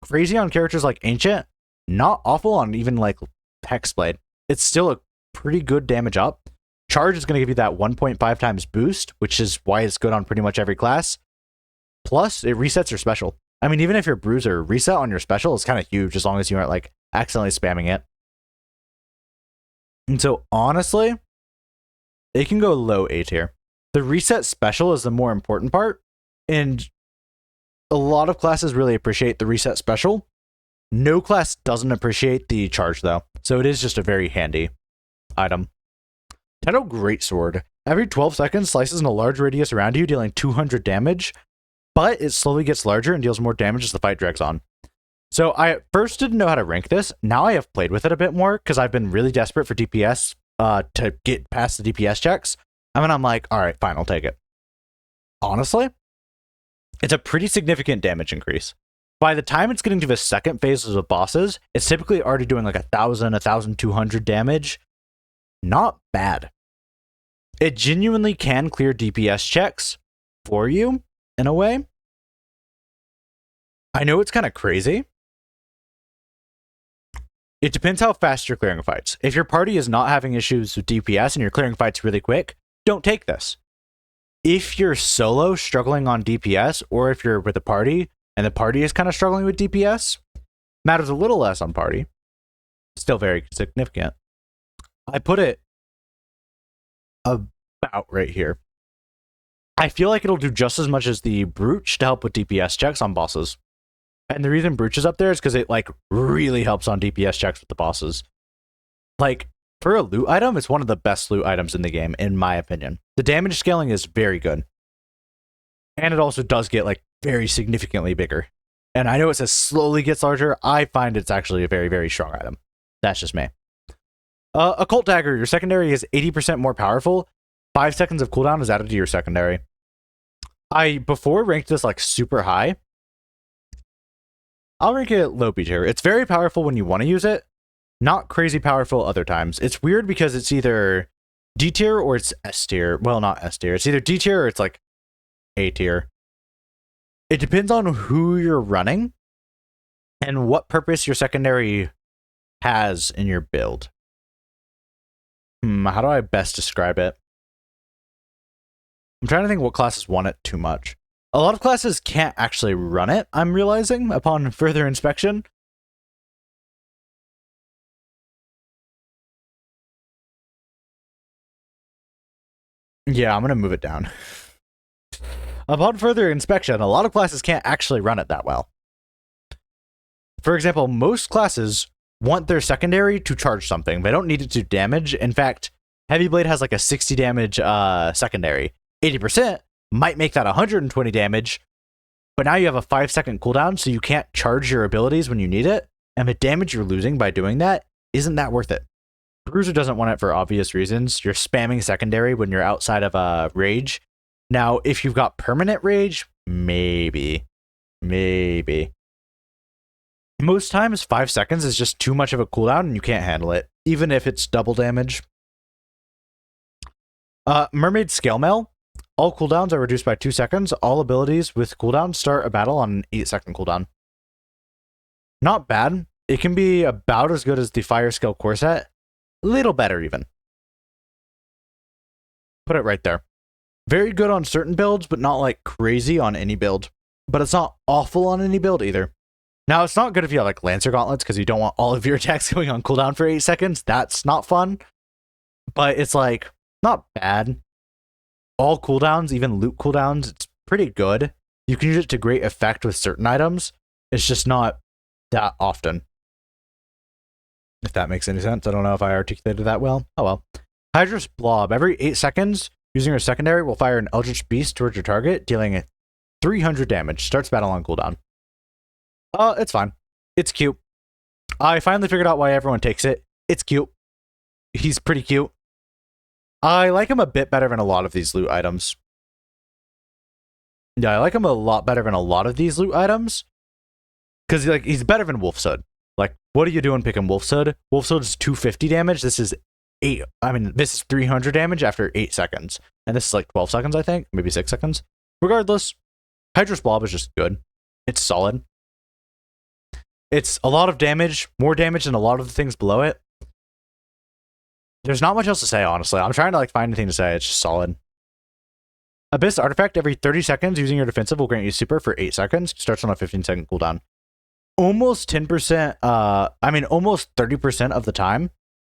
S2: Crazy on characters like Ancient, not awful on even like Hexblade. It's still a pretty good damage up. Charge is going to give you that 1.5 times boost, which is why it's good on pretty much every class. Plus, it resets your special. I mean, even if your Bruiser, reset on your special is kind of huge as long as you aren't like accidentally spamming it. And so, honestly, it can go low A tier. The reset special is the more important part, and a lot of classes really appreciate the reset special. No class doesn't appreciate the charge, though, so it is just a very handy item. Teto Greatsword. Every 12 seconds, slices in a large radius around you, dealing 200 damage, but it slowly gets larger and deals more damage as the fight drags on. So I at first didn't know how to rank this. Now I have played with it a bit more, because I've been really desperate for DPS to get past the DPS checks. I mean, I'm like, all right, fine, I'll take it. Honestly, it's a pretty significant damage increase. By the time it's getting to the second phases of bosses, it's typically already doing like 1,000, 1,200 damage. Not bad. It genuinely can clear DPS checks for you, in a way. I know it's kind of crazy. It depends how fast you're clearing fights. If your party is not having issues with DPS and you're clearing fights really quick, don't take this. If you're solo struggling on DPS, or if you're with a party and the party is kind of struggling with DPS, matters a little less on party. Still very significant. I put it about right here. I feel like it'll do just as much as the Brooch to help with DPS checks on bosses. And the reason Brooch is up there is because it like really helps on DPS checks with the bosses. Like, for a loot item, it's one of the best loot items in the game, in my opinion. The damage scaling is very good. And it also does get like very significantly bigger. And I know it says slowly gets larger. I find it's actually a very, very strong item. That's just me. Occult Dagger, your secondary is 80% more powerful. 5 seconds of cooldown is added to your secondary. I before ranked this like super high. I'll rank it low B tier. It's very powerful when you want to use it. Not crazy powerful other times. It's weird because it's either D tier or it's S tier. Well, not S tier. It's either D tier or it's like A tier. It depends on who you're running and what purpose your secondary has in your build. How do I best describe it? I'm trying to think what classes want it too much. A lot of classes can't actually run it, I'm realizing, upon further inspection. Yeah, I'm going to move it down. Upon further inspection, a lot of classes can't actually run it that well. For example, most classes want their secondary to charge something. They don't need it to damage. In fact, Heavy Blade has like a 60 damage secondary. 80% might make that 120 damage, but now you have a 5-second cooldown, so you can't charge your abilities when you need it, and the damage you're losing by doing that isn't that worth it. Bruiser doesn't want it for obvious reasons. You're spamming secondary when you're outside of rage. Now, if you've got permanent rage, maybe. Most times, 5 seconds is just too much of a cooldown and you can't handle it, even if it's double damage. Mermaid Scale Mail. All cooldowns are reduced by 2 seconds. All abilities with cooldown start a battle on an 8-second cooldown. Not bad. It can be about as good as the Fire Scale Corset. A little better, even. Put it right there. Very good on certain builds, but not like crazy on any build. But it's not awful on any build either. Now, it's not good if you have like Lancer Gauntlets, because you don't want all of your attacks going on cooldown for 8 seconds. That's not fun. But it's like, not bad. All cooldowns, even loot cooldowns, it's pretty good. You can use it to great effect with certain items. It's just not that often. If that makes any sense. I don't know if I articulated that well. Oh well. Hydrous Blob. Every 8 seconds, using your secondary will fire an Eldritch Beast towards your target, dealing 300 damage. Starts battle on cooldown. It's fine. It's cute. I finally figured out why everyone takes it. It's cute. He's pretty cute. I like him a bit better than a lot of these loot items. Yeah, I like him a lot better than a lot of these loot items. Because like he's better than Wolf's Hood. Like, what are you doing picking Wolf's Hood? Wolf's Hood is 250 damage. This is 8. I mean, this is 300 damage after 8 seconds. And this is like 12 seconds, I think. Maybe 6 seconds. Regardless, Hydrous Blob is just good. It's solid. It's a lot of damage. More damage than a lot of the things below it. There's not much else to say, honestly. I'm trying to like find anything to say. It's just solid. Abyss Artifact, every 30 seconds using your defensive will grant you super for 8 seconds. Starts on a 15-second cooldown. Almost 10%, almost 30% of the time,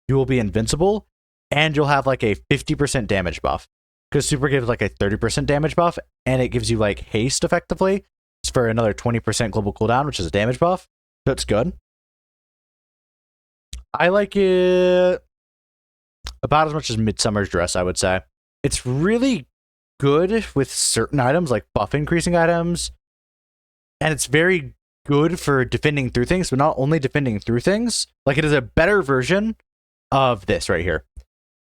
S2: you will be invincible, and you'll have like a 50% damage buff. Because super gives like a 30% damage buff, and it gives you like haste effectively. It's for another 20% global cooldown, which is a damage buff. So it's good. I like it about as much as Midsummer's Dress, I would say. It's really good with certain items, like buff increasing items, and it's very good for defending through things, but not only defending through things. Like, it is a better version of this right here.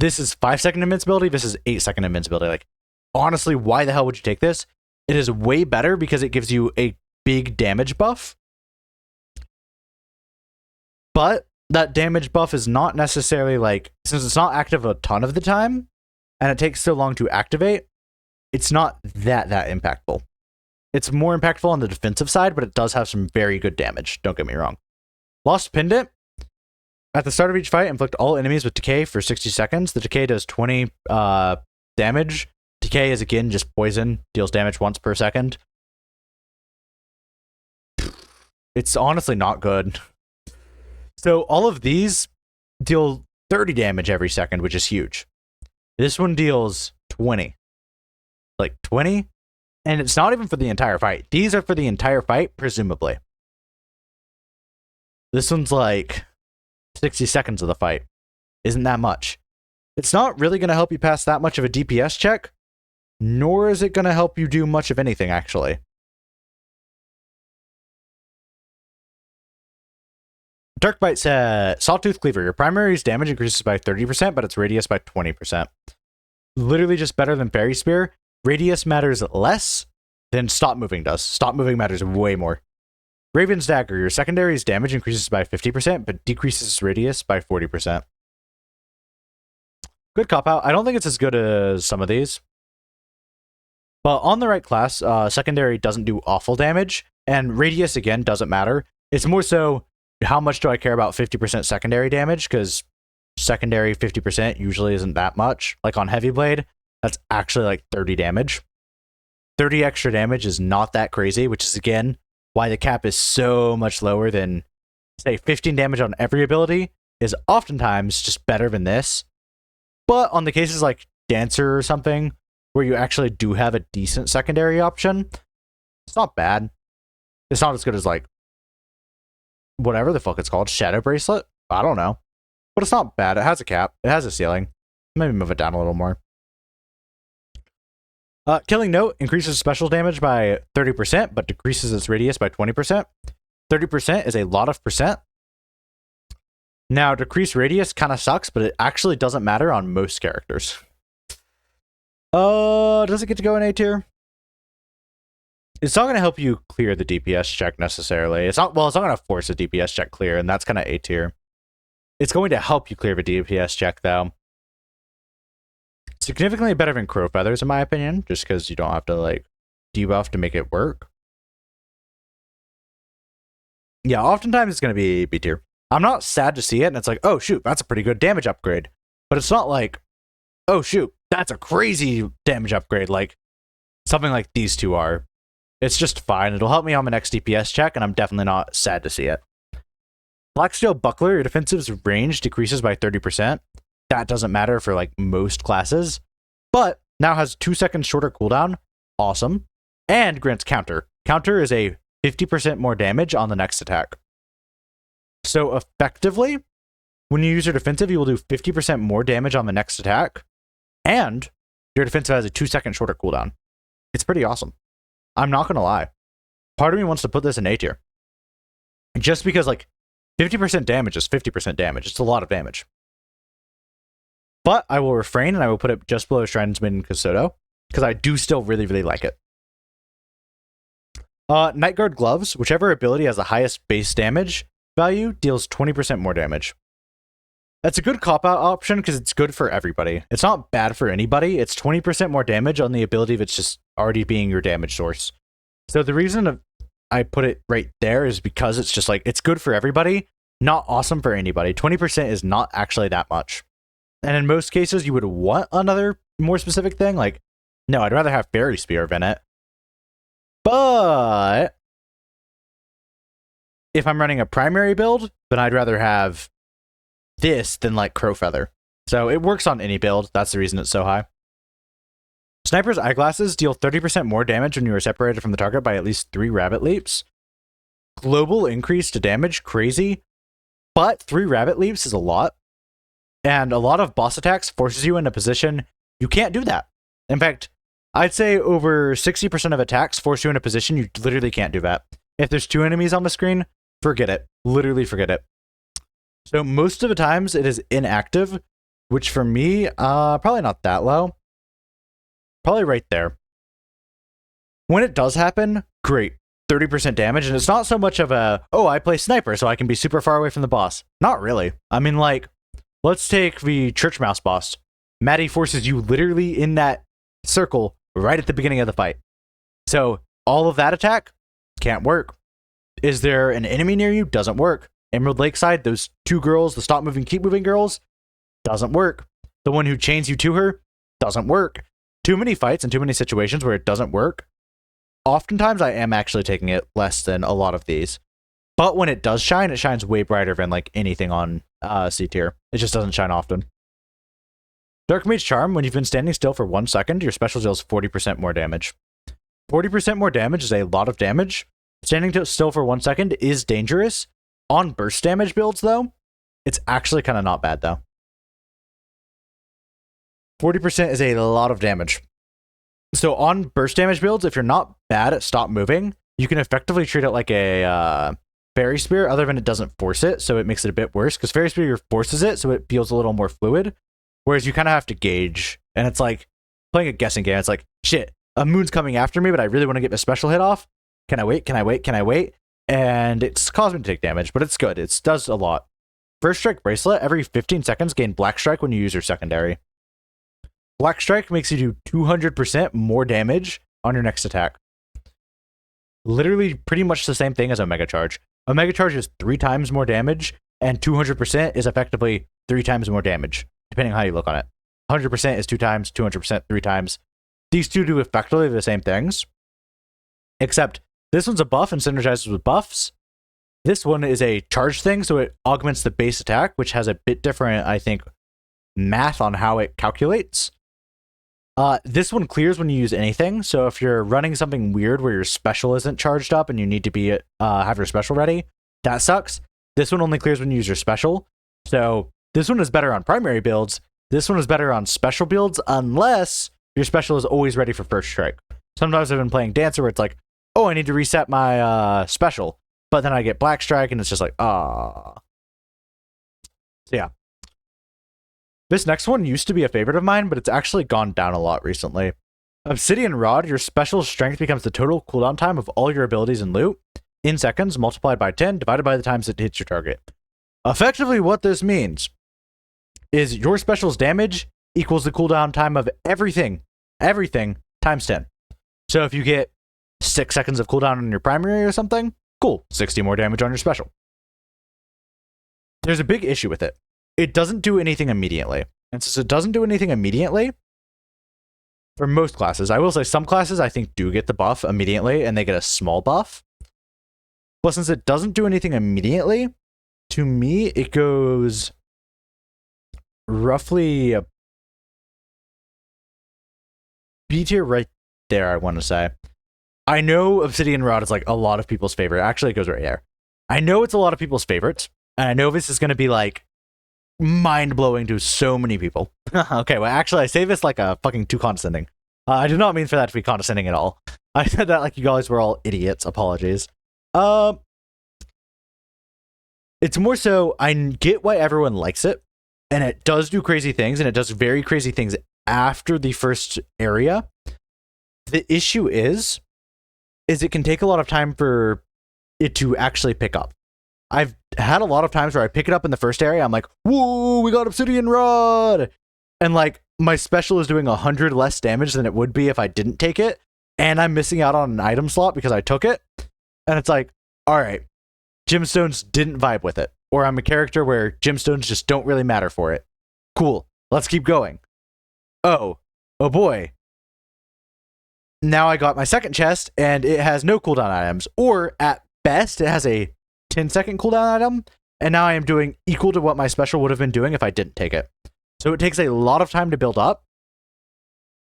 S2: This is 5-second invincibility. This is 8-second invincibility. Like, honestly, why the hell would you take this? It is way better because it gives you a big damage buff. But that damage buff is not necessarily like, since it's not active a ton of the time, and it takes so long to activate, it's not that impactful. It's more impactful on the defensive side, but it does have some very good damage. Don't get me wrong. Lost Pendant. At the start of each fight, inflict all enemies with Decay for 60 seconds. The Decay does 20 damage. Decay is, again, just poison. Deals damage once per second. It's honestly not good. So all of these deal 30 damage every second, which is huge. This one deals 20. Like 20? And it's not even for the entire fight. These are for the entire fight, presumably. This one's like 60 seconds of the fight. Isn't that much. It's not really going to help you pass that much of a DPS check, nor is it going to help you do much of anything, actually. Darkbite said, Sawtooth Cleaver. Your primary's damage increases by 30%, but its radius by 20%. Literally just better than Fairy Spear. Radius matters less than Stop Moving does. Stop Moving matters way more. Raven's Dagger. Your secondary's damage increases by 50%, but decreases its radius by 40%. Good cop-out. I don't think it's as good as some of these. But on the right class, secondary doesn't do awful damage, and radius, again, doesn't matter. It's more so, how much do I care about 50% secondary damage? Because secondary 50% usually isn't that much. Like on Heavy Blade, that's actually like 30 damage. 30 extra damage is not that crazy, which is, again, why the cap is so much lower than, say, 15 damage on every ability is oftentimes just better than this. But on the cases like Dancer or something, where you actually do have a decent secondary option, it's not bad. It's not as good as, like, whatever the fuck it's called, Shadow Bracelet? I don't know. But it's not bad. It has a cap. It has a ceiling. Maybe move it down a little more. Killing Note increases special damage by 30%, but decreases its radius by 20%. 30% is a lot of percent. Now, decreased radius kind of sucks, but it actually doesn't matter on most characters. Does it get to go in A tier? It's not going to help you clear the DPS check necessarily. It's not going to force a DPS check clear, and that's kind of A tier. It's going to help you clear the DPS check, though. Significantly better than Crow Feathers, in my opinion, just because you don't have to, like, debuff to make it work. Yeah, oftentimes it's going to be B tier. I'm not sad to see it, and it's like, oh, shoot, that's a pretty good damage upgrade. But it's not like, oh, shoot, that's a crazy damage upgrade, like something like these two are. It's just fine. It'll help me on my next DPS check, and I'm definitely not sad to see it. Blacksteel Buckler, your defensive's range decreases by 30%. That doesn't matter for, like, most classes, but now has 2 seconds shorter cooldown. Awesome. And grants counter. Counter is a 50% more damage on the next attack. So effectively, When you use your defensive, you will do 50% more damage on the next attack, and your defensive has a 2-second shorter cooldown. It's pretty awesome. I'm not gonna lie. Part of me wants to put this in A tier. Just because, like, 50% damage is 50% damage. It's a lot of damage. But I will refrain and I will put it just below Shrine's Maiden Kusoto, because I do still really, really like it. Night Guard Gloves, whichever ability has the highest base damage value, deals 20% more damage. That's a good cop-out option because it's good for everybody. It's not bad for anybody. It's 20% more damage on the ability of it's just already being your damage source. So the reason I put it right there is because it's just like, it's good for everybody, not awesome for anybody. 20% is not actually that much. And in most cases, you would want another more specific thing. Like, no, I'd rather have Fairy Spear in it. But if I'm running a primary build, then I'd rather have this than like Crow Feather. So it works on any build. That's the reason it's so high. Sniper's Eyeglasses deal 30% more damage when you are separated from the target by at least 3 rabbit leaps. Global increase to damage, crazy. But 3 rabbit leaps is a lot. And a lot of boss attacks forces you in a position you can't do that. In fact, I'd say over 60% of attacks force you in a position you literally can't do that. If there's 2 enemies on the screen, forget it. Literally forget it. So most of the times it is inactive, which for me, probably not that low. Probably right there. When it does happen, great. 30% damage, and it's not so much of a, oh, I play sniper, so I can be super far away from the boss. Not really. I mean, like, let's take the Church Mouse boss. Maddie forces you literally in that circle right at the beginning of the fight. So all of that attack can't work. Is there an enemy near you? Doesn't work. Emerald Lakeside, those 2 girls, the stop moving, keep moving girls, doesn't work. The one who chains you to her, doesn't work. Too many fights and too many situations where it doesn't work. Oftentimes I am actually taking it less than a lot of these. But when it does shine, it shines way brighter than like anything on C tier. It just doesn't shine often. Dark Mage Charm, when you've been standing still for 1 second, your special deals 40% more damage. 40% more damage is a lot of damage. Standing still for 1 second is dangerous. On burst damage builds, though, it's actually kind of not bad, though. 40% is a lot of damage. So on burst damage builds, if you're not bad at stop moving, you can effectively treat it like a Fairy Spear, other than it doesn't force it, so it makes it a bit worse, because Fairy Spear forces it, so it feels a little more fluid, whereas you kind of have to gauge, and it's like playing a guessing game. It's like, shit, a moon's coming after me, but I really want to get the special hit off. Can I wait? Can I wait? Can I wait? And it's caused me to take damage, but it's good. It does a lot. First Strike Bracelet, every 15 seconds gain Black Strike when you use your secondary. Black Strike makes you do 200% more damage on your next attack. Literally pretty much the same thing as Omega Charge. Omega Charge is 3 times more damage, and 200% is effectively 3 times more damage, depending on how you look on it. 100% is 2 times, 200% 3 times. These two do effectively the same things, except this one's a buff and synergizes with buffs. This one is a charge thing, so it augments the base attack, which has a bit different, I think, math on how it calculates. This one clears when you use anything, so if you're running something weird where your special isn't charged up and you need to be have your special ready, that sucks. This one only clears when you use your special, so this one is better on primary builds. This one is better on special builds, unless your special is always ready for first strike. Sometimes I've been playing Dancer where it's like, oh, I need to reset my special, but then I get Black Strike and it's just like, ah. So yeah. This next one used to be a favorite of mine, but it's actually gone down a lot recently. Obsidian Rod, your special strength becomes the total cooldown time of all your abilities and loot in seconds, multiplied by 10, divided by the times it hits your target. Effectively, what this means is your special's damage equals the cooldown time of everything times 10. So if you get 6 seconds of cooldown on your primary or something, cool, 60 more damage on your special. There's a big issue with it. It doesn't do anything immediately. And since it doesn't do anything immediately, for most classes, I will say some classes I think do get the buff immediately and they get a small buff. But since it doesn't do anything immediately, to me, it goes roughly a B tier right there, I want to say. I know Obsidian Rod is like a lot of people's favorite. Actually, it goes right here. I know it's a lot of people's favorites. And I know this is going to be like mind-blowing to so many people. Okay, well, actually, I say this like a fucking too condescending. I do not mean for that to be condescending at all. I said that like you guys were all idiots. Apologies. It's more so I get why everyone likes it, and it does do crazy things, and it does very crazy things after the first area. The issue is it can take a lot of time for it to actually pick up. I've had a lot of times where I pick it up in the first area, I'm like, whoa, we got Obsidian Rod! And like, my special is doing 100 less damage than it would be if I didn't take it, and I'm missing out on an item slot because I took it. And it's like, alright, gemstones didn't vibe with it. Or I'm a character where gemstones just don't really matter for it. Cool, let's keep going. Oh boy. Now I got my second chest, and it has no cooldown items. Or, at best, it has a 10-second cooldown item, and now I am doing equal to what my special would have been doing if I didn't take it. So it takes a lot of time to build up.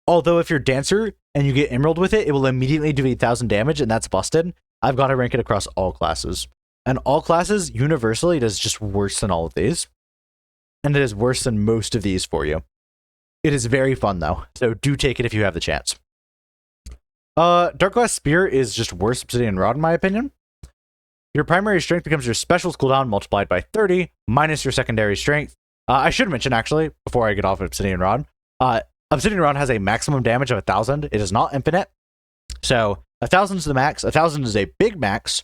S2: Although if you're Dancer and you get Emerald with it, it will immediately do 8,000 damage, and that's busted. I've got to rank it across all classes. And all classes, universally, it is just worse than all of these. And it is worse than most of these for you. It is very fun, though, so do take it if you have the chance. Dark Glass Spear is just worse Obsidian Rod, in my opinion. Your primary strength becomes your special's cooldown multiplied by 30, minus your secondary strength. I should mention, actually, before I get off of Obsidian Rod, Obsidian Rod has a maximum damage of 1,000. It is not infinite. So, 1,000 is the max. 1,000 is a big max.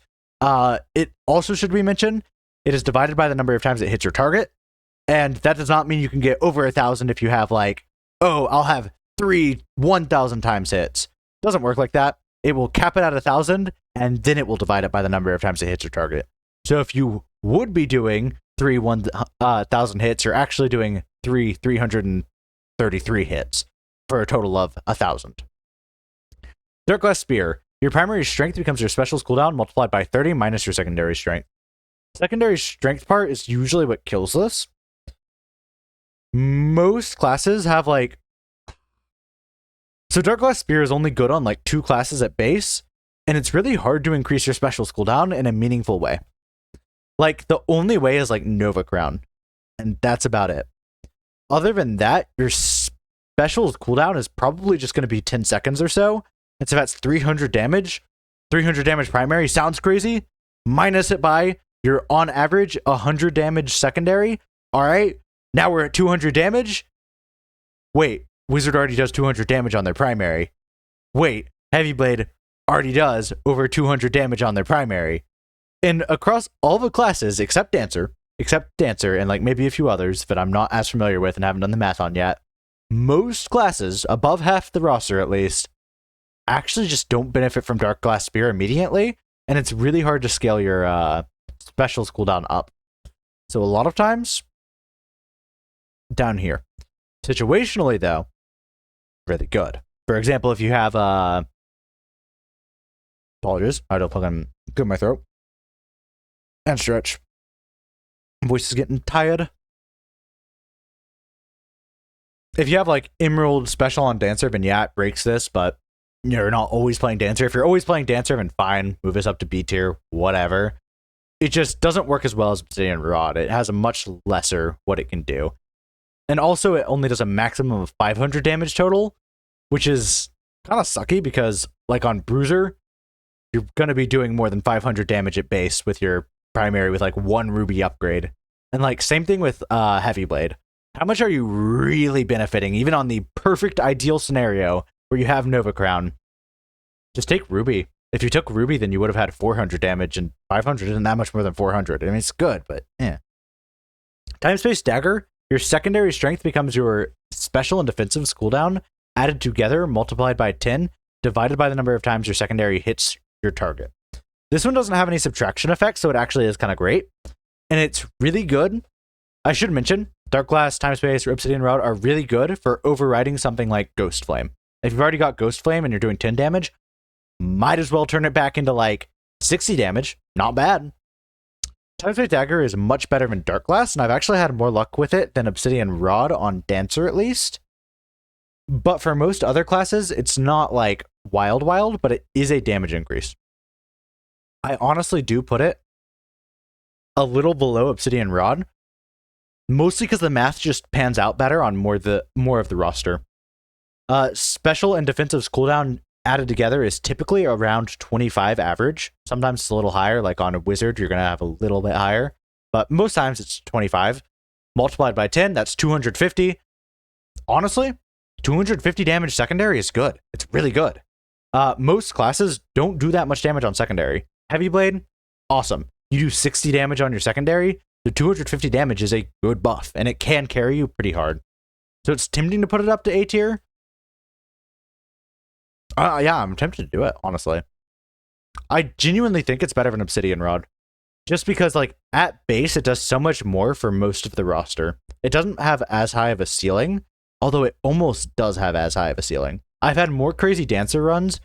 S2: It also should be mentioned, it is divided by the number of times it hits your target. And that does not mean you can get over 1,000 if you have, like, oh, I'll have 3 1,000 times hits. Doesn't work like that. It will cap it at 1,000, and then it will divide it by the number of times it hits your target. So if you would be doing 1,000 hits, you're actually doing 333 hits for a total of 1,000. Dark Glass Spear. Your primary strength becomes your special's cooldown multiplied by 30 minus your secondary strength. Secondary strength part is usually what kills this. Most classes have like... So Dark Glass Spear is only good on like 2 classes at base, and it's really hard to increase your special's cooldown in a meaningful way. Like, the only way is like Nova Crown, and that's about it. Other than that, your special's cooldown is probably just going to be 10 seconds or so, and so that's 300 damage. 300 damage primary sounds crazy. Minus it by your, on average, 100 damage secondary. Alright, now we're at 200 damage. Wait, Wizard already does 200 damage on their primary. Wait, Heavy Blade already does over 200 damage on their primary. And across all the classes, except Dancer, and like maybe a few others that I'm not as familiar with and haven't done the math on yet, most classes, above half the roster at least, actually just don't benefit from Dark Glass Spear immediately, and it's really hard to scale your specials cooldown up. So a lot of times, down here. Situationally, though, really good. For example, if you have apologies, I don't fucking clear my throat and stretch. Voice is getting tired. If you have like Emerald special on Dancer, then yeah, it breaks this, but you're not always playing Dancer. If you're always playing Dancer, then fine, move this up to B tier, whatever. It just doesn't work as well as Obsidian Rod. It has a much lesser what it can do. And also, it only does a maximum of 500 damage total, which is kind of sucky because, like on Bruiser, you're going to be doing more than 500 damage at base with your primary with like 1 ruby upgrade. And like, same thing with Heavy Blade. How much are you really benefiting, even on the perfect ideal scenario where you have Nova Crown? Just take Ruby. If you took Ruby, then you would have had 400 damage, and 500 isn't that much more than 400. I mean, it's good, but eh. Time Space Dagger. Your secondary strength becomes your special and defensive cooldown, added together, multiplied by 10, divided by the number of times your secondary hits your target. This one doesn't have any subtraction effects, so it actually is kind of great. And it's really good. I should mention, Dark Glass, Time Space, or Obsidian Rod are really good for overriding something like Ghost Flame. If you've already got Ghost Flame and you're doing 10 damage, might as well turn it back into like 60 damage. Not bad. Time Space Dagger is much better than Dark Glass, and I've actually had more luck with it than Obsidian Rod on Dancer, at least. But for most other classes, it's not like wild, but it is a damage increase. I honestly do put it a little below Obsidian Rod, Mostly because the math just pans out better on more of the roster. Special and defensive's cooldown added together is typically around 25 average. Sometimes it's a little higher, like on a wizard, you're going to have a little bit higher. But most times it's 25. Multiplied by 10, that's 250. Honestly, 250 damage secondary is good. It's really good. Most classes don't do that much damage on secondary. Heavy Blade, awesome. You do 60 damage on your secondary. The 250 damage is a good buff, and it can carry you pretty hard. So it's tempting to put it up to A tier. Yeah, I'm tempted to do it, honestly. I genuinely think it's better than Obsidian Rod. Just because, like, at base, it does so much more for most of the roster. It doesn't have as high of a ceiling, although it almost does have as high of a ceiling. I've had more crazy Dancer runs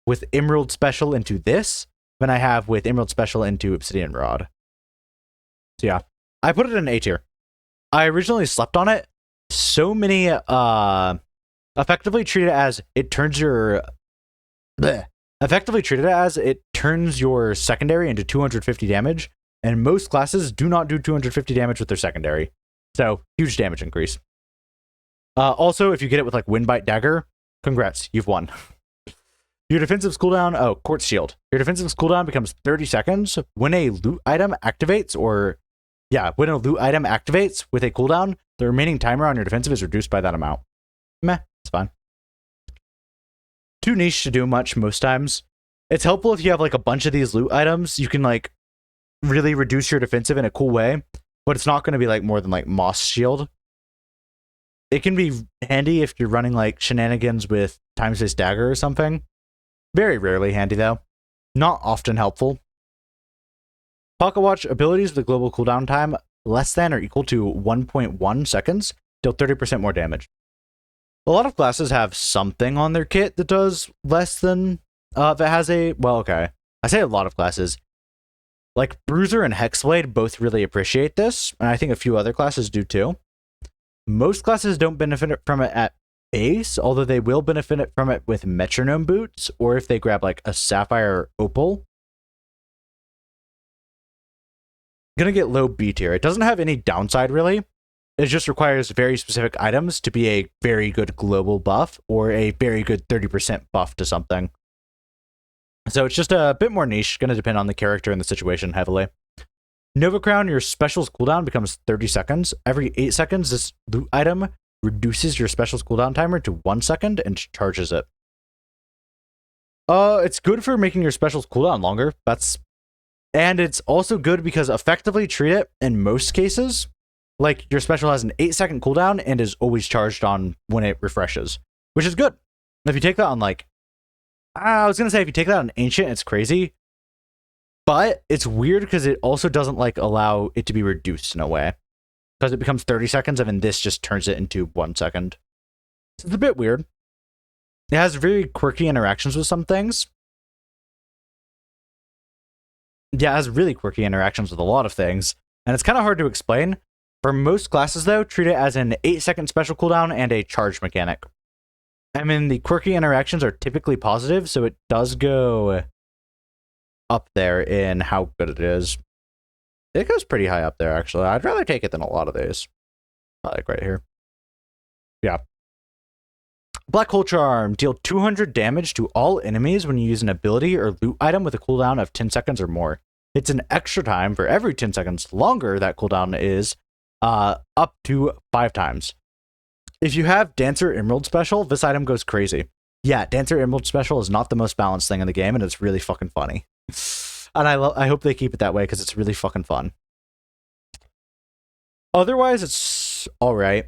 S2: with Emerald Special into this than I have with Emerald Special into Obsidian Rod. So yeah, I put it in A tier. I originally slept on it. So many effectively treat it as it turns your secondary into 250 damage, and most classes do not do 250 damage with their secondary. So huge damage increase. Also, if you get it with like Windbite Dagger, congrats, you've won. Your defensive cooldown, Quartz Shield. Your defensive cooldown becomes 30 seconds when a loot item activates, when a loot item activates with a cooldown, the remaining timer on your defensive is reduced by that amount. Meh, it's fine. Too niche to do much most times. It's helpful if you have like a bunch of these loot items. You can like really reduce your defensive in a cool way, but it's not going to be like more than like Moss Shield. It can be handy if you're running like shenanigans with Time-Space Dagger or something. Very rarely handy though. Not often helpful. Pocket Watch abilities with a global cooldown time less than or equal to 1.1 seconds deal 30% more damage. A lot of classes have something on their kit that does less than that has a I say a lot of classes. Like Bruiser and Hexblade both really appreciate this, and I think a few other classes do too. Most classes don't benefit from it at base, although they will benefit from it with Metronome boots, or if they grab like a Sapphire Opal. Gonna get low B tier. It doesn't have any downside really. It just requires very specific items to be a very good global buff or a very good 30% buff to something. So it's just a bit more niche, gonna depend on the character and the situation heavily. Nova Crown, your special's cooldown becomes 30 seconds. Every 8 seconds, this loot item reduces your special's cooldown timer to 1 second and charges it. It's good for making your special's cooldown longer. And it's also good because effectively treat it in most cases like your special has an 8-second cooldown and is always charged on when it refreshes, which is good. If you take that on like, I was gonna say if you take that on Ancient, it's crazy, but it's weird because it also doesn't like allow it to be reduced in a way because it becomes 30 seconds and then this just turns it into 1 second. So it's a bit weird. It has very quirky interactions with some things. Yeah, it has really quirky interactions with a lot of things, and it's kind of hard to explain. For most classes, though, treat it as an 8-second special cooldown and a charge mechanic. I mean, the quirky interactions are typically positive, so it does go up there in how good it is. It goes pretty high up there, actually. I'd rather take it than a lot of these. Like right here. Yeah. Black Hole Charm. Deal 200 damage to all enemies when you use an ability or loot item with a cooldown of 10 seconds or more. It's an extra time for every 10 seconds longer that cooldown is, up to 5 times. If you have Dancer Emerald Special, this item goes crazy. Yeah, Dancer Emerald Special is not the most balanced thing in the game, and it's really fucking funny. And I hope they keep it that way, because it's really fucking fun. Otherwise, it's alright.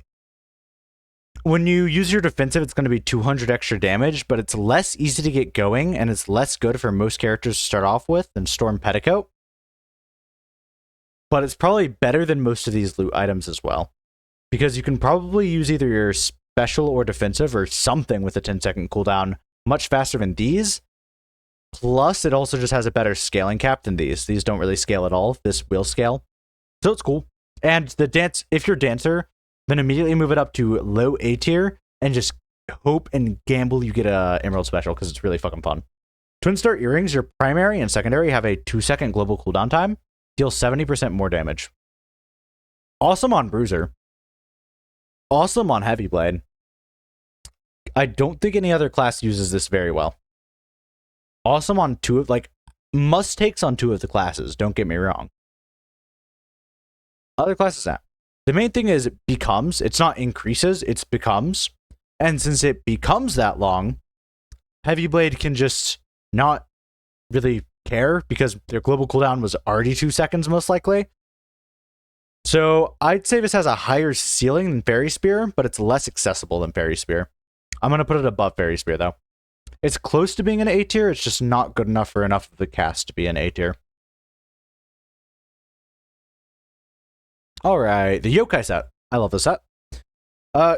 S2: When you use your defensive, it's going to be 200 extra damage, but it's less easy to get going, and it's less good for most characters to start off with than Storm Petticoat. But it's probably better than most of these loot items as well. Because you can probably use either your special or defensive or something with a 10-second cooldown much faster than these. Plus, it also just has a better scaling cap than these. These don't really scale at all. This will scale. So it's cool. And the dance, if you're Dancer, then immediately move it up to low A tier and just hope and gamble you get a Emerald Special because it's really fucking fun. Twin Star Earrings, your primary and secondary have a 2-second global cooldown time. Deal 70% more damage. Awesome on Bruiser. Awesome on Heavy Blade. I don't think any other class uses this very well. Awesome on two of, like, must takes on two of the classes, don't get me wrong. Other classes, that. The main thing is it becomes, it's not increases, it's becomes. And since it becomes that long, Heavy Blade can just not really care because their global cooldown was already 2 seconds, most likely. So I'd say this has a higher ceiling than Fairy Spear, but it's less accessible than Fairy Spear. I'm going to put it above Fairy Spear, though. It's close to being an A tier, it's just not good enough for enough of the cast to be an A tier. Alright, the Yokai set. I love this set.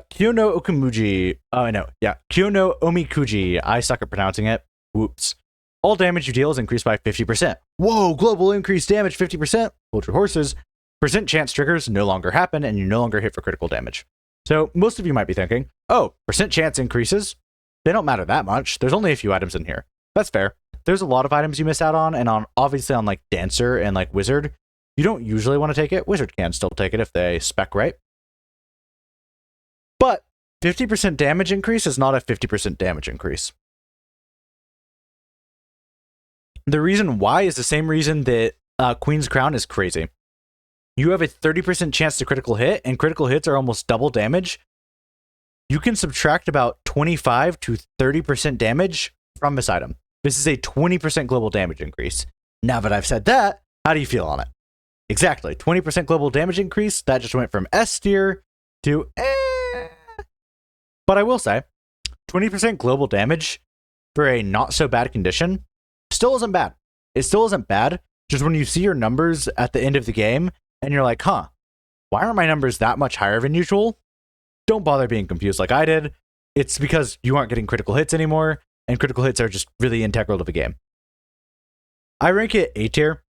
S2: Kyo no Okumuji. Oh, I know. Yeah. Kyo no Omikuji. I suck at pronouncing it. Whoops. All damage you deal is increased by 50%. Whoa, global increased damage 50%. Hold your horses. Percent chance triggers no longer happen, and you no longer hit for critical damage. So most of you might be thinking, oh, percent chance increases. They don't matter that much. There's only a few items in here. That's fair. There's a lot of items you miss out on, and obviously on like Dancer and like Wizard, you don't usually want to take it. Wizard can still take it if they spec right. But 50% damage increase is not a 50% damage increase. The reason why is the same reason that Queen's Crown is crazy. You have a 30% chance to critical hit, and critical hits are almost double damage. You can subtract about 25 to 30% damage from this item. This is a 20% global damage increase. Now that I've said that, how do you feel on it? Exactly, 20% global damage increase. That just went from S tier to But I will say, 20% global damage for a not so bad condition still isn't bad. It still isn't bad. Just when you see your numbers at the end of the game and you're like, huh, why aren't my numbers that much higher than usual? Don't bother being confused like I did. It's because you aren't getting critical hits anymore, and critical hits are just really integral to the game. I rank it A tier,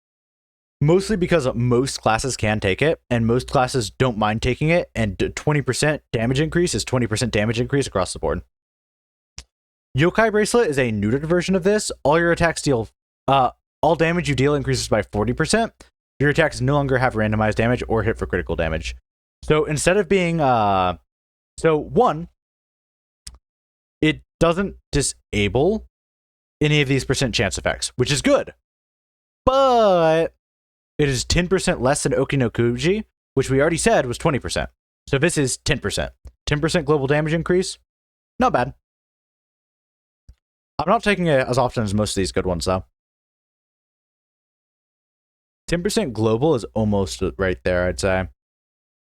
S2: mostly because most classes can take it, and most classes don't mind taking it, and 20% damage increase is 20% damage increase across the board. Yokai Bracelet is a neutered version of this. All your attacks deal, all damage you deal increases by 40%. Your attacks no longer have randomized damage or hit for critical damage. So instead of being, one, it doesn't disable any of these percent chance effects, which is good. But it is 10% less than Oki no Kuji, which we already said was 20%. So this is 10%. 10% global damage increase. Not bad. I'm not taking it as often as most of these good ones, though. 10% global is almost right there, I'd say.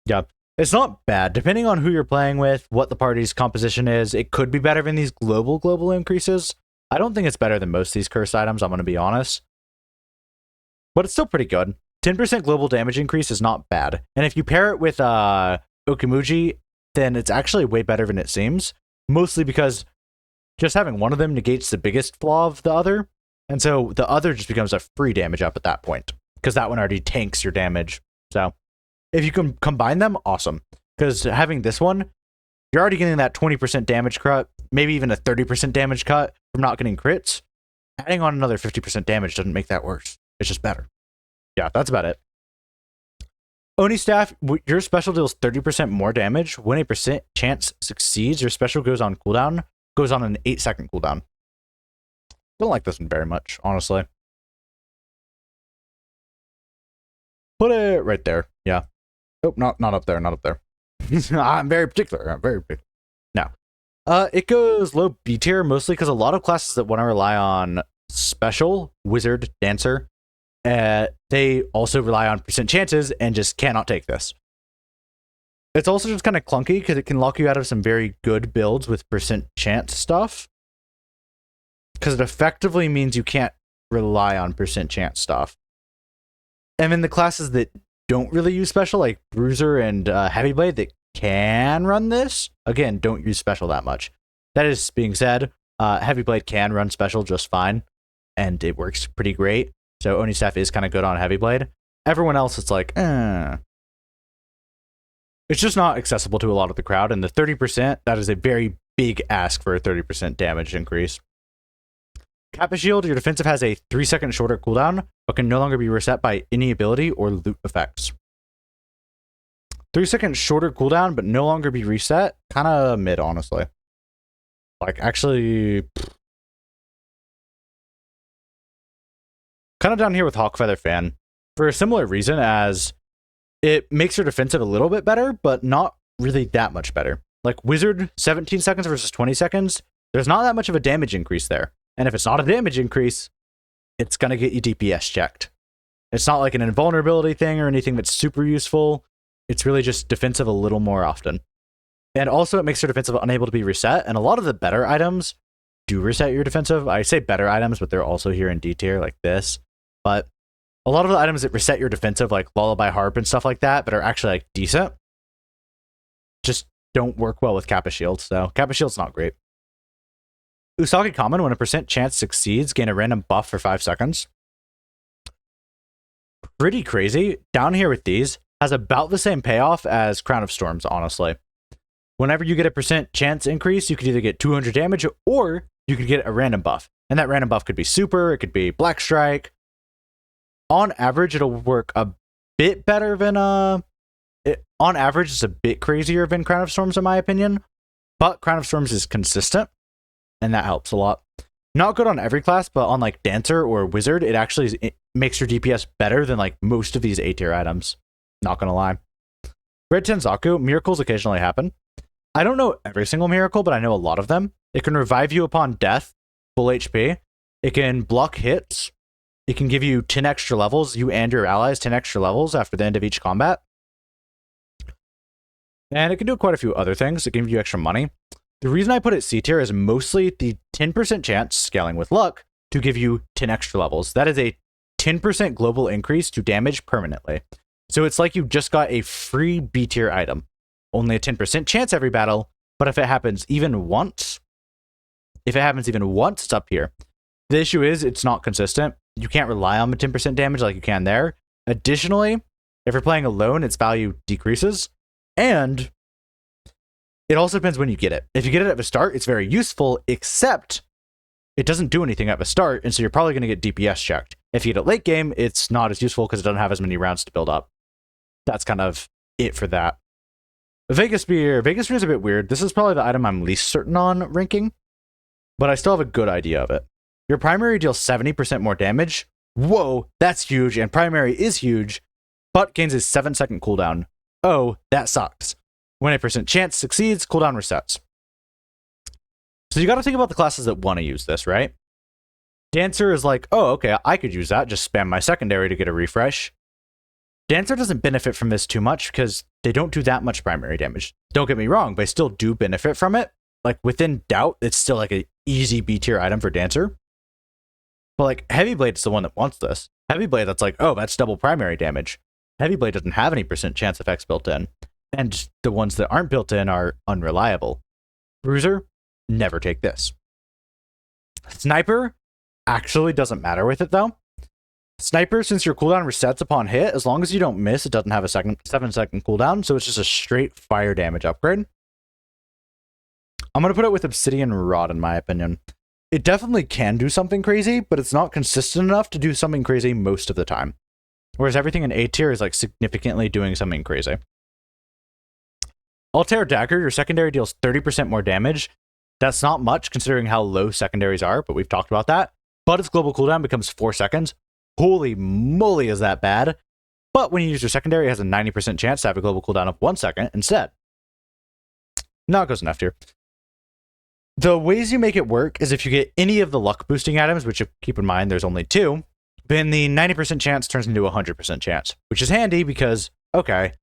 S2: Yeah. It's not bad. Depending on who you're playing with, what the party's composition is, it could be better than these global increases. I don't think it's better than most of these cursed items, I'm going to be honest. But it's still pretty good. 10% global damage increase is not bad. And if you pair it with Okimuji, then it's actually way better than it seems. Mostly because just having one of them negates the biggest flaw of the other. And so the other just becomes a free damage up at that point, because that one already tanks your damage. So if you can combine them, awesome. Because having this one, you're already getting that 20% damage cut, maybe even a 30% damage cut from not getting crits. Adding on another 50% damage doesn't make that worse. It's just better. Yeah, that's about it. Oni Staff, your special deals 30% more damage. When a percent chance succeeds, your special goes on cooldown. Goes on an 8-second cooldown. Don't like this one very much, honestly. Put it right there. Yeah. Oh, not up there, not up there. I'm very particular. No. It goes low B tier, mostly because a lot of classes that want to rely on special, Wizard, Dancer, they also rely on percent chances and just cannot take this. It's also just kind of clunky because it can lock you out of some very good builds with percent chance stuff. Because it effectively means you can't rely on percent chance stuff. And then the classes that don't really use special, like Bruiser and Heavy Blade, that can run this, again, don't use special that much. That is being said, Heavy Blade can run special just fine, and it works pretty great. So Oni Staff is kind of good on Heavy Blade. Everyone else, it's like, It's just not accessible to a lot of the crowd, and the 30%, that is a very big ask for a 30% damage increase. Kappa Shield, your defensive has a 3-second shorter cooldown, but can no longer be reset by any ability or loot effects. 3 seconds shorter cooldown, but no longer be reset. Kind of mid, honestly. Like, actually, kind of down here with Hawk Feather Fan for a similar reason as it makes your defensive a little bit better, but not really that much better. Like Wizard, 17 seconds versus 20 seconds, there's not that much of a damage increase there. And if it's not a damage increase, it's going to get you DPS checked. It's not like an invulnerability thing or anything that's super useful. It's really just defensive a little more often. And also it makes your defensive unable to be reset. And a lot of the better items do reset your defensive. I say better items, but they're also here in D tier like this. But a lot of the items that reset your defensive, like Lullaby Harp and stuff like that are actually like decent, just don't work well with Kappa Shield. So Kappa Shield's not great. Usagi Common, when a percent chance succeeds, gain a random buff for 5 seconds. Pretty crazy. Down here with these, has about the same payoff as Crown of Storms, honestly. Whenever you get a percent chance increase, you could either get 200 damage or you could get a random buff. And that random buff could be super, it could be Black Strike. On average, it'll work a bit better than, on average, it's a bit crazier than Crown of Storms, in my opinion. But Crown of Storms is consistent, and that helps a lot. Not good on every class, but on like Dancer or Wizard, it makes your DPS better than like most of these A tier items. Not gonna lie. Red Tenzaku, miracles occasionally happen. I don't know every single miracle, but I know a lot of them. It can revive you upon death, full HP. It can block hits. It can give you 10 extra levels, you and your allies 10 extra levels after the end of each combat. And it can do quite a few other things. It can give you extra money. The reason I put it C tier is mostly the 10% chance, scaling with luck, to give you 10 extra levels. That is a 10% global increase to damage permanently. So it's like you just got a free B tier item. Only a 10% chance every battle, but if it happens even once, it's up here. The issue is it's not consistent. You can't rely on the 10% damage like you can there. Additionally, if you're playing alone, its value decreases. And it also depends when you get it. If you get it at the start, it's very useful, except it doesn't do anything at the start, and so you're probably going to get DPS checked. If you get it late game, it's not as useful because it doesn't have as many rounds to build up. That's kind of it for that. Vegas Spear. Vegas Spear is a bit weird. This is probably the item I'm least certain on ranking, but I still have a good idea of it. Your primary deals 70% more damage. Whoa, that's huge, and primary is huge, but gains a 7-second cooldown. Oh, that sucks. When a percent chance succeeds, cooldown resets. So you got to think about the classes that want to use this, right? Dancer is like, oh, okay, I could use that. Just spam my secondary to get a refresh. Dancer doesn't benefit from this too much because they don't do that much primary damage. Don't get me wrong, they still do benefit from it. Like, within doubt, it's still like an easy B tier item for Dancer. But like, Heavy Blade is the one that wants this. Heavy Blade, that's like, oh, that's double primary damage. Heavy Blade doesn't have any percent chance effects built in. And the ones that aren't built in are unreliable. Bruiser, never take this. Sniper actually doesn't matter with it, though. Sniper, since your cooldown resets upon hit, as long as you don't miss, it doesn't have a 7-second cooldown, so it's just a straight fire damage upgrade. I'm going to put it with Obsidian Rod, in my opinion. It definitely can do something crazy, but it's not consistent enough to do something crazy most of the time. Whereas everything in A tier is like significantly doing something crazy. Altair Dagger, your secondary deals 30% more damage. That's not much considering how low secondaries are, but we've talked about that. But its global cooldown becomes 4 seconds. Holy moly, is that bad? But when you use your secondary, it has a 90% chance to have a global cooldown of 1 second instead. Now it goes in F tier. The ways you make it work is if you get any of the luck boosting items, which keep in mind there's only 2, then the 90% chance turns into a 100% chance, which is handy because, okay,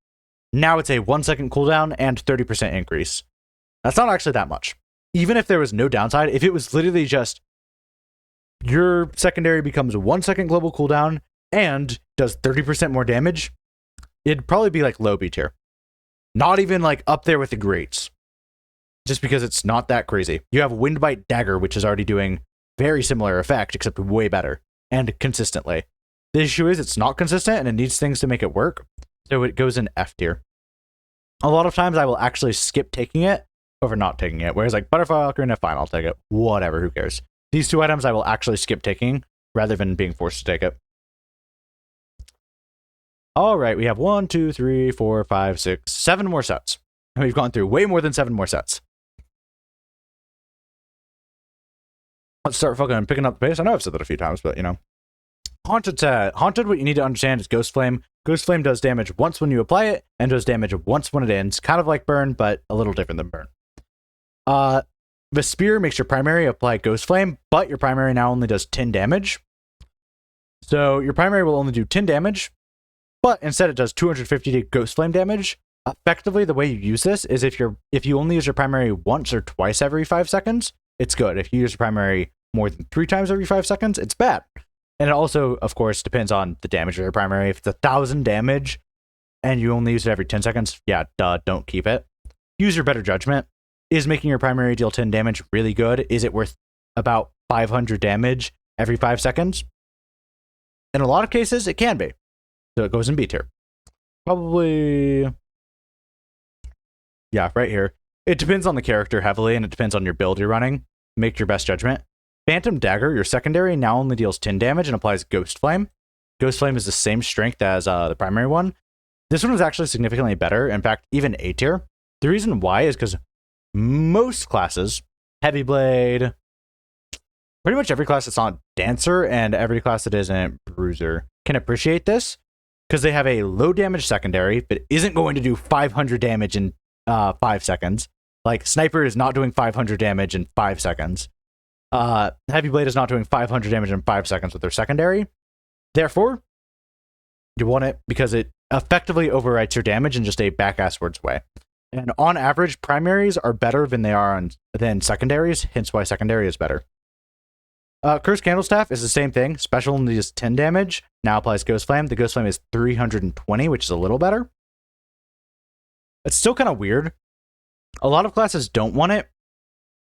S2: now it's a 1 second cooldown and 30% increase. That's not actually that much. Even if there was no downside, if it was literally just your secondary becomes a 1 second global cooldown and does 30% more damage, it'd probably be like low B tier. Not even like up there with the greats. Just because it's not that crazy. You have Windbite Dagger, which is already doing very similar effect, except way better, and consistently. The issue is it's not consistent, and it needs things to make it work, so it goes in F tier. A lot of times I will actually skip taking it over not taking it, whereas like Butterfly Ocarina, fine, I'll take it. Whatever, who cares? These 2 items I will actually skip taking, rather than being forced to take it. All right, we have 1, 2, 3, 4, 5, 6, 7 more sets. And we've gone through way more than 7 more sets. Let's start fucking picking up the pace. I know I've said that a few times, but you know. Haunted set. Haunted, what you need to understand is Ghost Flame. Ghost Flame does damage once when you apply it, and does damage once when it ends. Kind of like Burn, but a little different than Burn. The Spear makes your primary apply Ghost Flame, but your primary now only does 10 damage. So your primary will only do 10 damage, but instead it does 250 Ghost Flame damage. Effectively, the way you use this is if you only use your primary once or twice every 5 seconds, it's good. If you use your primary more than 3 times every 5 seconds, it's bad. And it also, of course, depends on the damage of your primary. If it's 1,000 damage and you only use it every 10 seconds, yeah, don't keep it. Use your better judgment. Is making your primary deal 10 damage really good? Is it worth about 500 damage every 5 seconds? In a lot of cases, it can be. So it goes in B tier. Probably, yeah, right here. It depends on the character heavily, and it depends on your build you're running. Make your best judgment. Phantom Dagger, your secondary, now only deals 10 damage and applies Ghost Flame. Ghost Flame is the same strength as the primary one. This one is actually significantly better. In fact, even A tier. The reason why is because most classes, Heavy Blade, pretty much every class that's not Dancer and every class that isn't Bruiser can appreciate this because they have a low damage secondary that isn't going to do 500 damage in 5 seconds. Like Sniper is not doing 500 damage in 5 seconds. Heavy Blade is not doing 500 damage in 5 seconds with their secondary. Therefore, you want it because it effectively overwrites your damage in just a back-asswards way. And on average, primaries are better than they are than secondaries, hence why secondary is better. Cursed Candlestaff is the same thing. Special only does 10 damage. Now applies Ghost Flame. The Ghost Flame is 320, which is a little better. It's still kind of weird. A lot of classes don't want it.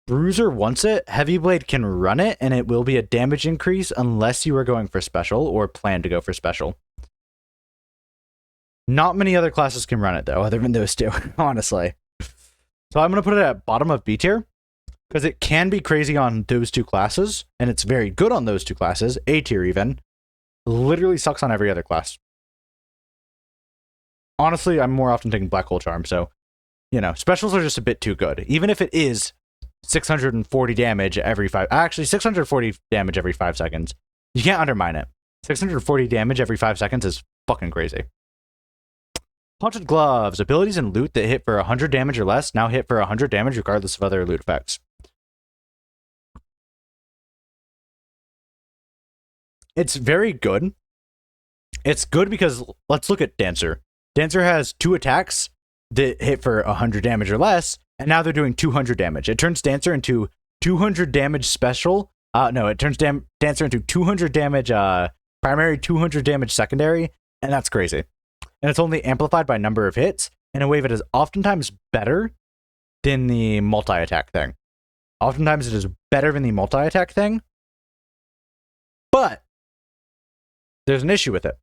S2: Bruiser wants it. Heavy Blade can run it, and it will be a damage increase unless you are going for special or plan to go for special. Not many other classes can run it, though, other than those two, honestly. So I'm going to put it at bottom of B tier, because it can be crazy on those two classes, and it's very good on those two classes, A tier even. Literally sucks on every other class. Honestly, I'm more often taking Black Hole Charm, so, you know, specials are just a bit too good. Even if it is 640 damage every 5... Actually, 640 damage every 5 seconds. You can't undermine it. 640 damage every 5 seconds is fucking crazy. Haunted Gloves. Abilities and loot that hit for 100 damage or less now hit for 100 damage regardless of other loot effects. It's very good. It's good because let's look at Dancer. Dancer has 2 attacks that hit for 100 damage or less, and now they're doing 200 damage. It turns Dancer into 200 damage special. No, it turns Dancer into 200 damage primary, 200 damage secondary, and that's crazy. And it's only amplified by number of hits in a way that is oftentimes better than the multi-attack thing. Oftentimes it is better than the multi-attack thing, but there's an issue with it.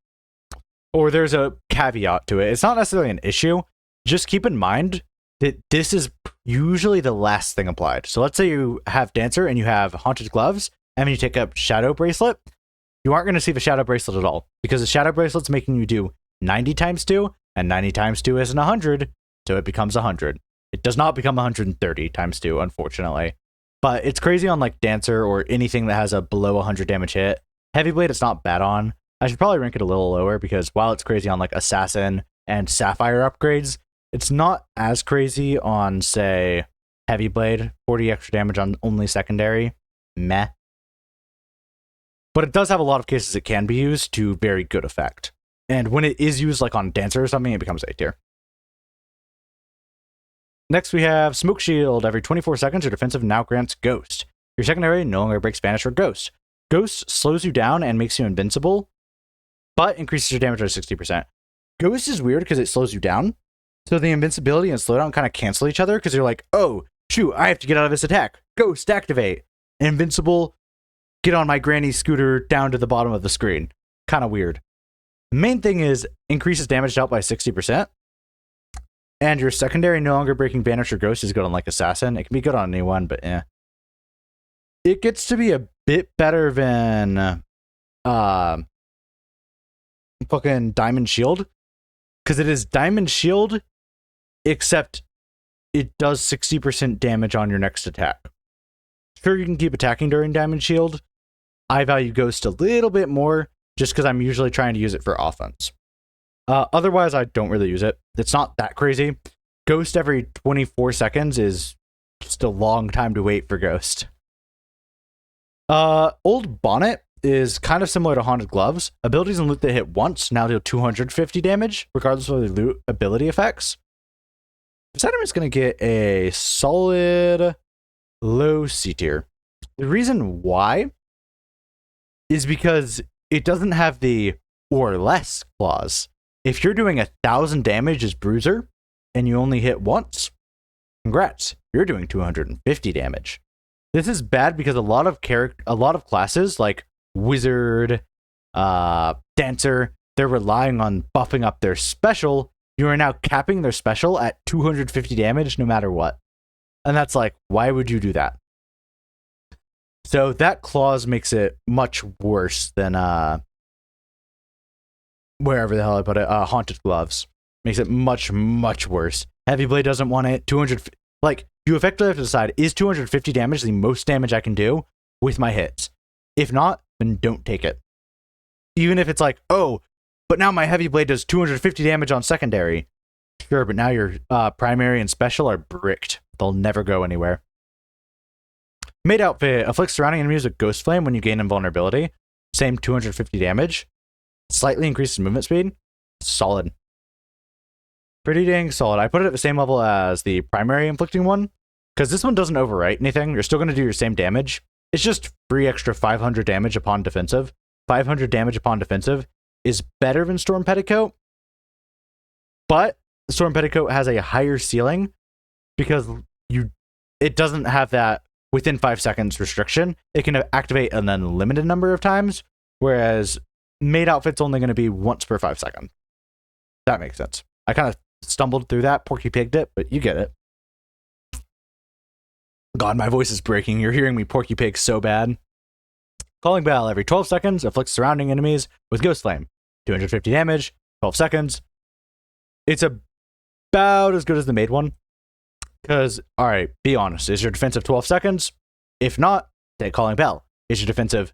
S2: Or there's a caveat to it. It's not necessarily an issue. Just keep in mind that this is usually the last thing applied. So let's say you have Dancer and you have Haunted Gloves, and then you take up Shadow Bracelet. You aren't going to see the Shadow Bracelet at all, because the Shadow Bracelet's making you do 90 times 2, and 90 times 2 isn't 100, so it becomes 100. It does not become 130 times 2, unfortunately. But it's crazy on like Dancer or anything that has a below 100 damage hit. Heavy Blade, it's not bad on. I should probably rank it a little lower, because while it's crazy on like Assassin and Sapphire upgrades, it's not as crazy on, say, Heavy Blade. 40 extra damage on only secondary. Meh. But it does have a lot of cases it can be used to very good effect. And when it is used like on Dancer or something, it becomes A tier. Next we have Smoke Shield. Every 24 seconds, your defensive now grants Ghost. Your secondary no longer breaks Banish or Ghost. Ghost slows you down and makes you invincible, but increases your damage by 60%. Ghost is weird because it slows you down. So the invincibility and slowdown kind of cancel each other, because you're like, oh, shoot, I have to get out of this attack. Ghost, activate. Invincible, get on my granny scooter down to the bottom of the screen. Kind of weird. The main thing is increases damage dealt by 60%. And your secondary no longer breaking Banish or Ghost is good on like Assassin. It can be good on anyone, but eh. It gets to be a bit better than fucking Diamond Shield. Because it is Diamond Shield, except it does 60% damage on your next attack. Sure, you can keep attacking during Diamond Shield. I value Ghost a little bit more, just because I'm usually trying to use it for offense. Otherwise, I don't really use it. It's not that crazy. Ghost every 24 seconds is just a long time to wait for Ghost. Old Bonnet is kind of similar to Haunted Gloves. Abilities and loot that hit once now deal 250 damage, regardless of the loot ability effects. This item is going to get a solid low C tier. The reason why is because it doesn't have the or less clause. If you're doing 1,000 damage as Bruiser and you only hit once, congrats, you're doing 250 damage. This is bad because a lot of classes like Wizard, Dancer, they're relying on buffing up their special. You are now capping their special at 250 damage no matter what. And that's like, why would you do that? So that clause makes it much worse than wherever the hell I put it, Haunted Gloves. Makes it much, much worse. Heavy Blade doesn't want it. 200, like, you effectively have to decide, is 250 damage the most damage I can do with my hits? If not, then don't take it. Even if it's like, oh, but now my Heavy Blade does 250 damage on secondary. Sure, but now your primary and special are bricked. They'll never go anywhere. Maid Outfit afflicts surrounding enemies with Ghost Flame when you gain invulnerability. Same 250 damage. Slightly increases movement speed. Solid. Pretty dang solid. I put it at the same level as the primary inflicting one, because this one doesn't overwrite anything. You're still going to do your same damage. It's just free extra 500 damage upon defensive. 500 damage upon defensive is better than Storm Petticoat, but the Storm Petticoat has a higher ceiling because it doesn't have that within 5 seconds restriction. It can activate an unlimited number of times, whereas Maid Outfit's only going to be once per 5 seconds. That makes sense. I kind of stumbled through that, Porky Pigged it, but you get it. God, my voice is breaking. You're hearing me Porky Pig so bad. Calling Bell every 12 seconds afflicts surrounding enemies with Ghost Flame. 250 damage, 12 seconds. It's about as good as the Maid one. Because, alright, be honest. Is your defensive 12 seconds? If not, take Calling Bell. Is your defensive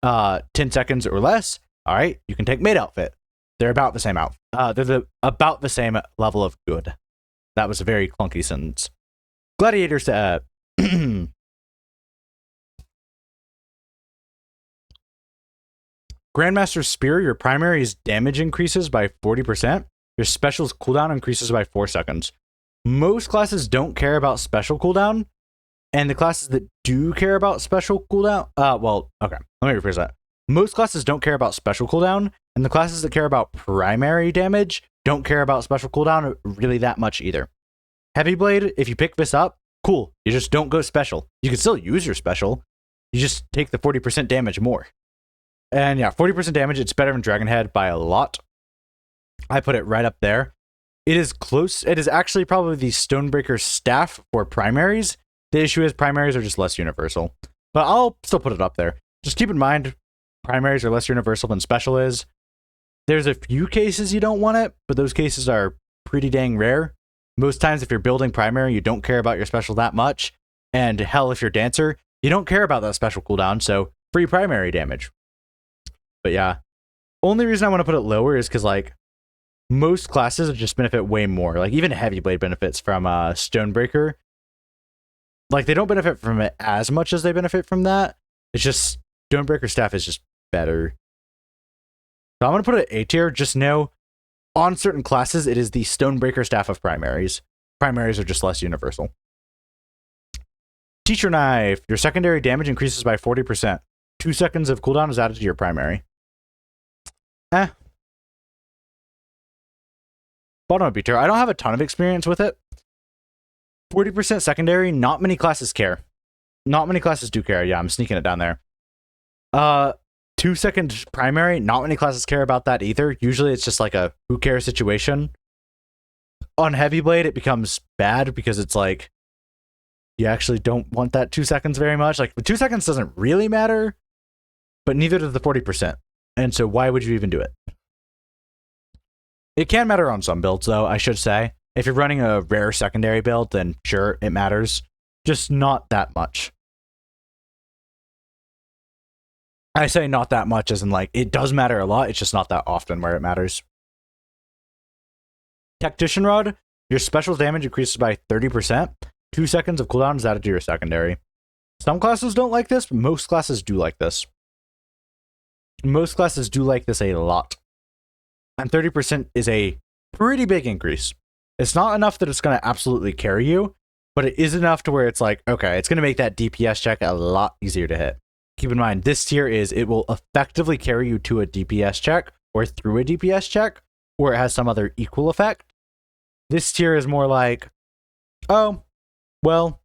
S2: 10 seconds or less? Alright, you can take Maid Outfit. They're about the same about the same level of good. That was a very clunky sentence. Gladiator Grandmaster Spear, your primary's damage increases by 40%. Your special's cooldown increases by 4 seconds. Most classes don't care about special cooldown, and the classes that do care about special cooldown, okay, let me rephrase that. Most classes don't care about special cooldown, and the classes that care about primary damage don't care about special cooldown really that much either. Heavy Blade, if you pick this up, cool. You just don't go special. You can still use your special. You just take the 40% damage more. And yeah, 40% damage, it's better than Dragonhead by a lot. I put it right up there. It is close. It is actually probably the Stonebreaker staff for primaries. The issue is primaries are just less universal. But I'll still put it up there. Just keep in mind, primaries are less universal than special is. There's a few cases you don't want it, but those cases are pretty dang rare. Most times if you're building primary, you don't care about your special that much. And hell, if you're Dancer, you don't care about that special cooldown, so free primary damage. But yeah, only reason I want to put it lower is because, like, most classes just benefit way more. Like, even Heavy Blade benefits from Stonebreaker. Like, they don't benefit from it as much as they benefit from that. It's just, Stonebreaker staff is just better. So I'm going to put it A tier. Just know, on certain classes, it is the Stonebreaker staff of primaries. Primaries are just less universal. Teacher Knife. Your secondary damage increases by 40%. 2 seconds of cooldown is added to your primary. Bottom of B tier. I don't have a ton of experience with it. 40% secondary, not many classes care. Not many classes do care. Yeah, I'm sneaking it down there. 2 second primary, not many classes care about that either. Usually it's just like a who cares situation. On Heavy Blade, it becomes bad because it's like, you actually don't want that 2 seconds very much. Like, the 2 seconds doesn't really matter, but neither does the 40%. And so why would you even do it? It can matter on some builds, though, I should say. If you're running a rare secondary build, then sure, it matters. Just not that much. I say not that much as in, like, it does matter a lot, it's just not that often where it matters. Tactician Rod, your special damage increases by 30%. 2 seconds of cooldown is added to your secondary. Some classes don't like this, but most classes do like this. Most classes do like this a lot. And 30% is a pretty big increase. It's not enough that it's going to absolutely carry you, but it is enough to where it's like, okay, it's going to make that DPS check a lot easier to hit. Keep in mind, this tier it will effectively carry you to a DPS check or through a DPS check, or it has some other equal effect. This tier is more like, oh, well,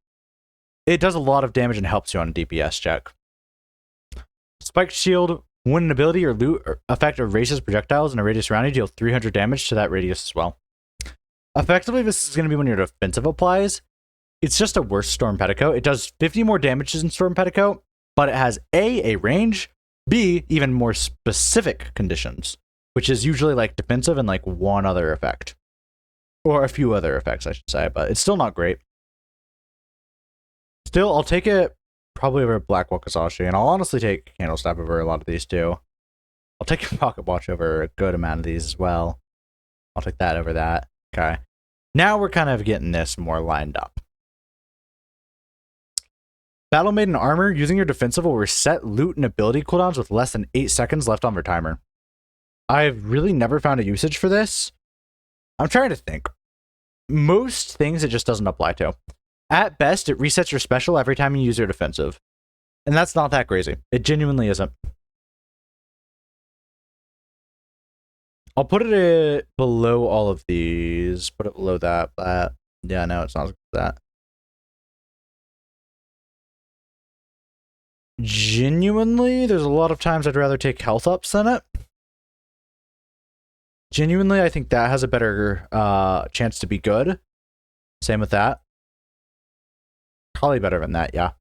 S2: it does a lot of damage and helps you on a DPS check. Spiked Shield, when an ability or loot effect erases projectiles in a radius around you, deal 300 damage to that radius as well. Effectively, this is going to be when your defensive applies. It's just a worse Storm Petticoat. It does 50 more damage than Storm Petticoat, but it has A, range, B, even more specific conditions, which is usually like defensive and like one other effect. Or a few other effects, I should say, but it's still not great. Still, I'll take it probably over Black Wakasashi, and I'll honestly take Candle Snap over a lot of these too. I'll take Pocket Watch over a good amount of these as well. I'll take that over that. Okay. Now we're kind of getting this more lined up. Battle Maiden Armor, using your defensive will reset loot and ability cooldowns with less than 8 seconds left on their timer. I've really never found a usage for this. I'm trying to think. Most things it just doesn't apply to. At best, it resets your special every time you use your defensive. And that's not that crazy. It genuinely isn't. I'll put it below all of these. Put it below that. Yeah, no, it's not that. Genuinely, there's a lot of times I'd rather take health ups than it. Genuinely, I think that has a better chance to be good. Same with that. Probably better than that, yeah.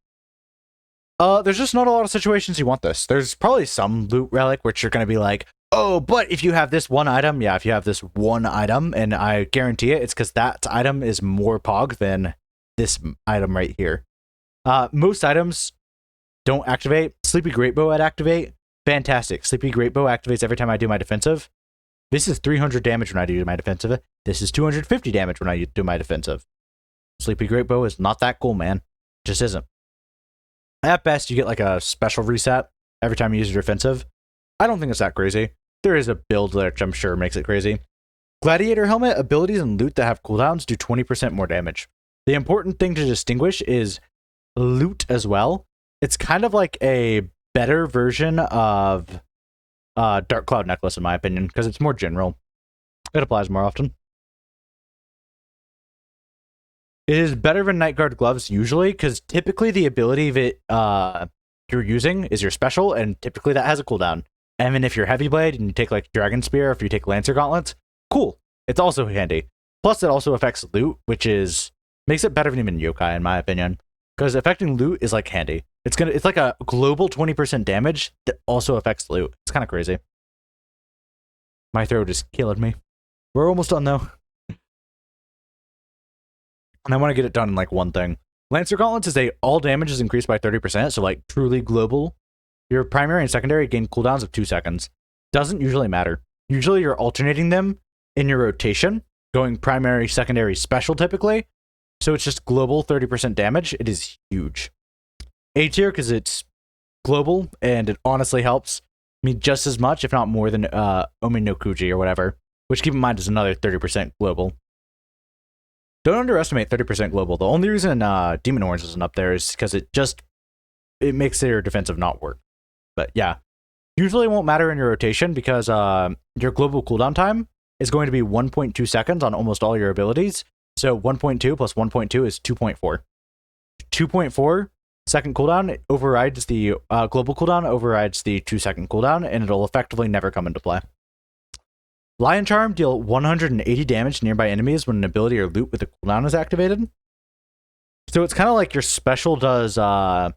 S2: There's just not a lot of situations you want this. There's probably some loot relic which you're going to be like, oh, but if you have this one item, yeah, if you have this one item, and I guarantee it, it's because that item is more pog than this item right here. Most items don't activate. Sleepy Greatbow I'd activate. Fantastic. Sleepy Greatbow activates every time I do my defensive. This is 300 damage when I do my defensive. This is 250 damage when I do my defensive. Sleepy Greatbow is not that cool, man. It just isn't. At best, you get like a special reset every time you use your defensive. I don't think it's that crazy. There is a build which I'm sure makes it crazy. Gladiator Helmet, abilities and loot that have cooldowns do 20% more damage. The important thing to distinguish is loot as well. It's kind of like a better version of Dark Cloud Necklace, in my opinion, because it's more general. It applies more often. It is better than Night Guard Gloves usually, because typically the ability that you're using is your special, and typically that has a cooldown. And then if you're Heavy Blade and you take like Dragon Spear, or if you take Lancer Gauntlets, cool. It's also handy. Plus, it also affects loot, which makes it better than even Yokai, in my opinion, because affecting loot is like handy. It's like a global 20% damage that also affects loot. It's kind of crazy. My throat is killing me. We're almost done though. And I want to get it done in like one thing. Lancer Gauntlets is all damage is increased by 30%, so like truly global. Your primary and secondary gain cooldowns of 2 seconds. Doesn't usually matter. Usually you're alternating them in your rotation, going primary, secondary, special typically. So it's just global 30% damage. It is huge. A tier because it's global and it honestly helps me just as much, if not more than Omi no Kuji or whatever, which keep in mind is another 30% global. Don't underestimate 30% global. The only reason Demon Horns isn't up there is because it makes their defensive not work. But yeah, usually won't matter in your rotation because your global cooldown time is going to be 1.2 seconds on almost all your abilities. So 1.2 plus 1.2 is 2.4. 2.4 second cooldown overrides the global cooldown, overrides the 2-second cooldown, and it'll effectively never come into play. Lion Charm, deal 180 damage to nearby enemies when an ability or loot with a cooldown is activated. So it's kind of like your special does an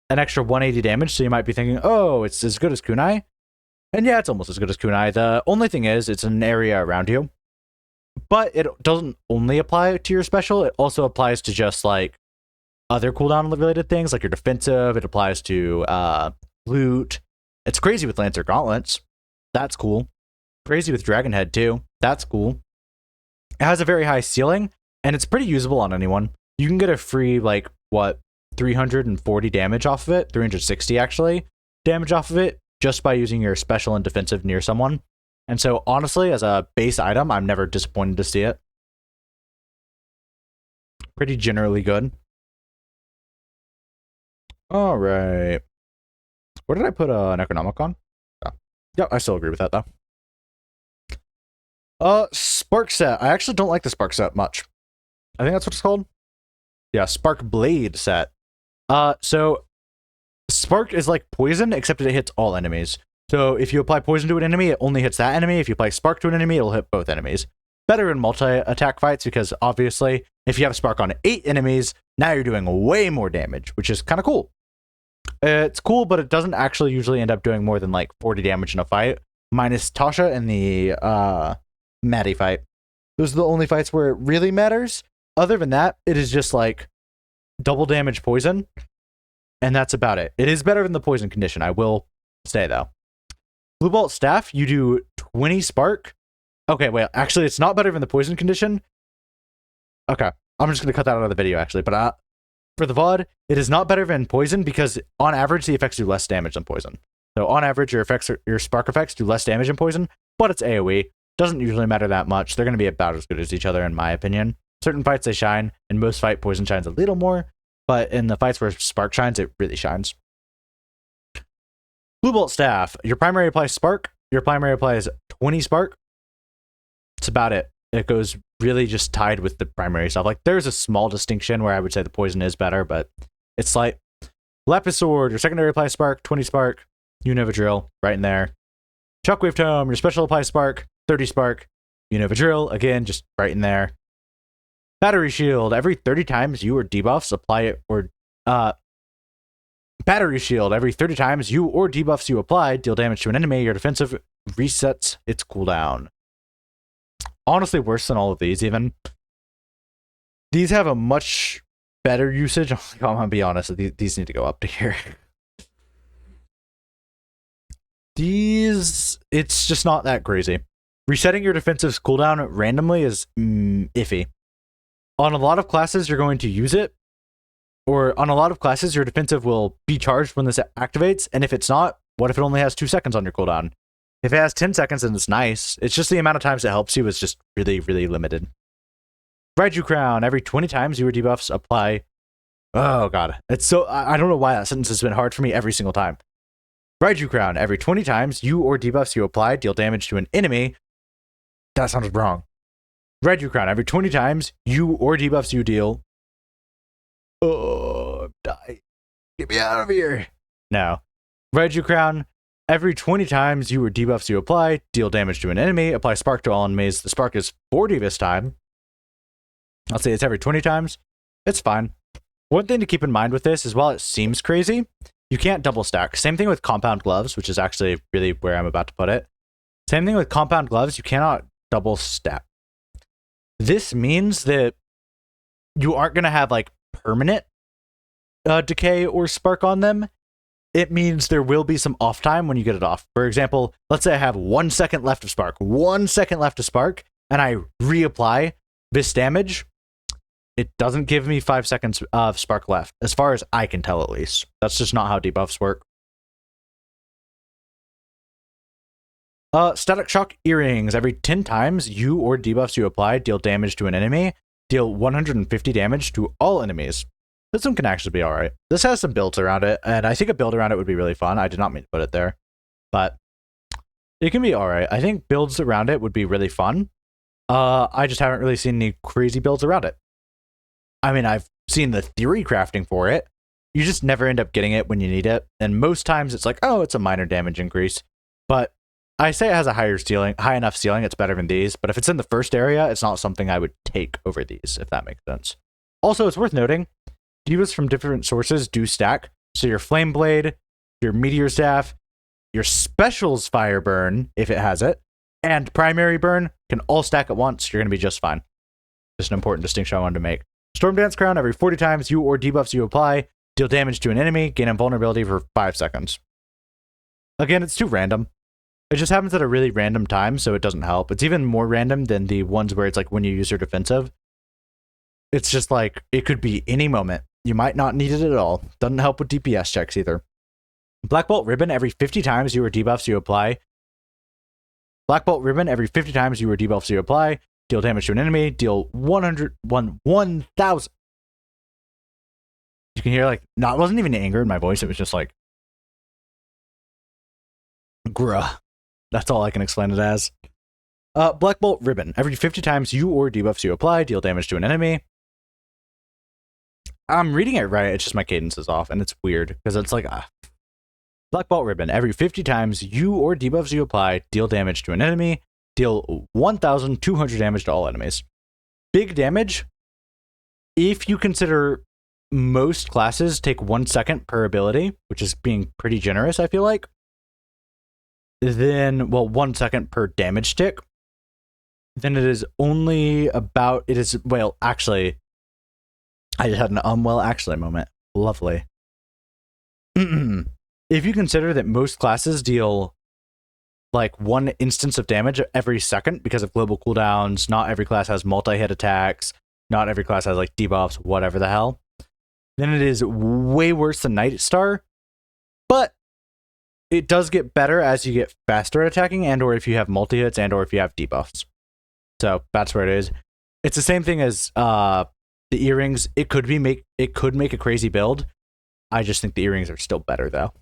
S2: extra 180 damage, so you might be thinking, oh, it's as good as Kunai. And yeah, it's almost as good as Kunai. The only thing is, it's an area around you. But it doesn't only apply to your special, it also applies to just like other cooldown related things, like your defensive. It applies to loot. It's crazy with Lancer Gauntlets. That's cool. Crazy with Dragonhead too. That's cool. It has a very high ceiling, and it's pretty usable on anyone. You can get a free, like, 340 damage off of it? 360, actually, damage off of it, just by using your special and defensive near someone. And so, honestly, as a base item, I'm never disappointed to see it. Pretty generally good. All right. What did I put an economic on? Oh. Yeah, I still agree with that, though. Spark set. I actually don't like the spark set much. I think that's what it's called. Yeah, spark blade set. So spark is like poison, except that it hits all enemies. So if you apply poison to an enemy, it only hits that enemy. If you apply spark to an enemy, it'll hit both enemies. Better in multi-attack fights because obviously, if you have spark on 8 enemies, now you're doing way more damage, which is kind of cool. It's cool, but it doesn't actually usually end up doing more than like 40 damage in a fight, minus Tasha and the Maddie fight. Those are the only fights where it really matters. Other than that, it is just like double damage poison, and that's about it. It is better than the poison condition, I will say, though. Blue Bolt Staff, you do 20 spark. Okay, wait, actually, it's not better than the poison condition. Okay, I'm just going to cut that out of the video, actually, but for the VOD, it is not better than poison because, on average, the effects do less damage than poison. So, on average, your spark effects do less damage than poison, but it's AoE. Doesn't usually matter that much. They're going to be about as good as each other, in my opinion. Certain fights, they shine. In most fight, poison shines a little more, but in the fights where spark shines, it really shines. Blue Bolt Staff. Your primary applies spark. Your primary applies 20 spark. That's about it. It goes really just tied with the primary stuff. Like, there's a small distinction where I would say the poison is better, but it's like Lapis Sword. Your secondary applies spark, 20 spark. You know the drill, right in there. Shockwave Tome. Your special applies spark, 30 spark. You know the drill, again, just right in there. Battery Shield. Every 30 times you or debuffs apply it, or Battery Shield. Every 30 times you or debuffs you apply deal damage to an enemy, your defensive resets its cooldown. Honestly, worse than all of these, even. These have a much better usage. I'm gonna be honest, these need to go up to here. These, it's just not that crazy. Resetting your defensive cooldown randomly is iffy. On a lot of classes, you're going to use it, or on a lot of classes, your defensive will be charged when this activates, and if it's not, what if it only has 2 seconds on your cooldown? If it has 10 seconds, then it's nice. It's just the amount of times it helps you is just really, really limited. Raiju Crown. Every 20 times you or debuffs apply... Oh, God. It's so... I don't know why that sentence has been hard for me every single time. Raiju Crown. Every 20 times you or debuffs you apply deal damage to an enemy. That sounds wrong. Raiju Crown. Every 20 times you or debuffs you deal. Oh, die. Get me out of here. No. Raiju Crown. Every 20 times you or debuffs you apply deal damage to an enemy. Apply spark to all enemies. The spark is 40 this time. I'll say it's every 20 times. It's fine. One thing to keep in mind with this is while it seems crazy, you can't double stack. Same thing with compound gloves, which is actually really where I'm about to put it. Same thing with compound gloves. You cannot double stack. This means that you aren't going to have like permanent decay or spark on them. It means there will be some off time when you get it off. For example, let's say I have 1 second left of spark, 1 second left of spark, and I reapply this damage. It doesn't give me 5 seconds of spark left, as far as I can tell at least. That's just not how debuffs work. Static Shock Earrings. Every 10 times you or debuffs you apply deal damage to an enemy, deal 150 damage to all enemies. This one can actually be alright. This has some builds around it, and I think a build around it would be really fun. I did not mean to put it there, but it can be alright. I think builds around it would be really fun. I just haven't really seen any crazy builds around it. I mean, I've seen the theory crafting for it. You just never end up getting it when you need it, and most times it's like, oh, it's a minor damage increase. But I say it has a high enough ceiling, it's better than these, but if it's in the first area, it's not something I would take over these, if that makes sense. Also, it's worth noting, divas from different sources do stack. So your Flame Blade, your Meteor Staff, your specials fire burn, if it has it, and primary burn can all stack at once. You're going to be just fine. Just an important distinction I wanted to make. Storm Dance Crown, every 40 times you or debuffs you apply, deal damage to an enemy, gain invulnerability for 5 seconds. Again, it's too random. It just happens at a really random time, so it doesn't help. It's even more random than the ones where it's like when you use your defensive. It's just like, it could be any moment. You might not need it at all. Doesn't help with DPS checks either. Black Bolt Ribbon, every 50 times you or debuffs you apply. Black Bolt Ribbon, every 50 times you or debuffs you apply, deal damage to an enemy, deal 1,000. You can hear like, no, it wasn't even anger in my voice. It was just like, gruh. That's all I can explain it as. Black Bolt Ribbon, every 50 times you or debuffs you apply, deal damage to an enemy. I'm reading it right, it's just my cadence is off, and it's weird, because it's like, Black Bolt Ribbon, every 50 times you or debuffs you apply, deal damage to an enemy, deal 1,200 damage to all enemies. Big damage, if you consider most classes take 1 second per ability, which is being pretty generous, I feel like, then, well, 1 second per damage tick, then it is only about, it is, well, actually, I just had an well, actually moment. Lovely. If you consider that most classes deal like 1 instance of damage every second because of global cooldowns, not every class has multi-hit attacks, not every class has like debuffs, whatever the hell, then it is way worse than Night Star, but it does get better as you get faster at attacking and or if you have multi-hits and or if you have debuffs. So that's where it is. It's the same thing as the earrings. It could make a crazy build. I just think the earrings are still better though.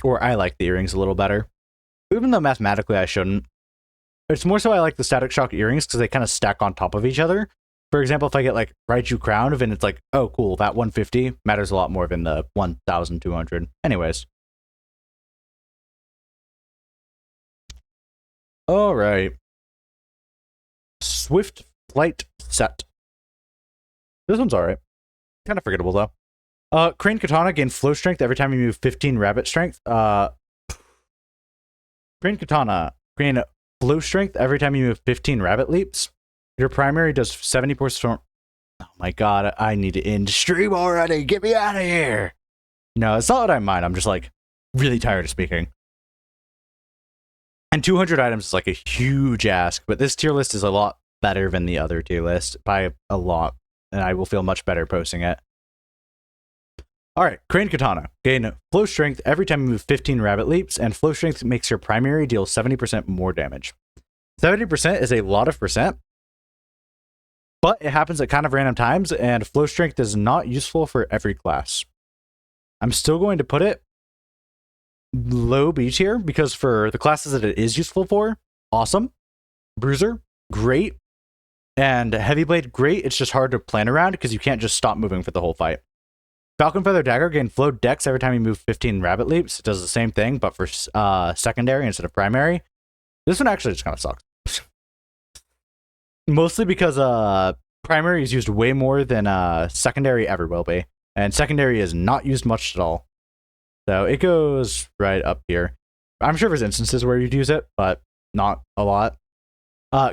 S2: Or I like the earrings a little better. Even though mathematically I shouldn't. It's more so I like the Static Shock earrings because they kind of stack on top of each other. For example, if I get like Raichu Crown, then it's like, oh cool, that 150 matters a lot more than the 1,200. Anyways. Alright. Swift Flight Set. This one's alright. Kind of forgettable though. Crane Katana, gain flow strength every time you move 15 rabbit strength. Crane Katana, gain flow strength every time you move 15 rabbit leaps. Your primary does 70%. Oh my god, I need to end stream already. Get me out of here. No, it's not what I mind. I'm just like really tired of speaking. And 200 items is like a huge ask, but this tier list is a lot better than the other tier list by a lot, and I will feel much better posting it. Alright, Crane Katana. Gain flow strength every time you move 15 rabbit leaps, and flow strength makes your primary deal 70% more damage. 70% is a lot of percent, but it happens at kind of random times, and flow strength is not useful for every class. I'm still going to put it low B tier, because for the classes that it is useful for, awesome. Bruiser, great. And Heavy Blade, great. It's just hard to plan around, because you can't just stop moving for the whole fight. Falcon Feather Dagger, gain flow dex every time you move 15 rabbit leaps. It does the same thing, but for secondary instead of primary. This one actually just kind of sucks. Mostly because primary is used way more than secondary ever will be. And secondary is not used much at all. So it goes right up here. I'm sure there's instances where you'd use it, but not a lot.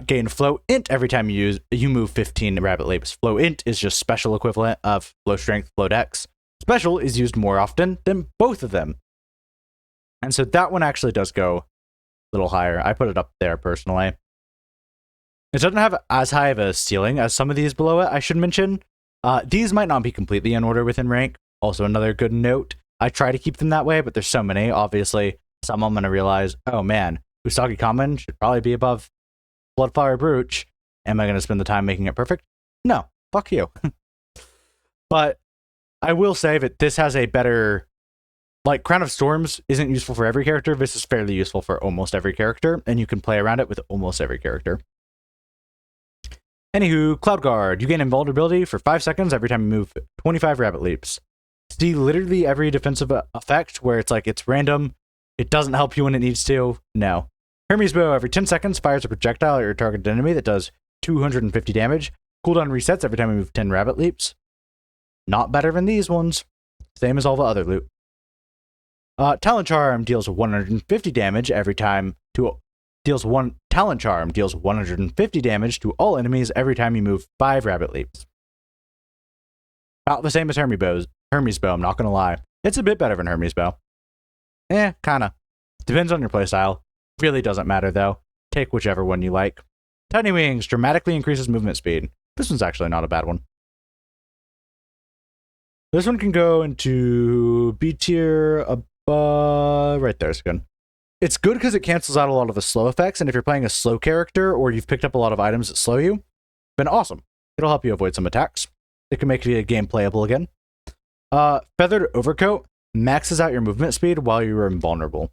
S2: Gain flow int every time you move 15 rabbit leaps. Flow int is just special equivalent of flow strength, flow dex. Special is used more often than both of them. And so that one actually does go a little higher. I put it up there personally. It doesn't have as high of a ceiling as some of these below it, I should mention. These might not be completely in order within rank. Also another good note. I try to keep them that way, but there's so many. Obviously, some I'm going to realize, oh man, Usagi Common should probably be above Bloodflower Brooch. Am I going to spend the time making it perfect? No, fuck you. But I will say that this has a better, like, Crown of Storms isn't useful for every character. This is fairly useful for almost every character, and you can play around it with almost every character. Anywho, Cloud Guard. You gain invulnerability for 5 seconds every time you move 25 rabbit leaps. See literally every defensive effect where it's like it's random, it doesn't help you when it needs to. No. Hermes Bow, every 10 seconds, fires a projectile at your target enemy that does 250 damage. Cooldown resets every time you move 10 rabbit leaps. Not better than these ones. Same as all the other loot. Talon Charm deals 150 damage every time to Talon Charm deals 150 damage to all enemies every time you move 5 rabbit leaps. About the same as Hermes Bow, I'm not gonna lie. It's a bit better than Hermes Bow. Kinda. Depends on your playstyle. Really doesn't matter though. Take whichever one you like. Tiny Wings dramatically increases movement speed. This one's actually not a bad one. This one can go into B tier above. Right there, it's good. It's good because it cancels out a lot of the slow effects, and if you're playing a slow character or you've picked up a lot of items that slow you, then awesome. It'll help you avoid some attacks. It can make the game playable again. Feathered Overcoat maxes out your movement speed while you're invulnerable.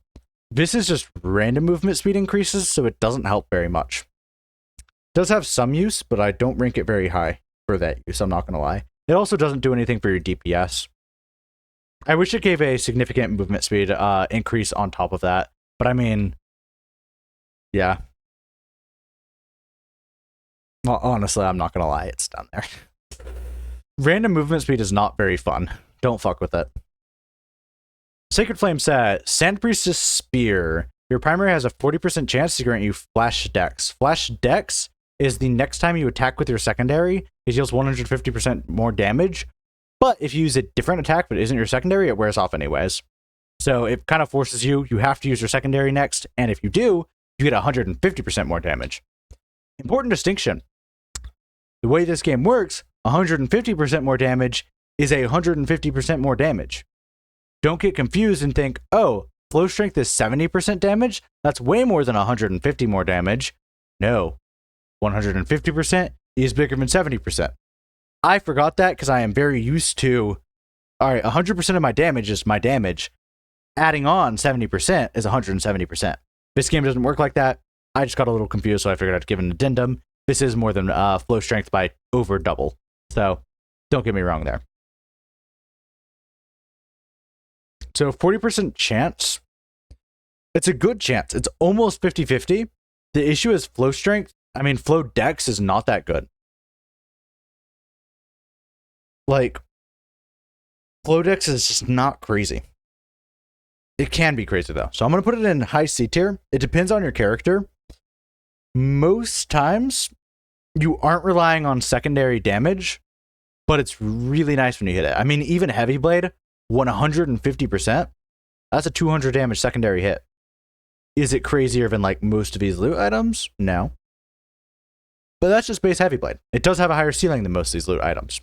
S2: This is just random movement speed increases, so it doesn't help very much. It does have some use, but I don't rank it very high for that use, I'm not going to lie. It also doesn't do anything for your DPS. I wish it gave a significant movement speed increase on top of that, but I mean, yeah. Well, honestly, I'm not going to lie, it's down there. Random movement speed is not very fun. Don't fuck with it. Sacred Flame set, Sand Priestess Spear. Your primary has a 40% chance to grant you Flash Dex. Flash Dex is the next time you attack with your secondary, it deals 150% more damage. But if you use a different attack but isn't your secondary, it wears off anyways. So it kind of forces you have to use your secondary next, and if you do, you get 150% more damage. Important distinction. The way this game works, 150% more damage is 150% more damage. Don't get confused and think, oh, flow strength is 70% damage? That's way more than 150 more damage. No, 150% is bigger than 70%. I forgot that because I am very used to, all right, 100% of my damage is my damage. Adding on 70% is 170%. This game doesn't work like that. I just got a little confused, so I figured I'd give an addendum. This is more than flow strength by over double. So don't get me wrong there. So 40% chance. It's a good chance. It's almost 50-50. The issue is flow strength. I mean, flow dex is not that good. Like, flow dex is just not crazy. It can be crazy though. So I'm going to put it in high C tier. It depends on your character. Most times, you aren't relying on secondary damage, but it's really nice when you hit it. I mean, even Heavy Blade, 150%, that's a 200 damage secondary hit. Is it crazier than like most of these loot items? No. But that's just base Heavy Blade. It does have a higher ceiling than most of these loot items.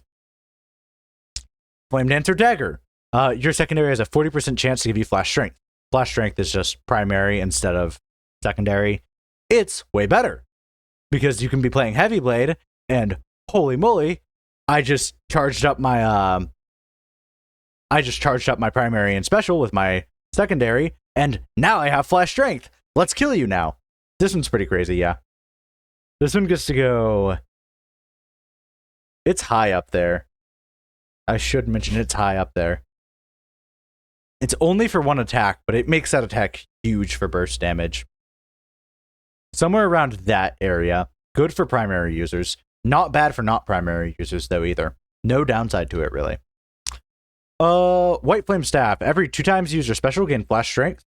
S2: Flame Dancer Dagger. Your secondary has a 40% chance to give you Flash Strength. Flash Strength is just primary instead of secondary. It's way better because you can be playing Heavy Blade and holy moly, I just charged up my primary and special with my secondary, and now I have Flash Strength. Let's kill you now. This one's pretty crazy, yeah. This one gets to go. It's high up there. I should mention it's high up there. It's only for one attack, but it makes that attack huge for burst damage. Somewhere around that area. Good for primary users. Not bad for not primary users, though, either. No downside to it, really. White Flame Staff. Every 2 times you use your special, gain Flash Strength.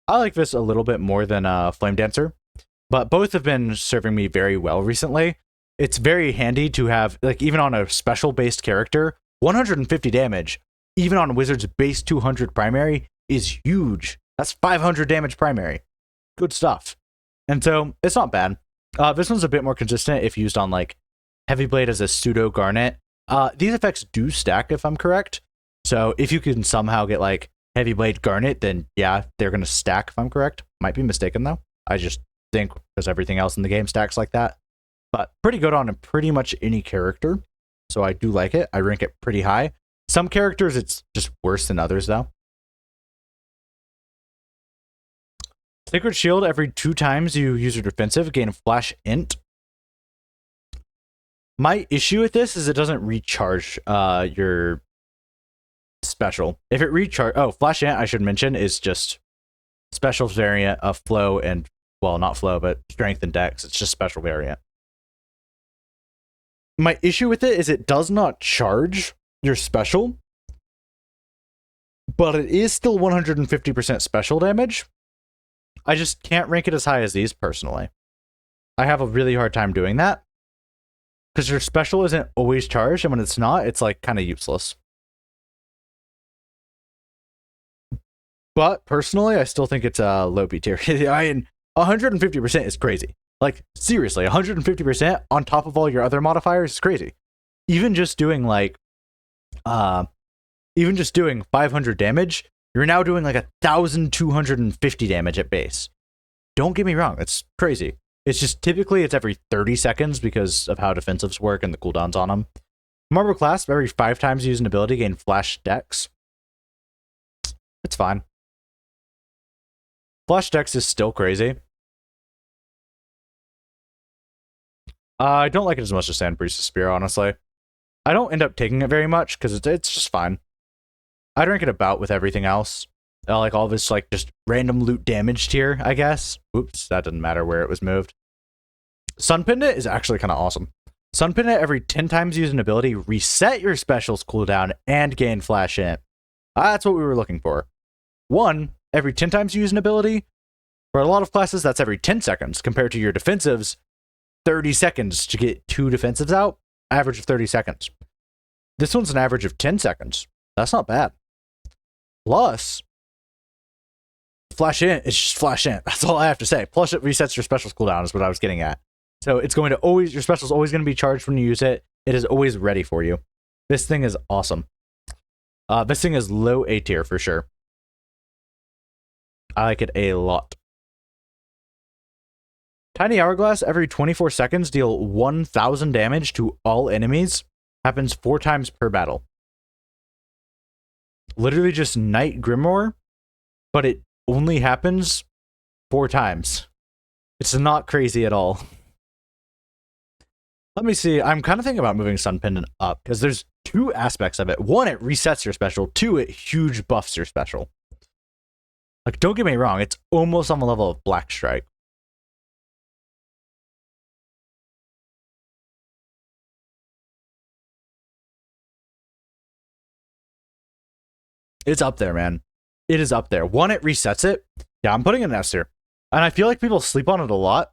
S2: I like this a little bit more than Flame Dancer, but both have been serving me very well recently. It's very handy to have, like, even on a special-based character, 150 damage, even on Wizard's base 200 primary, is huge. That's 500 damage primary. Good stuff. And so, it's not bad. This one's a bit more consistent if used on, like, Heavy Blade as a pseudo Garnet. These effects do stack, if I'm correct. So, if you can somehow get, like, Heavy Blade Garnet, then, yeah, they're going to stack, if I'm correct. Might be mistaken, though. I just think because everything else in the game stacks like that. But pretty good on pretty much any character. So, I do like it. I rank it pretty high. Some characters, it's just worse than others, though. Sacred Shield, every 2 times you use your defensive, gain Flash Int. My issue with this is it doesn't recharge your special. If it recharge... Oh, Flash Int, I should mention, is just special variant of Flow and... Well, not Flow, but Strength and Dex. It's just special variant. My issue with it is it does not charge your special. but it is still 150% special damage. I just can't rank it as high as these personally. I have a really hard time doing that because your special isn't always charged, and when it's not, it's like kind of useless. But personally, I still think it's a low B tier. I mean, 150% is crazy. Like, seriously, 150% on top of all your other modifiers is crazy. Even just doing like, even just doing 500 damage, you're now doing like 1,250 damage at base. Don't get me wrong, it's crazy. It's just typically it's every 30 seconds because of how defensives work and the cooldowns on them. Marble Clasp, every 5 times you use an ability, gain Flash Dex. It's fine. Flash Dex is still crazy. I don't like it as much as Sand Priest's Spear, honestly. I don't end up taking it very much because it's just fine. I'd rank it about with everything else. Like all this like just random loot damage tier, I guess. Oops, that doesn't matter where it was moved. Sun Pendant is actually kind of awesome. Sun Pendant, every 10 times you use an ability, reset your specials cooldown and gain Flash Int. That's what we were looking for. 1, every 10 times you use an ability. For a lot of classes, that's every 10 seconds, compared to your defensives, 30 seconds to get 2 defensives out, average of 30 seconds. This one's an average of 10 seconds. That's not bad. Plus, Flash Int is just Flash Int. That's all I have to say. Plus, it resets your specials cooldown is what I was getting at. So it's going to always, your special's always going to be charged when you use it. It is always ready for you. This thing is awesome. This thing is low A tier for sure. I like it a lot. Tiny Hourglass, every 24 seconds, deal 1,000 damage to all enemies. Happens 4 times per battle. Literally just Night Grimoire, but it only happens 4 times. It's not crazy at all. Let me see. I'm kind of thinking about moving Sun Pendant up because there's 2 aspects of it. 1, it resets your special. 2, it huge buffs your special. Like, don't get me wrong, it's almost on the level of Black Strike. It's up there, man. It is up there. 1, it resets it. Yeah, I'm putting it in S tier. And I feel like people sleep on it a lot.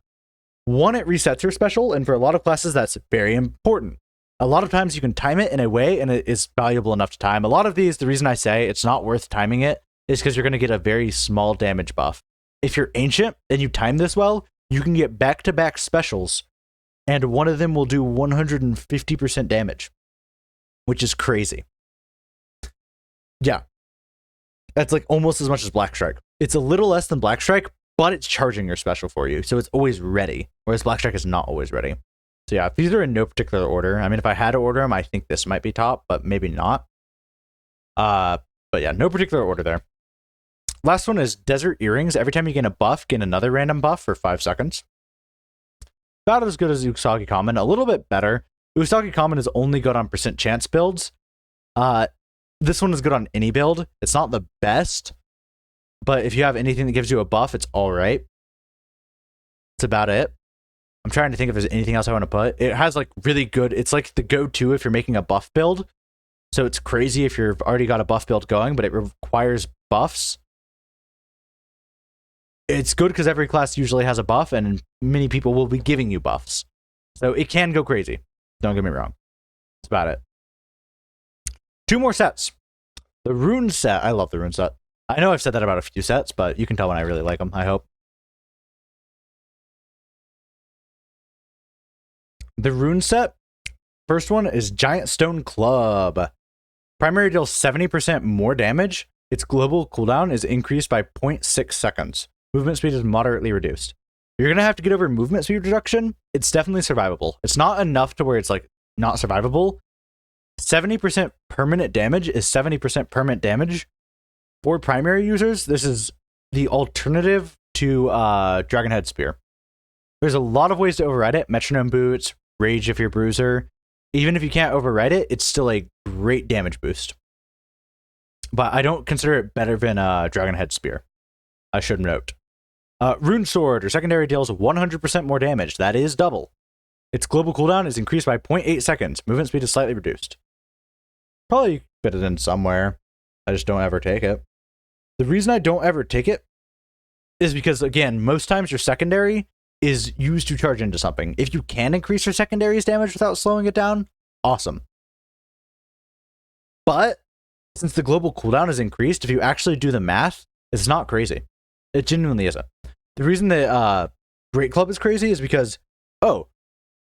S2: 1, it resets your special, and for a lot of classes, that's very important. A lot of times you can time it in a way, and it is valuable enough to time. A lot of these, the reason I say it's not worth timing it is because you're going to get a very small damage buff. If you're Ancient and you time this well, you can get back-to-back specials, and one of them will do 150% damage, which is crazy. Yeah. That's like almost as much as Black Strike. It's a little less than Black Strike, but it's charging your special for you, so it's always ready, whereas Black Strike is not always ready. So yeah, these are in no particular order. I mean, if I had to order them, I think this might be top, but maybe not. But yeah, no particular order there. Last one is Desert Earrings. Every time you gain a buff, gain another random buff for 5 seconds. About as good as Usagi Common, a little bit better. Usagi Common is only good on percent chance builds. This one is good on any build. It's not the best, but if you have anything that gives you a buff, it's all right. That's about it. I'm trying to think if there's anything else I want to put. It has like really good, it's like the go-to if you're making a buff build. So it's crazy if you've already got a buff build going, but it requires buffs. It's good because every class usually has a buff, and many people will be giving you buffs. So it can go crazy. Don't get me wrong. That's about it. 2 more sets. The Rune set. I love the Rune set. I know I've said that about a few sets, but you can tell when I really like them, I hope. The Rune set. First one is Giant Stone Club. Primary deals 70% more damage. Its global cooldown is increased by 0.6 seconds. Movement speed is moderately reduced. You're going to have to get over movement speed reduction. It's definitely survivable. It's not enough to where it's like not survivable. 70% permanent damage is 70% permanent damage. For primary users, this is the alternative to Dragonhead Spear. There's a lot of ways to override it. Metronome Boots, Rage if you're Bruiser. Even if you can't override it, it's still a great damage boost. But I don't consider it better than Dragonhead Spear. I should note. Rune Sword, or secondary, deals 100% more damage. That is double. Its global cooldown is increased by 0.8 seconds. Movement speed is slightly reduced. Probably fit it in somewhere. I just don't ever take it. The reason I don't ever take it is because, again, most times your secondary is used to charge into something. If you can increase your secondary's damage without slowing it down, awesome. But since the global cooldown is increased, if you actually do the math, it's not crazy. It genuinely isn't. The reason that Great Club is crazy is because, oh,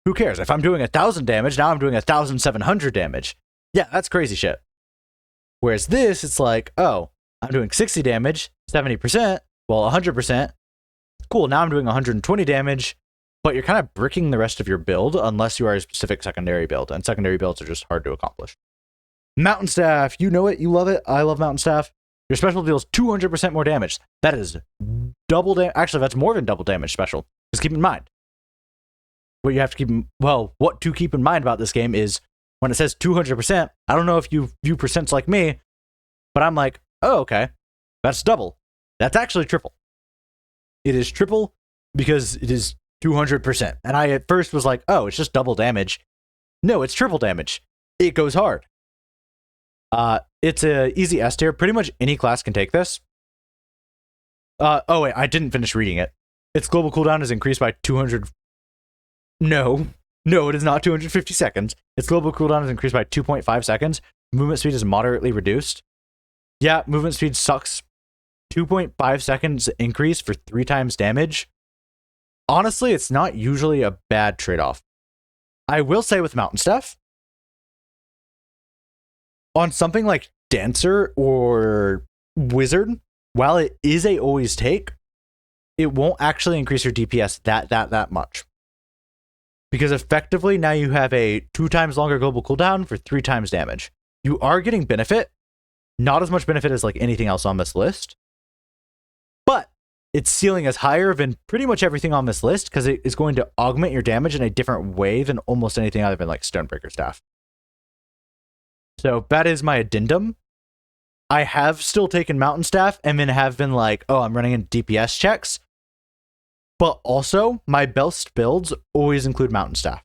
S2: who cares? If I'm doing 1,000 damage, now I'm doing 1,700 damage. Yeah, that's crazy shit. Whereas this, it's like, oh, I'm doing 60 damage, 70%, well, 100%. Cool, now I'm doing 120 damage, but you're kind of bricking the rest of your build unless you are a specific secondary build, and secondary builds are just hard to accomplish. Mountain Staff, you know it, you love it. I love Mountain Staff. Your special deals 200% more damage. That is double damage. Actually, that's more than double damage special. Just keep in mind. What you have to keep what to keep in mind about this game is when it says 200%, I don't know if you view percents like me, but I'm like, oh, okay, that's double. That's actually triple. It is triple because it is 200%. And I at first was like, oh, it's just double damage. No, it's triple damage. It goes hard. It's a easy S tier. Pretty much any class can take this. Oh wait, I didn't finish reading it. Its global cooldown is increased by 200. No, it is not 250 seconds. Its global cooldown is increased by 2.5 seconds. Movement speed is moderately reduced. Yeah, movement speed sucks. 2.5 seconds increase for 3 times damage. Honestly, it's not usually a bad trade-off. I will say with Mountain Staff, on something like Dancer or Wizard, while it is a always take, it won't actually increase your DPS that much. Because effectively, now you have a 2 times longer global cooldown for 3 times damage. You are getting benefit, not as much benefit as like anything else on this list, but its ceiling is higher than pretty much everything on this list because it is going to augment your damage in a different way than almost anything other than like Stonebreaker Staff. So that is my addendum. I have still taken Mountain Staff and then have been like, oh, I'm running into DPS checks. But also, my best builds always include Mountain Staff.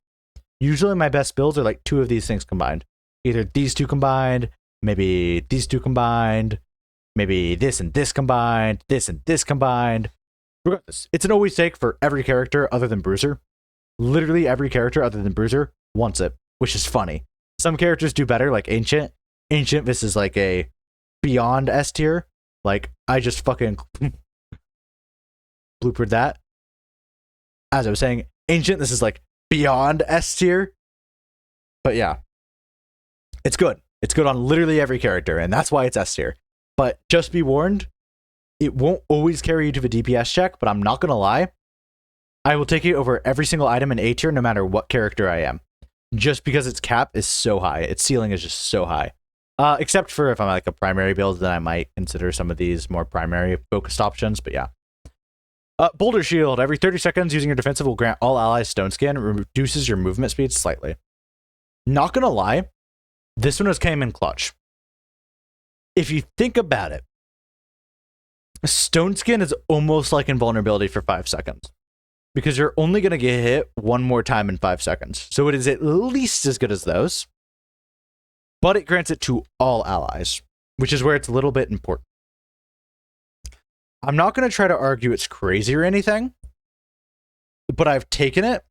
S2: Usually my best builds are like 2 of these things combined. Either these 2 combined, maybe these 2 combined, maybe this and this combined, this and this combined. Regardless, it's an always take for every character other than Bruiser. Literally every character other than Bruiser wants it, which is funny. Some characters do better, like Ancient. Ancient, this is like a beyond S tier. Like, I just fucking bloopered that. As I was saying, Ancient, this is like beyond S tier. But yeah, it's good. It's good on literally every character, and that's why it's S tier. But just be warned, it won't always carry you to the DPS check, but I'm not going to lie. I will take it over every single item in A tier, no matter what character I am. Just because its cap is so high. Its ceiling is just so high. Except for if I'm like a primary build, then I might consider some of these more primary focused options, but yeah. Boulder Shield. Every 30 seconds, using your defensive will grant all allies Stone Skin. Reduces your movement speed slightly. Not gonna lie, this one has came in clutch. If you think about it, Stone Skin is almost like invulnerability for 5 seconds. Because you're only going to get hit 1 more time in 5 seconds. So it is at least as good as those. But it grants it to all allies, which is where it's a little bit important. I'm not going to try to argue it's crazy or anything, but I've taken it,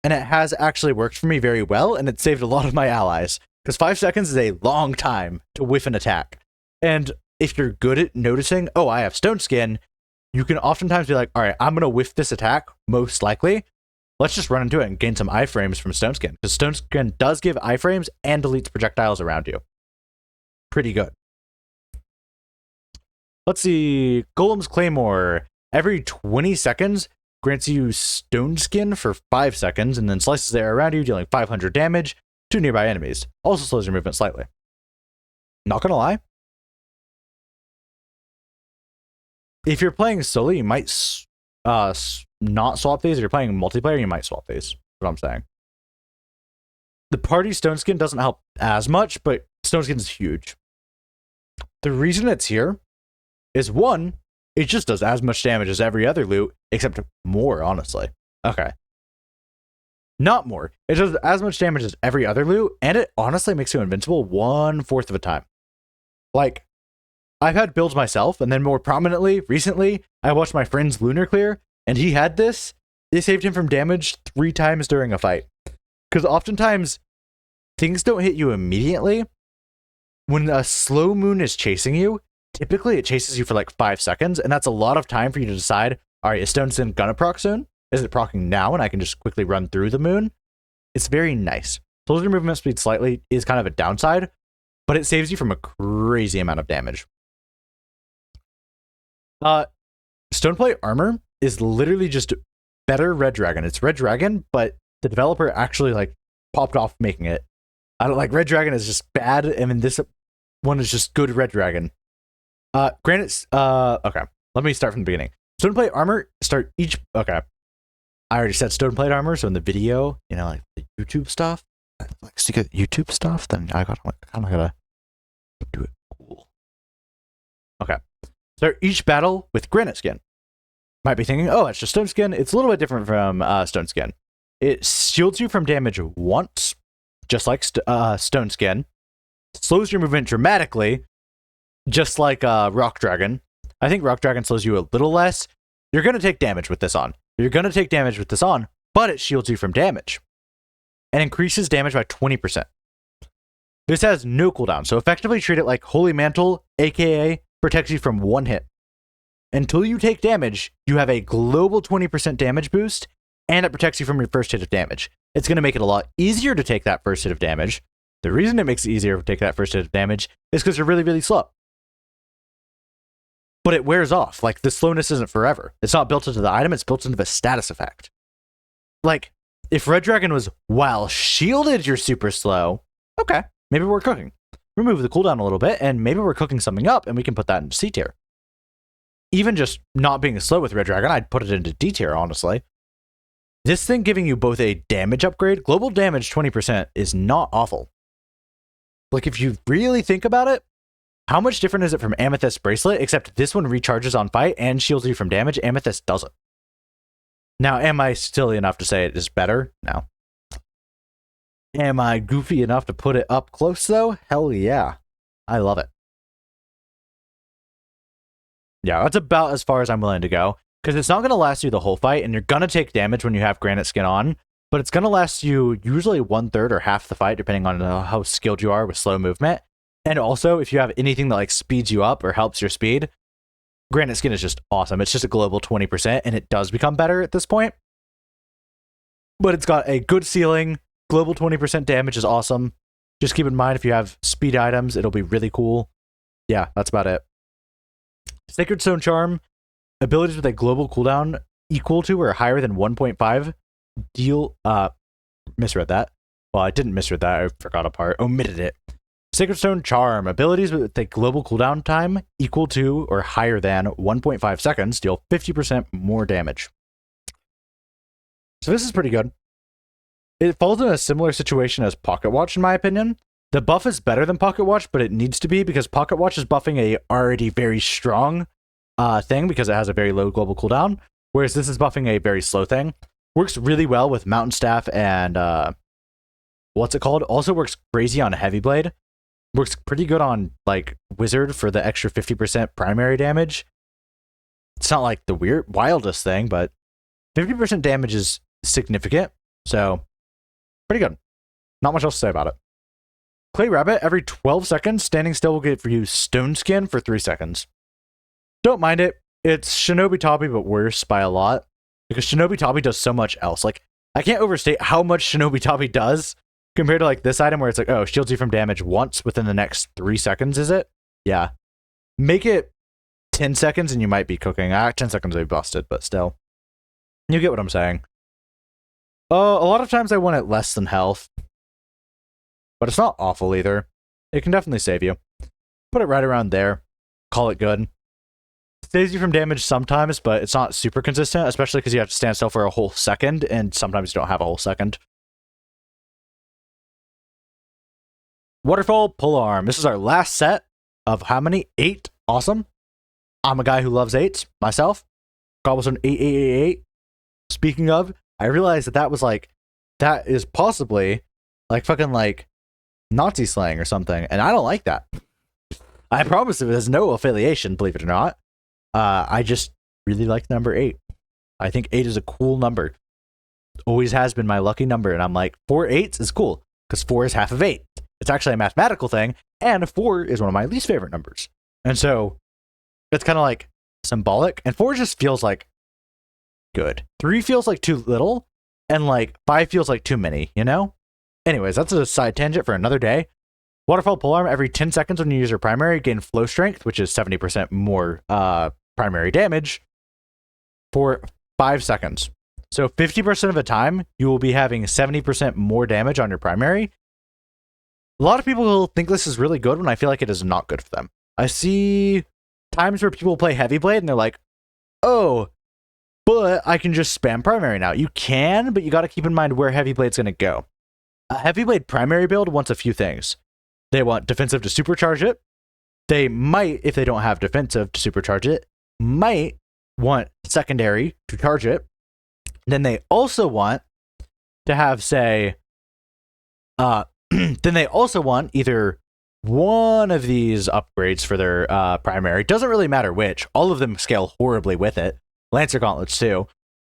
S2: and it has actually worked for me very well, and it saved a lot of my allies. Because 5 seconds is a long time to whiff an attack. And if you're good at noticing, oh, I have Stone Skin, you can oftentimes be like, all right, I'm going to whiff this attack, most likely. Let's just run into it and gain some iframes from Stone Skin. Because Stone Skin does give iframes and deletes projectiles around you. Pretty good. Let's see. Golem's Claymore. Every 20 seconds grants you Stone Skin for 5 seconds and then slices the air around you, dealing 500 damage to nearby enemies. Also slows your movement slightly. Not going to lie. If you're playing solo, you might not swap these. If you're playing multiplayer, you might swap these. That's what I'm saying. The party Stone Skin doesn't help as much, but Stone Skin is huge. The reason it's here is 1, it just does as much damage as every other loot, except more, honestly. Okay. Not more. It does as much damage as every other loot, and it honestly makes you invincible 1/4 of the time. Like, I've had builds myself, and then more prominently, recently, I watched my friend's Lunar Clear, and he had this. It saved him from damage 3 times during a fight. Because oftentimes, things don't hit you immediately. When a slow moon is chasing you, typically it chases you for like 5 seconds, and that's a lot of time for you to decide, all right, is Stone Skin gonna proc soon? Is it procking now, and I can just quickly run through the moon? It's very nice. Slows your movement speed slightly is kind of a downside, but it saves you from a crazy amount of damage. Stoneplate armor is literally just better Red Dragon. It's Red Dragon, but the developer actually like popped off making it. I don't like Red Dragon is just bad. I mean, this one is just good Red Dragon. Granted, okay. Let me start from the beginning. Stoneplate armor okay. I already said stoneplate armor, so in the video, you know, like the YouTube stuff, like stick at YouTube stuff, then I kind of gotta do it cool. Okay. Start each battle with granite skin. Might be thinking, oh, it's just stone skin. It's a little bit different from stone skin. It shields you from damage once, just like stone skin. Slows your movement dramatically, just like rock dragon. I think rock dragon slows you a little less. You're gonna take damage with this on. But it shields you from damage and increases damage by 20%. This has no cooldown, so effectively treat it like Holy Mantle, aka protects you from 1 hit. Until you take damage, you have a global 20% damage boost, and it protects you from your first hit of damage. It's going to make it a lot easier to take that first hit of damage. The reason it makes it easier to take that first hit of damage is because you're really, really slow. But it wears off. Like, the slowness isn't forever. It's not built into the item, it's built into the status effect. Like, if Red Dragon was, while shielded, you're super slow, okay, maybe we're cooking. Remove the cooldown a little bit, and maybe we're cooking something up, and we can put that into C tier. Even just not being slow with Red Dragon, I'd put it into D tier, honestly. This thing giving you both a damage upgrade, global damage 20% is not awful. Like, if you really think about it, how much different is it from Amethyst Bracelet, except this one recharges on fight and shields you from damage? Amethyst doesn't. Now, am I silly enough to say it is better? No. Am I goofy enough to put it up close, though? Hell yeah. I love it. Yeah, that's about as far as I'm willing to go, because it's not going to last you the whole fight, and you're going to take damage when you have Granite Skin on, but it's going to last you usually 1/3 or half the fight, depending on how skilled you are with slow movement. And also, if you have anything that like speeds you up or helps your speed, Granite Skin is just awesome. It's just a global 20%, and it does become better at this point. But it's got a good ceiling. Global 20% damage is awesome. Just keep in mind, if you have speed items, it'll be really cool. Yeah, that's about it. Sacred Stone Charm. Abilities with a global cooldown equal to or higher than 1.5 deal... misread that. Well, I didn't misread that. I forgot a part. Omitted it. Sacred Stone Charm. Abilities with a global cooldown time equal to or higher than 1.5 seconds deal 50% more damage. So this is pretty good. It falls in a similar situation as Pocket Watch, in my opinion. The buff is better than Pocket Watch, but it needs to be, because Pocket Watch is buffing a already very strong thing because it has a very low global cooldown, whereas this is buffing a very slow thing. Works really well with Mountain Staff and what's it called? Also works crazy on Heavy Blade. Works pretty good on like Wizard for the extra 50% primary damage. It's not like the wildest thing, but 50% damage is significant, so pretty good. Not much else to say about it. Clay Rabbit, every 12 seconds, standing still will give you Stone Skin for 3 seconds. Don't mind it. It's Shinobi Tabi, but worse by a lot. Because Shinobi Tabi does so much else. Like, I can't overstate how much Shinobi Tabi does compared to like this item where it's like, oh, shields you from damage once within the next 3 seconds, is it? Yeah. Make it 10 seconds and you might be cooking. 10 seconds would be busted, but still. You get what I'm saying. A lot of times I want it less than health. But it's not awful either. It can definitely save you. Put it right around there. Call it good. Saves you from damage sometimes, but it's not super consistent, especially because you have to stand still for a whole second, and sometimes you don't have a whole second. Waterfall Polearm. This is our last set of how many? 8. Awesome. I'm a guy who loves 8s, myself. Cobblestone 8888. Speaking of, I realized that was like, that is possibly like fucking like Nazi slang or something, and I don't like that. I promise it has no affiliation, believe it or not. I just really like number 8. I think 8 is a cool number. Always has been my lucky number, and I'm like, 4 8s is cool, because 4 is half of 8. It's actually a mathematical thing, and 4 is one of my least favorite numbers. And so, it's kind of like symbolic, and 4 just feels like good. 3 feels like too little, and like 5 feels like too many, you know? Anyways, that's a side tangent for another day. Waterfall polearm, every 10 seconds when you use your primary, gain flow strength, which is 70% more primary damage, for 5 seconds. So 50% of the time, you will be having 70% more damage on your primary. A lot of people will think this is really good when I feel like it is not good for them. I see times where people play Heavy Blade and they're like, oh, but I can just spam primary now. You can, but you got to keep in mind where Heavy Blade's going to go. A Heavy Blade primary build wants a few things. They want defensive to supercharge it. They might, if they don't have defensive to supercharge it, might want secondary to charge it. Then they also want to have, say, then they also want either one of these upgrades for their primary. Doesn't really matter which. All of them scale horribly with it. Lancer Gauntlets too.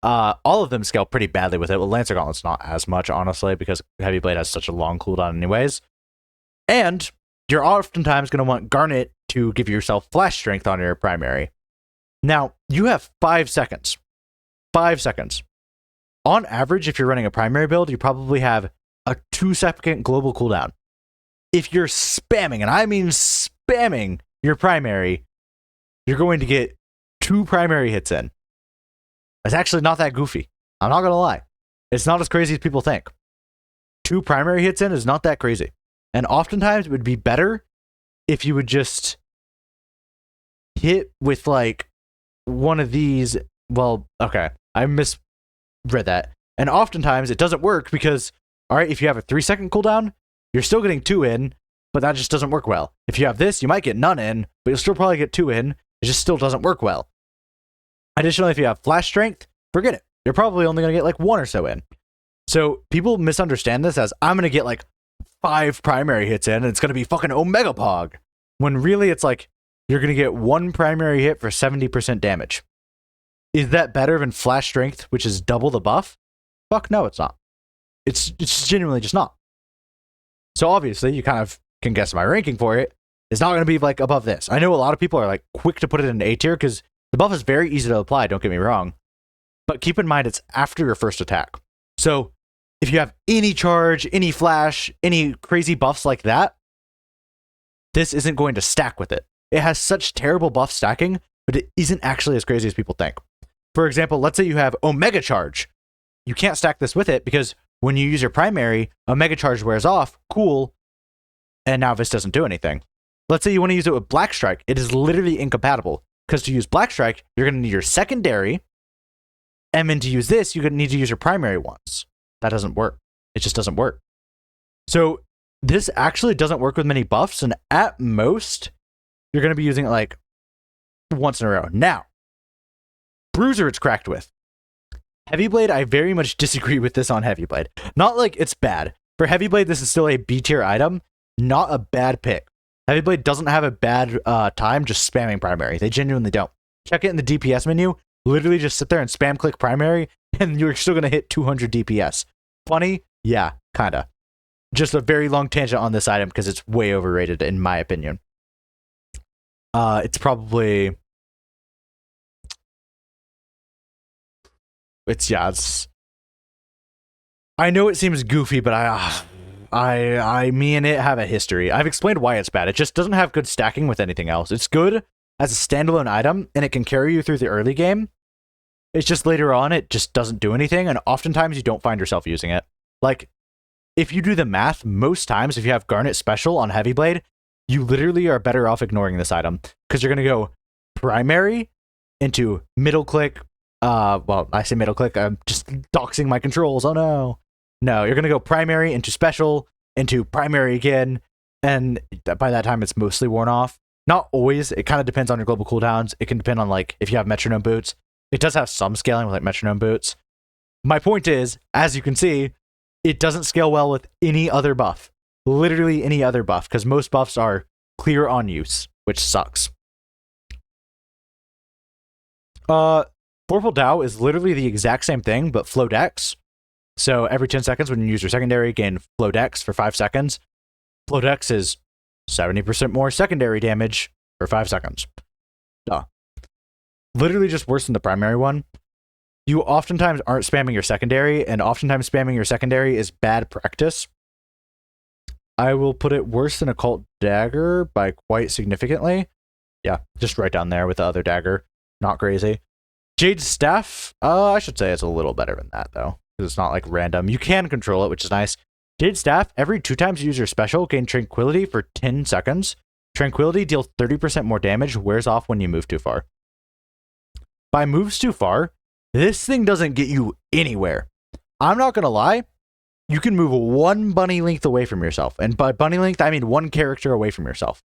S2: All of them scale pretty badly with it. Well, Lancer Gauntlets not as much, honestly, because Heavy Blade has such a long cooldown anyways. And you're oftentimes going to want Garnet to give yourself flash strength on your primary. Now, you have 5 seconds. 5 seconds. On average, if you're running a primary build, you probably have a 2-second global cooldown. If you're spamming, and I mean spamming your primary, you're going to get 2 primary hits in. It's actually not that goofy. I'm not going to lie. It's not as crazy as people think. 2 primary hits in is not that crazy. And oftentimes it would be better if you would just hit with like one of these. Well, okay, I misread that. And oftentimes it doesn't work because, all right, if you have a 3-second cooldown, you're still getting 2 in, but that just doesn't work well. If you have this, you might get none in, but you'll still probably get 2 in. It just still doesn't work well. Additionally, if you have flash strength, forget it. You're probably only going to get like 1 or so in. So people misunderstand this as I'm going to get like 5 primary hits in and it's going to be fucking Omega Pog. When really it's like you're going to get 1 primary hit for 70% damage. Is that better than flash strength, which is double the buff? Fuck no, it's not. It's genuinely just not. So obviously, you kind of can guess my ranking for it. It's not going to be like above this. I know a lot of people are like quick to put it in A tier because the buff is very easy to apply, don't get me wrong. But keep in mind it's after your first attack. So if you have any charge, any flash, any crazy buffs like that, this isn't going to stack with it. It has such terrible buff stacking, but it isn't actually as crazy as people think. For example, let's say you have Omega Charge. You can't stack this with it because when you use your primary, Omega Charge wears off, cool, and now this doesn't do anything. Let's say you want to use it with Black Strike. It is literally incompatible because to use Black Strike, you're going to need your secondary, and then to use this, you're going to need to use your primary once. That doesn't work. It just doesn't work. So this actually doesn't work with many buffs, and at most, you're going to be using it like once in a row. Now, Bruiser it's cracked with. Heavy Blade, I very much disagree with this on Heavy Blade. Not like it's bad. For Heavy Blade, this is still a B tier item. Not a bad pick. Heavy Blade doesn't have a bad time just spamming primary. They genuinely don't. Check it in the DPS menu. Literally just sit there and spam click primary, and you're still going to hit 200 DPS. Funny? Yeah, kind of. Just a very long tangent on this item because it's way overrated in my opinion. It's probably... It's I know it seems goofy, but me and it have a history. I've explained why it's bad. It just doesn't have good stacking with anything else. It's good as a standalone item, and it can carry you through the early game. It's just later on, it just doesn't do anything, and oftentimes you don't find yourself using it. Like, if you do the math, most times, if you have Garnet Special on Heavy Blade, you literally are better off ignoring this item, because you're going to go primary into middle click. Well, I say middle click, I'm just doxing my controls. Oh no. No, you're going to go primary into special, into primary again, and by that time it's mostly worn off. Not always. It kind of depends on your global cooldowns. It can depend on, like, if you have metronome boots. It does have some scaling with, like, metronome boots. My point is, as you can see, it doesn't scale well with any other buff. Literally any other buff, because most buffs are clear on use. which sucks. Vorpal Dow is literally the exact same thing, but flow dex. So every 10 seconds when you use your secondary, gain flow dex for 5 seconds. Flow dex is 70% more secondary damage for 5 seconds. Duh. Literally just worse than the primary one. You oftentimes aren't spamming your secondary, and oftentimes spamming your secondary is bad practice. I will put it worse than Occult Dagger by quite significantly. Yeah, just right down there with the other dagger. Not crazy. Jade Staff, I should say it's a little better than that, though. Because it's not like random. You can control it, which is nice. Jade Staff, every 2 times you use your special, gain Tranquility for 10 seconds. Tranquility deals 30% more damage, wears off when you move too far. By moves too far, this thing doesn't get you anywhere. I'm not going to lie. You can move 1 bunny length away from yourself. And by bunny length, I mean 1 character away from yourself.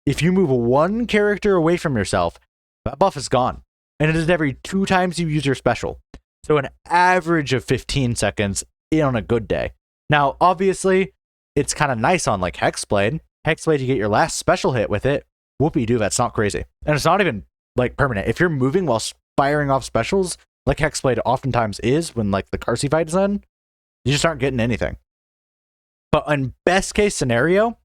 S2: If you move 1 character away from yourself, that buff is gone. And it is every 2 times you use your special. So an average of 15 seconds on a good day. Now, obviously, it's kind of nice on like Hexblade. Hexblade, you get your last special hit with it. Whoopie-doo, that's not crazy. And it's not even like permanent. If you're moving while firing off specials, like Hexblade oftentimes is when like the Carsey fight is in, you just aren't getting anything. But in best case scenario,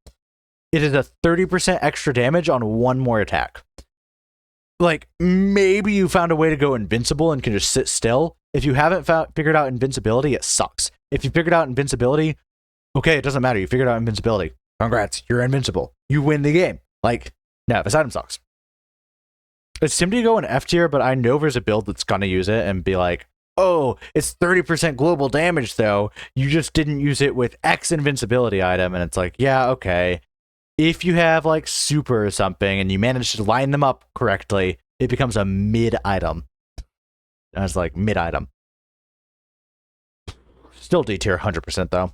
S2: it is a 30% extra damage on 1 more attack. Like, maybe you found a way to go invincible and can just sit still. If you haven't figured out invincibility, it sucks. If you figured out invincibility, okay, it doesn't matter. You figured out invincibility. Congrats, you're invincible. You win the game. Like, no, this item sucks. It's tempting to go in F tier, but I know there's a build that's gonna use it and be like, oh, it's 30% global damage though. You just didn't use it with X invincibility item. And it's like, yeah, okay. If you have like super or something and you manage to line them up correctly, it becomes a mid item. And it's like mid item. Still D tier 100% though.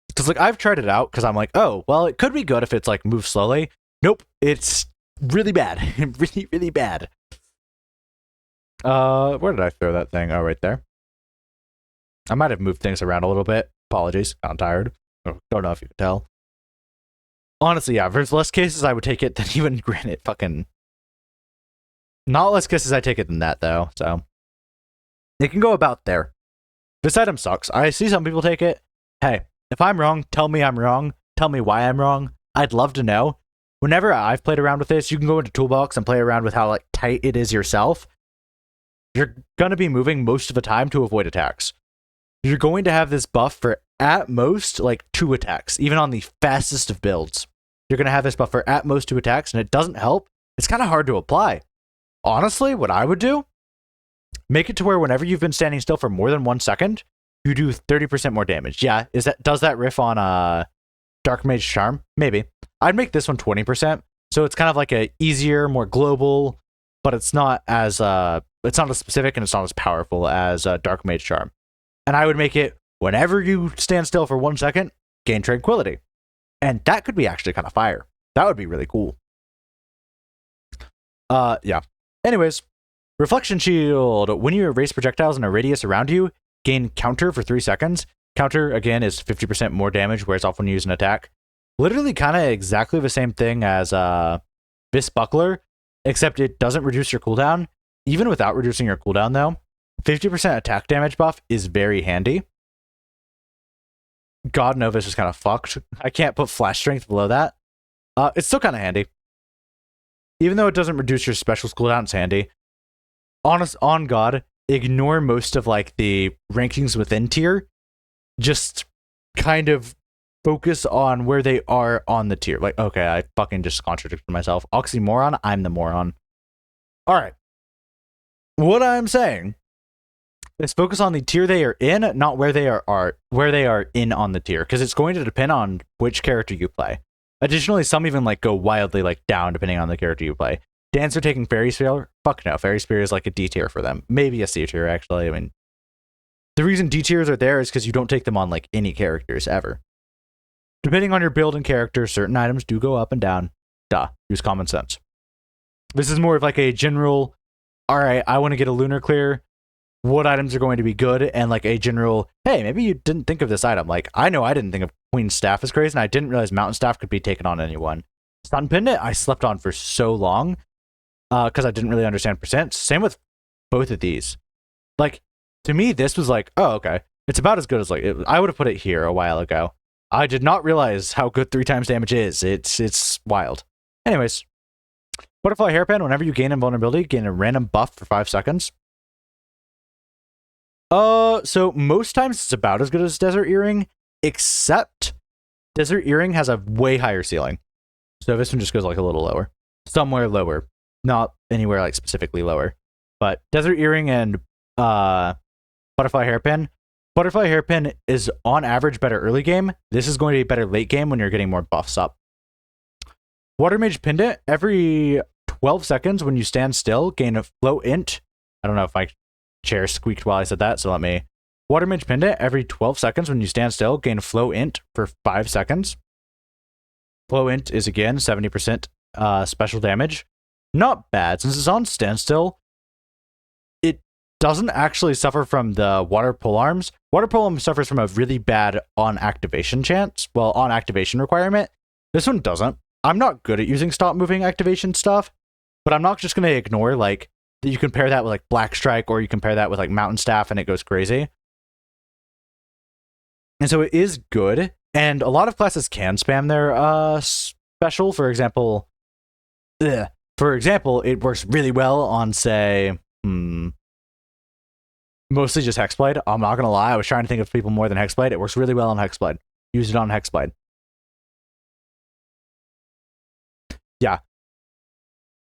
S2: Because like I've tried it out because I'm like, oh, well, it could be good if it's like move slowly. Nope, it's really bad. really, really bad. Where did I throw that thing? Oh, right there. I might have moved things around a little bit. Apologies. I'm tired. Don't know if you could tell. Honestly, yeah, if there's less cases, I would take it than even Granite fucking... Not less cases, I take it than that, though, so... It can go about there. This item sucks. I see some people take it. Hey, if I'm wrong, tell me I'm wrong. Tell me why I'm wrong. I'd love to know. Whenever I've played around with this, you can go into Toolbox and play around with how like tight it is yourself. You're going to be moving most of the time to avoid attacks. You're going to have this buff for at most like 2 attacks, even on the fastest of builds. You're going to have this buff for at most 2 attacks, and it doesn't help. It's kind of hard to apply. Honestly, what I would do, make it to where whenever you've been standing still for more than 1 second, you do 30% more damage. Yeah, does that riff on Dark Mage Charm? Maybe. I'd make this one 20%, so it's kind of like a easier, more global, but it's not as specific and it's not as powerful as Dark Mage Charm. And I would make it whenever you stand still for 1 second, gain Tranquility. And that could be actually kind of fire. That would be really cool. Yeah. Anyways, Reflection Shield. When you erase projectiles in a radius around you, gain Counter for 3 seconds. Counter, again, is 50% more damage, wears off when you use an attack. Literally kind of exactly the same thing as Vis Buckler, except it doesn't reduce your cooldown. Even without reducing your cooldown, though, 50% attack damage buff is very handy. God Nova is just kind of fucked. I can't put Flash Strength below that. It's still kind of handy. Even though it doesn't reduce your specials cooldown, it's handy. On God, ignore most of like the rankings within tier. Just kind of focus on where they are on the tier. Like, okay, I fucking just contradicted myself. Oxymoron, I'm the moron. All right. What I'm saying is focus on the tier they are in, not where they are in on the tier, because it's going to depend on which character you play. Additionally, some even like go wildly like down depending on the character you play. Dancer taking Fairy Spear? Fuck no. Fairy Spear is like a D tier for them. Maybe a C tier, actually. I mean, the reason D tiers are there is because you don't take them on like any characters ever. Depending on your build and character, certain items do go up and down. Duh. Use common sense. This is more of like a general, alright, I want to get a Lunar Clear. What items are going to be good? And like a general, hey, maybe you didn't think of this item. Like, I know I didn't think of Queen's Staff as crazy, and I didn't realize Mountain Staff could be taken on anyone. Sun Pendant, I slept on for so long because I didn't really understand percents. Same with both of these. Like, to me, this was like, oh, okay. It's about as good as like, I would have put it here a while ago. I did not realize how good 3 times damage is. It's wild. Anyways, Butterfly Hairpin, whenever you gain invulnerability, gain a random buff for 5 seconds. So most times it's about as good as Desert Earring, except Desert Earring has a way higher ceiling. So this one just goes like a little lower. Somewhere lower. Not anywhere like specifically lower. But Desert Earring and Butterfly Hairpin. Butterfly Hairpin is on average better early game. This is going to be better late game when you're getting more buffs up. Water Mage Pendant, every 12 seconds when you stand still, gain a flow int. I don't know if my chair squeaked while I said that, so let me. Water Mage Pendant, every 12 seconds when you stand still, gain a flow int for 5 seconds. Flow int is again 70% special damage. Not bad. Since it's on standstill, it doesn't actually suffer from the water pole arms. Water pole arms suffers from a really bad on activation chance. Well, on activation requirement. This one doesn't. I'm not good at using stop moving activation stuff, but I'm not just going to ignore like that you compare that with like Black Strike or you compare that with like Mountain Staff and it goes crazy. And so it is good. And a lot of classes can spam their special. For example, it works really well on, say, mostly just Hexblade. I'm not going to lie. I was trying to think of people more than Hexblade. It works really well on Hexblade. Use it on Hexblade. Yeah.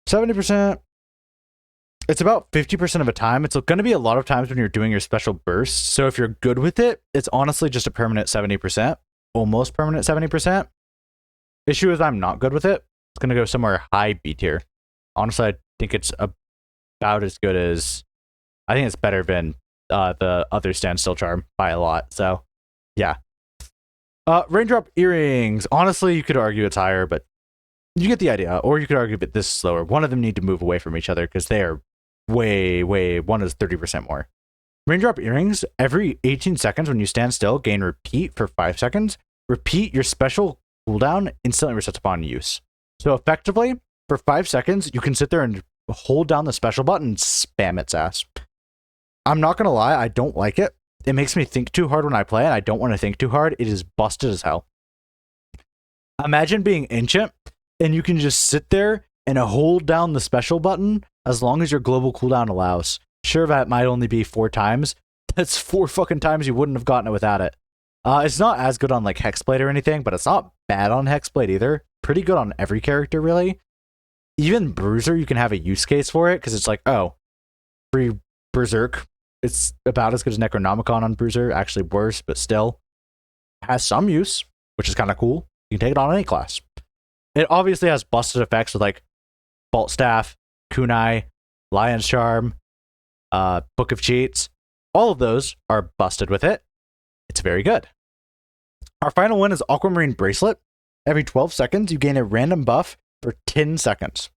S2: 70%. It's about 50% of the time. It's going to be a lot of times when you're doing your special bursts. So if you're good with it, it's honestly just a permanent 70%. Almost permanent 70%. Issue is I'm not good with it. It's going to go somewhere high B tier. Honestly, I think it's about as good as... I think it's better than the other Standstill Charm by a lot. So, yeah. Raindrop Earrings. Honestly, you could argue it's higher, but you get the idea. Or you could argue that this is slower. One of them need to move away from each other because they are way... One is 30% more. Raindrop Earrings, every 18 seconds when you stand still, gain repeat for 5 seconds. Repeat, your special cooldown instantly resets upon use. So effectively, for 5 seconds, you can sit there and hold down the special button and spam its ass. I'm not going to lie, I don't like it. It makes me think too hard when I play, and I don't want to think too hard. It is busted as hell. Imagine being Ancient, and you can just sit there and hold down the special button as long as your global cooldown allows. Sure, that might only be 4 times. That's 4 fucking times you wouldn't have gotten it without it. It's not as good on like Hexblade or anything, but it's not bad on Hexblade either. Pretty good on every character, really. Even Bruiser, you can have a use case for it, because it's like, oh, free Berserk. It's about as good as Necronomicon on Bruiser. Actually worse, but still. Has some use, which is kind of cool. You can take it on any class. It obviously has busted effects with like Bolt Staff, Kunai, Lion's Charm, Book of Cheats. All of those are busted with it. It's very good. Our final one is Aquamarine Bracelet. Every 12 seconds, you gain a random buff for 10 seconds.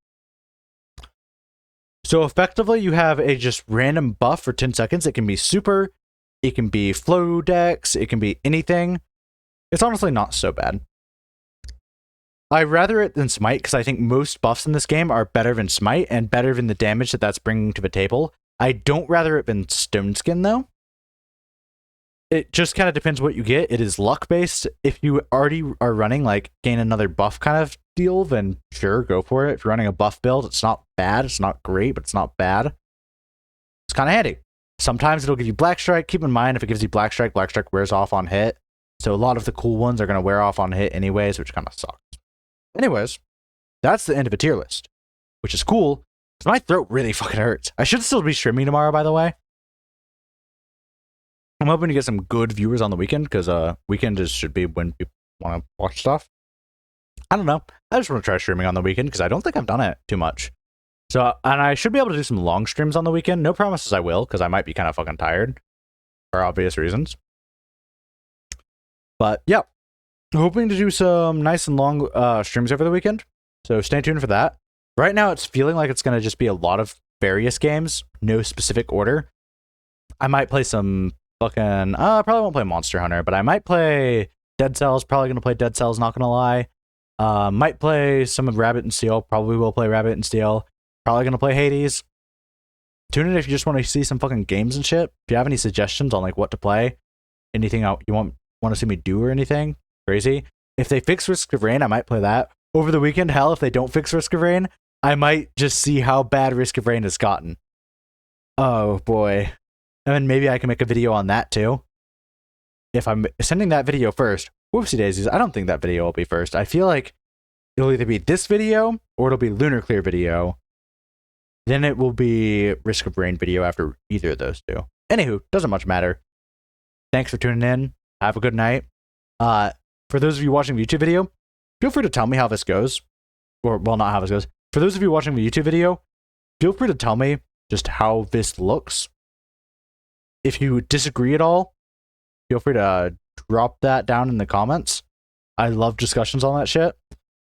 S2: So effectively, you have a just random buff for 10 seconds. It can be super, it can be flow dex, it can be anything. It's honestly not so bad. I rather it than Smite because I think most buffs in this game are better than Smite and better than the damage that that's bringing to the table. I don't rather it than Stone Skin though. It just kind of depends what you get. It is luck based. If you already are running like gain another buff kind of deal, then sure, go for it. If you're running a buff build, it's not bad. It's not great, but it's not bad. It's kind of handy. Sometimes it'll give you Black Strike. Keep in mind, if it gives you Black Strike wears off on hit. So a lot of the cool ones are going to wear off on hit anyways, which kind of sucks. Anyways, that's the end of a tier list, which is cool because my throat really fucking hurts. I should still be streaming tomorrow, by the way. I'm hoping to get some good viewers on the weekend because weekend should be when people want to watch stuff. I don't know. I just want to try streaming on the weekend because I don't think I've done it too much. So, and I should be able to do some long streams on the weekend. No promises I will because I might be kind of fucking tired for obvious reasons. But yeah, hoping to do some nice and long streams over the weekend. So stay tuned for that. Right now, it's feeling like it's going to just be a lot of various games, no specific order. I might play some fucking... I probably won't play Monster Hunter, but I might play Dead Cells. Probably going to play Dead Cells, not going to lie. Might play some of Rabbit and Steel. Probably will play Rabbit and Steel. Probably gonna play Hades. Tune in if you just want to see some fucking games and shit. If you have any suggestions on like what to play, anything you want to see me do or anything crazy. If they fix Risk of Rain, I might play that over the weekend. Hell, if they don't fix Risk of Rain, I might just see how bad Risk of Rain has gotten. Oh boy, and then maybe I can make a video on that too. If I'm sending that video first, whoopsie daisies, I don't think that video will be first. I feel like it'll either be this video or it'll be Lunar Clear video. Then it will be Risk of Rain video after either of those two. Anywho, doesn't much matter. Thanks for tuning in. Have a good night. For those of you watching the YouTube video, feel free to tell me how this goes. Or, well, not how this goes. For those of you watching the YouTube video, feel free to tell me just how this looks. If you disagree at all, feel free to drop that down in the comments. I love discussions on that shit.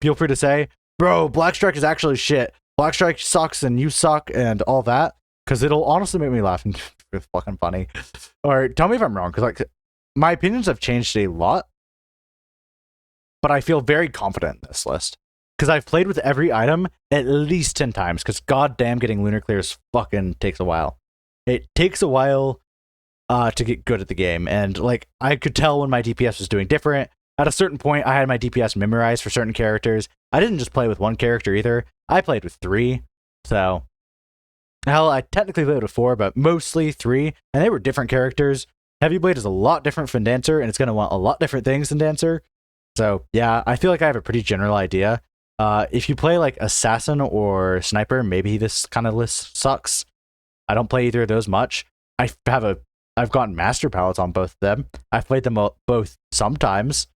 S2: Feel free to say, bro, Black Strike is actually shit. Black Strike sucks and you suck and all that. Because it'll honestly make me laugh and it's fucking funny. Or tell me if I'm wrong. Because like my opinions have changed a lot. But I feel very confident in this list. Because I've played with every item at least 10 times. Because goddamn, getting Lunar Clears fucking takes a while. It takes a while to get good at the game. And like I could tell when my DPS was doing different. At a certain point, I had my DPS memorized for certain characters. I didn't just play with one character either. I played with 3. So, hell, I technically played with 4, but mostly 3. And they were different characters. Heavyblade is a lot different from Dancer, and it's going to want a lot different things than Dancer. So, yeah, I feel like I have a pretty general idea. If you play like Assassin or Sniper, maybe this kind of list sucks. I don't play either of those much. I've gotten Master Palettes on both of them. I've played them both sometimes.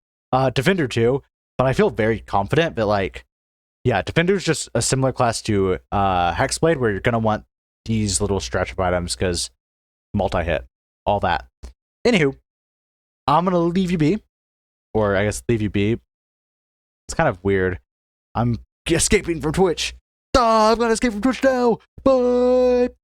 S2: Defender too, but I feel very confident that like, yeah, Defender's just a similar class to Hexblade, where you're gonna want these little stretch of items because multi-hit, all that. Anywho, I'm gonna leave you be, or I guess leave you be. It's kind of weird. I'm escaping from Twitch. I'm gonna escape from Twitch now. Bye.